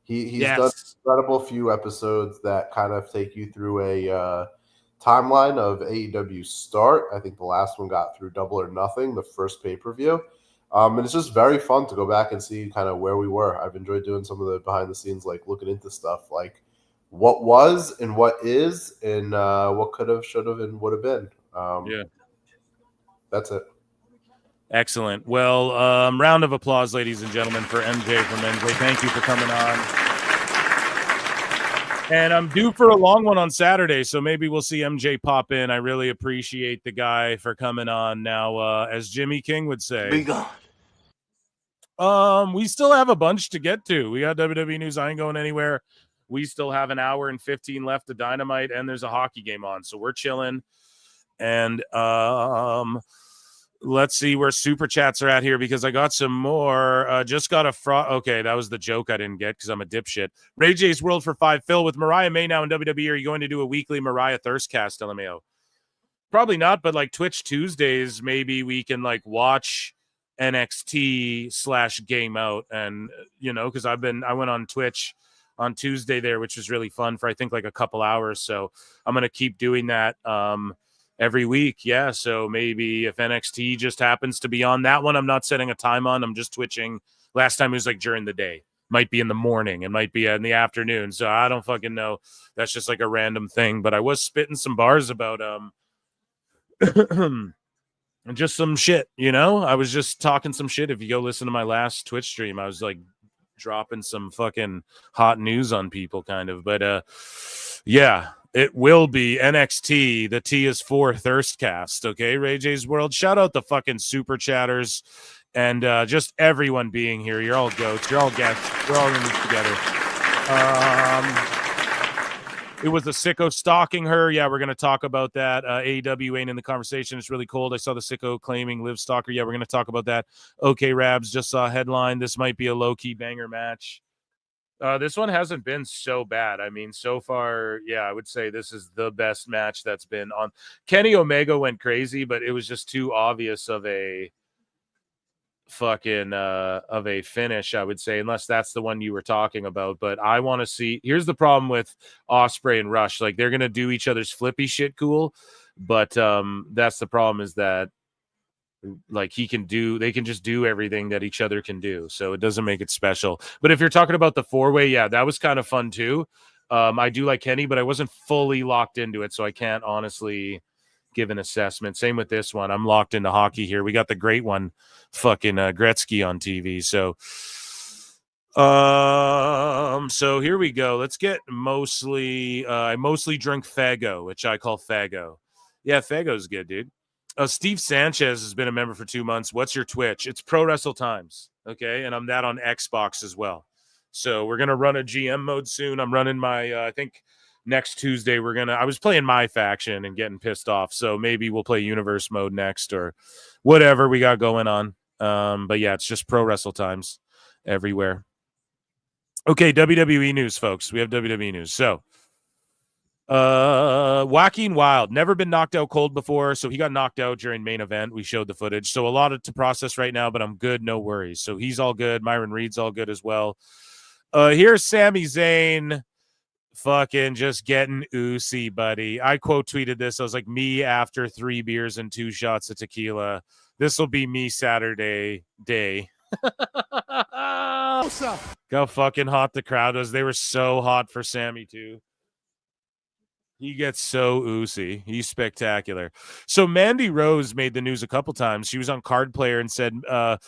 Speaker 15: he's done an incredible few episodes that kind of take you through a timeline of AEW start. I think the last one got through Double or Nothing, the first pay-per-view. And it's just very fun to go back and see kind of where we were. I've enjoyed doing some of the behind the scenes, like looking into stuff like what was and what is and what could have, should have, and would have been. That's it.
Speaker 11: Excellent. Well, round of applause, ladies and gentlemen, for MJ from NJ. Thank you for coming on. And I'm due for a long one on Saturday, so maybe we'll see MJ pop in. I really appreciate the guy for coming on. Now, as Jimmy King would say,
Speaker 8: Be gone.
Speaker 11: We still have a bunch to get to. We got WWE news. I ain't going anywhere. We still have an hour and 15 left of Dynamite, and there's a hockey game on, so we're chilling. And let's see where super chats are at here, because I got some more. Just got a okay, that was the joke I didn't get because I'm a dipshit. Ray J's World for 5. Phil, with Mariah May now in WWE, are you going to do a weekly Mariah Thirstcast, LMAO? Probably not, but like Twitch Tuesdays, maybe we can like watch NXT / Game Out, and you know, because I went on Twitch on Tuesday there, which was really fun for I think like a couple hours. So I'm gonna keep doing that every week. Yeah, so maybe if NXT just happens to be on that one, I'm not setting a time on. I'm just twitching. Last time it was like during the day. Might be in the morning. It might be in the afternoon. So I don't fucking know. That's just like a random thing. But I was spitting some bars about just some shit, you know? I was just talking some shit. If you go listen to my last Twitch stream, I was like dropping some fucking hot news on people kind of. But yeah, it will be NXT. The T is for Thirstcast. Okay, Ray J's World. Shout out the fucking super chatters and just everyone being here. You're all goats. You're all guests. We're all in this together. It was the Sicko stalking her. Yeah, we're going to talk about that. AEW ain't in the conversation. It's really cold. I saw the Sicko claiming Liv Stalker. Yeah, we're going to talk about that. Okay, Rabs, just saw a headline. This might be a low-key banger match. This one hasn't been so bad. I mean, so far, yeah, I would say this is the best match that's been on. Kenny Omega went crazy, but it was just too obvious of a fucking of a finish, I would say, unless that's the one you were talking about. But I want to see. Here's the problem with Ospreay and Rush. Like, they're gonna do each other's flippy shit cool, but that's the problem, is that like they can just do everything that each other can do, so it doesn't make it special. But if you're talking about the 4-way, yeah, that was kind of fun too. I do like Kenny, but I wasn't fully locked into it, so I can't honestly give an assessment. Same with this one. I'm locked into hockey here. We got the great one, fucking Gretzky on TV. So here we go. Let's get mostly I mostly drink Faygo, which I call Faygo. Yeah, Faygo's good, dude. Steve Sanchez has been a member for 2 months. What's your Twitch? It's Pro Wrestle Times. Okay, and I'm that on Xbox as well. So we're gonna run a GM mode soon. I'm running my I think next Tuesday I was playing my faction and getting pissed off. So maybe we'll play universe mode next or whatever we got going on. But yeah, it's just Pro Wrestle Times everywhere. Okay, WWE news, folks. We have WWE news. So, Joaquin Wilde, never been knocked out cold before, so he got knocked out during main event. We showed the footage. So a lot to process right now, but I'm good, no worries. So he's all good. Myron Reed's all good as well. Here's Sami Zayn fucking just getting oozy, buddy. I quote tweeted this. I was like, me after 3 beers and 2 shots of tequila. This will be me Saturday day. How fucking hot the crowd was. They were so hot for Sammy too. He gets so oozy. He's spectacular. So Mandy Rose made the news a couple times. She was on Card Player and said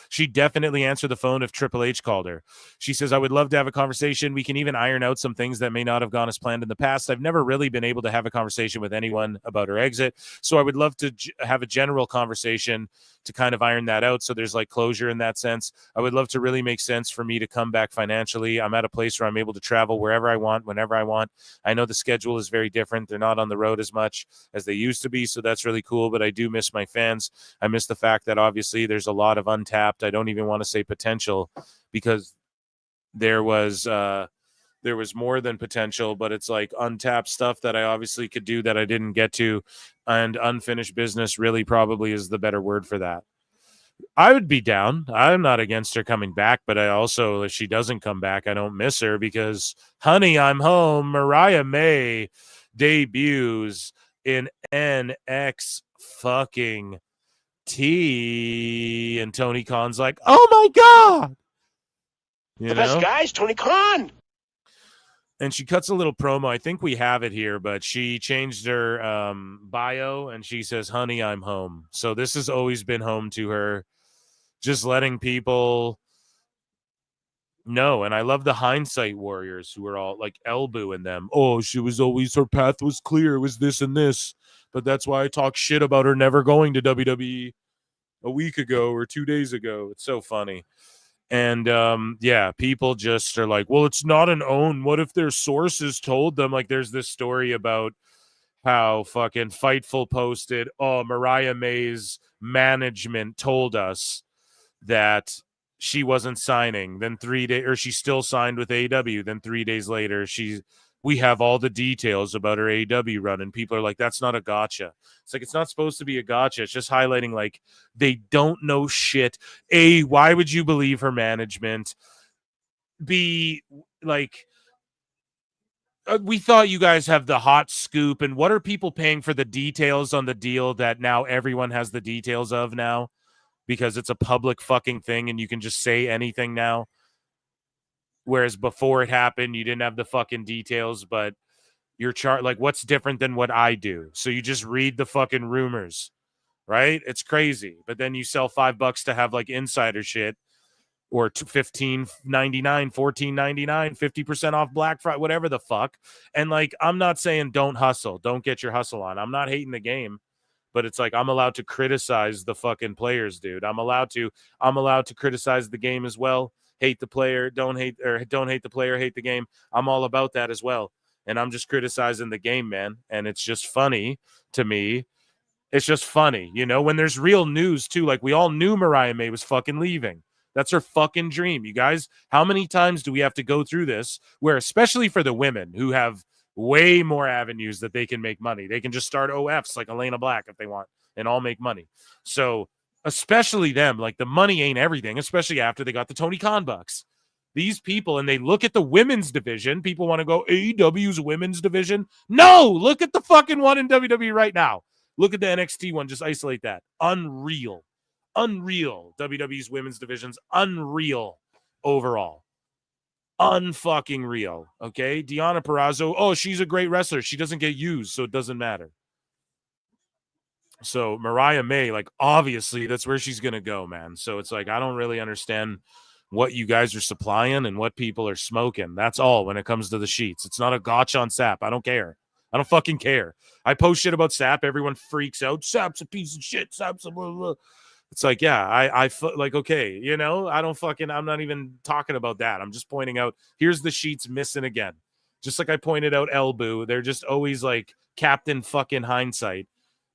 Speaker 11: she'd definitely answer the phone if Triple H called her. She says, I would love to have a conversation. We can even iron out some things that may not have gone as planned in the past. I've never really been able to have a conversation with anyone about her exit. So I would love to have a general conversation to kind of iron that out. So there's like closure in that sense. I would love to really make sense for me to come back financially. I'm at a place where I'm able to travel wherever I want, whenever I want. I know the schedule is very different. They're not on the road as much as they used to be. So that's really cool. But I do miss my fans. I miss the fact that obviously there's a lot of untapped. I don't even want to say potential because there was more than potential, but it's like untapped stuff that I obviously could do that I didn't get to. And unfinished business really probably is the better word for that. I would be down. I'm not against her coming back, but I also, if she doesn't come back, I don't miss her because, honey, I'm home. Mariah May debuts in NXT fucking T, and Tony Khan's like, oh my God.
Speaker 3: The best guys, Tony Khan.
Speaker 11: And she cuts a little promo. I think we have it here, but she changed her bio and she says, honey, I'm home. So this has always been home to her, just letting people know. And I love the hindsight warriors who are all like elbowing them. Oh, she was always, her path was clear. It was this and this. But that's why I talk shit about her never going to WWE a week ago or 2 days ago. It's so funny. And yeah, people just are like, well, it's not an own. What if their sources told them? Like, there's this story about how fucking Fightful posted, oh, Mariah May's management told us that she wasn't signing. Then 3 days, or she still signed with AEW. Then 3 days later, we have all the details about her AEW run, and people are like, that's not a gotcha. It's like, it's not supposed to be a gotcha. It's just highlighting, like, they don't know shit. A, why would you believe her management? B, like, we thought you guys have the hot scoop, and what are people paying for the details on the deal that now everyone has the details of now? Because it's a public fucking thing, and you can just say anything now. Whereas before it happened, you didn't have the fucking details, but your chart, like, what's different than what I do? So you just read the fucking rumors, right? It's crazy. But then you sell $5 to have like insider shit, or $15.99, $14.99, 50% off Black Friday, whatever the fuck. And like, I'm not saying don't hustle, don't get your hustle on. I'm not hating the game, but it's like, I'm allowed to criticize the fucking players, dude. I'm allowed to criticize the game as well. Hate the player, don't hate the player, hate the game. I'm all about that as well. And I'm just criticizing the game, man. And it's just funny to me. It's just funny, you know, when there's real news too. Like, we all knew Mariah May was fucking leaving. That's her fucking dream. You guys, how many times do we have to go through this where, especially for the women who have way more avenues that they can make money, they can just start OFs like Elena Black if they want and all make money. So especially them, like, the money ain't everything, especially after they got the Tony Khan bucks. These people, and they look at the women's division. People want to go, AEW's women's division. No, look at the fucking one in WWE right now. Look at the NXT one. Just isolate that. Unreal. WWE's women's division's unreal overall. Unfucking real. Okay. Deonna Purrazzo. Oh, she's a great wrestler. She doesn't get used, so it doesn't matter. So Mariah May, like, obviously that's where she's gonna go, man. So it's like I don't really understand what you guys are supplying and what people are smoking. That's all when it comes to the sheets. It's not a gotcha on Sap. I don't care. I don't fucking care. I post shit about Sap. Everyone freaks out. Sap's a piece of shit. Sap's a blah, blah. It's like, yeah, I like, okay, you know, I'm not even talking about that. I'm just pointing out, here's the sheets missing again. Just like I pointed out Elboo. They're just always like Captain fucking Hindsight,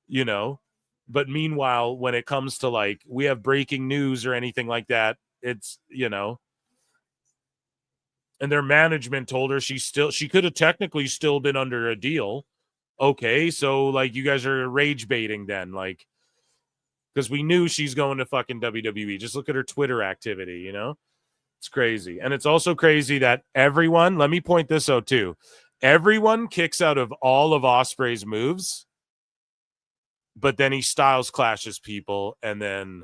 Speaker 11: you know? But meanwhile, when it comes to like, we have breaking news or anything like that, it's, you know, and their management told her she could have technically still been under a deal. Okay, so like you guys are rage baiting then, like, because we knew she's going to fucking WWE. Just look at her Twitter activity, you know? It's crazy. And it's also crazy that everyone, let me point this out too. Everyone kicks out of all of Ospreay's moves, but then he styles clashes people and then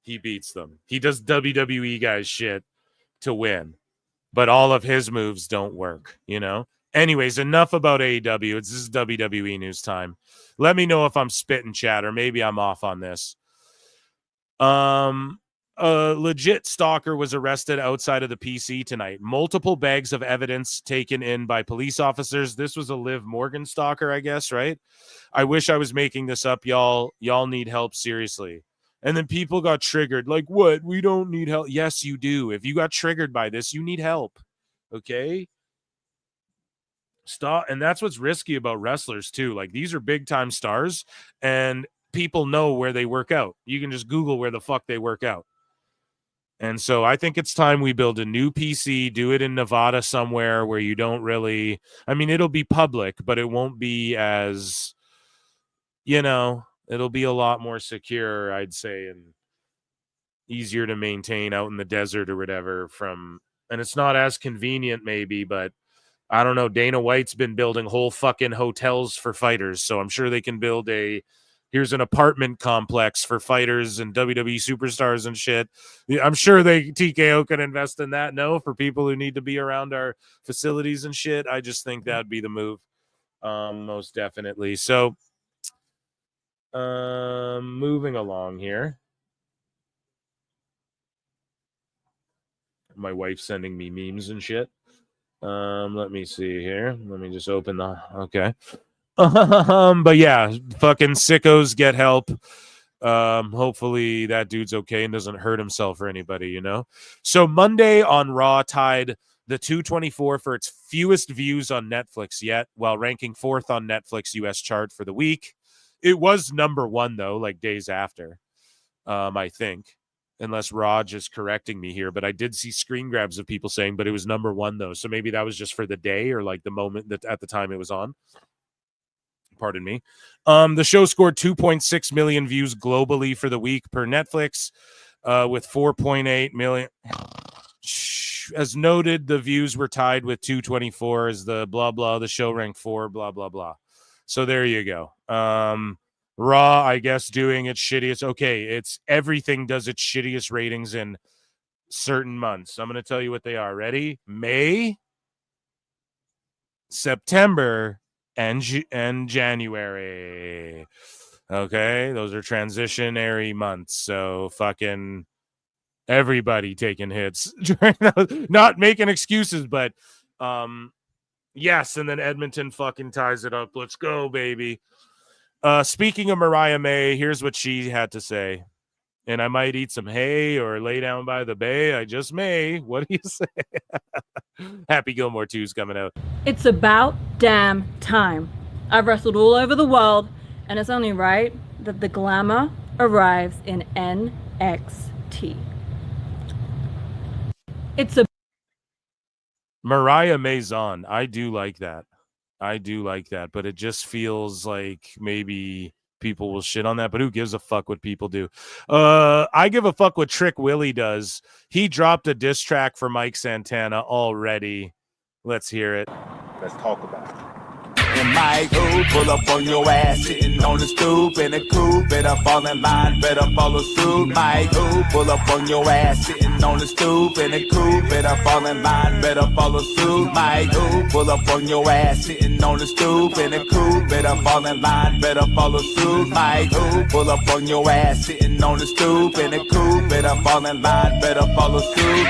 Speaker 11: he beats them. He does WWE guys shit to win, but all of his moves don't work, you know? Anyways, enough about AEW. This is WWE news time. Let me know if I'm spitting chat or maybe I'm off on this. A legit stalker was arrested outside of the PC tonight. Multiple bags of evidence taken in by police officers. This was a Liv Morgan stalker, I guess, right? I wish I was making this up, y'all. Y'all need help, seriously. And then people got triggered. Like, what? We don't need help. Yes, you do. If you got triggered by this, you need help. Okay? Stop. And that's what's risky about wrestlers, too. Like, these are big-time stars, and people know where they work out. You can just Google where the fuck they work out. And so I think it's time we build a new PC, do it in Nevada somewhere where you don't really, I mean, it'll be public, but it won't be as, you know, it'll be a lot more secure, I'd say, and easier to maintain out in the desert or whatever and it's not as convenient maybe, but I don't know. Dana White's been building whole fucking hotels for fighters. So I'm sure they can build here's an apartment complex for fighters and WWE superstars and shit. I'm sure TKO can invest in that. No, for people who need to be around our facilities and shit. I just think that'd be the move. Most definitely. So, moving along here. My wife's sending me memes and shit. Let me see here. Let me just open okay. But yeah, fucking sickos get help. Hopefully that dude's okay and doesn't hurt himself or anybody, you know? So Monday on Raw tied the 224 for its fewest views on Netflix yet, while ranking 4th on Netflix US chart for the week. It was number 1 though, like days after, I think, unless Raj is correcting me here, but I did see screen grabs of people saying, but it was number 1 though. So maybe that was just for the day or like the moment that at the time it was on. Pardon me. The show scored 2.6 million views globally for the week per Netflix, with 4.8 million. As noted, the views were tied with 224 as the blah, blah, the show ranked 4, blah, blah, blah. So there you go. Raw, I guess, doing its shittiest. Okay, it's everything does its shittiest ratings in certain months. I'm going to tell you what they are. Ready? May, September, and January. Okay, those are transitionary months. So fucking everybody taking hits during those, not making excuses, but yes. And then Edmonton fucking ties it up. Let's go, baby. Speaking of Mariah May, here's what she had to say. And I might eat some hay or lay down by the bay. I just may. What do you say? Happy Gilmore 2's coming out.
Speaker 4: It's about damn time. I've wrestled all over the world, and it's only right that the glamour arrives in NXT. It's a
Speaker 11: Mariah Maison. I do like that. But it just feels like maybe people will shit on that, but who gives a fuck what people do? I give a fuck what Trick Willie does. He dropped a diss track for Mike Santana already. Let's hear it.
Speaker 9: Let's talk about it.
Speaker 1: And Mike, ooh, pull up on your ass, sitting on the stoop in a coupe. Better fall in line, better follow suit. Mike, ooh, pull up on your ass, sitting on the stoop in a coupe. Better fall in line, better follow suit. Mike, ooh, pull up on your ass, sitting on the stoop in a coupe. Better fall in line, better follow suit. Mike, ooh, pull up on your ass, sitting on the stoop in a coupe. Better fall in line, better follow suit.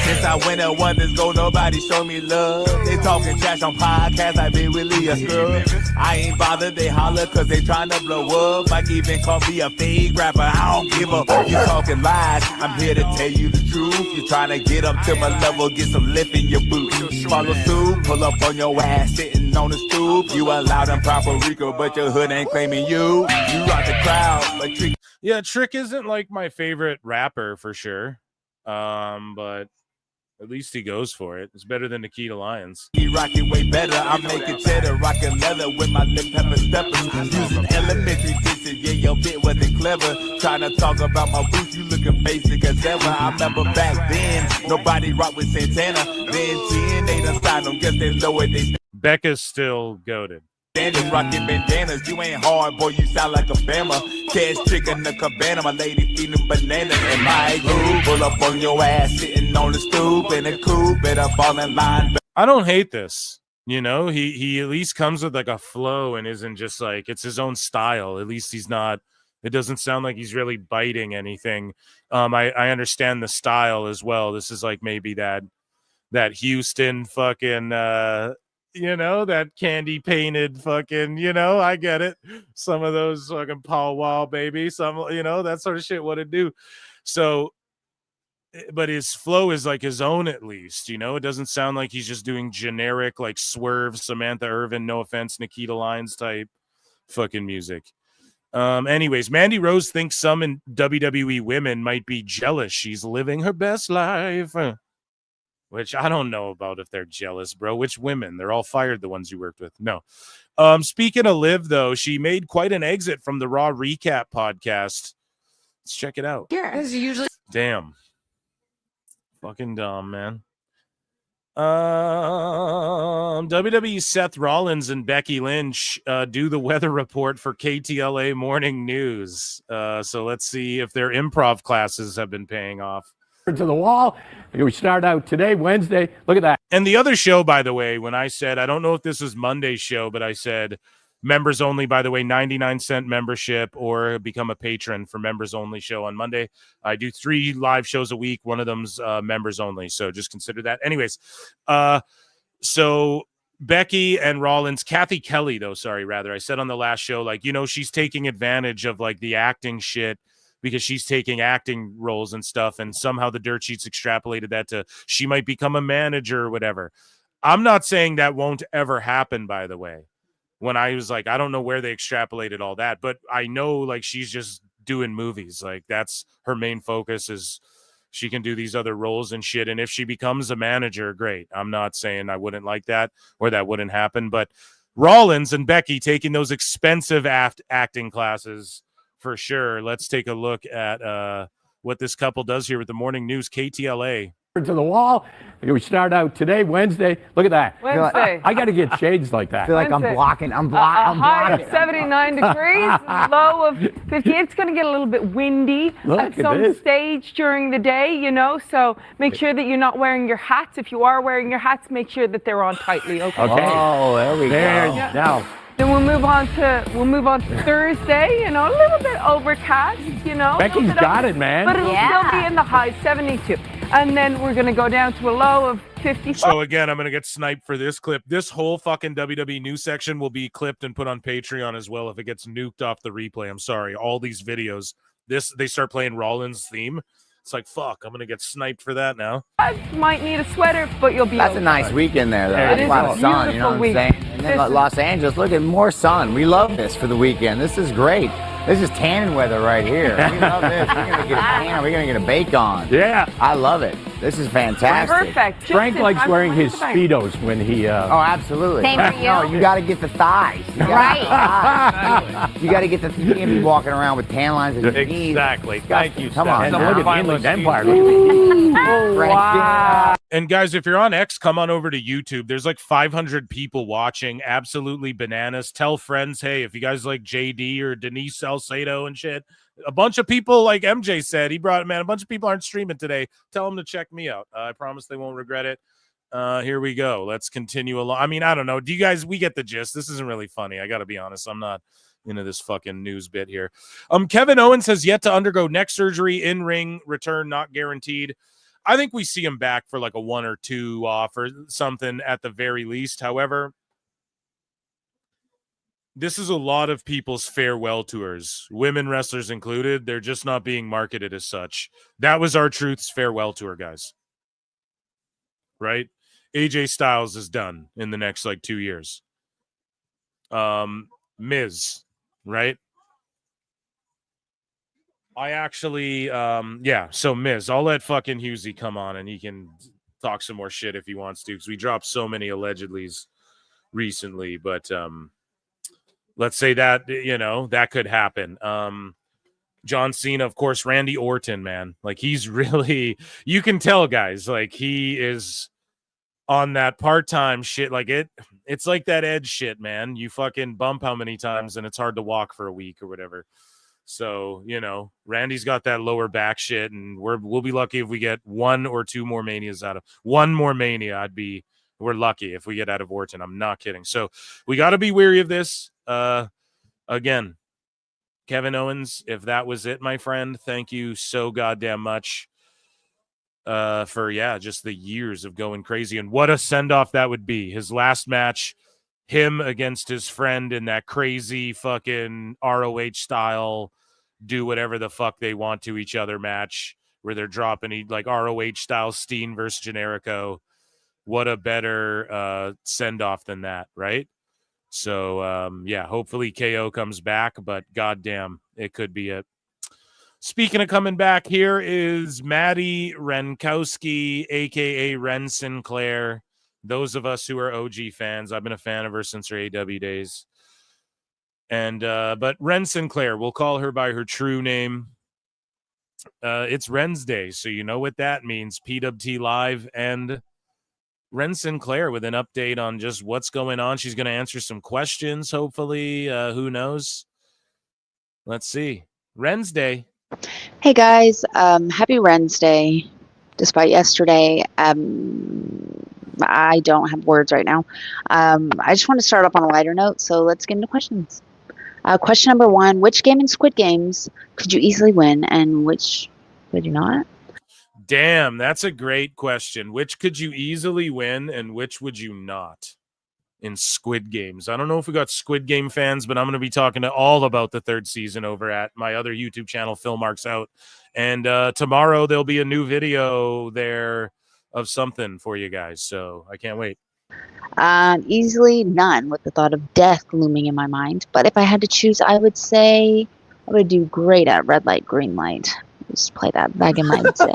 Speaker 1: Since I went at Wonders Go, nobody show me love. They talking trash on podcasts, I been really a scrub. I ain't bothered, they holler cause they tryna blow up. Mike even call me a fake rapper, I don't give up. You talking lies, I'm here to tell you the truth. You tryna get up to my level, get some lift in your boots. Follow suit, pull up on your ass, sitting on the stoop. You a loud and proper Rico, but your hood ain't claiming you. You rock the crowd, but Trick.
Speaker 11: Yeah, Trick isn't like my favorite rapper for sure. But at least he goes for it. It's better than Nikita Lyons.
Speaker 1: He rockin' way better. I'm making cheddar, rockin' leather with my lip pepper steppers. Using elementary dishes, yeah, your bit wasn't clever. Trying to talk about my boots, you looking basic as ever. I remember back then, nobody rocked with Santana. Then TNA done signed them, guess they lowered they.
Speaker 11: Becca's still goated.
Speaker 1: Standing rocking bandanas, you ain't hard, boy, you sound like a Bama. Cash chicken, the cabana, my lady feeding bananas. And my groove, pull up on your ass, sitting on the stoop in a coupe, better fall in line.
Speaker 11: I don't hate this. You know, he at least comes with like a flow and isn't just like, it's his own style. At least he's not, it doesn't sound like he's really biting anything. I understand the style as well. This is like maybe that Houston fucking, you know, that candy painted fucking, you know, I get it. Some of those fucking Paul Wall, baby. Some, you know, that sort of shit, what it do. So, but his flow is like his own at least, you know, it doesn't sound like he's just doing generic, like Swerve, Samantha Irvin, no offense, Nikita Lyons type fucking music. Anyways, Mandy Rose thinks some in WWE women might be jealous. She's living her best life. Which I don't know about if they're jealous, bro. Which women? They're all fired, the ones you worked with. No. Speaking of Liv, though, she made quite an exit from the Raw Recap podcast. Let's check it out.
Speaker 20: Yeah, this is usually.
Speaker 11: Damn. Fucking dumb, man. WWE Seth Rollins and Becky Lynch do the weather report for KTLA Morning News. So let's see if their improv classes have been paying off.
Speaker 9: To the wall. We start out today, Wednesday. Look at that.
Speaker 11: And the other show, by the way, when I said, I don't know if this was Monday's show, but I said members only, by the way, 99-cent membership or become a patron for members only show on Monday. I do 3 live shows a week. One of them's members only. So just consider that. Anyways, so Becky and Rollins, Kathy Kelly, though, I said on the last show, like, you know, she's taking advantage of like the acting shit because she's taking acting roles and stuff, and somehow the dirt sheets extrapolated that to she might become a manager or whatever. I'm not saying that won't ever happen, by the way. When I was like, I don't know where they extrapolated all that, but I know like she's just doing movies. Like that's her main focus is she can do these other roles and shit. And if she becomes a manager, great. I'm not saying I wouldn't like that or that wouldn't happen, but Rollins and Becky taking those expensive acting classes for sure. Let's take a look at what this couple does here with the Morning News, KTLA.
Speaker 9: To the wall. We start out today, Wednesday. Look at that.
Speaker 10: Wednesday.
Speaker 9: I got to get shades like that.
Speaker 10: I feel like I'm blocking. I'm blocking. High of 79 degrees, low of 50. It's going to get a little bit windy at some stage during the day, you know, so make sure that you're not wearing your hats. If you are wearing your hats, make sure that they're on tightly. Okay.
Speaker 9: Oh, there we go. Now.
Speaker 10: Then we'll move on to Thursday, you know, a little bit overcast, you know.
Speaker 9: Becky's got it, man.
Speaker 10: But it'll still be in the high 72. And then we're going to go down to a low of 55.
Speaker 11: So again, I'm going to get sniped for this clip. This whole fucking WWE news section will be clipped and put on Patreon as well if it gets nuked off the replay. I'm sorry. All these videos, they start playing Rollins' theme. It's like, fuck, I'm going to get sniped for that now.
Speaker 10: I might need a sweater, but you'll be
Speaker 13: That's a nice weekend there, though. That's a lot of sun, you know what I'm saying? And then Los Angeles, look at more sun. We love this for the weekend. This is great. This is tanning weather right here. We love this. We're going to get a tan. We're going to get a bake on.
Speaker 9: Yeah.
Speaker 13: I love it. This is fantastic.
Speaker 10: Perfect.
Speaker 9: Frank likes wearing his Speedos when he...
Speaker 13: Oh, absolutely.
Speaker 20: Same for you.
Speaker 13: No, you got to get the thighs. You got to get the... You can't be walking around with tan lines at your knees.
Speaker 11: Exactly. Thank you,
Speaker 13: Come on.
Speaker 9: And look at Inland Empire.
Speaker 10: Wow.
Speaker 11: And guys, if you're on X, come on over to YouTube. There's like 500 people watching. Absolutely bananas. Tell friends, hey, if you guys like JD or Denise Salcedo and shit, a bunch of people, like MJ said, he brought, man, a bunch of people aren't streaming today. Tell them to check me out. I promise they won't regret it. Here we go. Let's continue along. I mean, I don't know. Do you guys, we get the gist. This isn't really funny. I got to be honest. I'm not into this fucking news bit here. Kevin Owens has yet to undergo neck surgery. In-ring return not guaranteed. I think we see him back for like a 1 or 2 off or something at the very least. However, this is a lot of people's farewell tours, women wrestlers included. They're just not being marketed as such. That was R-Truth's farewell tour, guys. Right? AJ Styles is done in the next like 2 years. Miz, right? I actually, so Miz, I'll let fucking Husey come on and he can talk some more shit if he wants to, because we dropped so many allegedlys recently, but let's say that, you know, that could happen. John Cena, of course, Randy Orton, man. Like, he's really, you can tell, guys, like, he is on that part-time shit. Like, it's like that Edge shit, man. You fucking bump how many times and it's hard to walk for a week or whatever. So, you know, Randy's got that lower back shit, and we'll be lucky if we get 1 or 2 more manias out of one more mania. We're lucky if we get out of Orton. I'm not kidding. So we got to be wary of this. Again, Kevin Owens, if that was it, my friend, thank you so goddamn much for just the years of going crazy, and what a send-off that would be. His last match, him against his friend in that crazy fucking ROH style, do whatever the fuck they want to each other match, where they're dropping like ROH style Steen versus Generico. What a better send-off than that, right? So, hopefully KO comes back, but goddamn, it could be it. Speaking of coming back, here is Maddie Renkowski, a.k.a. Ren Sinclair. Those of us who are OG fans, I've been a fan of her since her AEW days. And, but Ren Sinclair, we'll call her by her true name. It's Ren's Day, so you know what that means. PWT Live and Ren Sinclair with an update on just what's going on. She's going to answer some questions, hopefully. Who knows? Let's see. Ren's Day.
Speaker 14: Hey guys, happy Wednesday. Despite yesterday, I don't have words right now. I just want to start off on a lighter note, so let's get into questions. Question number 1, which game in Squid Games could you easily win and which would you not?
Speaker 11: Damn, that's a great question. Which could you easily win and which would you not in Squid Games? I don't know if we got Squid Game fans, but I'm going to be talking to all about the 3rd season over at my other YouTube channel, Phil Marks Out. And tomorrow there'll be a new video there of something for you guys. So I can't wait.
Speaker 14: Easily none, with the thought of death looming in my mind. But if I had to choose, I would say I would do great at red light, green light. Just play that back in my day.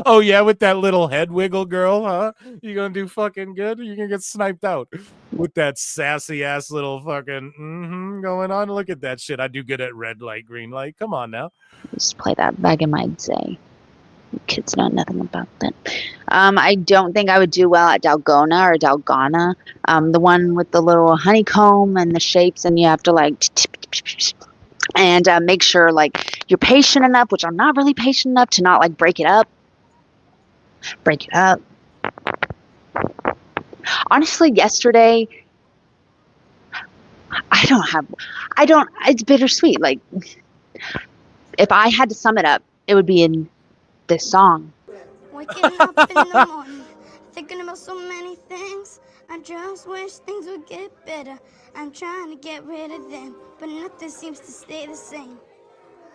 Speaker 11: Oh, yeah, with that little head wiggle girl, huh? You gonna do fucking good? You're gonna get sniped out with that sassy ass little fucking going on. Look at that shit. I do good at red light, green light. Come on now.
Speaker 14: Just play that back in my day. Kids know nothing about that. I don't think I would do well at Dalgona or Dalgona. The one with the little honeycomb and the shapes, and you have to like and make sure like you're patient enough, which I'm not really patient enough to not like break it up. Honestly, yesterday, it's bittersweet. Like, if I had to sum it up, it would be in this song.
Speaker 17: Waking up in the morning, thinking about so many things. I just wish things would get better. I'm trying to get rid of them, but nothing seems to stay the same.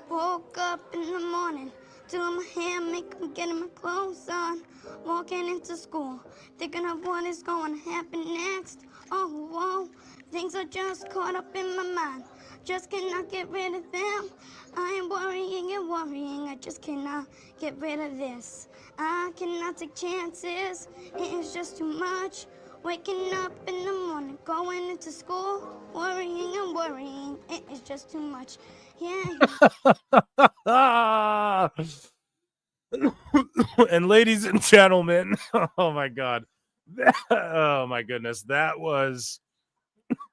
Speaker 17: Woke up in the morning, doing my hair, makeup, getting my clothes on. Walking into school, thinking of what is going to happen next. Oh, whoa, things are just caught up in my mind. Just cannot get rid of them. I am worrying and worrying, I just cannot get rid of this. I cannot take chances, it is just too much. Waking up in the morning, going into school, worrying and worrying, it is just too much. Yeah.
Speaker 11: And ladies and gentlemen, oh my God. Oh my goodness. That was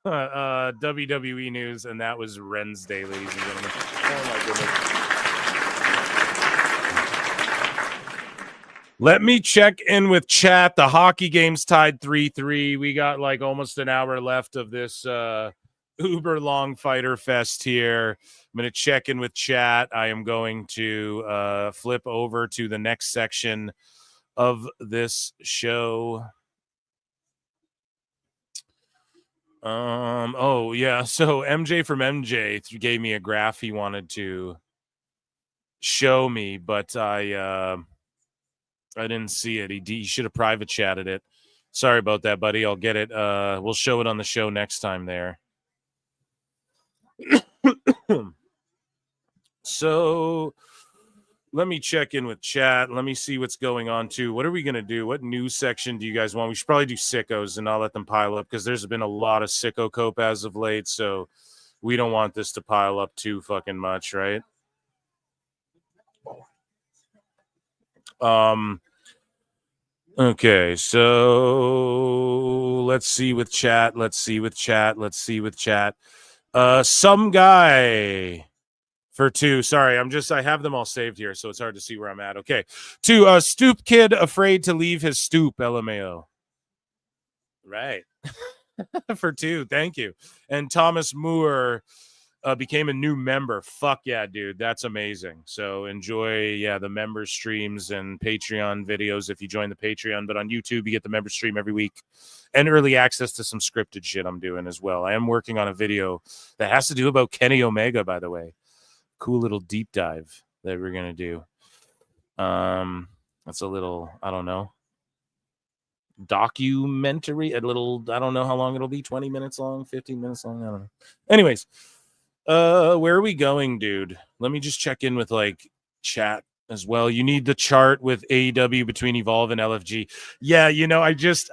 Speaker 11: WWE news, and that was Wednesday, ladies and gentlemen. Oh my goodness. Let me check in with chat. The hockey game's tied 3-3. We got like almost an hour left of this uber long Fyter fest here. I'm going to check in with chat. I am going to flip over to the next section of this show. Oh yeah, so MJ from MJ gave me a graph he wanted to show me, but I didn't see it. He should have private chatted it. Sorry about that, buddy. I'll get it. We'll show it on the show next time there. So let me check in with chat. Let me see what's going on too. What are we going to do? What news section do you guys want? We should probably do sickos and I'll let them pile up because there's been a lot of sicko cope as of late. So we don't want this to pile up too fucking much, right? Okay, so let's see with chat. Some guy for 2. Sorry, I have them all saved here, so it's hard to see where I'm at. Okay. 2, stoop kid afraid to leave his stoop, LMAO. Right. For 2, thank you. And Thomas Moore became a new member. Fuck yeah, dude. That's amazing. So enjoy, the member streams and Patreon videos if you join the Patreon. But on YouTube, you get the member stream every week and early access to some scripted shit I'm doing as well. I am working on a video that has to do about Kenny Omega, by the way. Cool little deep dive that we're going to do. That's a little, I don't know, documentary, I don't know how long it'll be, 20 minutes long, 15 minutes long, I don't know. Anyways, where are we going, dude? Let me just check in with like chat as well. You need the chart with AEW between Evolve and LFG. Yeah,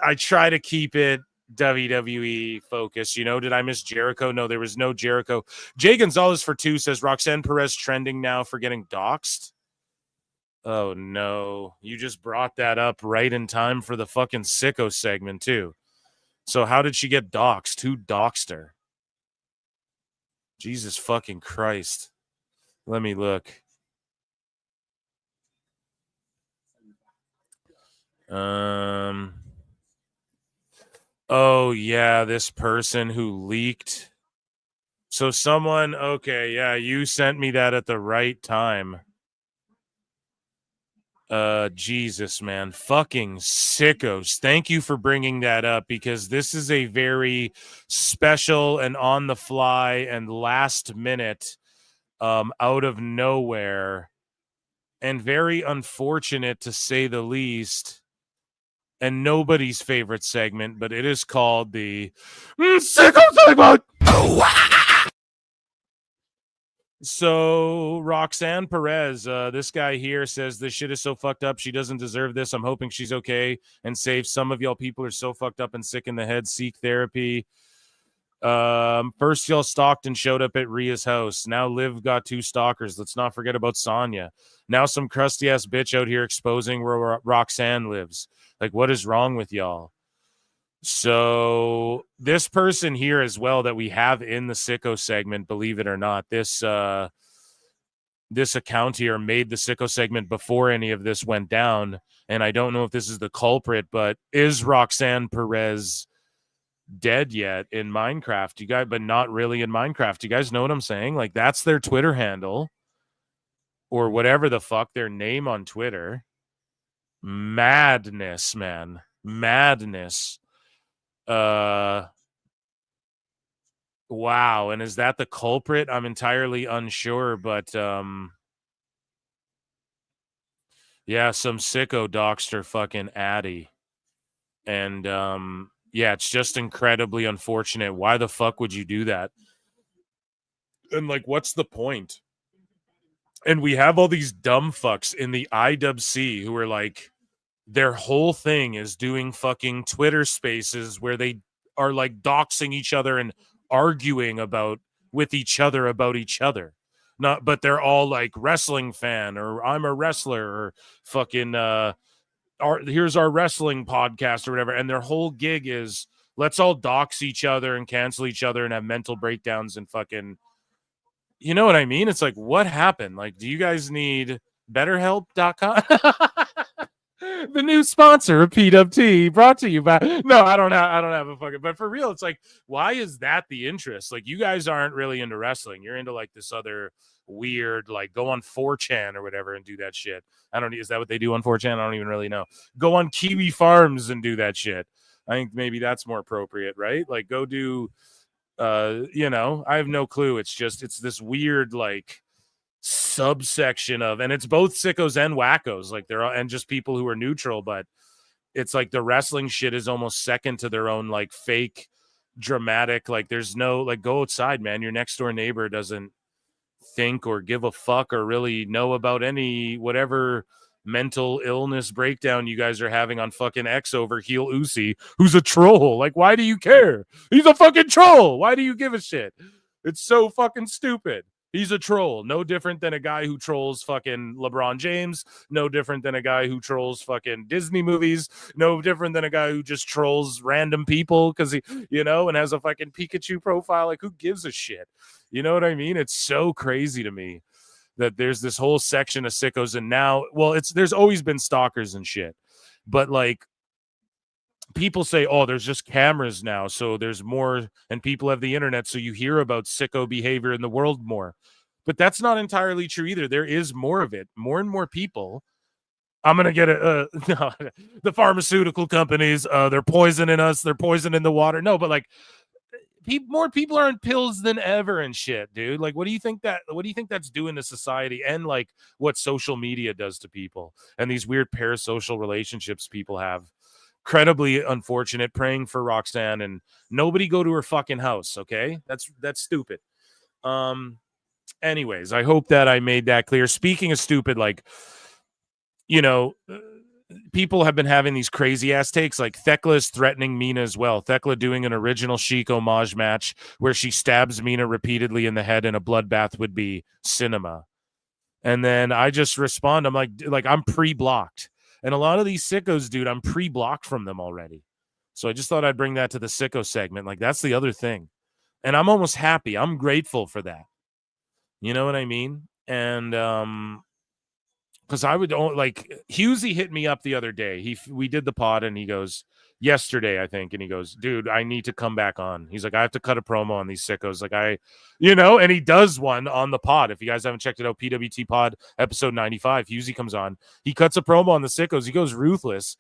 Speaker 11: I try to keep it WWE focus. Did I miss Jericho? No, there was no Jericho. Jay Gonzalez for 2 says Roxanne Perez trending now for getting doxxed. Oh no, you just brought that up right in time for the fucking sicko segment too. So how did she get doxxed? Who doxxed her? Jesus fucking Christ. Let me look. Oh yeah, this person who leaked. So someone, okay, yeah, you sent me that at the right time. Jesus, man. Fucking sickos. Thank you for bringing that up because this is a very special and on the fly and last minute, out of nowhere and very unfortunate to say the least, and nobody's favorite segment, but it is called the Sicko segment. So Roxanne Perez, this guy here says this shit is so fucked up. She doesn't deserve this. I'm hoping she's okay and safe. Some of y'all people are so fucked up and sick in the head. Seek therapy. First y'all stalked and showed up at Rhea's house. Now Liv got 2 stalkers. Let's not forget about Sonya. Now some crusty ass bitch out here exposing where Roxanne lives. Like, what is wrong with y'all? So this person here as well that we have in the sicko segment, believe it or not, this account here made the sicko segment before any of this went down. And I don't know if this is the culprit, but is Roxanne Perez dead yet in Minecraft? You guys, but not really in Minecraft. You guys know what I'm saying? Like, that's their Twitter handle or whatever the fuck their name on Twitter. Madness, man. Madness. Wow. And is that the culprit? I'm entirely unsure, but yeah, some sicko doxed her fucking Addy. And yeah, it's just incredibly unfortunate. Why the fuck would you do that? And like, what's the point? And we have all these dumb fucks in the IWC who are like, their whole thing is doing fucking Twitter spaces where they are like doxing each other and arguing with each other about each other. but they're all like wrestling fan or I'm a wrestler or fucking here's our wrestling podcast or whatever, and their whole gig is let's all dox each other and cancel each other and have mental breakdowns and fucking, you know what I mean? It's like, what happened? Like, do you guys need BetterHelp.com? The new sponsor of PWT, brought to you by. No, I don't have a fucking. But for real, it's like, why is that the interest? Like, you guys aren't really into wrestling. You're into like this other weird, like, go on 4chan or whatever and do that shit. I don't. Is that what they do on 4chan? I don't even really know. Go on Kiwi Farms and do that shit. I think maybe that's more appropriate, right? Like, go do. You know, I have no clue. It's this weird like subsection of, and it's both sickos and wackos, like they're all, and just people who are neutral, but it's like the wrestling shit is almost second to their own like fake dramatic, like there's no like, go outside, man, your next door neighbor doesn't think or give a fuck or really know about any whatever mental illness breakdown you guys are having on fucking X over heel Uzi, who's a troll. Like, why do you care? He's a fucking troll. Why do you give a shit? It's so fucking stupid. He's a troll. No different than a guy who trolls fucking LeBron James. No different than a guy who trolls fucking Disney movies. No different than a guy who just trolls random people because he, you know, and has a fucking Pikachu profile. Like, who gives a shit? You know what I mean? It's so crazy to me that there's this whole section of sickos, and now, well, there's always been stalkers and shit, but like, people say, oh, there's just cameras now, so there's more, and people have the internet, so you hear about sicko behavior in the world more. But that's not entirely true either. There is more of it. More and more people. I'm going to get no, the pharmaceutical companies, they're poisoning us. They're poisoning the water. No, but like, more people are on pills than ever and shit, dude. Like, what do you think that's doing to society, and like what social media does to people and these weird parasocial relationships people have? Incredibly unfortunate. Praying for Roxanne, and nobody go to her fucking house. Okay, that's stupid. Anyways, I hope that I made that clear. Speaking of stupid, like, you know, people have been having these crazy ass takes, like Thekla is threatening Mina as well. Thekla doing an original Sheik homage match where she stabs Mina repeatedly in the head, and a bloodbath would be cinema. And then I just respond, I'm like I'm pre-blocked. And a lot of these sickos, dude, I'm pre-blocked from them already. So I just thought I'd bring that to the sicko segment. Like, that's the other thing. And I'm almost happy. I'm grateful for that. You know what I mean? And because I would, like, Husey hit me up the other day. We did the pod, and he goes, yesterday, I think, and he goes, dude, I need to come back on. He's like, I have to cut a promo on these sickos. Like, and he does one on the pod. If you guys haven't checked it out, PWT pod episode 95, Husey comes on. He cuts a promo on the sickos. He goes ruthless,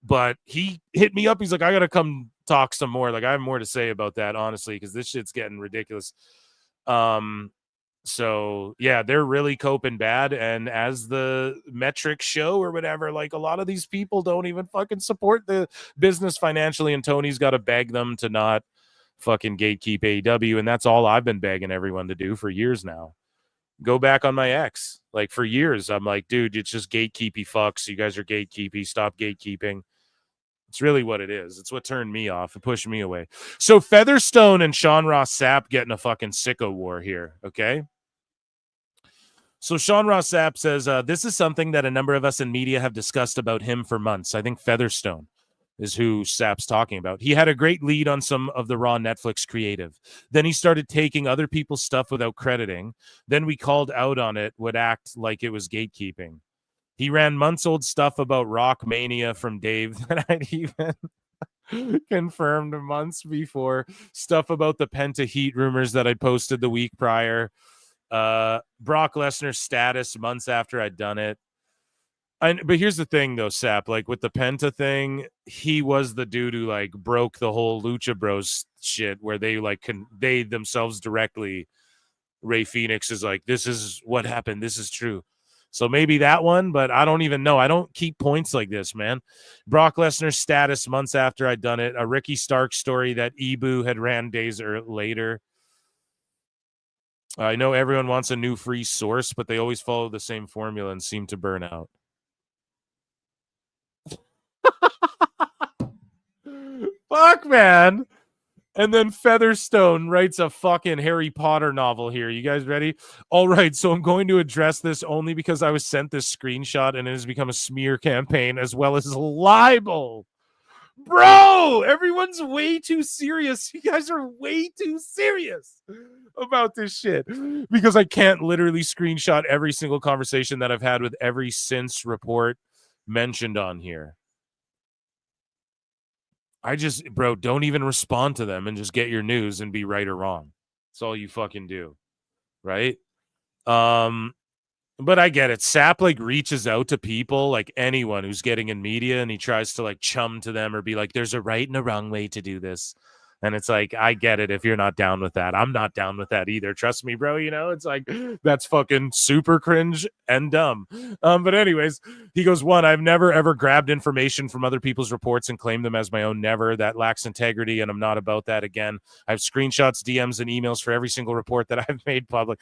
Speaker 11: but he hit me up. He's like, I got to come talk some more. Like, I have more to say about that, honestly, because this shit's getting ridiculous. So yeah, they're really coping bad. And as the metrics show or whatever, like, a lot of these people don't even fucking support the business financially, and Tony's got to beg them to not fucking gatekeep AEW. And that's all I've been begging everyone to do for years now. Go back on my ex. Like, for years, I'm like, dude, it's just gatekeepy fucks. You guys are gatekeepy. Stop gatekeeping. It's really what it is. It's what turned me off. It pushed me away. So Featherstone and Sean Ross Sapp getting a fucking sicko war here. Okay. So Sean Ross Sapp says, this is something that a number of us in media have discussed about him for months. I think Featherstone is who Sapp's talking about. He had a great lead on some of the Raw Netflix creative. Then he started taking other people's stuff without crediting. Then we called out on it, would act like it was gatekeeping. He ran months old stuff about Rock Mania from Dave that I'd even confirmed months before. Stuff about the Penta Heat rumors that I posted the week prior. Brock Lesnar's status months after I'd done it. But here's the thing, though, Sapp. Like, with the Penta thing, he was the dude who like broke the whole Lucha Bros shit, where they they themselves directly. Ray Phoenix is like, this is what happened. This is true. So maybe that one, but I don't even know. I don't keep points like this, man. Brock Lesnar's status months after I'd done it. A Ricky Stark story that Ibu had ran days later. I know everyone wants a new free source, but they always follow the same formula and seem to burn out. Fuck, man. And then Featherstone writes a fucking Harry Potter novel here. You guys ready? All right, so I'm going to address this only because I was sent this screenshot and it has become a smear campaign as well as libel. Bro, everyone's way too serious. You guys are way too serious about this shit because I can't literally screenshot every single conversation that I've had with every since report mentioned on here. Bro, don't even respond to them and just get your news and be right or wrong. That's all you fucking do. Right? But I get it. Sap like reaches out to people, like anyone who's getting in media, and he tries to like chum to them or be like, there's a right and a wrong way to do this. And it's like, I get it if you're not down with that. I'm not down with that either. Trust me, bro. You know, it's like, that's fucking super cringe and dumb. But anyways, he goes, one, I've never ever grabbed information from other people's reports and claimed them as my own. Never. That lacks integrity, and I'm not about that again. I have screenshots, DMs, and emails for every single report that I've made public.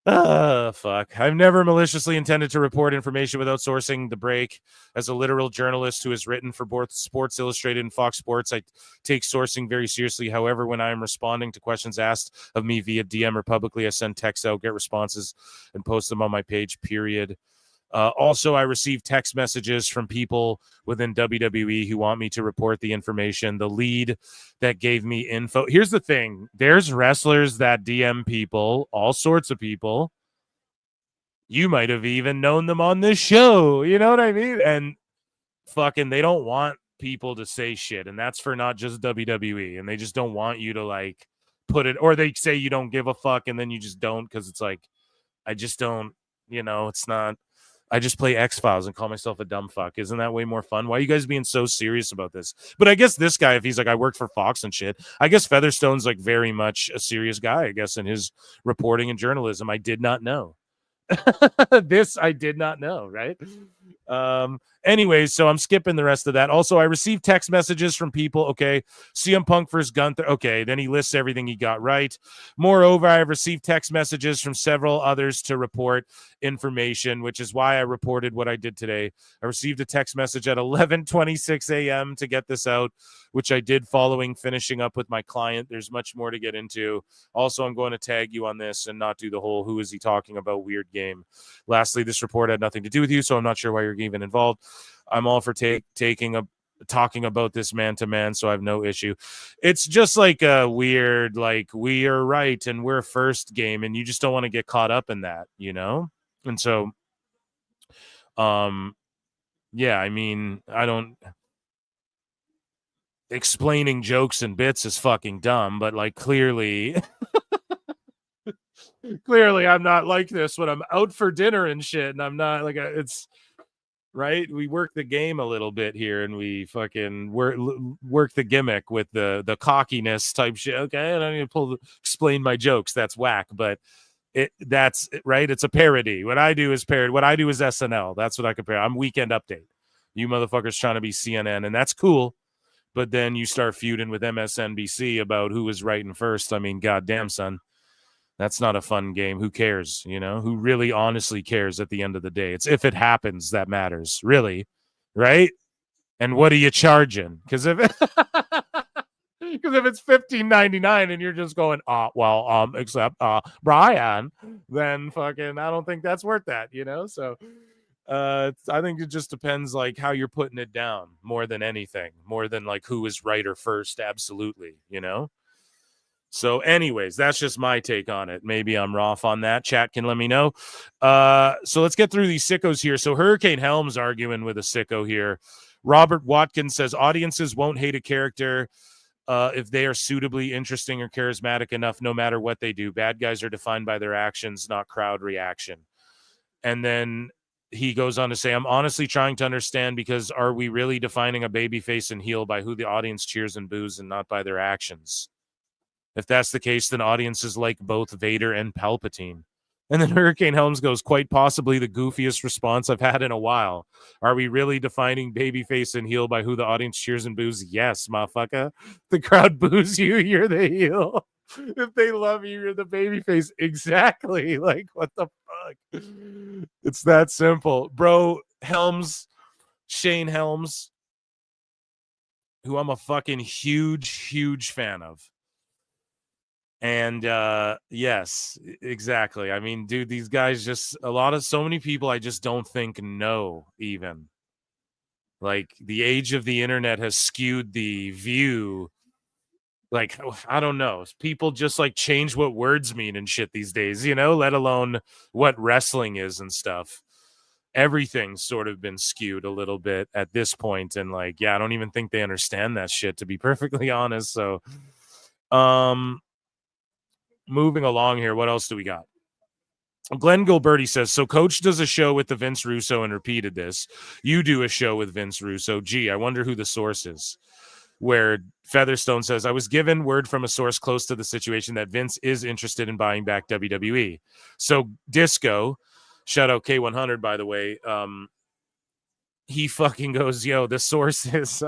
Speaker 11: Fuck. I've never maliciously intended to report information without sourcing the break. As a literal journalist who has written for both Sports Illustrated and Fox Sports, I take sourcing very seriously. However, when I am responding to questions asked of me via DM or publicly, I send texts out, get responses, and post them on my page, period. Also, I receive text messages from people within WWE who want me to report the information. The lead that gave me info. Here's the thing. There's wrestlers that DM people, all sorts of people. You might have even known them on this show. You know what I mean? And fucking, they don't want people to say shit. And that's for not just WWE. And they just don't want you to like put it, or they say you don't give a fuck and then you just don't, because it's like, I just don't, you know, it's not. I just play X-Files and call myself a dumb fuck. Isn't that way more fun? Why are you guys being so serious about this? But I guess this guy, if he's like, I work for Fox and shit, I guess Featherstone's like very much a serious guy, I guess, in his reporting and journalism. I did not know. This I did not know, right? Anyways, so I'm skipping the rest of that. Also, I received text messages from people. Okay, CM Punk versus Gunther. Okay, then he lists everything he got right. Moreover, I have received text messages from several others to report information, which is why I reported what I did today. I received a text message at 11:26 a.m. to get this out, which I did following finishing up with my client. There's much more to get into. Also, I'm going to tag you on this and not do the whole who is he talking about weird game. Lastly, this report had nothing to do with you, so I'm not sure why you're even involved. I'm all for talking about this man to man, so I have no issue. It's just like a weird, like, we are right and we're first game, and you just don't want to get caught up in that, you know? And so, yeah, I mean, I don't. Explaining jokes and bits is fucking dumb, but like clearly. Clearly, I'm not like this when I'm out for dinner and shit, and I'm not like it's right. We work the game a little bit here, and we fucking work the gimmick with the cockiness type shit. Okay, and I need to explain my jokes. That's whack, but that's right. It's a parody. What I do is parody. What I do is SNL. That's what I compare. I'm Weekend Update. You motherfuckers trying to be CNN, and that's cool. But then you start feuding with MSNBC about who was writing first. I mean, goddamn, son. That's not a fun game. Who cares? You know, who really honestly cares at the end of the day? It's if it happens that matters, really, right? And what are you charging? Because if it's $15.99 and you're just going, except Brian, then fucking I don't think that's worth that, you know? So I think it just depends like how you're putting it down more than anything, more than like who is right or first, absolutely, you know? So anyways, that's just my take on it. Maybe I'm off on that. Chat can let me know. So let's get through these sickos here. So Hurricane Helm's arguing with a sicko here. Robert Watkins says audiences won't hate a character if they are suitably interesting or charismatic enough, no matter what they do. Bad guys are defined by their actions, not crowd reaction. And then he goes on to say, I'm honestly trying to understand, because are we really defining a babyface and heel by who the audience cheers and boos and not by their actions? If that's the case, then audiences like both Vader and Palpatine. And then Hurricane Helms goes, quite possibly the goofiest response I've had in a while. Are we really defining babyface and heel by who the audience cheers and boos? Yes, motherfucker. The crowd boos you, you're the heel. If they love you, you're the babyface. Exactly. Like, what the fuck? It's that simple. Bro, Helms, Shane Helms, who I'm a fucking huge fan of. And yes, exactly. I mean, dude, these guys just so many people I just don't think know even. Like the age of the internet has skewed the view. Like, I don't know. People just like change what words mean and shit these days, let alone what wrestling is and stuff. Everything's sort of been skewed a little bit at this point. And like, yeah, I don't even think they understand that shit, to be perfectly honest. So, moving along here, what else do we got? Glenn Gilberti says, so Coach does a show with the Vince Russo and repeated this. You do a show with Vince Russo. Gee, I wonder who the source is. Where Featherstone says, I was given word from a source close to the situation that Vince is interested in buying back WWE. So Disco, shout out K100, by the way, he fucking goes, yo, the source is,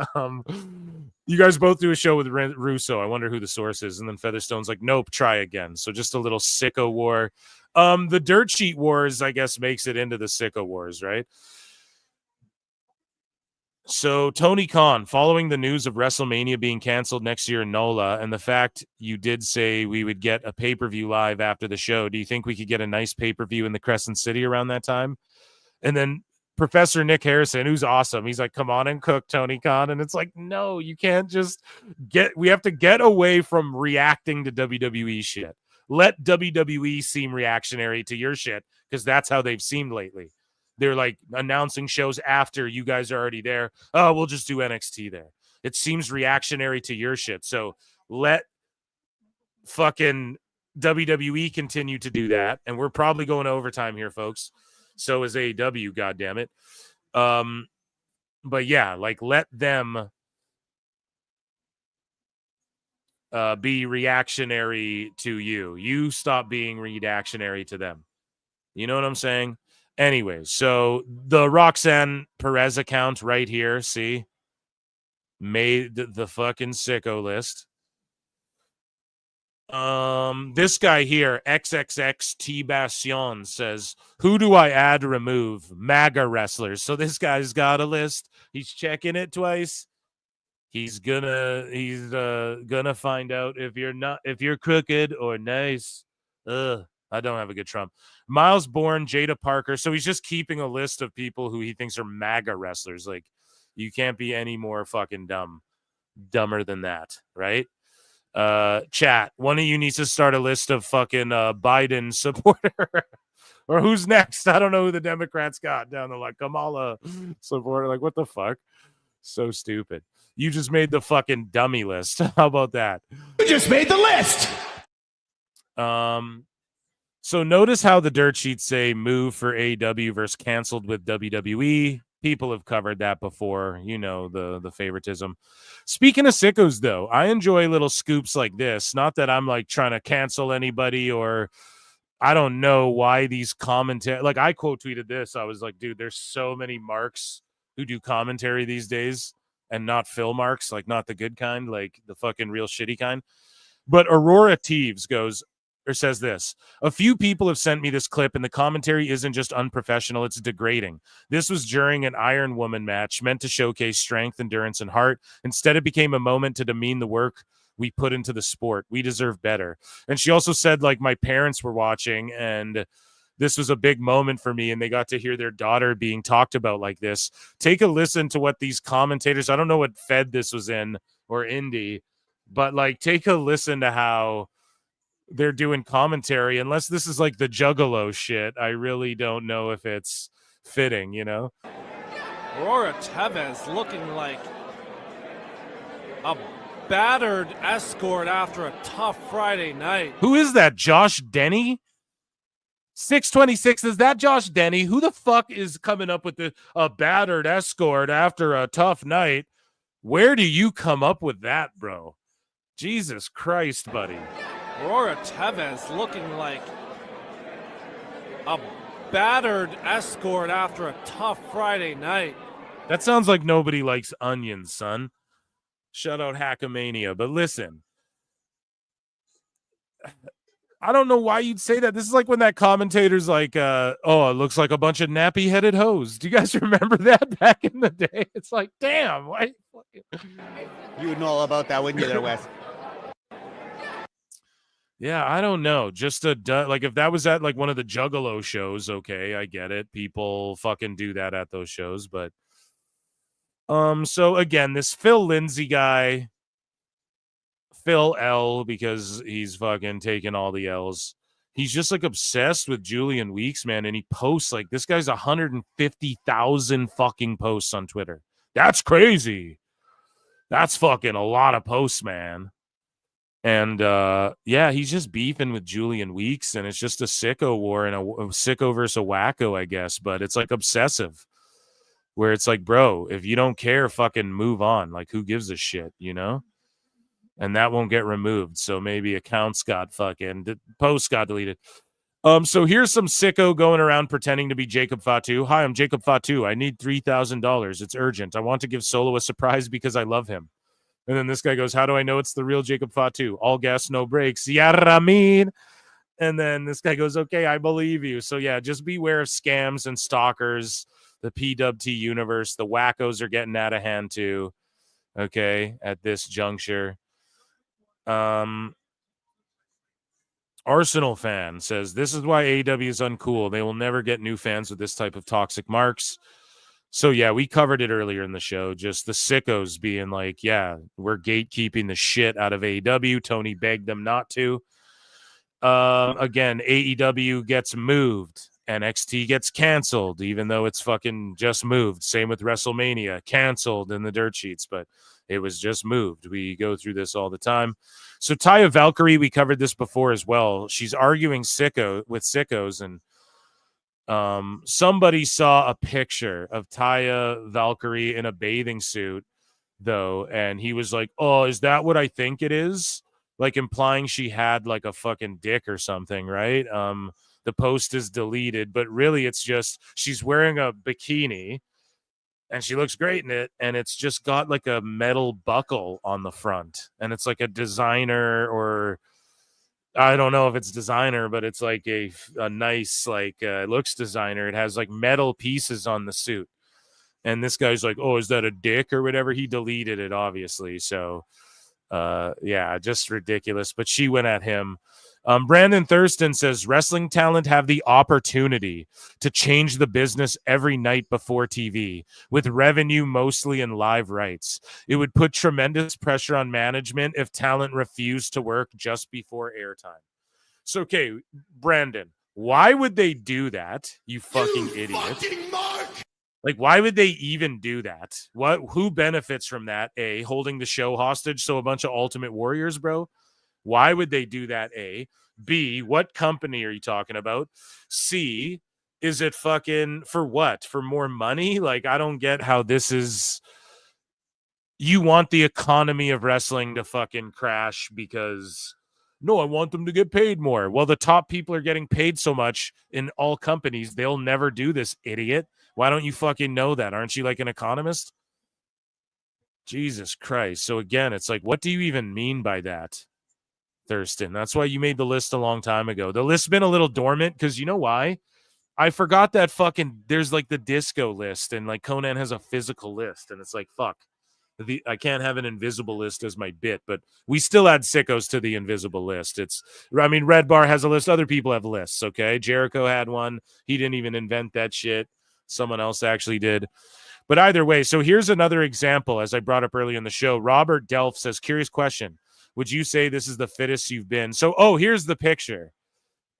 Speaker 11: you guys both do a show with Russo. I wonder who the source is. And then Featherstone's like, nope, try again. So just a little sicko war. The Dirt Sheet Wars, I guess, makes it into the sicko wars, right? So Tony Khan, following the news of WrestleMania being canceled next year in NOLA and the fact you did say we would get a pay-per-view live after the show, do you think we could get a nice pay-per-view in the Crescent City around that time? And then Professor Nick Harrison, who's awesome, he's like, come on and cook, Tony Khan. And it's like, no, you can't just we have to get away from reacting to WWE shit. Let WWE seem reactionary to your shit, because that's how they've seemed lately. They're like announcing shows after you guys are already there. Oh, we'll just do NXT there. It seems reactionary to your shit. So let fucking WWE continue to do that. And we're probably going to overtime here, folks. So is AEW, goddammit. But yeah, like let them be reactionary to you. You stop being reactionary to them. You know what I'm saying? Anyways, so the Roxanne Perez account right here, see, made the fucking sicko list. This guy here, XXX T Bastion, says, who do I add or remove? MAGA wrestlers. So this guy's got a list. He's checking it twice. He's gonna find out if you're crooked or nice. I don't have a good Trump. Miles Bourne, Jada Parker. So he's just keeping a list of people who he thinks are MAGA wrestlers. Like, you can't be any more fucking dumber than that, right? Chat, one of you needs to start a list of fucking Biden supporter. Or who's next? I don't know who the Democrats got down the line. Kamala supporter. Like, what the fuck? So stupid. You just made the fucking dummy list. How about that?
Speaker 8: You just made the list.
Speaker 11: So notice how the dirt sheets say move for AEW versus canceled with WWE. People have covered that before, the favoritism. Speaking of sickos, though, I enjoy little scoops like this. Not that I'm like trying to cancel anybody, or I don't know why these commentary. Like, I quote tweeted this. I was like, dude, there's so many marks who do commentary these days, and not Phil marks, like not the good kind, like the fucking real shitty kind. But Aurora Teves says this: a few people have sent me this clip, and the commentary isn't just unprofessional, it's degrading. This was during an Iron Woman match meant to showcase strength, endurance, and heart. Instead, it became a moment to demean the work we put into the sport. We deserve better. And she also said, like, my parents were watching, and this was a big moment for me, and they got to hear their daughter being talked about like this. Take a listen to what these commentators, I don't know what Fed this was in or Indie, but like, take a listen to how they're doing commentary. Unless this is like the Juggalo shit, I really don't know if it's fitting,
Speaker 12: Aurora Tevez looking like a battered escort after a tough Friday night.
Speaker 11: Who is that? Josh Denny? 626, is that Josh Denny? Who the fuck is coming up with a battered escort after a tough night? Where do you come up with that, bro? Jesus Christ, buddy.
Speaker 12: Aurora Tevez looking like a battered escort after a tough Friday night.
Speaker 11: That sounds like nobody likes onions, son. Shout out Hackamania. But listen, I don't know why you'd say that. This is like when that commentator's like, oh, it looks like a bunch of nappy-headed hoes. Do you guys remember that back in the day? It's like, damn. Why?
Speaker 6: You would know all about that, wouldn't you, there, Wes?
Speaker 11: Yeah, I don't know. Just like if that was at like one of the Juggalo shows, okay, I get it. People fucking do that at those shows, but so again, this Phil Lindsay guy, Phil L, because he's fucking taking all the L's. He's just like obsessed with Julian Weeks, man, and he posts like this guy's 150,000 fucking posts on Twitter. That's crazy. That's fucking a lot of posts, man. And yeah, he's just beefing with Julian Weeks, and it's just a sicko war and a sicko versus a wacko, I guess. But it's like obsessive, where it's like, bro, if you don't care, fucking move on. Like, who gives a shit, you know? And that won't get removed. So maybe accounts got fucking posts got deleted. So here's some sicko going around pretending to be Jacob Fatu. Hi, I'm Jacob Fatu. I need $3,000. It's urgent. I want to give Solo a surprise because I love him. And then this guy goes, how do I know it's the real Jacob Fatu? All gas, no brakes. Yeah, I mean. And then this guy goes, okay, I believe you. So yeah, just beware of scams and stalkers. The PWT universe, the wackos are getting out of hand too. Okay, at this juncture. Arsenal fan says, this is why AEW is uncool. They will never get new fans with this type of toxic marks. So, yeah, we covered it earlier in the show. Just the sickos being like, yeah, we're gatekeeping the shit out of AEW. Tony begged them not to. Again, AEW gets moved. NXT gets canceled, even though it's fucking just moved. Same with WrestleMania. Canceled in the dirt sheets, but it was just moved. We go through this all the time. So Taya Valkyrie, we covered this before as well. She's arguing with sickos, and somebody saw a picture of Taya Valkyrie in a bathing suit, though, and he was like, oh, is that what I think it is? Like implying she had like a fucking dick or something, right? The post is deleted, but really it's just she's wearing a bikini and she looks great in it, and it's just got like a metal buckle on the front, and it's like a designer, or I don't know if it's designer, but it's like a nice, like, it looks designer. It has like metal pieces on the suit. And this guy's like, oh, is that a dick or whatever? He deleted it, obviously. So, yeah, just ridiculous. But she went at him. Brandon Thurston says, wrestling talent have the opportunity to change the business every night before TV, with revenue mostly in live rights. It would put tremendous pressure on management if talent refused to work just before airtime. So, okay, Brandon, why would they do that, you fucking idiot? Like, why would they even do that? Who benefits from that? A, holding the show hostage, so a bunch of Ultimate Warriors, bro? Why would they do that? A. B, what company are you talking about? C, is it fucking for what? For more money? Like, I don't get how this is. You want the economy of wrestling to fucking crash because, no, I want them to get paid more. Well, the top people are getting paid so much in all companies, they'll never do this, idiot. Why don't you fucking know that? Aren't you like an economist? Jesus Christ. So again, it's like, what do you even mean by that, Thurston? That's why you made the list a long time ago. The list's been a little dormant because you know why? I forgot that fucking there's like the disco list, and like Conan has a physical list, and it's like, fuck. I can't have an invisible list as my bit, but we still add sickos to the invisible list. I mean, Red Bar has a list. Other people have lists, okay? Jericho had one. He didn't even invent that shit. Someone else actually did. But either way, so here's another example, as I brought up earlier in the show. Robert Delph says, curious question. Would you say this is the fittest you've been? So, here's the picture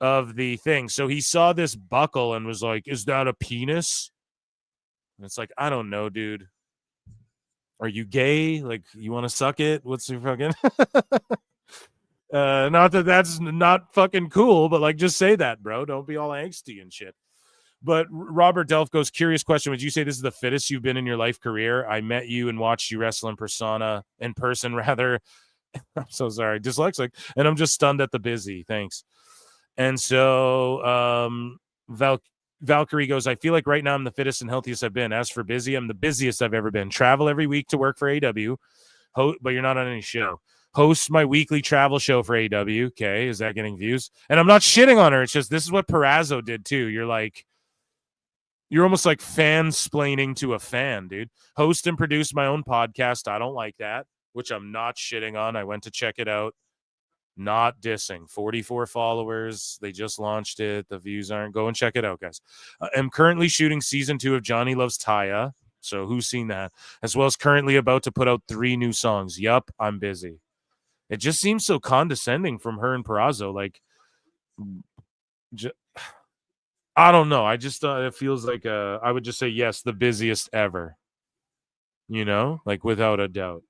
Speaker 11: of the thing. So he saw this buckle and was like, is that a penis? And it's like, I don't know, dude. Are you gay? Like, you want to suck it? What's your fucking... not that that's not fucking cool, but like, just say that, bro. Don't be all angsty and shit. But Robert Delph goes, curious question. Would you say this is the fittest you've been in your life career? I met you and watched you wrestle in person, rather. I'm so sorry. Dyslexic. And I'm just stunned at the busy. Thanks. And so Valkyrie goes, I feel like right now I'm the fittest and healthiest I've been. As for busy, I'm the busiest I've ever been. Travel every week to work for AEW, but you're not on any show. Host my weekly travel show for AEW. Okay, is that getting views? And I'm not shitting on her. It's just this is what Perazzo did too. You're almost like fan-splaining to a fan, dude. Host and produce my own podcast. I don't like that, which I'm not shitting on. I went to check it out. Not dissing. 44 followers. They just launched it. The views aren't. Go and check it out, guys. I'm currently shooting season 2 of Johnny Loves Taya. So who's seen that? As well as currently about to put out 3 new songs. Yup, I'm busy. It just seems so condescending from her and Perazzo. I don't know. I just it feels like I would just say yes, the busiest ever. Without a doubt.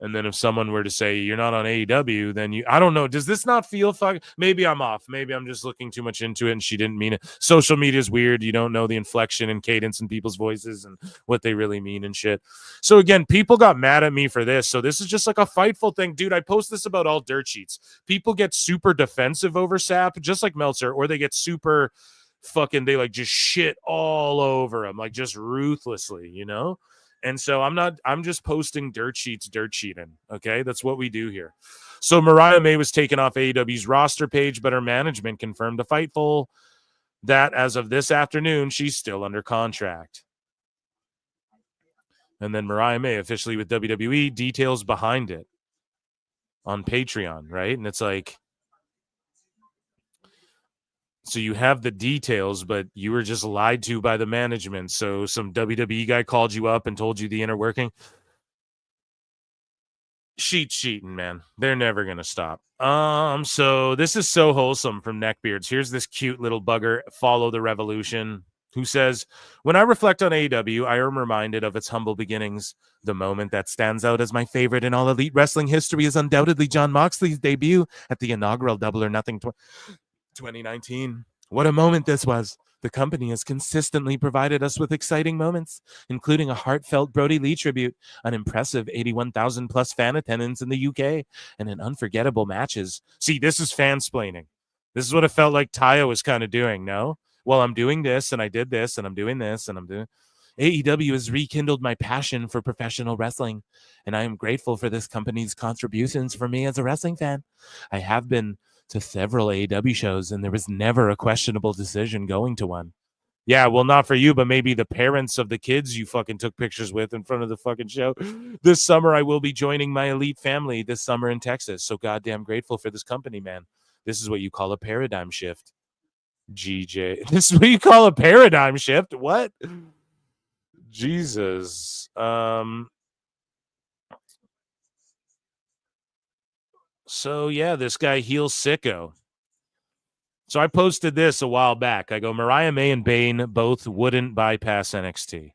Speaker 11: And then if someone were to say you're not on AEW, then I don't know. Does this not feel Maybe I'm off. Maybe I'm just looking too much into it and she didn't mean it. Social media is weird. You don't know the inflection and cadence in people's voices and what they really mean and shit. So again, people got mad at me for this. So this is just like a Fightful thing. Dude, I post this about all dirt sheets. People get super defensive over Sap, just like Meltzer, or they get super they just shit all over him, just ruthlessly, And so I'm just posting dirt sheeting. Okay. That's what we do here. So Mariah May was taken off AEW's roster page, but her management confirmed to Fightful that as of this afternoon, she's still under contract. And then Mariah May officially with WWE, details behind it on Patreon. Right. And it's so you have the details, but you were just lied to by the management. So some WWE guy called you up and told you the inner working. Cheating, man. They're never going to stop. So this is so wholesome from Neckbeards. Here's this cute little bugger, Follow the Revolution, who says, when I reflect on AEW, I am reminded of its humble beginnings. The moment that stands out as my favorite in all elite wrestling history is undoubtedly Jon Moxley's debut at the inaugural Double or Nothing 2019. What a moment this was. The company has consistently provided us with exciting moments, including a heartfelt Brody Lee tribute, an impressive 81,000 plus fan attendance in the UK, and an unforgettable matches. See, this is fansplaining. This is what it felt like Taya was kind of doing, no? Well, I'm doing this, and I did this, and I'm doing this, and I'm doing... AEW has rekindled my passion for professional wrestling, and I am grateful for this company's contributions for me as a wrestling fan. I have been to several AEW shows, and there was never a questionable decision going to one. Yeah, well, not for you, but maybe the parents of the kids you fucking took pictures with in front of the fucking show. This summer, I will be joining my elite family this summer in Texas. So goddamn grateful for this company, man. This is what you call a paradigm shift. GJ. This is what you call a paradigm shift? What? Jesus. So, yeah, this guy heals Sicko. So I posted this a while back. I go, Mariah May and Bane both wouldn't bypass NXT.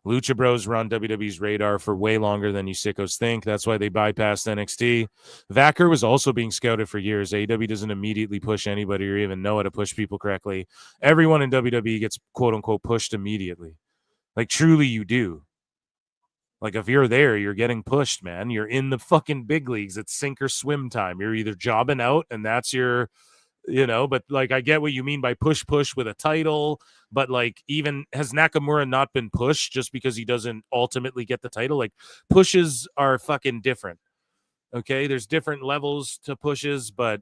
Speaker 11: Lucha Bros were on WWE's radar for way longer than you sickos think. That's why they bypassed NXT. Vacker was also being scouted for years. AEW doesn't immediately push anybody or even know how to push people correctly. Everyone in WWE gets, quote-unquote, pushed immediately. Truly you do. If you're there, you're getting pushed, man. You're in the fucking big leagues. It's sink or swim time. You're either jobbing out and that's your, but I get what you mean by push with a title. But even has Nakamura not been pushed just because he doesn't ultimately get the title? Pushes are fucking different. Okay. There's different levels to pushes, but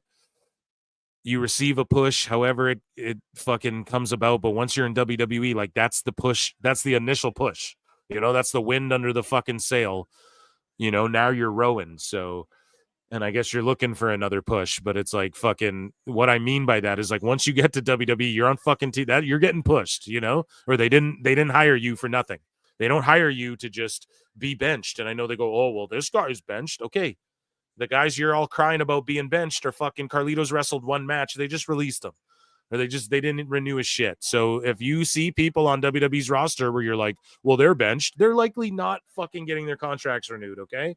Speaker 11: you receive a push, however it fucking comes about. But once you're in WWE, that's the push. That's the initial push. That's the wind under the fucking sail. Now you're rowing. So, and I guess you're looking for another push, but it's fucking, what I mean by that is once you get to WWE, you're on fucking that you're getting pushed, or they didn't hire you for nothing. They don't hire you to just be benched. And I know they go, oh, well, this guy's benched. Okay. The guys you're all crying about being benched are fucking Carlitos wrestled one match. They just released him. Or they didn't renew his shit. So if you see people on WWE's roster where you're like, well, they're benched, they're likely not fucking getting their contracts renewed, okay?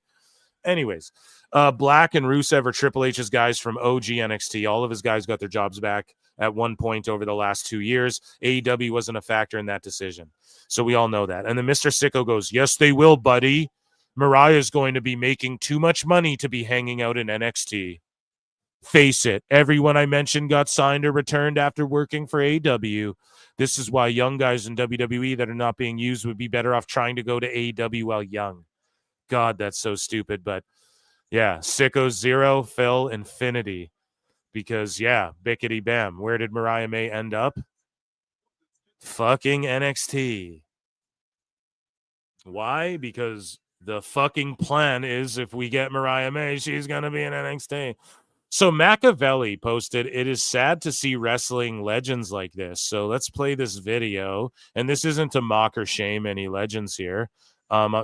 Speaker 11: Anyways, Black and Rusev are Triple H's guys from OG NXT. All of his guys got their jobs back at one point over the last 2 years. AEW wasn't a factor in that decision. So we all know that. And then Mr. Sicko goes, yes, they will, buddy. Mariah's going to be making too much money to be hanging out in NXT. Face it, everyone I mentioned got signed or returned after working for AEW. This is why young guys in WWE that are not being used would be better off trying to go to AEW while young. God, that's so stupid. But Yeah, Sickos 0, Phil Infinity. Because, yeah, bickety bam. Where did Mariah May end up? Fucking NXT. Why? Because the fucking plan is if we get Mariah May, she's going to be in NXT. So Machiavelli posted, "It is sad to see wrestling legends like this." So let's play this video. And this isn't to mock or shame any legends here.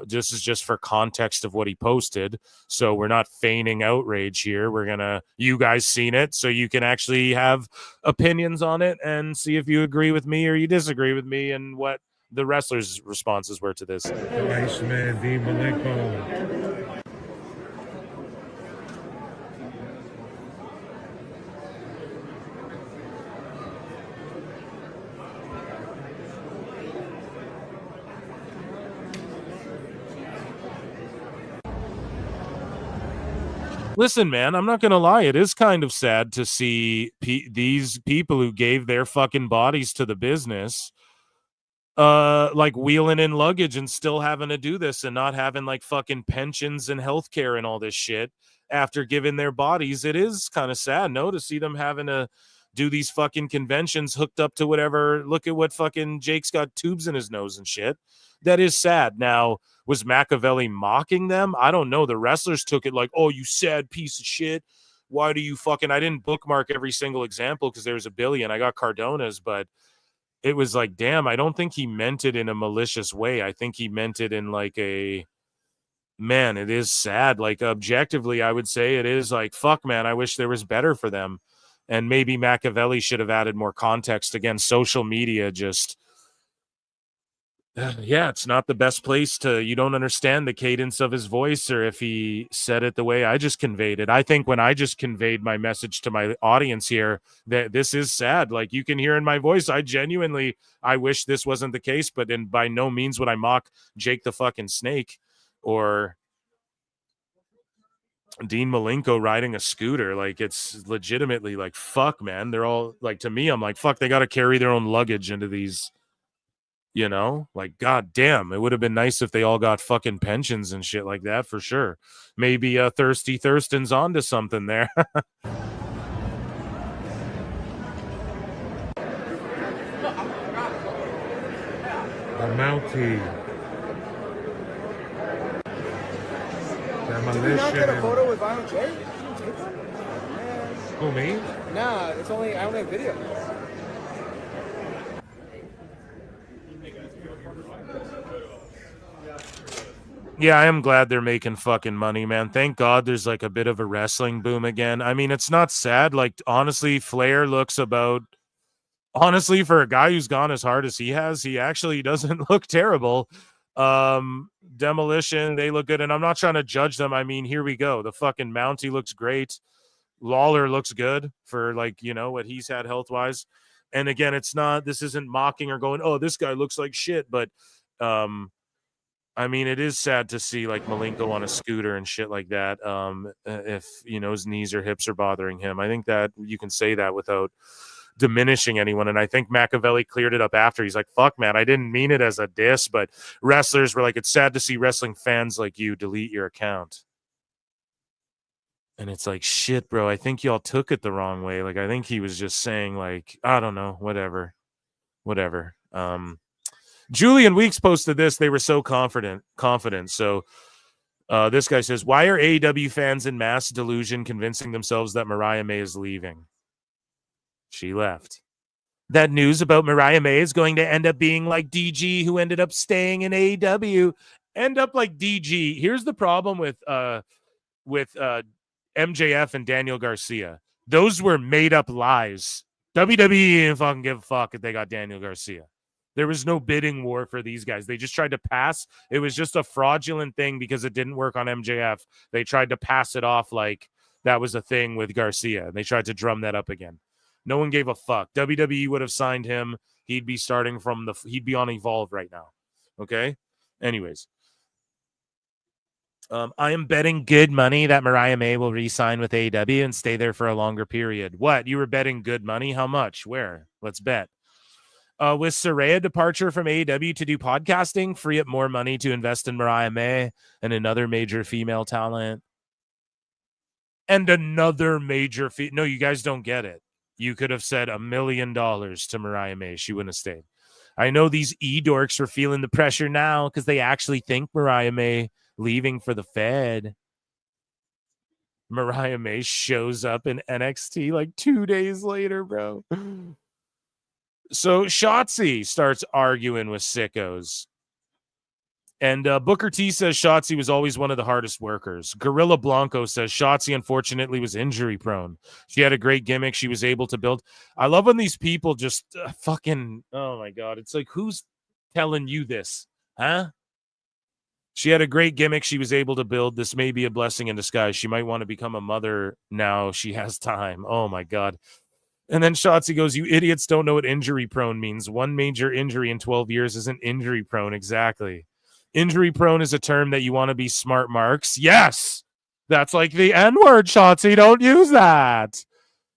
Speaker 11: This is just for context of what he posted. So we're not feigning outrage here. You guys seen it, so you can actually have opinions on it and see if you agree with me or you disagree with me and what the wrestlers' responses were to this.
Speaker 16: Iceman Dean Malenko.
Speaker 11: Listen, man, I'm not going to lie. It is kind of sad to see these people who gave their fucking bodies to the business like wheeling in luggage and still having to do this and not having like fucking pensions and healthcare and all this shit after giving their bodies. It is kind of sad, no, to see them having to do these fucking conventions hooked up to whatever. Look at what fucking Jake's got tubes in his nose and shit. That is sad. Now, was Machiavelli mocking them? I don't know. The wrestlers took it like, oh, you sad piece of shit. Why do you fucking... I didn't bookmark every single example because there was a billion. I got Cardona's, but it was like, damn, I don't think he meant it in a malicious way. I think he meant it in like a... Man, it is sad. Like, objectively, I would say it is like, fuck, man, I wish there was better for them. And maybe Machiavelli should have added more context. Again, social media just... Yeah, it's not the best place to... You don't understand the cadence of his voice or if he said it the way I just conveyed it. I think when I just conveyed my message to my audience here, that this is sad. Like, you can hear in my voice, I wish this wasn't the case, but by no means would I mock Jake the fucking Snake or Dean Malenko riding a scooter. Like, it's legitimately like, fuck, man. They're all like, to me, I'm like, fuck, they got to carry their own luggage into these... You know, like, god damn, it would have been nice if they all got fucking pensions and shit like that, for sure. Maybe Thirsty Thurston's onto something there.
Speaker 16: The Mountie. Demolition.
Speaker 8: Did you not get a photo with Violent J?
Speaker 16: Who, me?
Speaker 8: Nah, I only have video.
Speaker 11: Yeah, I am glad they're making fucking money, man. Thank God there's like a bit of a wrestling boom again. I mean, it's not sad. Like, honestly, Flair looks about... Honestly, for a guy who's gone as hard as he has, he actually doesn't look terrible. Demolition, they look good. And I'm not trying to judge them. I mean, here we go. The fucking Mountie looks great. Lawler looks good for, like, you know, what he's had health-wise. And again, this isn't mocking or going, oh, this guy looks like shit. But, I mean, it is sad to see like Malenko on a scooter and shit like that. If, you know, his knees or hips are bothering him, I think that you can say that without diminishing anyone. And I think Machiavelli cleared it up after. He's like, fuck, man, I didn't mean it as a diss, but wrestlers were like, it's sad to see wrestling fans like you delete your account. And it's like, shit, bro, I think y'all took it the wrong way. Like, I think he was just saying like, I don't know, whatever. Julian Weeks posted this. They were so confident. So this guy says, why are AEW fans in mass delusion convincing themselves that Mariah May is leaving? She left. That news about Mariah May is going to end up being like DG, who ended up staying in AEW. End up like DG. Here's the problem with MJF and Daniel Garcia. Those were made up lies. WWE didn't fucking give a fuck if they got Daniel Garcia. There was no bidding war for these guys. They just tried to pass. It was just a fraudulent thing because it didn't work on MJF. They tried to pass it off like that was a thing with Garcia. And they tried to drum that up again. No one gave a fuck. WWE would have signed him. He'd be starting he'd be on Evolve right now. Okay? Anyways. I am betting good money that Mariah May will re-sign with AEW and stay there for a longer period. What? You were betting good money? How much? Where? Let's bet. With Saraya departure from AEW to do podcasting, free up more money to invest in Mariah May and another major female talent. And another major fee. No, you guys don't get it. You could have said $1 million to Mariah May. She wouldn't have stayed. I know these e-dorks are feeling the pressure now because they actually think Mariah May leaving for the Fed. Mariah May shows up in NXT like 2 days later, bro. So Shotzi starts arguing with Sickos. And Booker T says Shotzi was always one of the hardest workers. Gorilla Blanco says Shotzi, unfortunately, was injury prone. She had a great gimmick she was able to build. I love when these people just fucking, oh my God. It's like, who's telling you this? Huh? She had a great gimmick she was able to build. This may be a blessing in disguise. She might want to become a mother now she has time. Oh my God. And then Shotzi goes, you idiots don't know what injury prone means. One major injury in 12 years isn't injury prone. Exactly. Injury prone is a term that you want to be smart, Marks. Yes. That's like the N-word, Shotzi. Don't use that.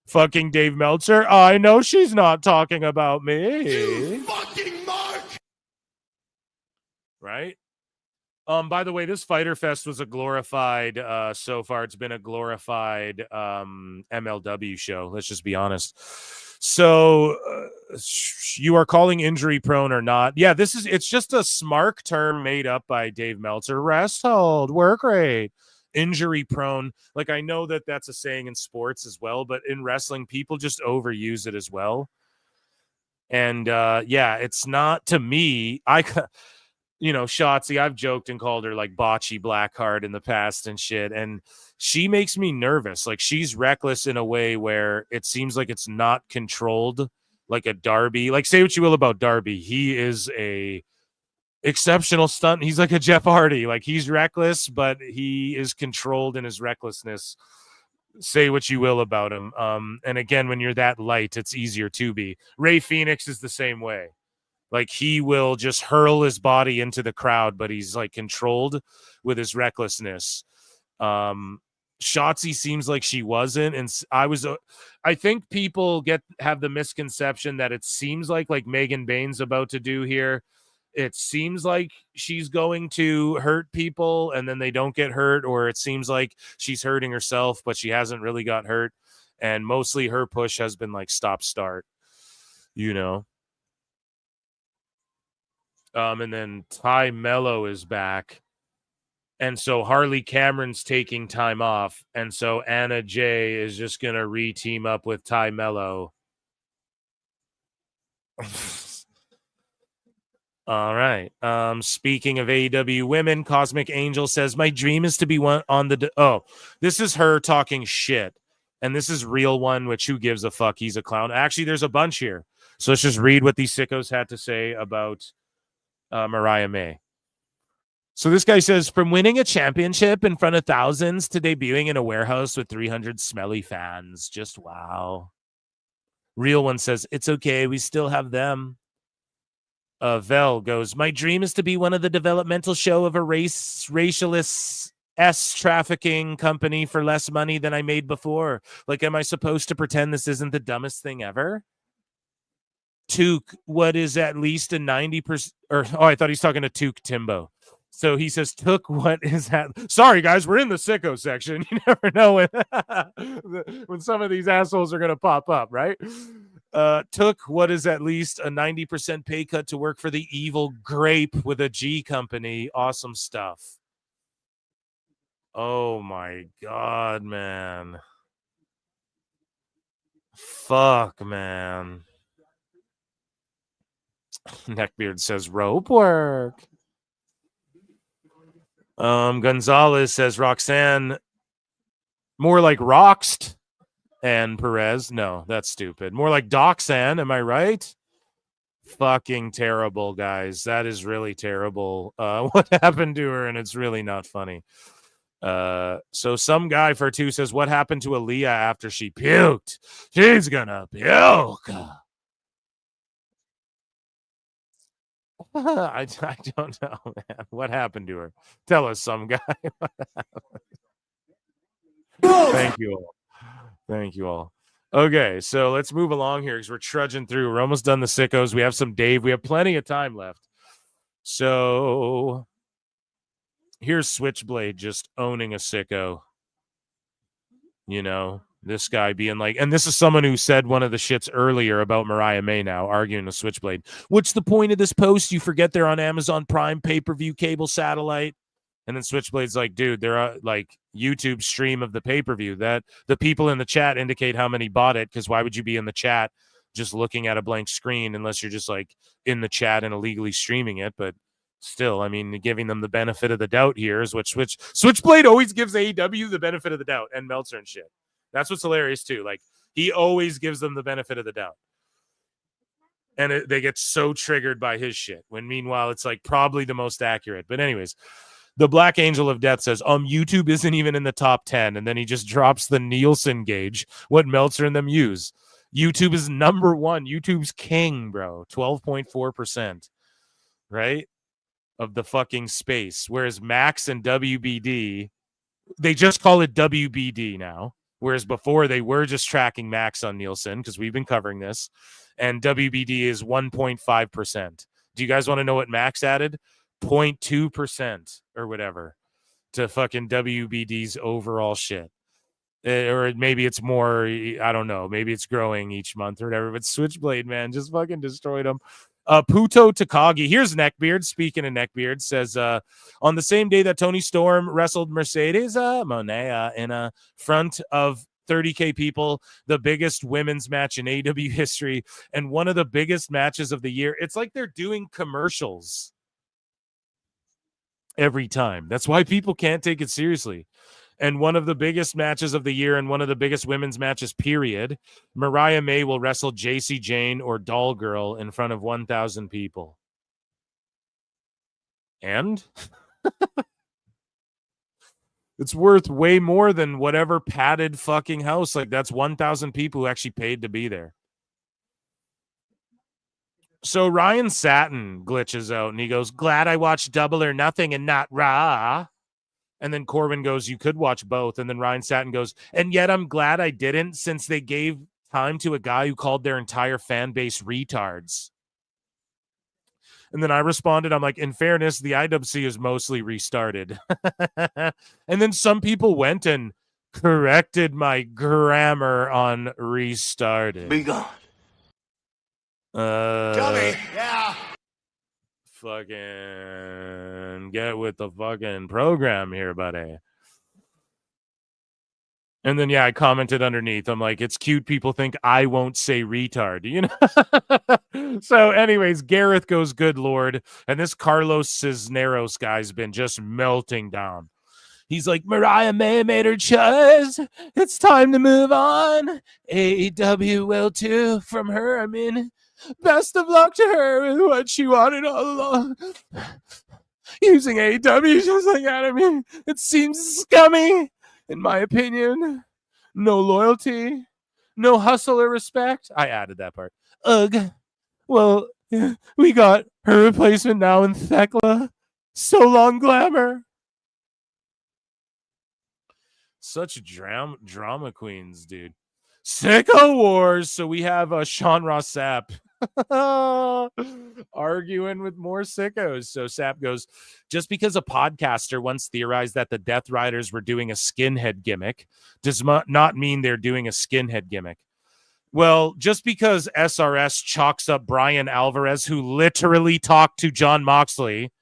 Speaker 11: Fucking Dave Meltzer. I know she's not talking about me.
Speaker 19: You fucking Mark.
Speaker 11: Right? By the way, this Fyter Fest was a glorified, so far it's been a glorified MLW show. Let's just be honest. So you are calling injury prone or not? Yeah, it's just a SMARC term made up by Dave Meltzer. Rest hold, work rate, injury prone. Like, I know that that's a saying in sports as well, but in wrestling, people just overuse it as well. And yeah, it's not, to me, Shotzi, I've joked and called her like Bocce Blackheart in the past and shit. And she makes me nervous. Like, she's reckless in a way where it seems like it's not controlled, like a Darby. Like, say what you will about Darby. He is a exceptional stunt. He's like a Jeff Hardy. Like, he's reckless, but he is controlled in his recklessness. Say what you will about him. And again, when you're that light, it's easier to be. Ray Phoenix is the same way. Like, he will just hurl his body into the crowd, but he's like controlled with his recklessness. Shotzi seems like she wasn't, and I think people have the misconception that it seems like Megan Bain's about to do here. It seems like she's going to hurt people, and then they don't get hurt, or it seems like she's hurting herself, but she hasn't really got hurt. And mostly her push has been like stop-start, And then Ty Mello is back. And so Harley Cameron's taking time off. And so Anna Jay is just going to re-team up with Ty Mello. All right. Speaking of AEW women, Cosmic Angel says, my dream is to be one on the... this is her talking shit. And this is real one, which who gives a fuck? He's a clown. Actually, there's a bunch here. So let's just read what these sickos had to say about Mariah May. So this guy says, from winning a championship in front of thousands to debuting in a warehouse with 300 smelly fans. Just wow. Real one says, it's okay. We still have them. Vel goes, my dream is to be one of the developmental show of a racialist trafficking company for less money than I made before. Like, am I supposed to pretend this isn't the dumbest thing ever? Took, what is at least a 90%, I thought he's talking to Took Timbo. So he says, Took, what is that? Sorry, guys, we're in the sicko section. You never know when some of these assholes are going to pop up, right? Took, what is at least a 90% pay cut to work for the evil grape with a G company. Awesome stuff. Oh, my God, man. Fuck, man. Neckbeard says rope work. Gonzalez says Roxanne, more like Roxed. And Perez, no, that's stupid. More like Doxanne, am I right? Fucking terrible, guys. That is really terrible. What happened to her? And it's really not funny. So some guy for 2 says, what happened to Aaliyah after she puked? She's gonna puke. I don't know, man. What happened to her? Tell us, some guy. Thank you all. Thank you all. Okay, so let's move along here because we're trudging through. We're almost done the sickos. We have some Dave. We have plenty of time left. So here's Switchblade just owning a sicko. You know, this guy being like, and this is someone who said one of the shits earlier about Mariah May now, arguing with Switchblade. What's the point of this post? You forget they're on Amazon Prime, pay-per-view, cable, satellite. And then Switchblade's like, dude, they're like YouTube stream of the pay-per-view. That the people in the chat indicate how many bought it, because why would you be in the chat just looking at a blank screen unless you're just like in the chat and illegally streaming it? But still, I mean, giving them the benefit of the doubt here is what Switchblade always gives AEW the benefit of the doubt, and Meltzer and shit. That's what's hilarious too. Like, he always gives them the benefit of the doubt. And they get so triggered by his shit, when meanwhile it's like probably the most accurate. But anyways, the Black Angel of Death says, YouTube isn't even in the top 10. And then he just drops the Nielsen gauge, what Meltzer and them use. YouTube is number one. YouTube's king, bro. 12.4%, right? Of the fucking space. Whereas Max and WBD, they just call it WBD now. Whereas before they were just tracking Max on Nielsen, because we've been covering this. And WBD is 1.5%. Do you guys want to know what Max added? 0.2% or whatever to fucking WBD's overall shit. Or maybe it's more, I don't know. Maybe it's growing each month or whatever. But Switchblade, man, just fucking destroyed them. Puto Takagi, here's Neckbeard. Speaking of Neckbeard, says on the same day that Tony Storm wrestled Mercedes Moné in front of 30K people, the biggest women's match in AEW history, and one of the biggest matches of the year. It's like they're doing commercials every time. That's why people can't take it seriously. And one of the biggest matches of the year and one of the biggest women's matches, period. Mariah May will wrestle JC Jane or Doll Girl in front of 1,000 people. And it's worth way more than whatever padded fucking house. Like, that's 1,000 people who actually paid to be there. So Ryan Satin glitches out and he goes, glad I watched Double or Nothing and not Raw. And then Corbin goes, you could watch both. And then Ryan Satin goes, and yet I'm glad I didn't, since they gave time to a guy who called their entire fan base retards. And then I responded, I'm like, in fairness, the IWC is mostly restarted. And then some people went and corrected my grammar on restarted.
Speaker 21: Be gone.
Speaker 11: Dummy.
Speaker 21: Yeah.
Speaker 11: Fucking get with the fucking program here, buddy. And then, yeah, I commented underneath. I'm like, it's cute. People think I won't say retard, you know? So anyways, Gareth goes, good Lord. And this Carlos Cisneros guy's been just melting down. He's like, Mariah May made her choice. It's time to move on. AEW will too. From her, I mean, best of luck to her with what she wanted all along. Using AEW just like that, I mean, it seems scummy, in my opinion. No loyalty, no hustle or respect. I added that part. Ugh. Well, we got her replacement now in Thekla. So long, glamour. Such drama queens, dude. Sicko Wars. So we have Sean Ross Sapp arguing with more sickos. So Sapp goes, just because a podcaster once theorized that the Death Riders were doing a skinhead gimmick does not mean they're doing a skinhead gimmick. Well, just because SRS chalks up Brian Alvarez, who literally talked to John Moxley,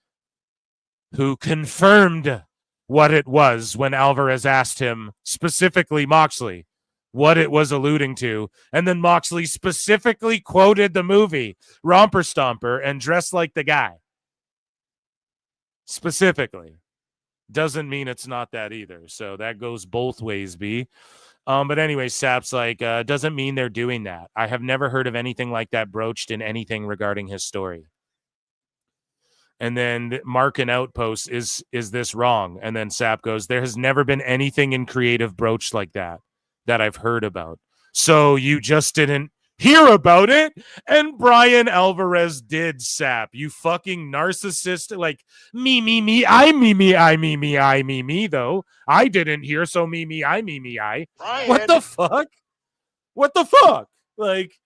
Speaker 11: who confirmed what it was when Alvarez asked him, specifically Moxley, what it was alluding to. And then Moxley specifically quoted the movie Romper Stomper and Dressed Like the Guy. Specifically. Doesn't mean it's not that either. So that goes both ways, B. But anyway, Sapp's like, doesn't mean they're doing that. I have never heard of anything like that broached in anything regarding his story. And then Mark and Outpost, is this wrong? And then Sapp goes, there has never been anything in creative broached like that I've heard about. So you just didn't hear about it? And Brian Alvarez did, Sapp. You fucking narcissist. Like, me, I, me, though. I didn't hear, so me, I. Brian. What the fuck? What the fuck? Like,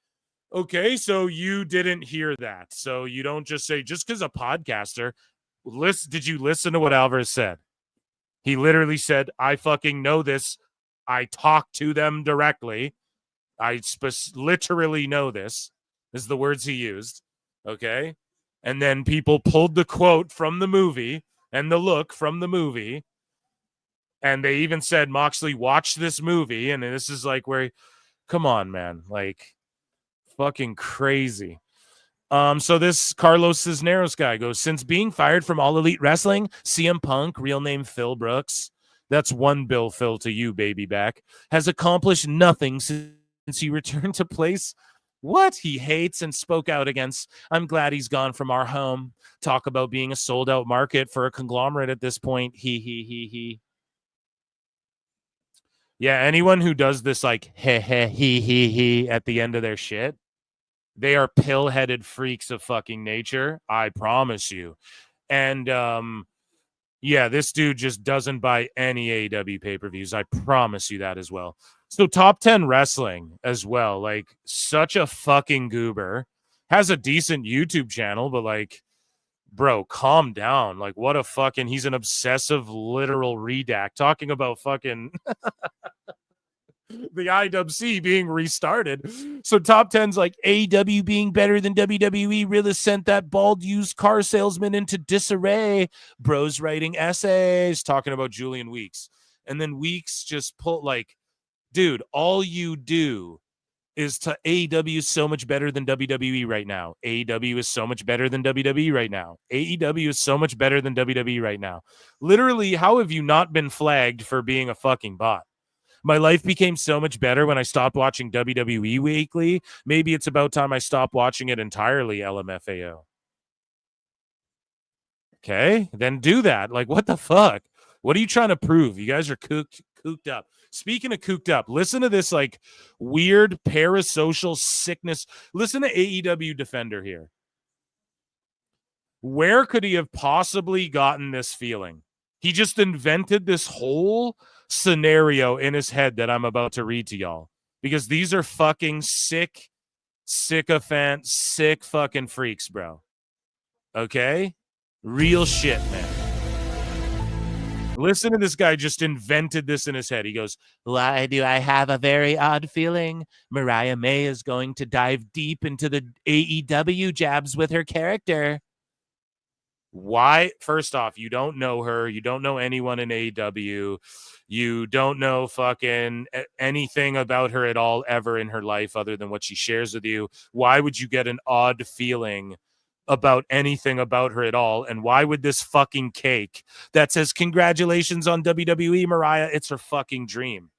Speaker 11: okay, so you didn't hear that. So you don't just say, just because a podcaster, did you listen to what Alvarez said? He literally said, I fucking know this I talked to them directly. I literally know this. This is the words he used. Okay. And then people pulled the quote from the movie and the look from the movie. And they even said, Moxley, watch this movie. And this is like where, come on, man. Like, fucking crazy. So this Carlos Cisneros guy goes, since being fired from All Elite Wrestling, CM Punk, real name Phil Brooks, that's one Bill Phil to you, baby back, has accomplished nothing since he returned to place what he hates and spoke out against. I'm glad he's gone from our home. Talk about being a sold out market for a conglomerate at this point. He. Yeah, anyone who does this like he at the end of their shit, they are pill-headed freaks of fucking nature. I promise you. And yeah, this dude just doesn't buy any AEW pay-per-views. I promise you that as well. So top 10 wrestling as well. Like such a fucking goober. Has a decent YouTube channel, but like, bro, calm down. Like what a fucking, he's an obsessive literal redact talking about fucking the IWC being restarted. So top 10's like AEW being better than WWE really sent that bald used car salesman into disarray. Bros writing essays talking about Julian Weeks. And then Weeks just pull like, dude, all you do is to AEW is so much better than WWE right now. AEW is so much better than WWE right now. AEW is so much better than WWE right now. Literally, how have you not been flagged for being a fucking bot? My life became so much better when I stopped watching WWE weekly. Maybe it's about time I stopped watching it entirely, LMFAO. Okay, then do that. Like, what the fuck? What are you trying to prove? You guys are cooked up. Speaking of cooked up, listen to this like weird parasocial sickness. Listen to AEW Defender here. Where could he have possibly gotten this feeling? He just invented this whole scenario in his head that I'm about to read to y'all because these are fucking sick sycophant, sick fucking freaks, bro. Okay? Real shit, man. Listen to this guy just invented this in his head. He goes, why do I have a very odd feeling? Mariah May is going to dive deep into the AEW jabs with her character. Why? First off, you don't know her. You don't know anyone in AEW. You don't know fucking anything about her at all ever in her life other than what she shares with you. Why would you get an odd feeling about anything about her at all? And why would this fucking cake that says congratulations on WWE, Mariah, it's her fucking dream.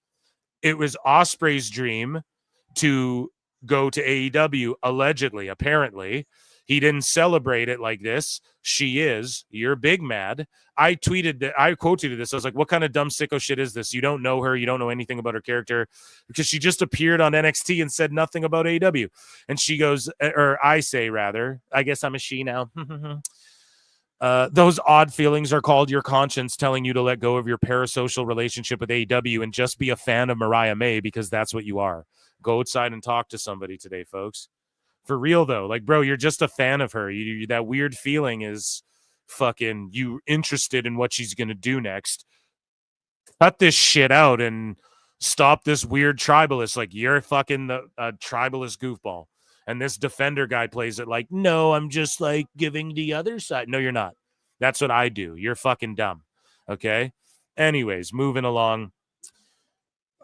Speaker 11: It was Osprey's dream to go to AEW, allegedly, apparently. He didn't celebrate it like this. She is. You're big mad. I tweeted that. I quoted this. I was like, what kind of dumb sicko shit is this? You don't know her. You don't know anything about her character because she just appeared on NXT and said nothing about AEW. And she goes, or I say rather, I guess I'm a she now. Those odd feelings are called your conscience telling you to let go of your parasocial relationship with AEW and just be a fan of Mariah May because that's what you are. Go outside and talk to somebody today, folks. For real, though, like, bro, you're just a fan of her. That weird feeling is fucking you interested in what she's going to do next. Cut this shit out and stop this weird tribalist. Like, you're fucking the tribalist goofball. And this Defender guy plays it like, no, I'm just like giving the other side. No, you're not. That's what I do. You're fucking dumb. Okay? Anyways, moving along.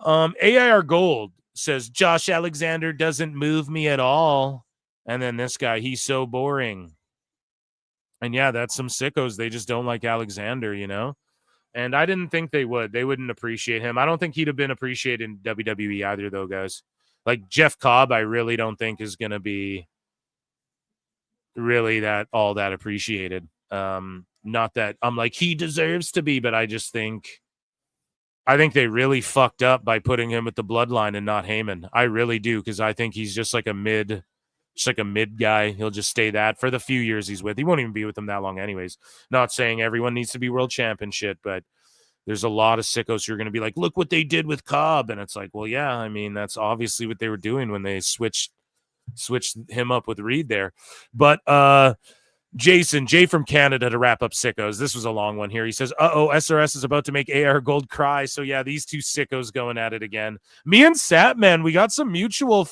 Speaker 11: AIR Gold says, Josh Alexander doesn't move me at all. And then this guy, he's so boring. And yeah, that's some sickos. They just don't like Alexander, you know? And I didn't think they would. They wouldn't appreciate him. I don't think he'd have been appreciated in WWE either, though, guys. Like Jeff Cobb, I really don't think is going to be really all that appreciated. Not that I'm like, he deserves to be, but I think they really fucked up by putting him with the Bloodline and not Heyman. I really do, because I think he's just like a mid guy. He'll just stay that for the few years he's with. He won't even be with them that long anyways. Not saying everyone needs to be world champion shit, but there's a lot of sickos who are going to be like, look what they did with Cobb. And it's like, well, yeah, I mean, that's obviously what they were doing when they switched him up with Reed there. But Jason, Jay from Canada to wrap up Sickos. This was a long one here. He says, SRS is about to make AR Gold cry. So yeah, these two sickos going at it again. Me and Satman, we got some mutual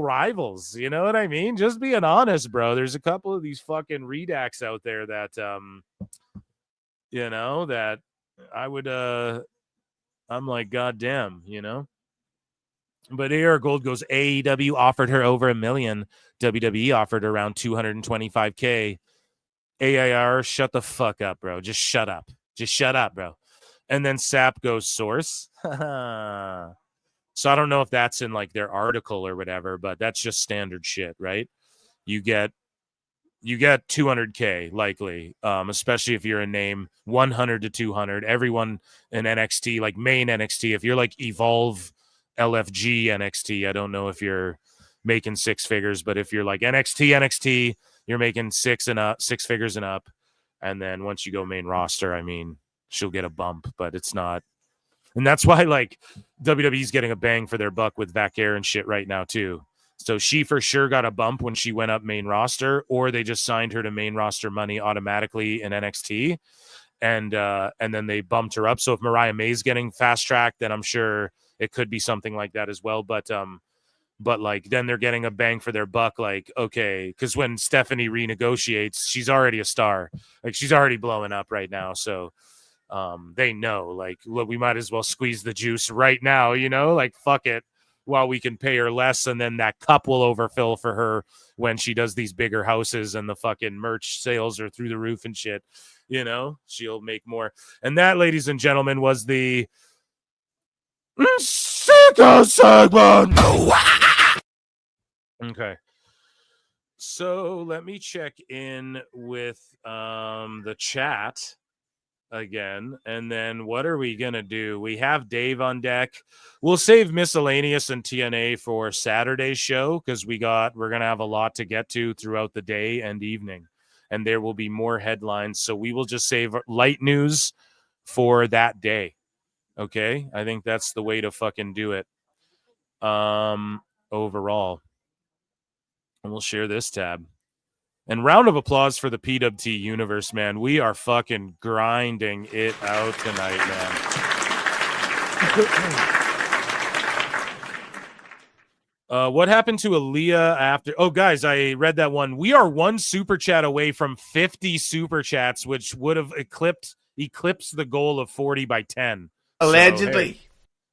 Speaker 11: rivals. You know what I mean? Just being honest, bro. There's a couple of these fucking redacts out there that, that I would, I'm like, goddamn, But AR Gold goes, AEW offered her over $1 million. WWE offered around $225K. AIR, shut the fuck up, bro. Just shut up. Just shut up, bro. And then Sap goes, source. So I don't know if that's in like their article or whatever, but that's just standard shit, right? You get 200K likely, especially if you're a name 100 to 200. Everyone in NXT, like main NXT, if you're like Evolve LFG NXT, I don't know if you're making six figures, but if you're like NXT, you're making six figures and up. And then once you go main roster, I mean, she'll get a bump, but it's not. And that's why like WWE's getting a bang for their buck with Vaquer and shit right now too. So she for sure got a bump when she went up main roster, or they just signed her to main roster money automatically in NXT. And then they bumped her up. So if Mariah May's getting fast tracked, then I'm sure it could be something like that as well. But like then they're getting a bang for their buck. Like, okay, because when Stephanie renegotiates, she's already a star. Like she's already blowing up right now. So they know, like, look, we might as well squeeze the juice right now, like fuck it, while we can pay her less, and then that cup will overfill for her when she does these bigger houses and the fucking merch sales are through the roof and shit. She'll make more. And that, ladies and gentlemen, was the Sickos segment. Okay. So let me check in with the chat again, and then what are we gonna do? We have Dave on deck. We'll save miscellaneous and TNA for Saturday's show because we're gonna have a lot to get to throughout the day and evening, and there will be more headlines, so we will just save light news for that day. Okay, I think that's the way to fucking do it overall. And we'll share this tab. And round of applause for the PWT universe, man. We are fucking grinding it out tonight, man. What happened to Aaliyah after? Oh, guys, I read that one. We are one super chat away from 50 super chats, which would have eclipsed the goal of 40 by 10.
Speaker 21: Allegedly.
Speaker 11: So, hey,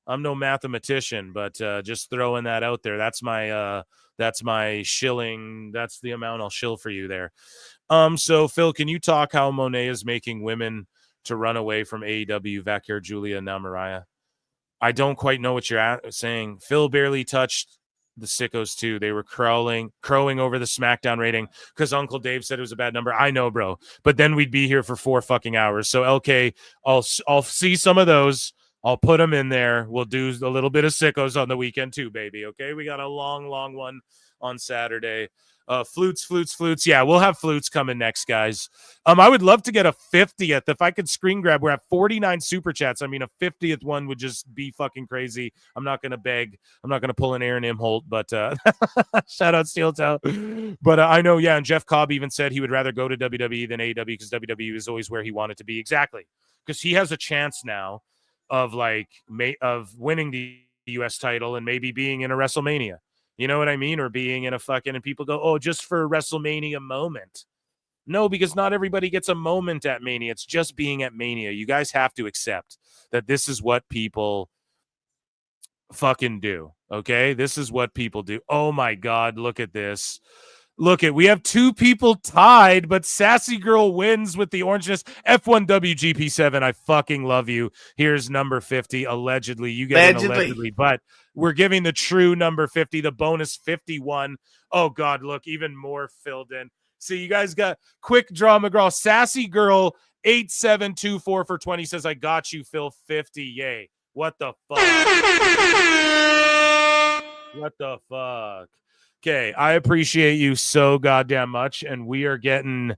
Speaker 11: I'm no mathematician, but just throwing that out there. That's my shilling. That's the amount I'll shill for you there. So Phil, can you talk how Monet is making women to run away from AEW, Vaquer, Julia, and now Mariah? I don't quite know what you're saying. Phil barely touched the Sickos too. They were crowing over the SmackDown rating because Uncle Dave said it was a bad number. I know, bro, but then we'd be here for 4 fucking hours. So LK, I'll see some of those. I'll put them in there. We'll do a little bit of Sickos on the weekend too, baby. Okay, we got a long one on Saturday. Flutes. Yeah, we'll have flutes coming next, guys. I would love to get a 50th. If I could screen grab, we're at 49 super chats. I mean, a 50th one would just be fucking crazy. I'm not going to beg. I'm not going to pull an Aaron Imholt, but shout out Steel Toe. But I know, yeah, and Jeff Cobb even said he would rather go to WWE than AEW because WWE is always where he wanted to be. Exactly. Because he has a chance now of winning the US title and maybe being in a WrestleMania. You know what I mean? Or being in a fucking, and people go, oh, just for a WrestleMania moment. No, because not everybody gets a moment at Mania. It's just being at Mania. You guys have to accept that this is what people fucking do. Okay? This is what people do. Oh my God, look at this. We have 2 people tied, but Sassy Girl wins with the orangeness. F1WGP7, I fucking love you. Here's number 50, allegedly. You get an allegedly, but we're giving the true number 50, the bonus 51. Oh, God, look, even more filled in. See, you guys got quick draw McGraw. Sassy Girl 8724 for 20 says, I got you, Phil, 50. Yay. What the fuck? What the fuck? Okay, I appreciate you so goddamn much, and we're gonna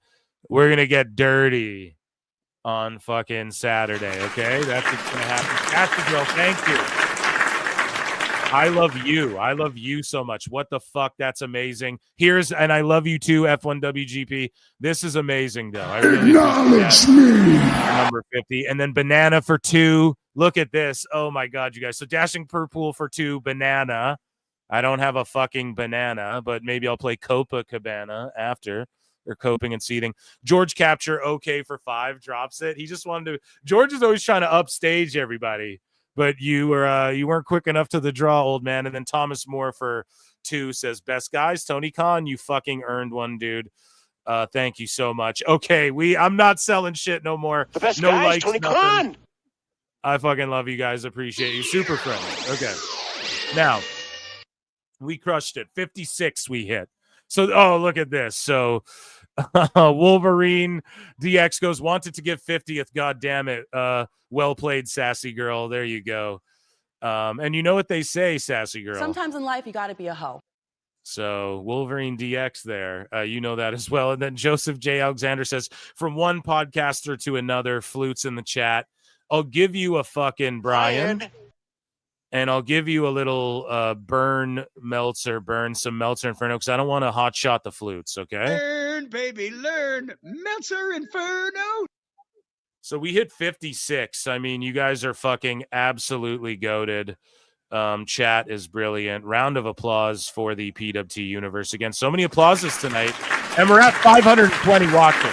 Speaker 11: get dirty on fucking Saturday, okay? That's what's gonna happen. That's the girl. Thank you. I love you. I love you so much. What the fuck? That's amazing. And I love you too, F1WGP. This is amazing, though. I really appreciate that. Number 50. And then Banana for 2. Look at this. Oh, my God, you guys. So Dashing Purple for 2, Banana. I don't have a fucking banana, but maybe I'll play Copacabana after. Or coping and seating. George Capture, okay for 5, drops it. He just wanted to. George is always trying to upstage everybody, but you weren't quick enough to the draw, old man. And then Thomas Moore for 2 says, best guys, Tony Khan, you fucking earned one, dude. Thank you so much. Okay, I'm not selling shit no more.
Speaker 3: The best
Speaker 11: no
Speaker 3: guys,
Speaker 11: likes,
Speaker 3: Tony
Speaker 11: nothing.
Speaker 3: Khan.
Speaker 11: I fucking love you guys. Appreciate you. Super friendly. Okay. Now, we crushed it. 56 we hit. So, look at this. So, Wolverine DX goes, wanted to give 50th. God damn it. Well played, sassy girl. There you go. And you know what they say, sassy girl.
Speaker 20: Sometimes in life, you got to be a hoe.
Speaker 11: So Wolverine DX there. You know that as well. And then Joseph J. Alexander says, from one podcaster to another, flutes in the chat. I'll give you a fucking Brian. And I'll give you a little burn some Meltzer Inferno because I don't want to hot shot the flutes, okay?
Speaker 18: Learn, baby, learn. Meltzer Inferno.
Speaker 11: So we hit 56. I mean, you guys are fucking absolutely goated. Chat is brilliant. Round of applause for the PWT universe. Again, so many applauses tonight. And we're at 520 watching.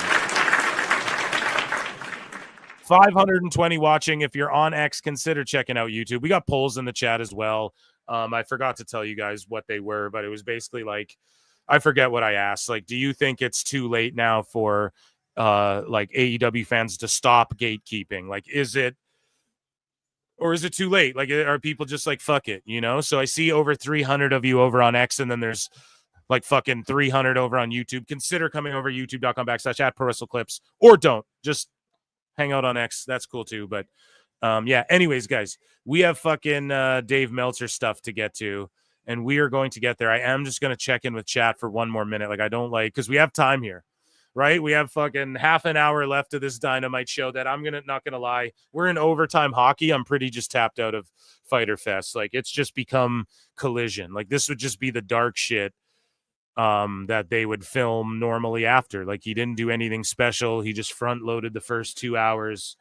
Speaker 11: 520 watching. If you're on X, consider checking out YouTube. We got polls in the chat as well. I forgot to tell you guys what they were, but it was basically like, I forget what I asked. Like, do you think it's too late now for like AEW fans to stop gatekeeping? Like, is it too late? Like, are people just like, fuck it, you know? So I see over 300 of you over on X, and then there's like fucking 300 over on YouTube. Consider coming over youtube.com/@ProWrestleClips, or don't. Just hang out on X. That's cool too. But yeah, anyways, guys, we have fucking Dave Meltzer stuff to get to, and we are going to get there. I am just going to check in with chat for one more minute. Like, I don't like, because we have time here, right? We have fucking half an hour left of this Dynamite show that not going to lie. We're in overtime hockey. I'm pretty just tapped out of Fyter Fest. Like, it's just become Collision. Like, this would just be the dark shit that they would film normally after. Like, he didn't do anything special. He just front loaded the first 2 hours.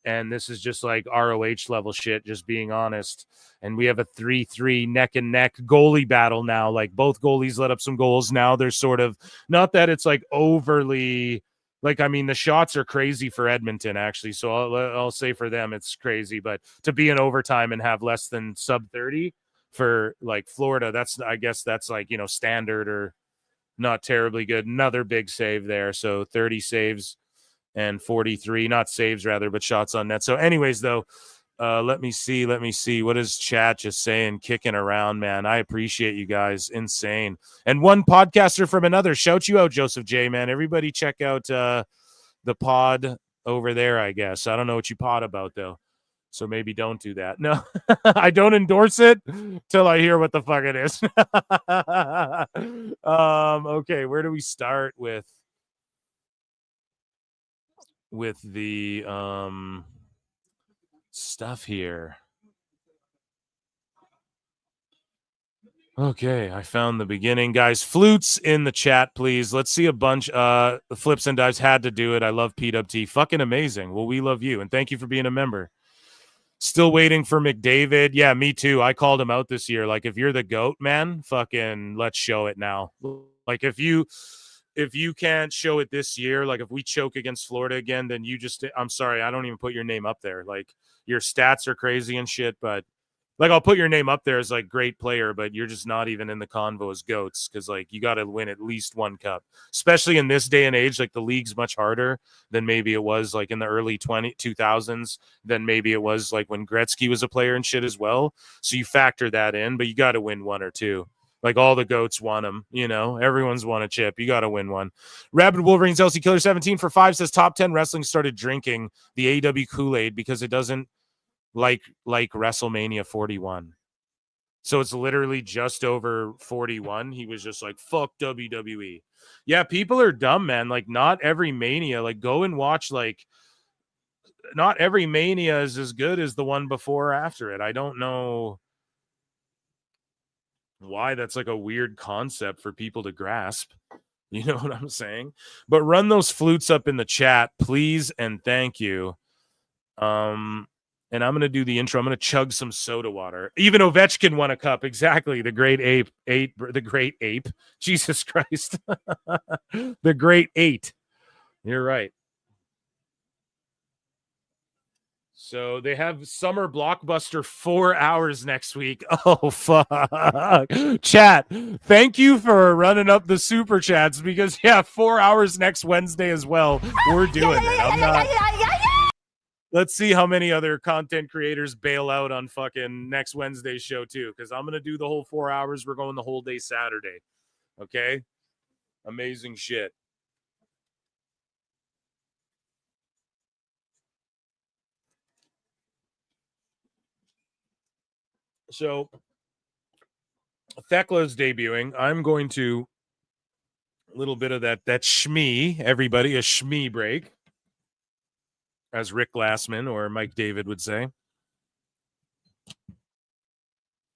Speaker 11: And this is just like ROH level shit, just being honest. And we have a 3-3 neck and neck goalie battle now. Like, both goalies let up some goals. Now there's sort of, not that it's like overly, like, I mean, the shots are crazy for Edmonton, actually. So I'll say for them, it's crazy. But to be in overtime and have less than sub 30 for like Florida, I guess that's like, you know, standard or not terribly good. Another big save there. So 30 saves and 43, not saves rather, but shots on net. So anyways, though, let me see. What is chat just saying? Kicking around, man. I appreciate you guys. Insane. And one podcaster from another. Shout you out, Joseph J, man. Everybody check out the pod over there, I guess. I don't know what you pod about, though. So maybe don't do that. No, I don't endorse it till I hear what the fuck it is. Okay, where do we start with the stuff here? Okay, I found the beginning. Guys, flutes in the chat, please. Let's see a bunch. Flips and Dives had to do it. I love PWT. Fucking amazing. Well, we love you, and thank you for being a member. Still waiting for McDavid. Yeah, me too. I called him out this year. Like, if you're the GOAT, man, fucking let's show it now. Like, if you can't show it this year, like if we choke against Florida again, then I'm sorry, I don't even put your name up there. Like, your stats are crazy and shit, but like, I'll put your name up there as like great player, but you're just not even in the convo as GOATs, because like you got to win at least one cup, especially in this day and age. Like, the league's much harder than maybe it was like in the early 2000s, than maybe it was like when Gretzky was a player and shit as well. So you factor that in, but you got to win one or two. Like, all the GOATs won them, you know, everyone's won a chip. You got to win one. Rabid Wolverines LC Killer 17 for 5 says Top 10 Wrestling started drinking the AEW Kool-Aid because it doesn't like WrestleMania 41. So it's literally just over 41. He was just like, fuck WWE. Yeah, people are dumb, man. Like, not every Mania, like, go and watch, like, not every Mania is as good as the one before or after it. I don't know. why that's like a weird concept for people to grasp. You know what I'm saying? But run those flutes up in the chat, please, and thank you. And I'm going to do the intro. I'm going to chug some soda water. Even Ovechkin won a cup. Exactly. The great ape. The great ape. Jesus Christ. The great 8. You're right. So they have Summer Blockbuster 4 hours next week. Oh, fuck. Chat, thank you for running up the super chats because, 4 hours next Wednesday as well. We're doing it. I'm not... Let's see how many other content creators bail out on fucking next Wednesday's show too, because I'm going to do the whole 4 hours. We're going the whole day Saturday. Okay? Amazing shit. So, Thekla's debuting. I'm going to a little bit of that shmee, everybody, a shmee break, as Rick Glassman or Mike David would say.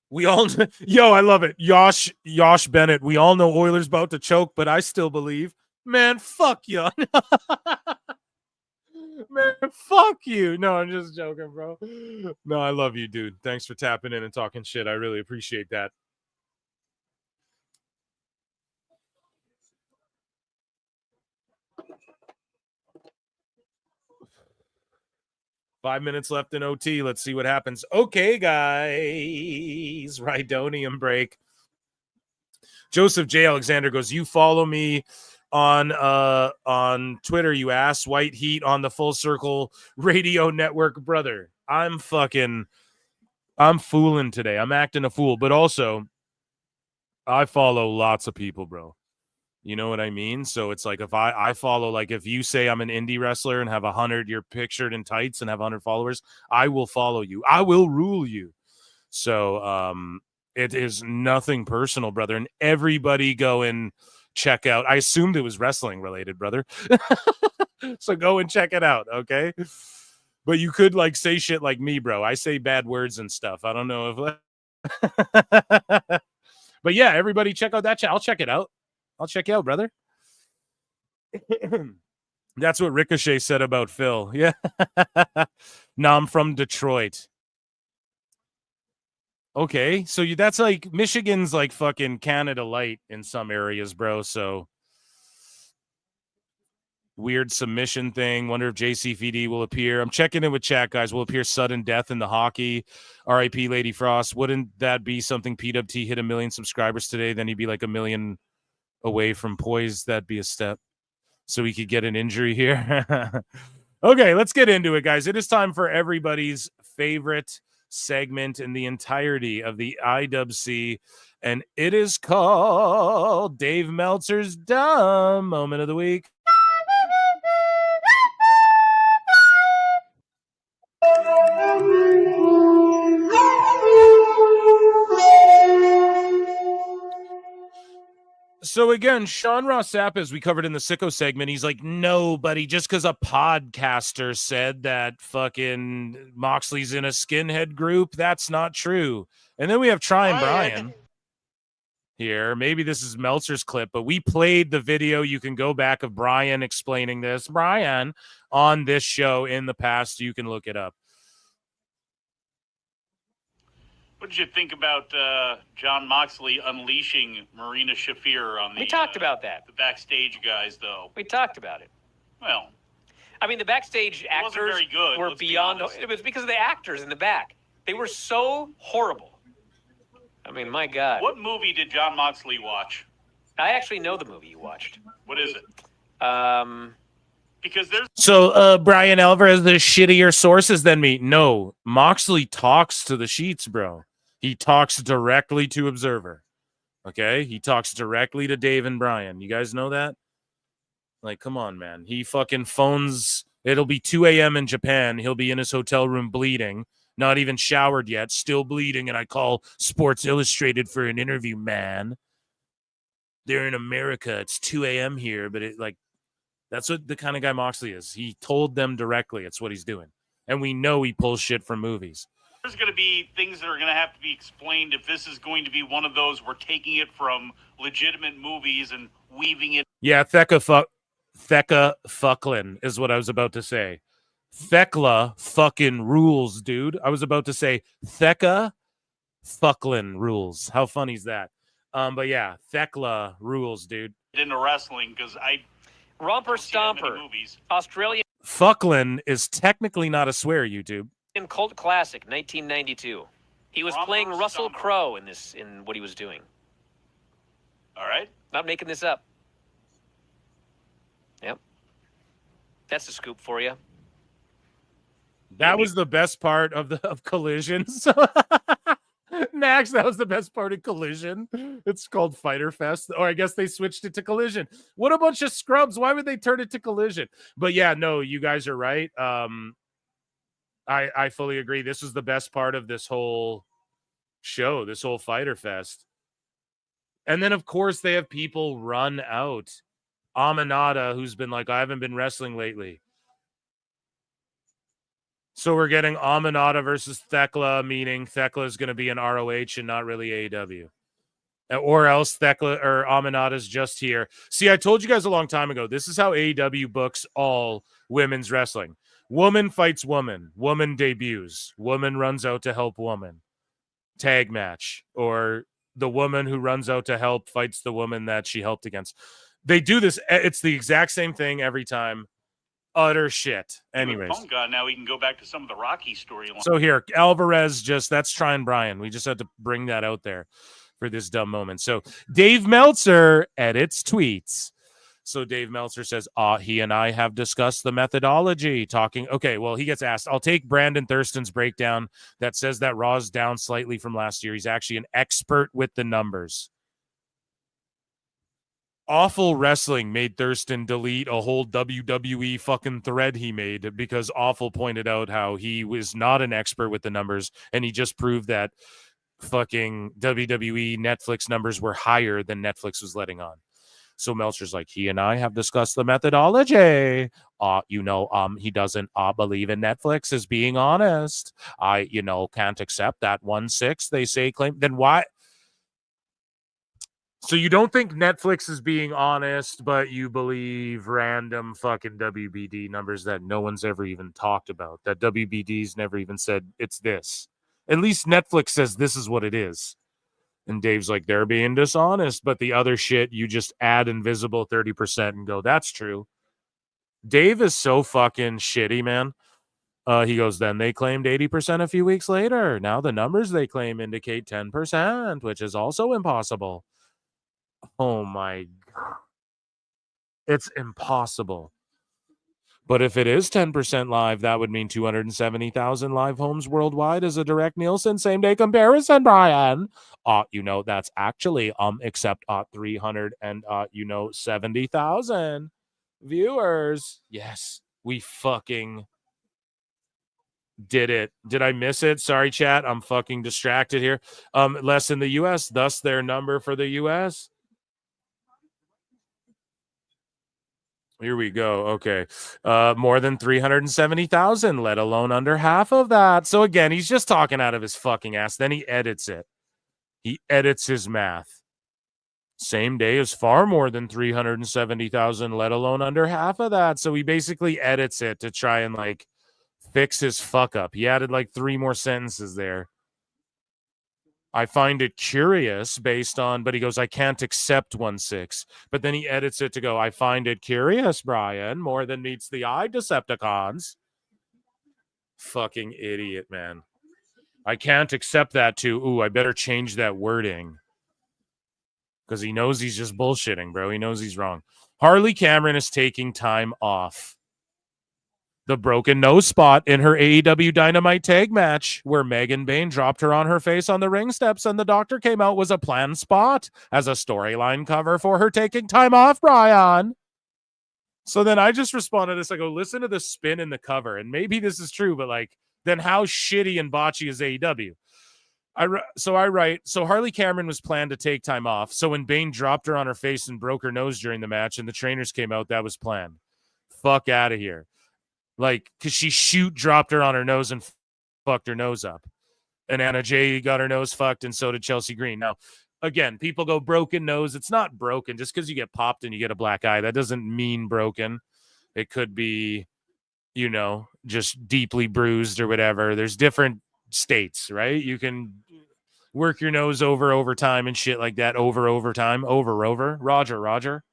Speaker 11: We all, I love it. Yosh Bennett. We all know Oilers about to choke, but I still believe. Man, fuck you. Man, fuck you. No, I'm just joking, bro. No, I love you, dude. Thanks for tapping in and talking shit. I really appreciate that. Five minutes left in OT. Let's see what happens. Okay, guys. Rhydonium break. Joseph J. Alexander goes, you follow me on Twitter, you ass. White Heat on the Full Circle Radio Network, brother. I'm fooling today. I'm acting a fool. But also, I follow lots of people, bro. You know what I mean? So it's like if I follow, like if you say I'm an indie wrestler and have 100, you're pictured in tights and have 100 followers, I will follow you. I will rule you. So it is nothing personal, brother. And everybody go and check out. I assumed it was wrestling related, brother. So go and check it out, okay? But you could like say shit like me, bro. I say bad words and stuff. I don't know if but yeah, everybody check out that chat. I'll check it out. I'll check you out, brother. That's what Ricochet said about Phil. Yeah. No, I'm from Detroit. Okay, so that's like Michigan's like fucking Canada Light in some areas, bro. So weird submission thing. Wonder if JCVD will appear. I'm checking in with chat, guys. Will appear sudden death in the hockey. RIP Lady Frost. Wouldn't that be something? PWT hit 1 million subscribers today, then he'd be like 1 million away from poised. That'd be a step. So we could get an injury here. Okay, let's get into it, guys. It is time for everybody's favorite segment in the entirety of the IWC, and it is called Dave Meltzer's Dumb Moment of the Week. So again, Sean Ross Sapp, as we covered in the Sickos segment, he's like, no, buddy, just because a podcaster said that fucking Moxley's in a skinhead group, that's not true. And then we have Brian here. Maybe this is Meltzer's clip, but we played the video. You can go back of Brian explaining this. Brian on this show in the past. You can look it up.
Speaker 5: What did you think about John Moxley unleashing Marina Shafir on the?
Speaker 22: We talked about that.
Speaker 5: The backstage guys, though.
Speaker 22: We talked about it.
Speaker 5: Well,
Speaker 22: I mean, the backstage actors
Speaker 5: very good,
Speaker 22: were beyond. It was because of the actors in the back. They were so horrible. I mean, my God.
Speaker 5: What movie did John Moxley watch?
Speaker 22: I actually know the movie you watched.
Speaker 5: What is it? Because there's
Speaker 11: Brian Alvarez, the shittier sources than me. No, Moxley talks to the sheets, bro. He talks directly to Observer. Okay? He talks directly to Dave and Brian. You guys know that? Like, come on, man. He fucking phones. It'll be 2 a.m. in Japan. He'll be in his hotel room bleeding, not even showered yet, still bleeding, and I call Sports Illustrated for an interview, man. They're in America. It's 2 a.m. here, but that's what the kind of guy Moxley is. He told them directly. It's what he's doing. And we know he pulls shit from movies.
Speaker 5: There's going to be things that are going to have to be explained if this is going to be one of those we're taking it from legitimate movies and weaving it.
Speaker 11: Yeah, Thecla Fucklin is what I was about to say. Thecla fucking rules, dude. I was about to say Thecla Fucklin rules. How funny is that? But yeah, Thecla rules, dude.
Speaker 5: Into wrestling because I
Speaker 22: Romper Stomper, Australian
Speaker 11: Fucklin is technically not a swear, YouTube.
Speaker 22: cult classic, 1992. He was playing Russell Crowe in what he was doing.
Speaker 5: All right.
Speaker 22: Not making this up. Yep. That's a scoop for you.
Speaker 11: That was the best part of Collisions. Max, that was the best part of Collision. It's called Fyter Fest. Or I guess they switched it to Collision. What a bunch of scrubs. Why would they turn it to Collision? But yeah, no, you guys are right. I fully agree. This was the best part of this whole show, this whole Fyter Fest. And then, of course, they have people run out. Aminata, who's been like, I haven't been wrestling lately. So we're getting Aminata versus Thecla, meaning Thecla is going to be in ROH and not really AEW. Or else Thecla or Aminata's just here. See, I told you guys a long time ago, this is how AEW books all women's wrestling. Woman fights woman. Woman debuts. Woman runs out to help woman. Tag match. Or the woman who runs out to help fights the woman that she helped against. They do this. It's the exact same thing every time. Utter shit. Anyways.
Speaker 5: Phone guy, now we can go back to some of the Rocky storylines.
Speaker 11: So here, Alvarez that's trying Brian. We just had to bring that out there for this dumb moment. So Dave Meltzer edits tweets. So Dave Meltzer says, he and I have discussed the methodology talking. Okay, well, he gets asked. I'll take Brandon Thurston's breakdown that says that Raw's down slightly from last year. He's actually an expert with the numbers. Awful Wrestling made Thurston delete a whole WWE fucking thread he made because Awful pointed out how he was not an expert with the numbers, and he just proved that fucking WWE Netflix numbers were higher than Netflix was letting on. So Meltzer's like, he and I have discussed the methodology. He doesn't believe in Netflix as being honest. I can't accept that 1/6 they say claim. Then why? So you don't think Netflix is being honest, but you believe random fucking WBD numbers that no one's ever even talked about, that WBD's never even said it's this. At least Netflix says this is what it is. And Dave's like, they're being dishonest, but the other shit, you just add invisible 30% and go, that's true. Dave is so fucking shitty, man. He goes, then they claimed 80% a few weeks later. Now the numbers they claim indicate 10%, which is also impossible. Oh my God. It's impossible. But if it is 10% live, that would mean 270,000 live homes worldwide as a direct Nielsen same-day comparison, Brian. That's actually except 370,000 viewers. Yes, we fucking did it. Did I miss it? Sorry, chat. I'm fucking distracted here. Less in the U.S., thus their number for the U.S. Here we go. Okay. More than 370,000, let alone under half of that. So again, he's just talking out of his fucking ass. Then he edits it. He edits his math. Same day is far more than 370,000, let alone under half of that. So he basically edits it to try and fix his fuck up. He added 3 more sentences there. I find it curious based on, but he goes, I can't accept 1/6. But then he edits it to go, I find it curious, Brian, more than meets the eye, Decepticons. Fucking idiot, man. I can't accept that too. I better change that wording. Because he knows he's just bullshitting, bro. He knows he's wrong. Harley Cameron is taking time off. The broken nose spot in her AEW Dynamite tag match where Megan Bayne dropped her on her face on the ring steps and the doctor came out was a planned spot as a storyline cover for her taking time off, Brian. So then I just responded to this. I go, listen to the spin in the cover. And maybe this is true, but then how shitty and botchy is AEW? I write, so Harley Cameron was planned to take time off. So when Bayne dropped her on her face and broke her nose during the match and the trainers came out, that was planned. Fuck out of here. Because she dropped her on her nose and fucked her nose up. And Anna Jay got her nose fucked, and so did Chelsea Green. Now, again, people go broken nose. It's not broken. Just because you get popped and you get a black eye, that doesn't mean broken. It could be, you know, just deeply bruised or whatever. There's different states, right? You can work your nose over time and shit like that. Over time. Over. Roger.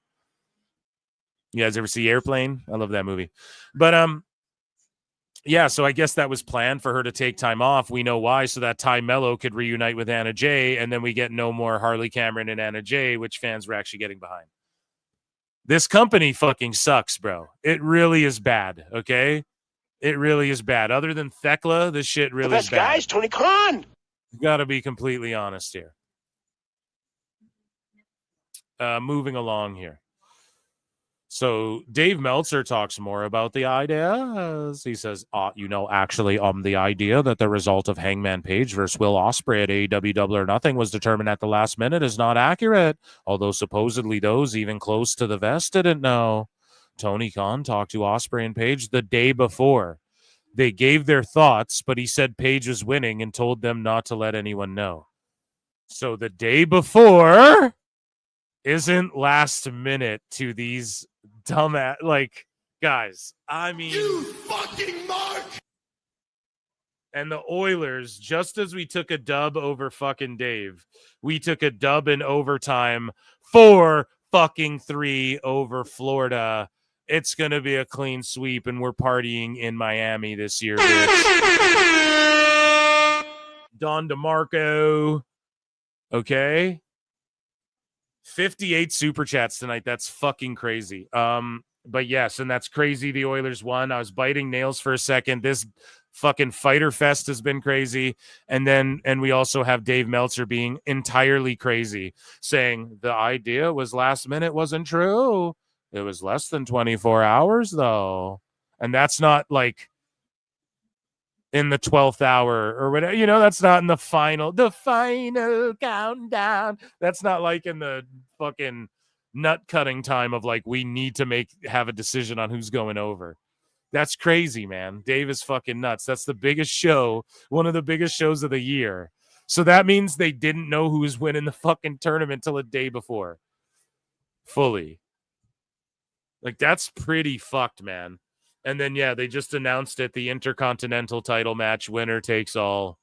Speaker 11: You guys ever see Airplane? I love that movie. But yeah, so I guess that was planned for her to take time off. We know why, so that Ty Mello could reunite with Anna Jay, and then we get no more Harley Cameron and Anna Jay, which fans were actually getting behind. This company fucking sucks, bro. It really is bad, okay? It really is bad. Other than Thekla, this shit really is bad. The best
Speaker 3: guy's Tony Khan.
Speaker 11: Got to be completely honest here. Moving along here. So Dave Meltzer talks more about the ideas. He says, actually, the idea that the result of Hangman Page versus Will Ospreay at AEW Double or Nothing was determined at the last minute is not accurate, although supposedly those even close to the vest didn't know. Tony Khan talked to Ospreay and Page the day before. They gave their thoughts, but he said Page was winning and told them not to let anyone know. So the day before isn't last minute to these dumbass, like, guys, I mean,
Speaker 19: You fucking mark!
Speaker 11: And the Oilers, just as we took a dub over fucking Dave, we took a dub in overtime 4-3 over Florida. It's going to be a clean sweep, and we're partying in Miami this year, bitch. Don DeMarco. Okay. 58 super chats tonight. That's fucking crazy. But yes, and that's crazy. The Oilers won. I was biting nails for a second. This fucking Fighter Fest has been crazy. And we also have Dave Meltzer being entirely crazy, saying the idea was last minute wasn't true. It was less than 24 hours, though. And that's not like in the 12th hour or whatever. You know, that's not in the final countdown. That's not like in the fucking nut cutting time of like, we need to have a decision on who's going over. That's crazy, man. Dave is fucking nuts. That's the biggest show, one of the biggest shows of the year. So that means they didn't know who was winning the fucking tournament till a day before. Fully. Like, that's pretty fucked, man. And then, yeah, they just announced it, the Intercontinental title match, winner takes all,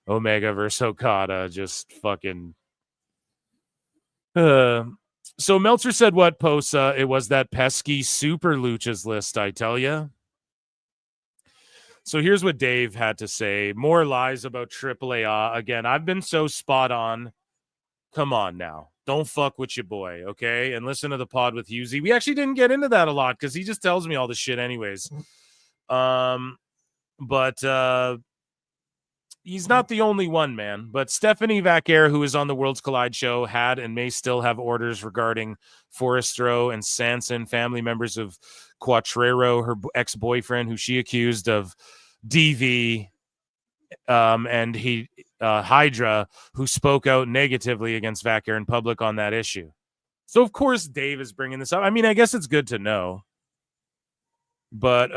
Speaker 11: Omega versus Okada, just fucking... So Meltzer said what, Posa? It was that pesky Super Luchas list, I tell ya. So here's what Dave had to say. More lies about AAA. Again, I've been so spot on. Come on now. Don't fuck with your boy, okay? And listen to the pod with Husey. We actually didn't get into that a lot because he just tells me all this shit anyways. But he's not the only one, man. But Stephanie Vaquer, who is on the Worlds Collide show, had and may still have orders regarding Forestro and Sanson, family members of Quattrero, her ex-boyfriend, who she accused of DV, and Hydra, who spoke out negatively against Vaquer in public on that issue. So, of course, Dave is bringing this up. I mean, I guess it's good to know. But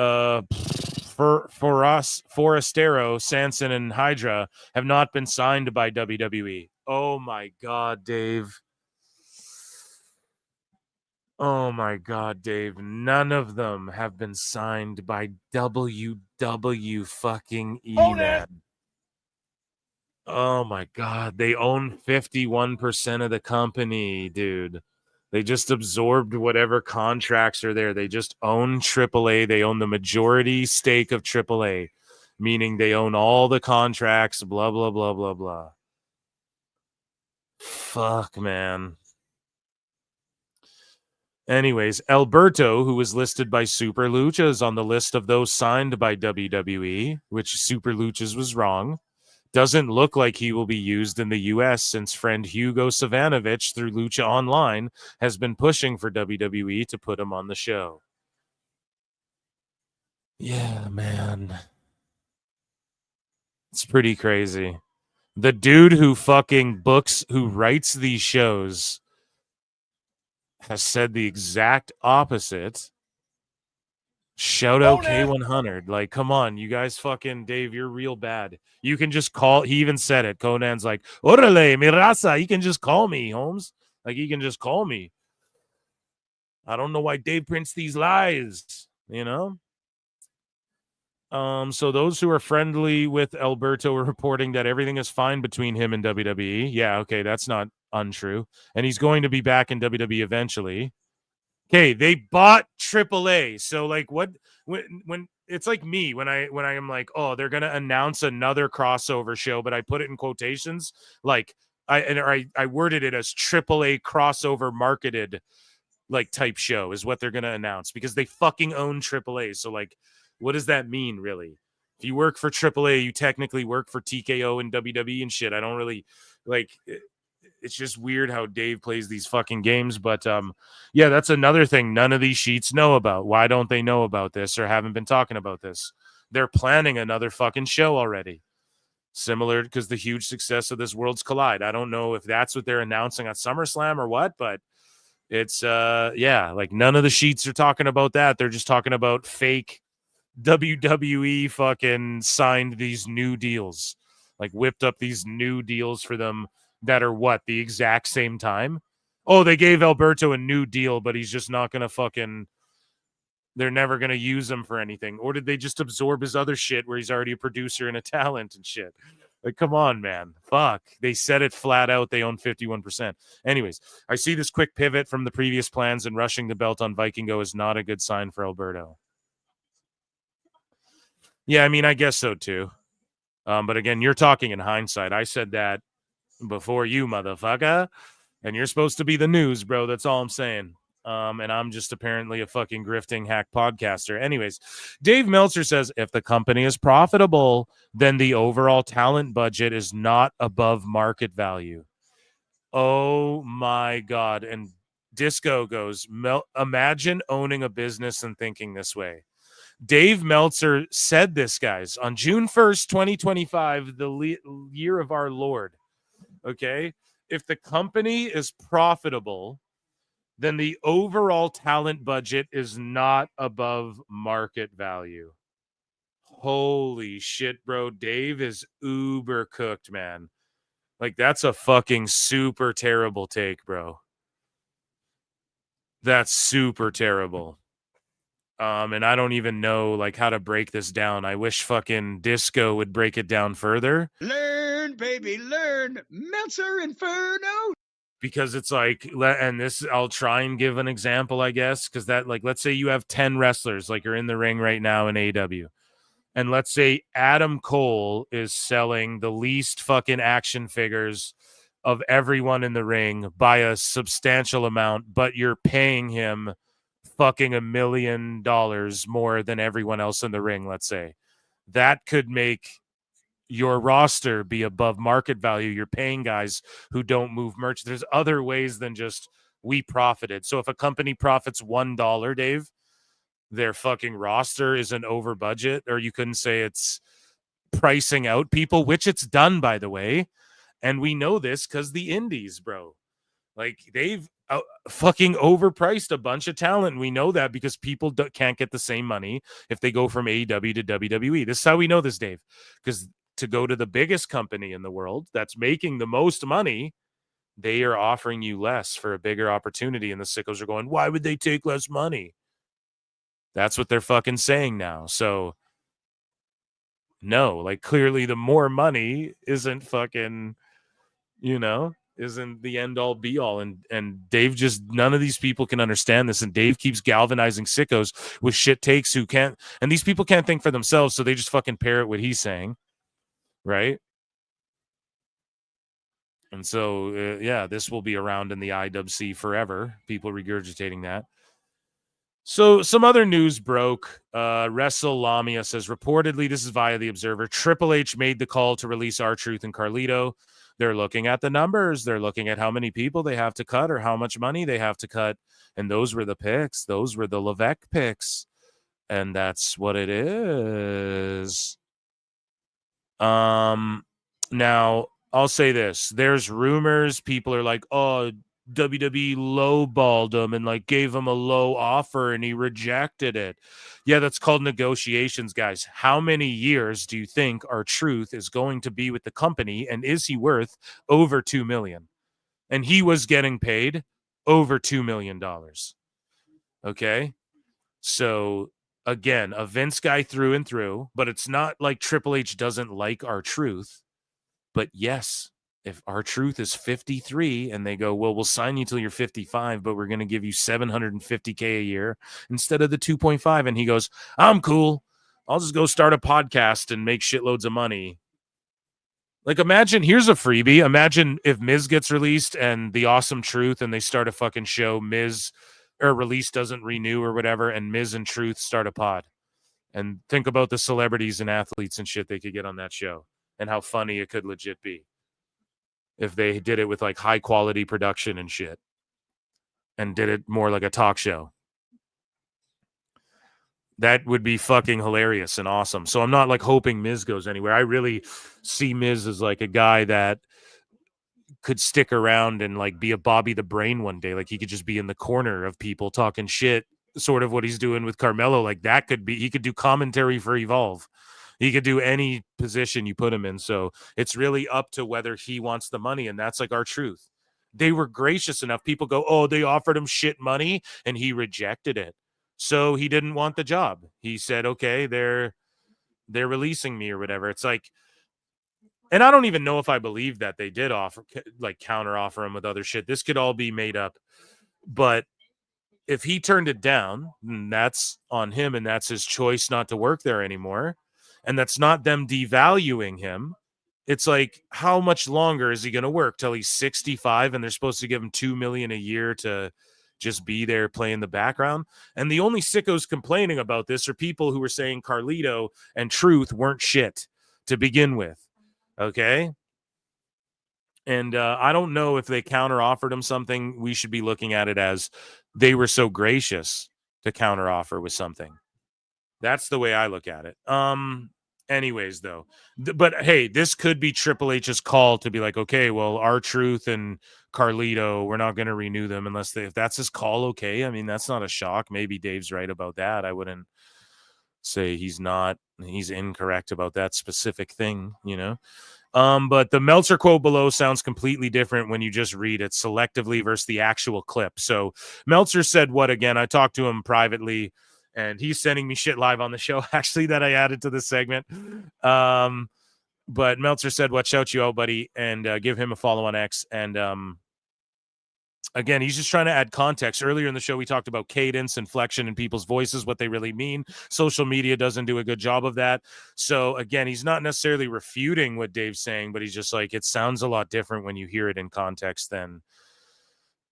Speaker 11: for us, Forestero, Sanson, and Hydra have not been signed by WWE. Oh, my God, Dave. Oh, my God, Dave. None of them have been signed by WW fucking E, man. Oh, my God. They own 51% of the company, dude. They just absorbed whatever contracts are there. They just own AAA. They own the majority stake of AAA, meaning they own all the contracts, blah, blah, blah, blah, blah. Fuck, man. Anyways, Alberto, who was listed by Super Luchas on the list of those signed by WWE, which Super Luchas was wrong, doesn't look like he will be used in the U.S. since friend Hugo Savanovich through Lucha Online has been pushing for WWE to put him on the show. Yeah, man. It's pretty crazy. The dude who fucking who writes these shows has said the exact opposite. Shout out K100. Like, come on, you guys fucking, Dave, you're real bad. You can just call, he even said it. Conan's like, Orale, mi raza. You can just call me, Holmes. Like, he can just call me. I don't know why Dave prints these lies, you know? So those who are friendly with Alberto are reporting that everything is fine between him and WWE. Yeah, okay, that's not untrue. And he's going to be back in WWE eventually. Okay, they bought AAA. So like what when it's like me when I am like, oh, they're gonna announce another crossover show, but I put it in quotations, like I worded it as AAA crossover marketed like type show is what they're gonna announce because they fucking own AAA. So like, what does that mean really? If you work for AAA, you technically work for TKO and WWE and shit. I don't really like. It's just weird how Dave plays these fucking games. But yeah, that's another thing none of these sheets know about. Why don't they know about this or haven't been talking about this? They're planning another fucking show already. Similar because the huge success of this Worlds Collide. I don't know if that's what they're announcing at SummerSlam or what, but it's yeah, like none of the sheets are talking about that. They're just talking about fake WWE fucking signed these new deals, like whipped up these new deals for them that are what, the exact same time? Oh, they gave Alberto a new deal, but he's just not gonna fucking, they're never gonna use him for anything. Or did they just absorb his other shit where he's already a producer and a talent and shit? Like, come on, man. Fuck. They said it flat out. They own 51%. Anyways, I see this quick pivot from the previous plans, and rushing the belt on Vikingo is not a good sign for Alberto. Yeah, I mean, I guess so too. But again, you're talking in hindsight. I said that before you, motherfucker. And you're supposed to be the news, bro. That's all I'm saying. And I'm just apparently a fucking grifting hack podcaster. Anyways, Dave Meltzer says if the company is profitable, then the overall talent budget is not above market value. Oh my God. And Disco goes, imagine owning a business and thinking this way. Dave Meltzer said this, guys, on June 1st, 2025, the year of our Lord. Okay? If the company is profitable, then the overall talent budget is not above market value. Holy shit, bro. Dave is uber cooked, man. Like, that's a fucking super terrible take, bro. That's super terrible. And I don't even know like how to break this down. I wish fucking Disco would break it down further.
Speaker 18: Learn, baby, learn. Meltzer Inferno.
Speaker 11: Because it's like, and this, I'll try and give an example, I guess, because that, like, let's say you have 10 wrestlers, like, are in the ring right now in AEW. And let's say Adam Cole is selling the least fucking action figures of everyone in the ring by a substantial amount, but you're paying him fucking $1 million more than everyone else in the ring, let's say. That could make your roster be above market value. You're paying guys who don't move merch. There's other ways than just we profited. So if a company profits $1, Dave, their fucking roster isn't over budget, or you couldn't say it's pricing out people, which it's done, by the way. And we know this because the indies, bro. Like, they've fucking overpriced a bunch of talent. We know that because people can't get the same money if they go from AEW to WWE. This is how we know this, Dave. Because to go to the biggest company in the world that's making the most money, they are offering you less for a bigger opportunity. And the sickos are going, why would they take less money? That's what they're fucking saying now. So, no, like, clearly the more money isn't fucking, you know, isn't the end all be all. And Dave just, none of these people can understand this. And Dave keeps galvanizing sickos with shit takes who can't, and these people can't think for themselves. So they just fucking parrot what he's saying. Right. And so, yeah, this will be around in the IWC forever. People regurgitating that. So some other news broke. Wrestle Lamia says, reportedly, this is via The Observer, Triple H made the call to release R-Truth and Carlito. They're looking at the numbers. They're looking at how many people they have to cut or how much money they have to cut. And those were the picks. Those were the Levesque picks. And that's what it is. Now, I'll say this. There's rumors. People are like, oh, WWE lowballed him and like gave him a low offer and he rejected it. Yeah, that's called negotiations, guys. How many years do you think R-Truth is going to be with the company, and is he worth over $2 million? And he was getting paid over $2 million. Okay, so again, a Vince guy through and through, but it's not like Triple H doesn't like R-Truth. But yes, if R-Truth is 53 and they go, well, we'll sign you till you're 55, but we're going to give you $750K a year instead of the 2.5. And he goes, I'm cool. I'll just go start a podcast and make shitloads of money. Like, imagine, here's a freebie. Imagine if Miz gets released and the Awesome Truth and they start a fucking show, Miz or release doesn't renew or whatever, and Miz and Truth start a pod. And think about the celebrities and athletes and shit they could get on that show and how funny it could legit be if they did it with like high quality production and shit and did it more like a talk show. That would be fucking hilarious and awesome. So I'm not like hoping Miz goes anywhere. I really see Miz as like a guy that could stick around and like be a Bobby the Brain one day. Like he could just be in the corner of people talking shit, sort of what he's doing with Carmelo. Like that could be, he could do commentary for Evolve. He could do any position you put him in. So it's really up to whether he wants the money. And that's like R-Truth. They were gracious enough. People go, oh, they offered him shit money and he rejected it. So he didn't want the job. He said, okay, they're releasing me or whatever. It's like, and I don't even know if I believe that they did offer, like counter offer him with other shit. This could all be made up. But if he turned it down, that's on him and that's his choice not to work there anymore. And that's not them devaluing him. It's like, how much longer is he going to work till he's 65 and they're supposed to give him $2 million a year to just be there playing the background? And the only sickos complaining about this are people who were saying Carlito and Truth weren't shit to begin with. Okay. And I don't know if they counter offered him something. We should be looking at it as they were so gracious to counter offer with something. That's the way I look at it. Anyways, though, but hey, this could be Triple H's call to be like, okay, well, R-Truth and Carlito, we're not going to renew them unless if that's his call. Okay. I mean, that's not a shock. Maybe Dave's right about that. I wouldn't say he's incorrect about that specific thing, you know? But the Meltzer quote below sounds completely different when you just read it selectively versus the actual clip. So Meltzer said what again? I talked to him privately and he's sending me shit live on the show actually that I added to the segment. But Meltzer said what? Shout you out, buddy, and give him a follow on X. And again, he's just trying to add context. Earlier in the show, we talked about cadence, inflection in people's voices, what they really mean. Social media doesn't do a good job of that. So again, he's not necessarily refuting what Dave's saying, but he's just like, it sounds a lot different when you hear it in context than,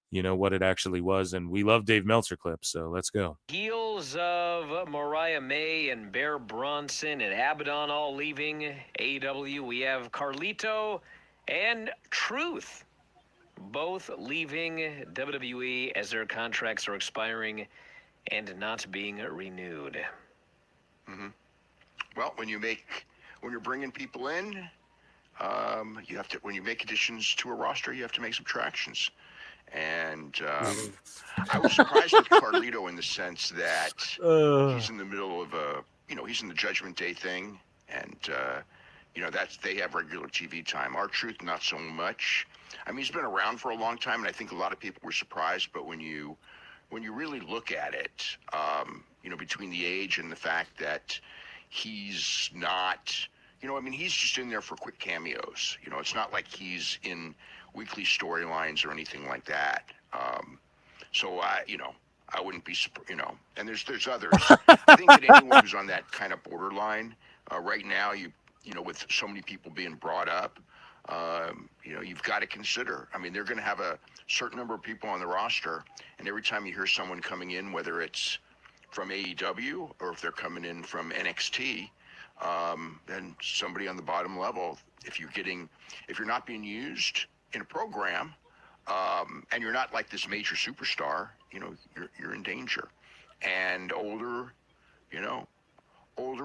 Speaker 11: you know, what it actually was. And we love Dave Meltzer clips, so let's go.
Speaker 22: Heels of Mariah May and Bear Bronson and Abaddon all leaving AEW, we have Carlito and Truth both leaving WWE as their contracts are expiring and not being renewed.
Speaker 3: Mm-hmm. Well, when you're bringing people in, you have to, when you make additions to a roster, you have to make subtractions. And I was surprised with Carlito in the sense that he's in the middle of he's in the Judgment Day thing, and they have regular TV time. R-Truth, not so much. I mean, he's been around for a long time, and I think a lot of people were surprised. But when you really look at it, between the age and the fact that he's not, he's just in there for quick cameos. It's not like he's in weekly storylines or anything like that. So I wouldn't be, and there's others. I think that anyone who's on that kind of borderline right now, with so many people being brought up, you've got to consider. I mean, they're going to have a certain number of people on the roster, and every time you hear someone coming in, whether it's from AEW or if they're coming in from NXT, then somebody on the bottom level, if you're not being used in a program, and you're not like this major superstar, you're in danger. And older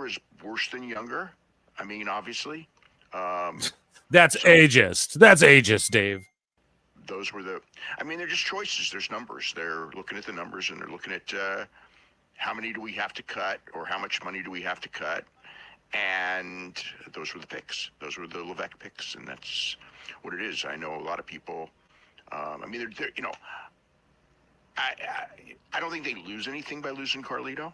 Speaker 3: is worse than younger. I mean, obviously.
Speaker 11: That's ageist. That's ageist, Dave.
Speaker 3: those were I mean, they're just choices. There's numbers. They're looking at the numbers, and they're looking at how many do we have to cut, or how much money do we have to cut, and those were the picks. Those were the Levesque picks, and that's what it is. I know a lot of people. I mean, they're I don't think they lose anything by losing Carlito.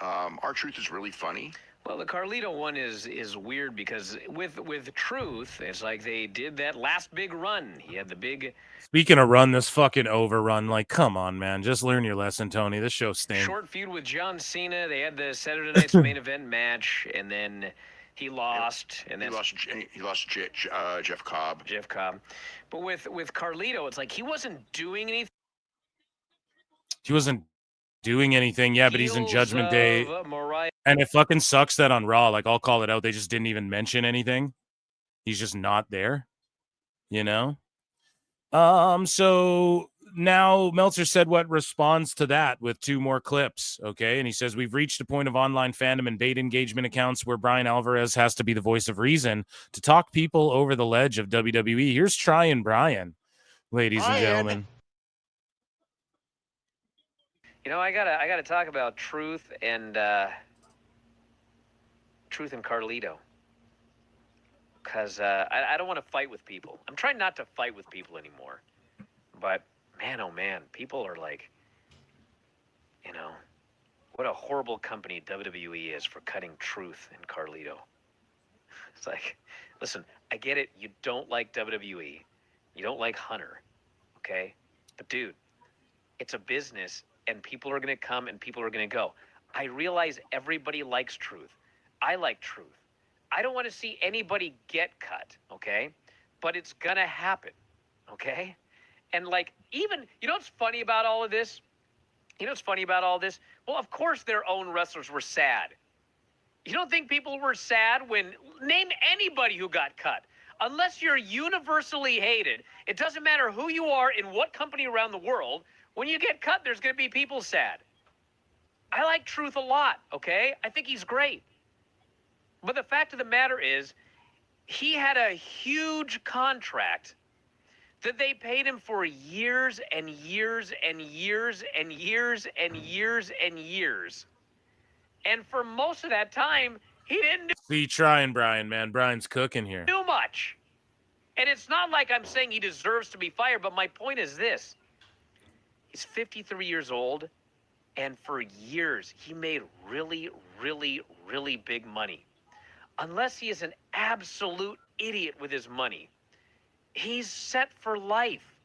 Speaker 3: R-Truth is really funny.
Speaker 22: Well, the Carlito one is weird because with Truth, it's like they did that last big run. He had the big.
Speaker 11: Speaking of run, this fucking overrun. Like, come on, man. Just learn your lesson, Tony. This show stinks.
Speaker 22: Short feud with John Cena. They had the Saturday Night's main event match, and then he lost. And then
Speaker 3: he lost Jeff Cobb.
Speaker 22: Jeff Cobb. But with Carlito, it's like he wasn't doing anything.
Speaker 11: He wasn't doing anything. Yeah, but he's in Judgment Day.
Speaker 22: Mariah.
Speaker 11: And it fucking sucks that on Raw, like, I'll call it out, they just didn't even mention anything. He's just not there, you know? So now Meltzer said what responds to that with 2 more clips, okay? And he says, we've reached a point of online fandom and bait engagement accounts where Brian Alvarez has to be the voice of reason to talk people over the ledge of WWE. Here's Tryin' Brian, ladies and gentlemen.
Speaker 22: You know, I gotta talk about Truth and Carlito, because I don't want to fight with people. I'm trying not to fight with people anymore, but man, oh man, people are like, you know, what a horrible company WWE is for cutting Truth and Carlito. It's like, listen, I get it. You don't like WWE, you don't like Hunter, okay, but dude, it's a business. And people are going to come and people are going to go. I realize everybody likes Truth. I like Truth. I don't want to see anybody get cut, okay? But it's going to happen, okay? And like, even, you know what's funny about all of this? You know what's funny about all this? Well, of course their own wrestlers were sad. You don't think people were sad when, name anybody who got cut. Unless you're universally hated, it doesn't matter who you are in what company around the world. When you get cut, there's going to be people sad. I like Truth a lot, okay? I think he's great. But the fact of the matter is, he had a huge contract that they paid him for years and years and years and years and years and years. And for most of that time, he didn't
Speaker 11: See, Tryin' Brian, man. Brian's cooking here.
Speaker 22: do much. And it's not like I'm saying he deserves to be fired, but my point is this. He's 53 years old, and for years, he made really, really, really big money. Unless he is an absolute idiot with his money, he's set for life.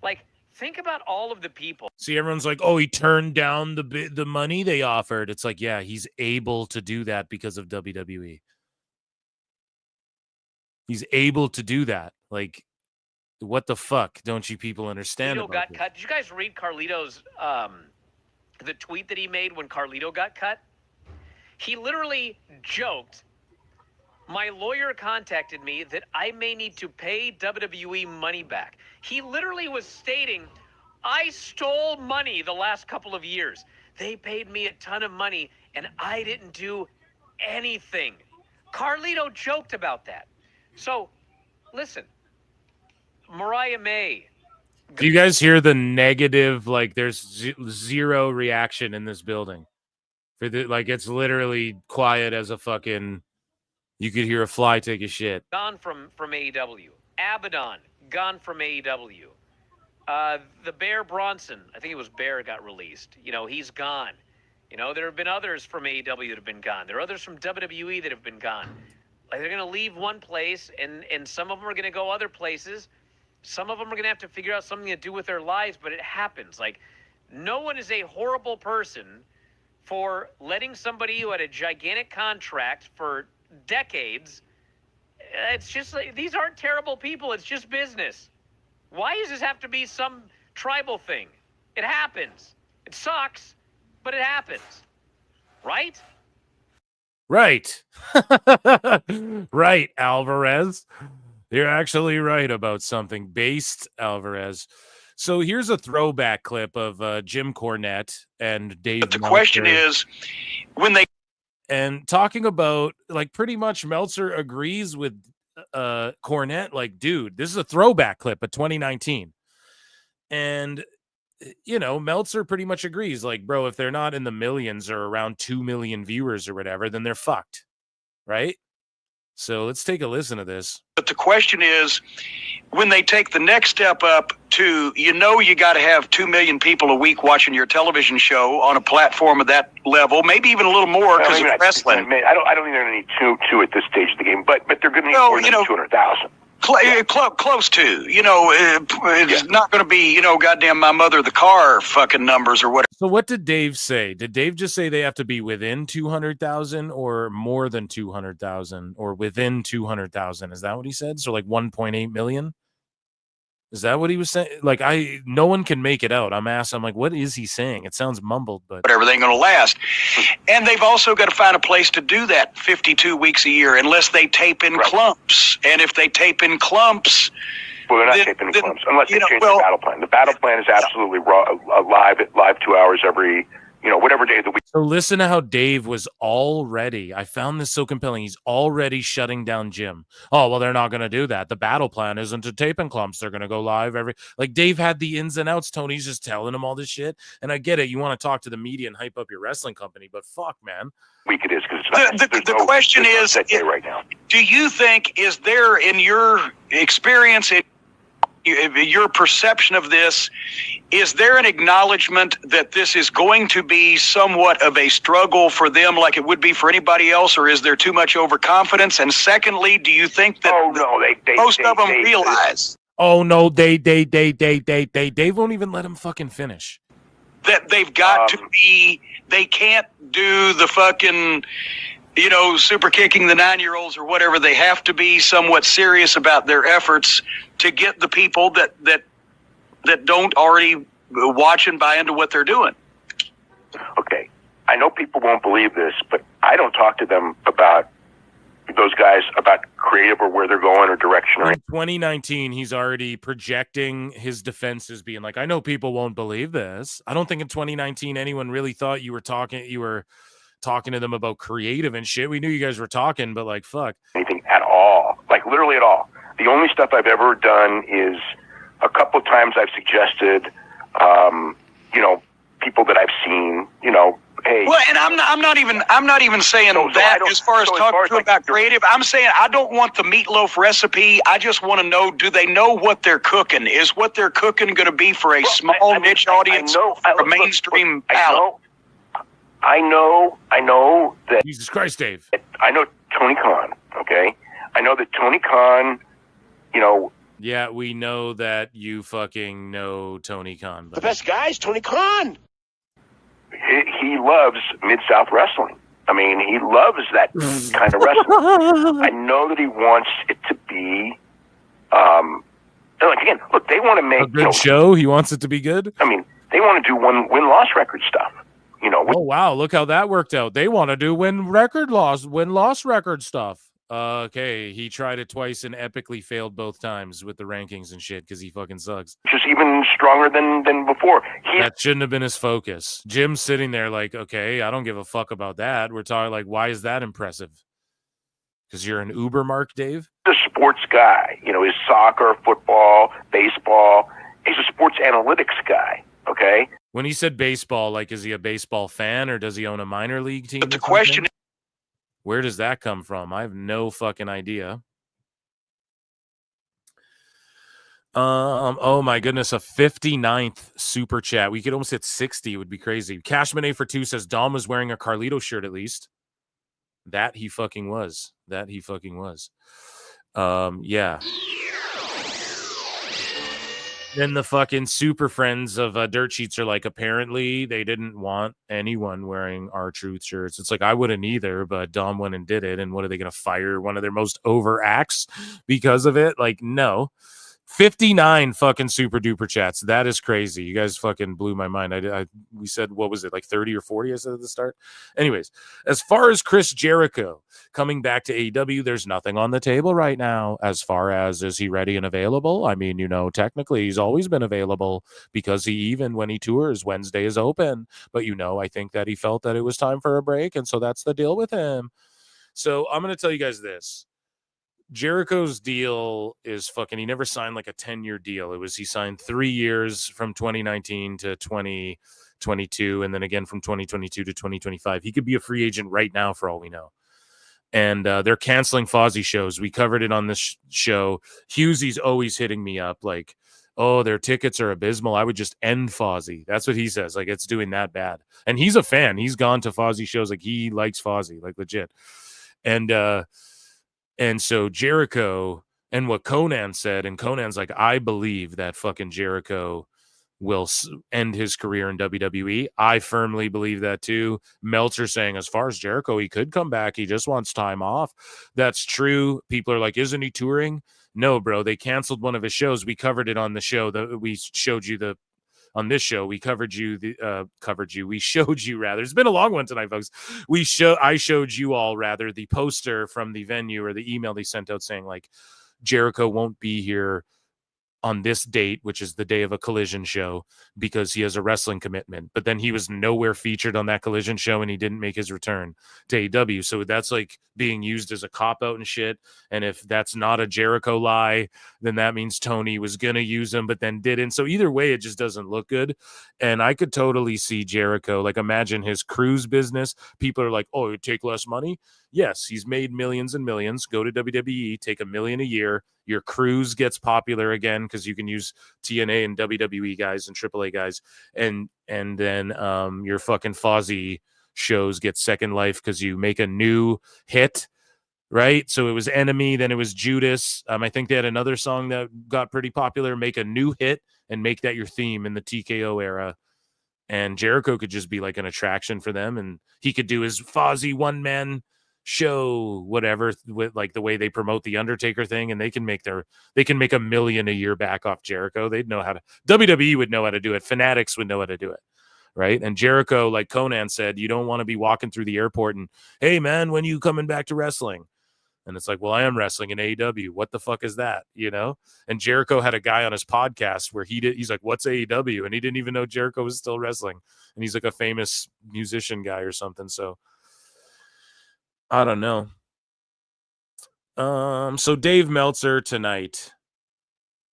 Speaker 22: Like, think about all of the people.
Speaker 11: See, everyone's like, oh, he turned down the money they offered. It's like, yeah, he's able to do that because of WWE. He's able to do that. Like, what the fuck don't you people understand about
Speaker 22: got
Speaker 11: this?
Speaker 22: cut. Did you guys read Carlito's the tweet that he made when Carlito got cut? He literally joked, my lawyer contacted me that I may need to pay WWE money back. He literally was stating, I stole money the last couple of years. They paid me a ton of money and I didn't do anything. Carlito joked about that. So, listen. Mariah May.
Speaker 11: Do you guys hear the negative? Like, there's zero reaction in this building. Like, it's literally quiet as a fucking. You could hear a fly take a shit.
Speaker 22: Gone from AEW. Abaddon gone from AEW. The Bear Bronson, I think it was Bear, got released. You know, he's gone. You know, there have been others from AEW that have been gone. There are others from WWE that have been gone. Like, they're going to leave one place, and some of them are going to go other places. Some of them are going to have to figure out something to do with their lives, but it happens. Like, no one is a horrible person for letting somebody who had a gigantic contract for decades. It's just like, these aren't terrible people. It's just business. Why does this have to be some tribal thing? It happens. It sucks, but it happens. Right?
Speaker 11: Right. Right, Alvarez. You're actually right about something. Based Alvarez. So here's a throwback clip of Jim Cornette and Dave.
Speaker 3: But the question is, when they
Speaker 11: and talking about, like, pretty much Meltzer agrees with Cornette, like, dude, this is a throwback clip of 2019. And, you know, Meltzer pretty much agrees, like, bro, if they're not in the millions or around 2 million viewers or whatever, then they're fucked, right? So let's take a listen to this.
Speaker 2: But the question is, when they take the next step up to, you got to have 2 million people a week watching your television show on a platform of that level, maybe even a little more because of wrestling.
Speaker 3: I don't think they're going to need two at this stage of the game, but they're going to need more than 200,000.
Speaker 2: Close to, it's not going to be, goddamn my mother the car fucking numbers or whatever.
Speaker 11: So what did Dave say? Did Dave just say they have to be within 200,000 or more than 200,000 or within 200,000? Is that what he said? So like 1.8 million? Is that what he was saying? Like, no one can make it out. I'm like, what is he saying? It sounds mumbled, but
Speaker 2: whatever, they ain't going to last. And they've also got to find a place to do that 52 weeks a year, unless they tape in clumps. And if they tape in clumps,
Speaker 3: well, they're not taping in clumps unless they change the battle plan. The battle plan is absolutely live 2 hours every, whatever day of the week.
Speaker 11: So listen to how Dave was already, I found this so compelling, he's already shutting down Jim. Oh, well, they're not going to do that. The battle plan isn't to tape in clumps. They're going to go live like Dave had the ins and outs. Tony's just telling him all this shit. And I get it. You want to talk to the media and hype up your wrestling company, but fuck, man.
Speaker 3: Week it is because
Speaker 2: the question is,
Speaker 3: right now.
Speaker 2: Do you think, is there in your experience, your perception of this, is there an acknowledgement that this is going to be somewhat of a struggle for them like it would be for anybody else, or is there too much overconfidence? And secondly, do you think that most of them realize?
Speaker 11: Oh, no, Dave won't even let him fucking finish.
Speaker 2: That they've got to be, they can't do the fucking, super kicking the 9-year-olds or whatever. They have to be somewhat serious about their efforts to get the people that don't already watch and buy into what they're doing.
Speaker 3: Okay. I know people won't believe this, but I don't talk to them about those guys about creative or where they're going or direction.
Speaker 11: In 2019, he's already projecting his defenses being like, I know people won't believe this. I don't think in 2019 anyone really thought you were talking to them about creative and shit. We knew you guys were talking, but like, fuck.
Speaker 3: Anything at all. Like literally at all. The only stuff I've ever done is a couple of times I've suggested, people that I've seen, hey.
Speaker 2: Well, and I'm not even saying that as far as talking about creative. I'm saying I don't want the meatloaf recipe. I just want to know, do they know what they're cooking? Is what they're cooking going to be for a small niche audience, or a mainstream palate?
Speaker 3: I know that.
Speaker 11: Jesus Christ, Dave.
Speaker 3: I know Tony Khan, okay? I know that Tony Khan,
Speaker 11: Yeah, we know that you fucking know Tony Khan.
Speaker 3: The best guy is Tony Khan. He loves Mid-South wrestling. I mean, he loves that kind of wrestling. I know that he wants it to be, again, look, they want to make
Speaker 11: a good show. He wants it to be good.
Speaker 3: I mean, they want to do win-loss record stuff.
Speaker 11: Oh wow, look how that worked out. They want to do win-loss record stuff. Okay, he tried it twice and epically failed both times with the rankings and shit because he fucking sucks.
Speaker 3: Just even stronger than before.
Speaker 11: That shouldn't have been his focus. Jim's sitting there like, okay, I don't give a fuck about that. We're talking like, why is that impressive? Because you're an Uber mark, Dave?
Speaker 3: He's a sports guy. His soccer, football, baseball. He's a sports analytics guy, okay?
Speaker 11: When he said baseball, like, is he a baseball fan or does he own a minor league team?
Speaker 2: But the question is,
Speaker 11: where does that come from? I have no fucking idea. Oh my goodness, a 59th super chat. We could almost hit 60. It would be crazy. Cashman A for 2 says Dom was wearing a Carlito shirt at least. That he fucking was. Yeah. Then the fucking super friends of Dirt Sheets are like, apparently they didn't want anyone wearing R-Truth shirts. It's like, I wouldn't either, but Dom went and did it. And what, are they going to fire one of their most over acts because of it? Like, no. 59 fucking super duper chats. That is crazy. You guys fucking blew my mind. We said, what was it, like 30 or 40 I said at the start? Anyways, as far as Chris Jericho coming back to AEW, there's nothing on the table right now as far as, is he ready and available? I mean, technically he's always been available because even when he tours, Wednesday is open. But I think that he felt that it was time for a break. And so that's the deal with him. So I'm going to tell you guys this. Jericho's deal is fucking, he never signed like a 10-year deal. He signed 3 years from 2019 to 2022, and then again from 2022 to 2025. He could be a free agent right now for all we know. And they're canceling Fozzy shows. We covered it on this show. Hughesy's always hitting me up like, oh, their tickets are abysmal. I would just end Fozzy. That's what he says. Like, it's doing that bad. And he's a fan. He's gone to Fozzy shows. Like, he likes Fozzy, like legit. And so Jericho, and what Conan said, and Conan's like, I believe that fucking Jericho will end his career in WWE. I firmly believe that too. Meltzer saying, as far as Jericho, he could come back. He just wants time off. That's true. People are like, isn't he touring? No, bro. They canceled one of his shows. We covered it on the show that we showed you on this show. We covered you we showed you rather. It's been a long one tonight, folks. I showed you all rather the poster from the venue or the email they sent out saying like Jericho won't be here on this date, which is the day of a Collision show, because he has a wrestling commitment. But then he was nowhere featured on that Collision show, and he didn't make his return to AEW. So that's like being used as a cop-out and shit. And if that's not a Jericho lie, then that means Tony was going to use him, but then didn't. So either way, it just doesn't look good. And I could totally see Jericho, like imagine his cruise business. People are like, oh, you take less money? Yes, he's made millions and millions. Go to WWE, take $1 million a year. Your cruise gets popular again because you can use TNA and WWE guys and AAA guys, and then your fucking Fozzy shows get second life because you make a new hit, right? So it was Enemy, then it was Judas. I think they had another song that got pretty popular. Make a new hit and make that your theme in the TKO era. And Jericho could just be like an attraction for them, and he could do his Fozzy one-man show, whatever, with like the way they promote the Undertaker thing, and they can make $1 million a year back off Jericho. They'd know how to, WWE would know how to do it. Fanatics would know how to do it, right? And Jericho, like Conan said, you don't want to be walking through the airport and, hey man, when you coming back to wrestling? And it's like, well, I am wrestling in AEW. What the fuck is that? You know? And Jericho had a guy on his podcast where he's like, what's AEW? And he didn't even know Jericho was still wrestling. And he's like a famous musician guy or something. So I don't know. So Dave Meltzer tonight,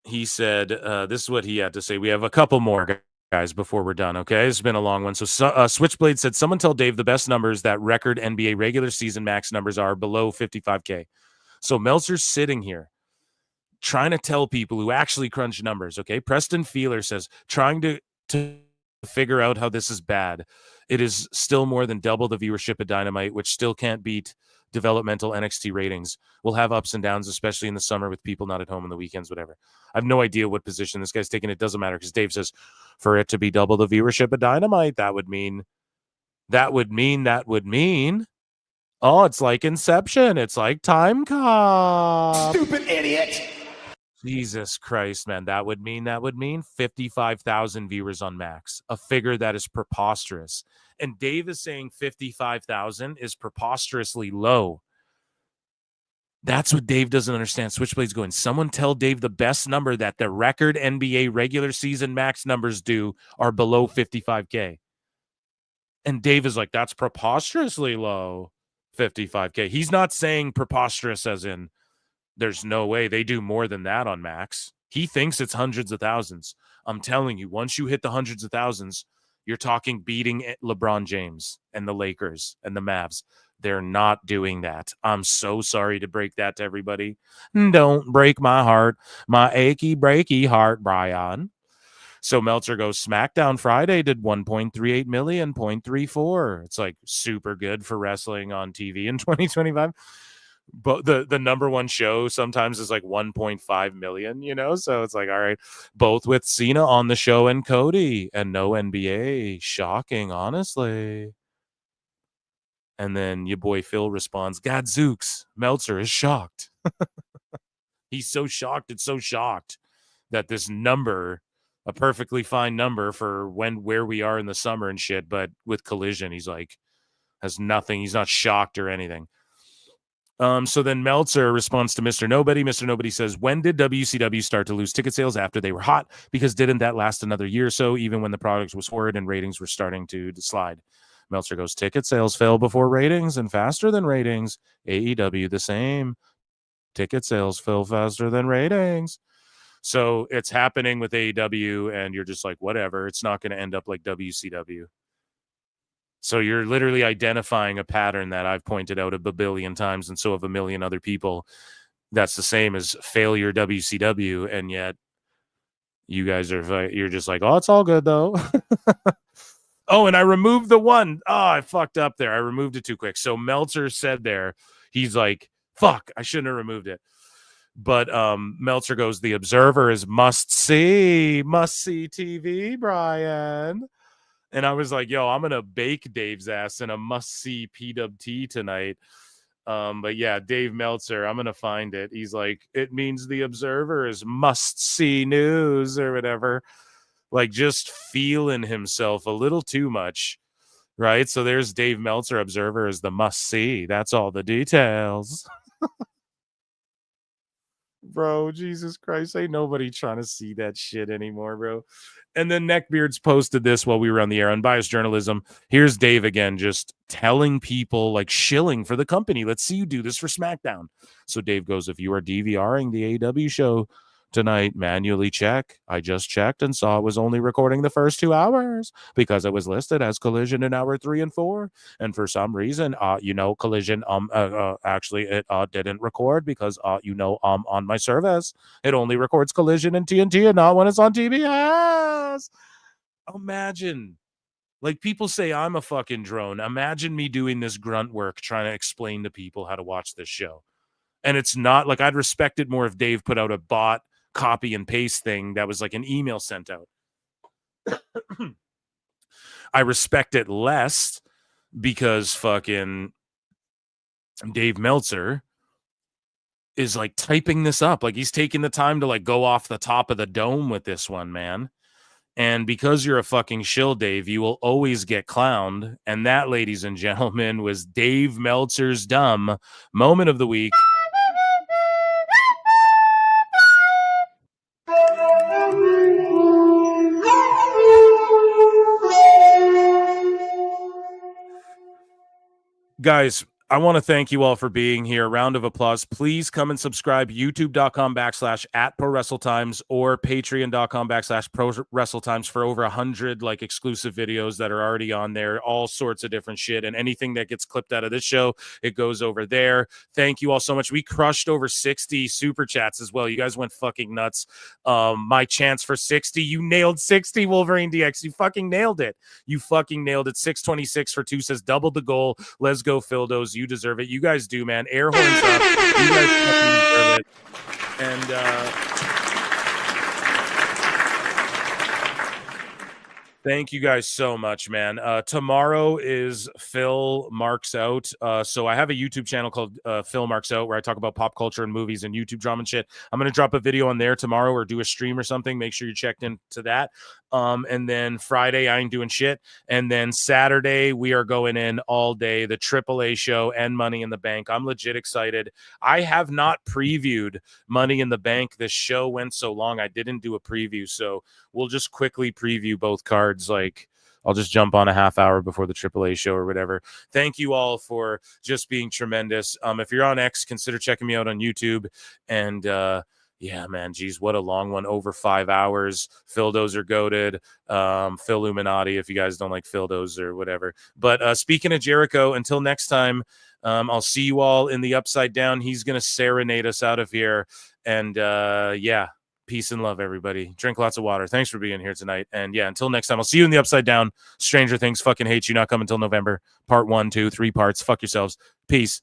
Speaker 11: he said, this is what he had to say. We have a couple more guys before we're done, okay? It's been a long one. So Switchblade said, someone tell Dave the best numbers that record NBA regular season max numbers are below 55K. So Meltzer's sitting here trying to tell people who actually crunch numbers, okay? Preston Feeler says, trying to figure out how this is bad. It is still more than double the viewership of Dynamite, which still can't beat developmental NXT ratings. We'll have ups and downs, especially in the summer with people not at home on the weekends, whatever. I have no idea what position this guy's taking. It doesn't matter because Dave says for it to be double the viewership of Dynamite, that would mean. Oh, it's like Inception. It's like Time Cop.
Speaker 1: Stupid idiot.
Speaker 11: Jesus Christ, man. That would mean 55,000 viewers on Max, a figure that is preposterous. And Dave is saying 55,000 is preposterously low. That's what Dave doesn't understand. Switchblade's going, someone tell Dave the best number that the record NBA regular season Max numbers do are below 55K. And Dave is like, that's preposterously low, 55K. He's not saying preposterous as in there's no way they do more than that on Max. He thinks it's hundreds of thousands. I'm telling you, once you hit the hundreds of thousands, you're talking beating LeBron James and the Lakers and the Mavs. They're not doing that. I'm so sorry to break that to everybody. Don't break my heart, my achy, breaky heart, Brian. So Meltzer goes, SmackDown Friday did 1.38 million, 0.34. It's like super good for wrestling on TV in 2025. But the number one show sometimes is like 1.5 million, you know? So it's like, all right, both with Cena on the show and Cody and no NBA. Shocking, honestly. And then your boy Phil responds, Gadzooks, Meltzer is shocked. He's so shocked. It's so shocked that this number, a perfectly fine number for where we are in the summer and shit, but with Collision, he's like, has nothing. He's not shocked or anything. So then Meltzer responds to Mr. Nobody. Mr. Nobody says, when did WCW start to lose ticket sales after they were hot? Because didn't that last another year or so, even when the product was horrid and ratings were starting to slide? Meltzer goes, ticket sales fell before ratings and faster than ratings. AEW the same. ticket sales fill faster than ratings. So it's happening with AEW, and you're just like, whatever. It's not going to end up like WCW. So you're literally identifying a pattern that I've pointed out a billion times, and so have a million other people. That's the same as failure WCW, and yet you guys you're just like, oh, it's all good though. Oh, and I removed the one. Oh, I fucked up there. I removed it too quick. So Meltzer said there, he's like, fuck, I shouldn't have removed it. But Meltzer goes, the Observer is must-see TV, Brian. And I was like, yo, I'm going to bake Dave's ass in a must-see PWT tonight. But yeah, Dave Meltzer, I'm going to find it. He's like, it means the Observer is must-see news or whatever. Like just feeling himself a little too much, right? So there's Dave Meltzer, Observer is the must-see. That's all the details. Bro, Jesus Christ, ain't nobody trying to see that shit anymore, bro. And then Neckbeards posted this while we were on the air. Unbiased journalism. Here's Dave again, just telling people, like, shilling for the company. Let's see you do this for SmackDown. So Dave goes, if you are DVRing the AEW show tonight, manually check. I just checked and saw it was only recording the first 2 hours because it was listed as Collision in hour 3 and 4. And for some reason, Collision, actually it didn't record because, on my service, it only records Collision and TNT and not when it's on TBS. Imagine, like, people say I'm a fucking drone. Imagine me doing this grunt work trying to explain to people how to watch this show. And it's not like, I'd respect it more if Dave put out a bot copy and paste thing that was like an email sent out. I respect it less because fucking Dave Meltzer is like typing this up. Like he's taking the time to like go off the top of the dome with this one, man. And because you're a fucking shill, Dave, you will always get clowned. And that, ladies and gentlemen, was Dave Meltzer's dumb moment of the week. Guys, I want to thank you all for being here. Round of applause. Please come and subscribe. YouTube.com/@ProWrestleTimes or Patreon.com/ProWrestleTimes for over 100 like exclusive videos that are already on there. All sorts of different shit. And anything that gets clipped out of this show, it goes over there. Thank you all so much. We crushed over 60 super chats as well. You guys went fucking nuts. My chance for 60. You nailed 60, Wolverine DX. You fucking nailed it. You fucking nailed it. 626 for 2 says double the goal. Let's go, Phildos. You deserve it. You guys do, man. Air horns up. You guys fucking deserve it. And thank you guys so much, man. Tomorrow is Phil Marks Out. So I have a YouTube channel called Phil Marks Out where I talk about pop culture and movies and YouTube drama and shit. I'm going to drop a video on there tomorrow or do a stream or something. Make sure you checked into that. And then Friday, I ain't doing shit. And then Saturday, we are going in all day, the AAA show and Money in the Bank. I'm legit excited. I have not previewed Money in the Bank. This show went so long, I didn't do a preview. So we'll just quickly preview both cards. Like, I'll just jump on a half hour before the AAA show or whatever. Thank you all for just being tremendous. If you're on X, consider checking me out on YouTube. And yeah, man, geez, what a long one. Over 5 hours. Phildos are goated. Phil Illuminati, if you guys don't like Phildos or whatever. But speaking of Jericho, until next time, I'll see you all in the Upside Down. He's going to serenade us out of here. And yeah, peace and love, everybody. Drink lots of water. Thanks for being here tonight. And yeah, until next time, I'll see you in the Upside Down. Stranger Things fucking hate you. Not coming until November. Part 1, 2, 3 parts. Fuck yourselves. Peace.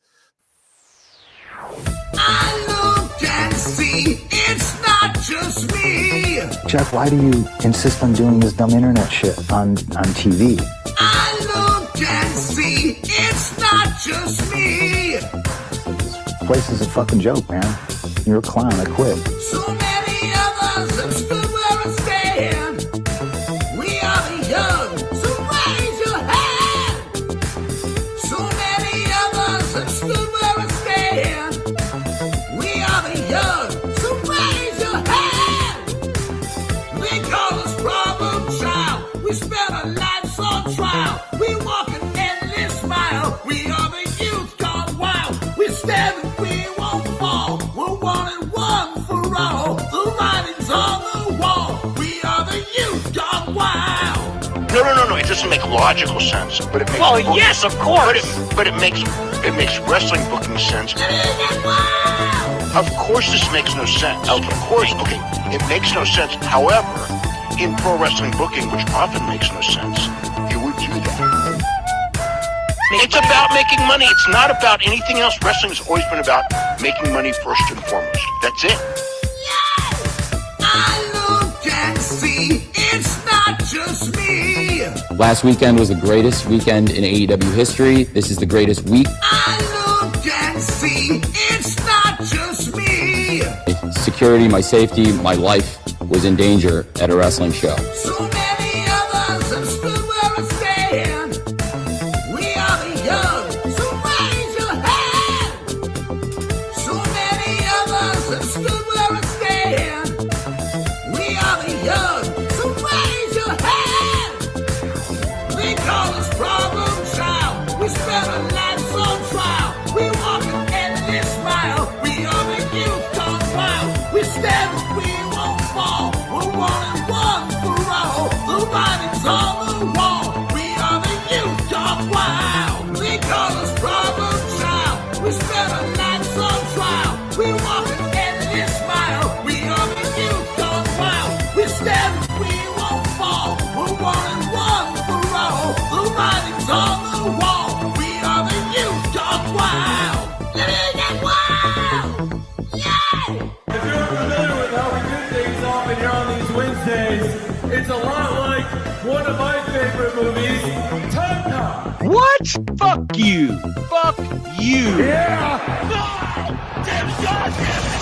Speaker 1: I look and see it's not just me.
Speaker 7: Jeff, why do you insist on doing this dumb internet shit on TV?
Speaker 1: I look and see it's not just me.
Speaker 7: This place is a fucking joke, man. You're a clown. I quit.
Speaker 1: So many others have stood where I stand. We are the young, so raise your hand. So many others have stood where I stand. We are the young, so raise your hand. They call us problem child. We spend our lives on trial. We walk an endless mile. We are the youth gone wild. We stand and we won't fall. We're for all. The writing's on the wall. We are the youth gone wild.
Speaker 3: No. It doesn't make logical sense, but it makes.
Speaker 22: Well, yes, of course.
Speaker 3: But it makes wrestling booking sense. Of course, this makes no sense. Of course, okay, it makes no sense. However, in pro wrestling booking, which often makes no sense, you would do that. It's about making money. It's not about anything else. Wrestling's always been about making money first and foremost. That's it.
Speaker 1: I look and see it's not just me.
Speaker 4: Last weekend was the greatest weekend in AEW history. This is the greatest week.
Speaker 1: I look and see it's not just me.
Speaker 4: Security, my safety, my life was in danger at a wrestling show.
Speaker 1: So many of us have stood where we stand. We are the young, so raise your hand. So many of us have stood where we stand. We are the young, so raise your hand. They call us problem child. We spend our lives on trial. We walk an endless mile. We are the youth gone wild. We stand, we won't fall. We're one and one for all. The writing's on the wall. We are the youth gone wild. They call us problem child. We spend our lives on trial. We walk an endless mile. We are the youth gone wild. We stand, we won't fall. We're one and one for all. The writing's on the wall. We are the youth gone wild. Get wild! Yeah!
Speaker 15: If you're familiar with how we do things often here on these Wednesdays, it's a lot like one of my favorite movies, Time Cop.
Speaker 11: What? Fuck you. Fuck you.
Speaker 15: Yeah! No! Damn shot!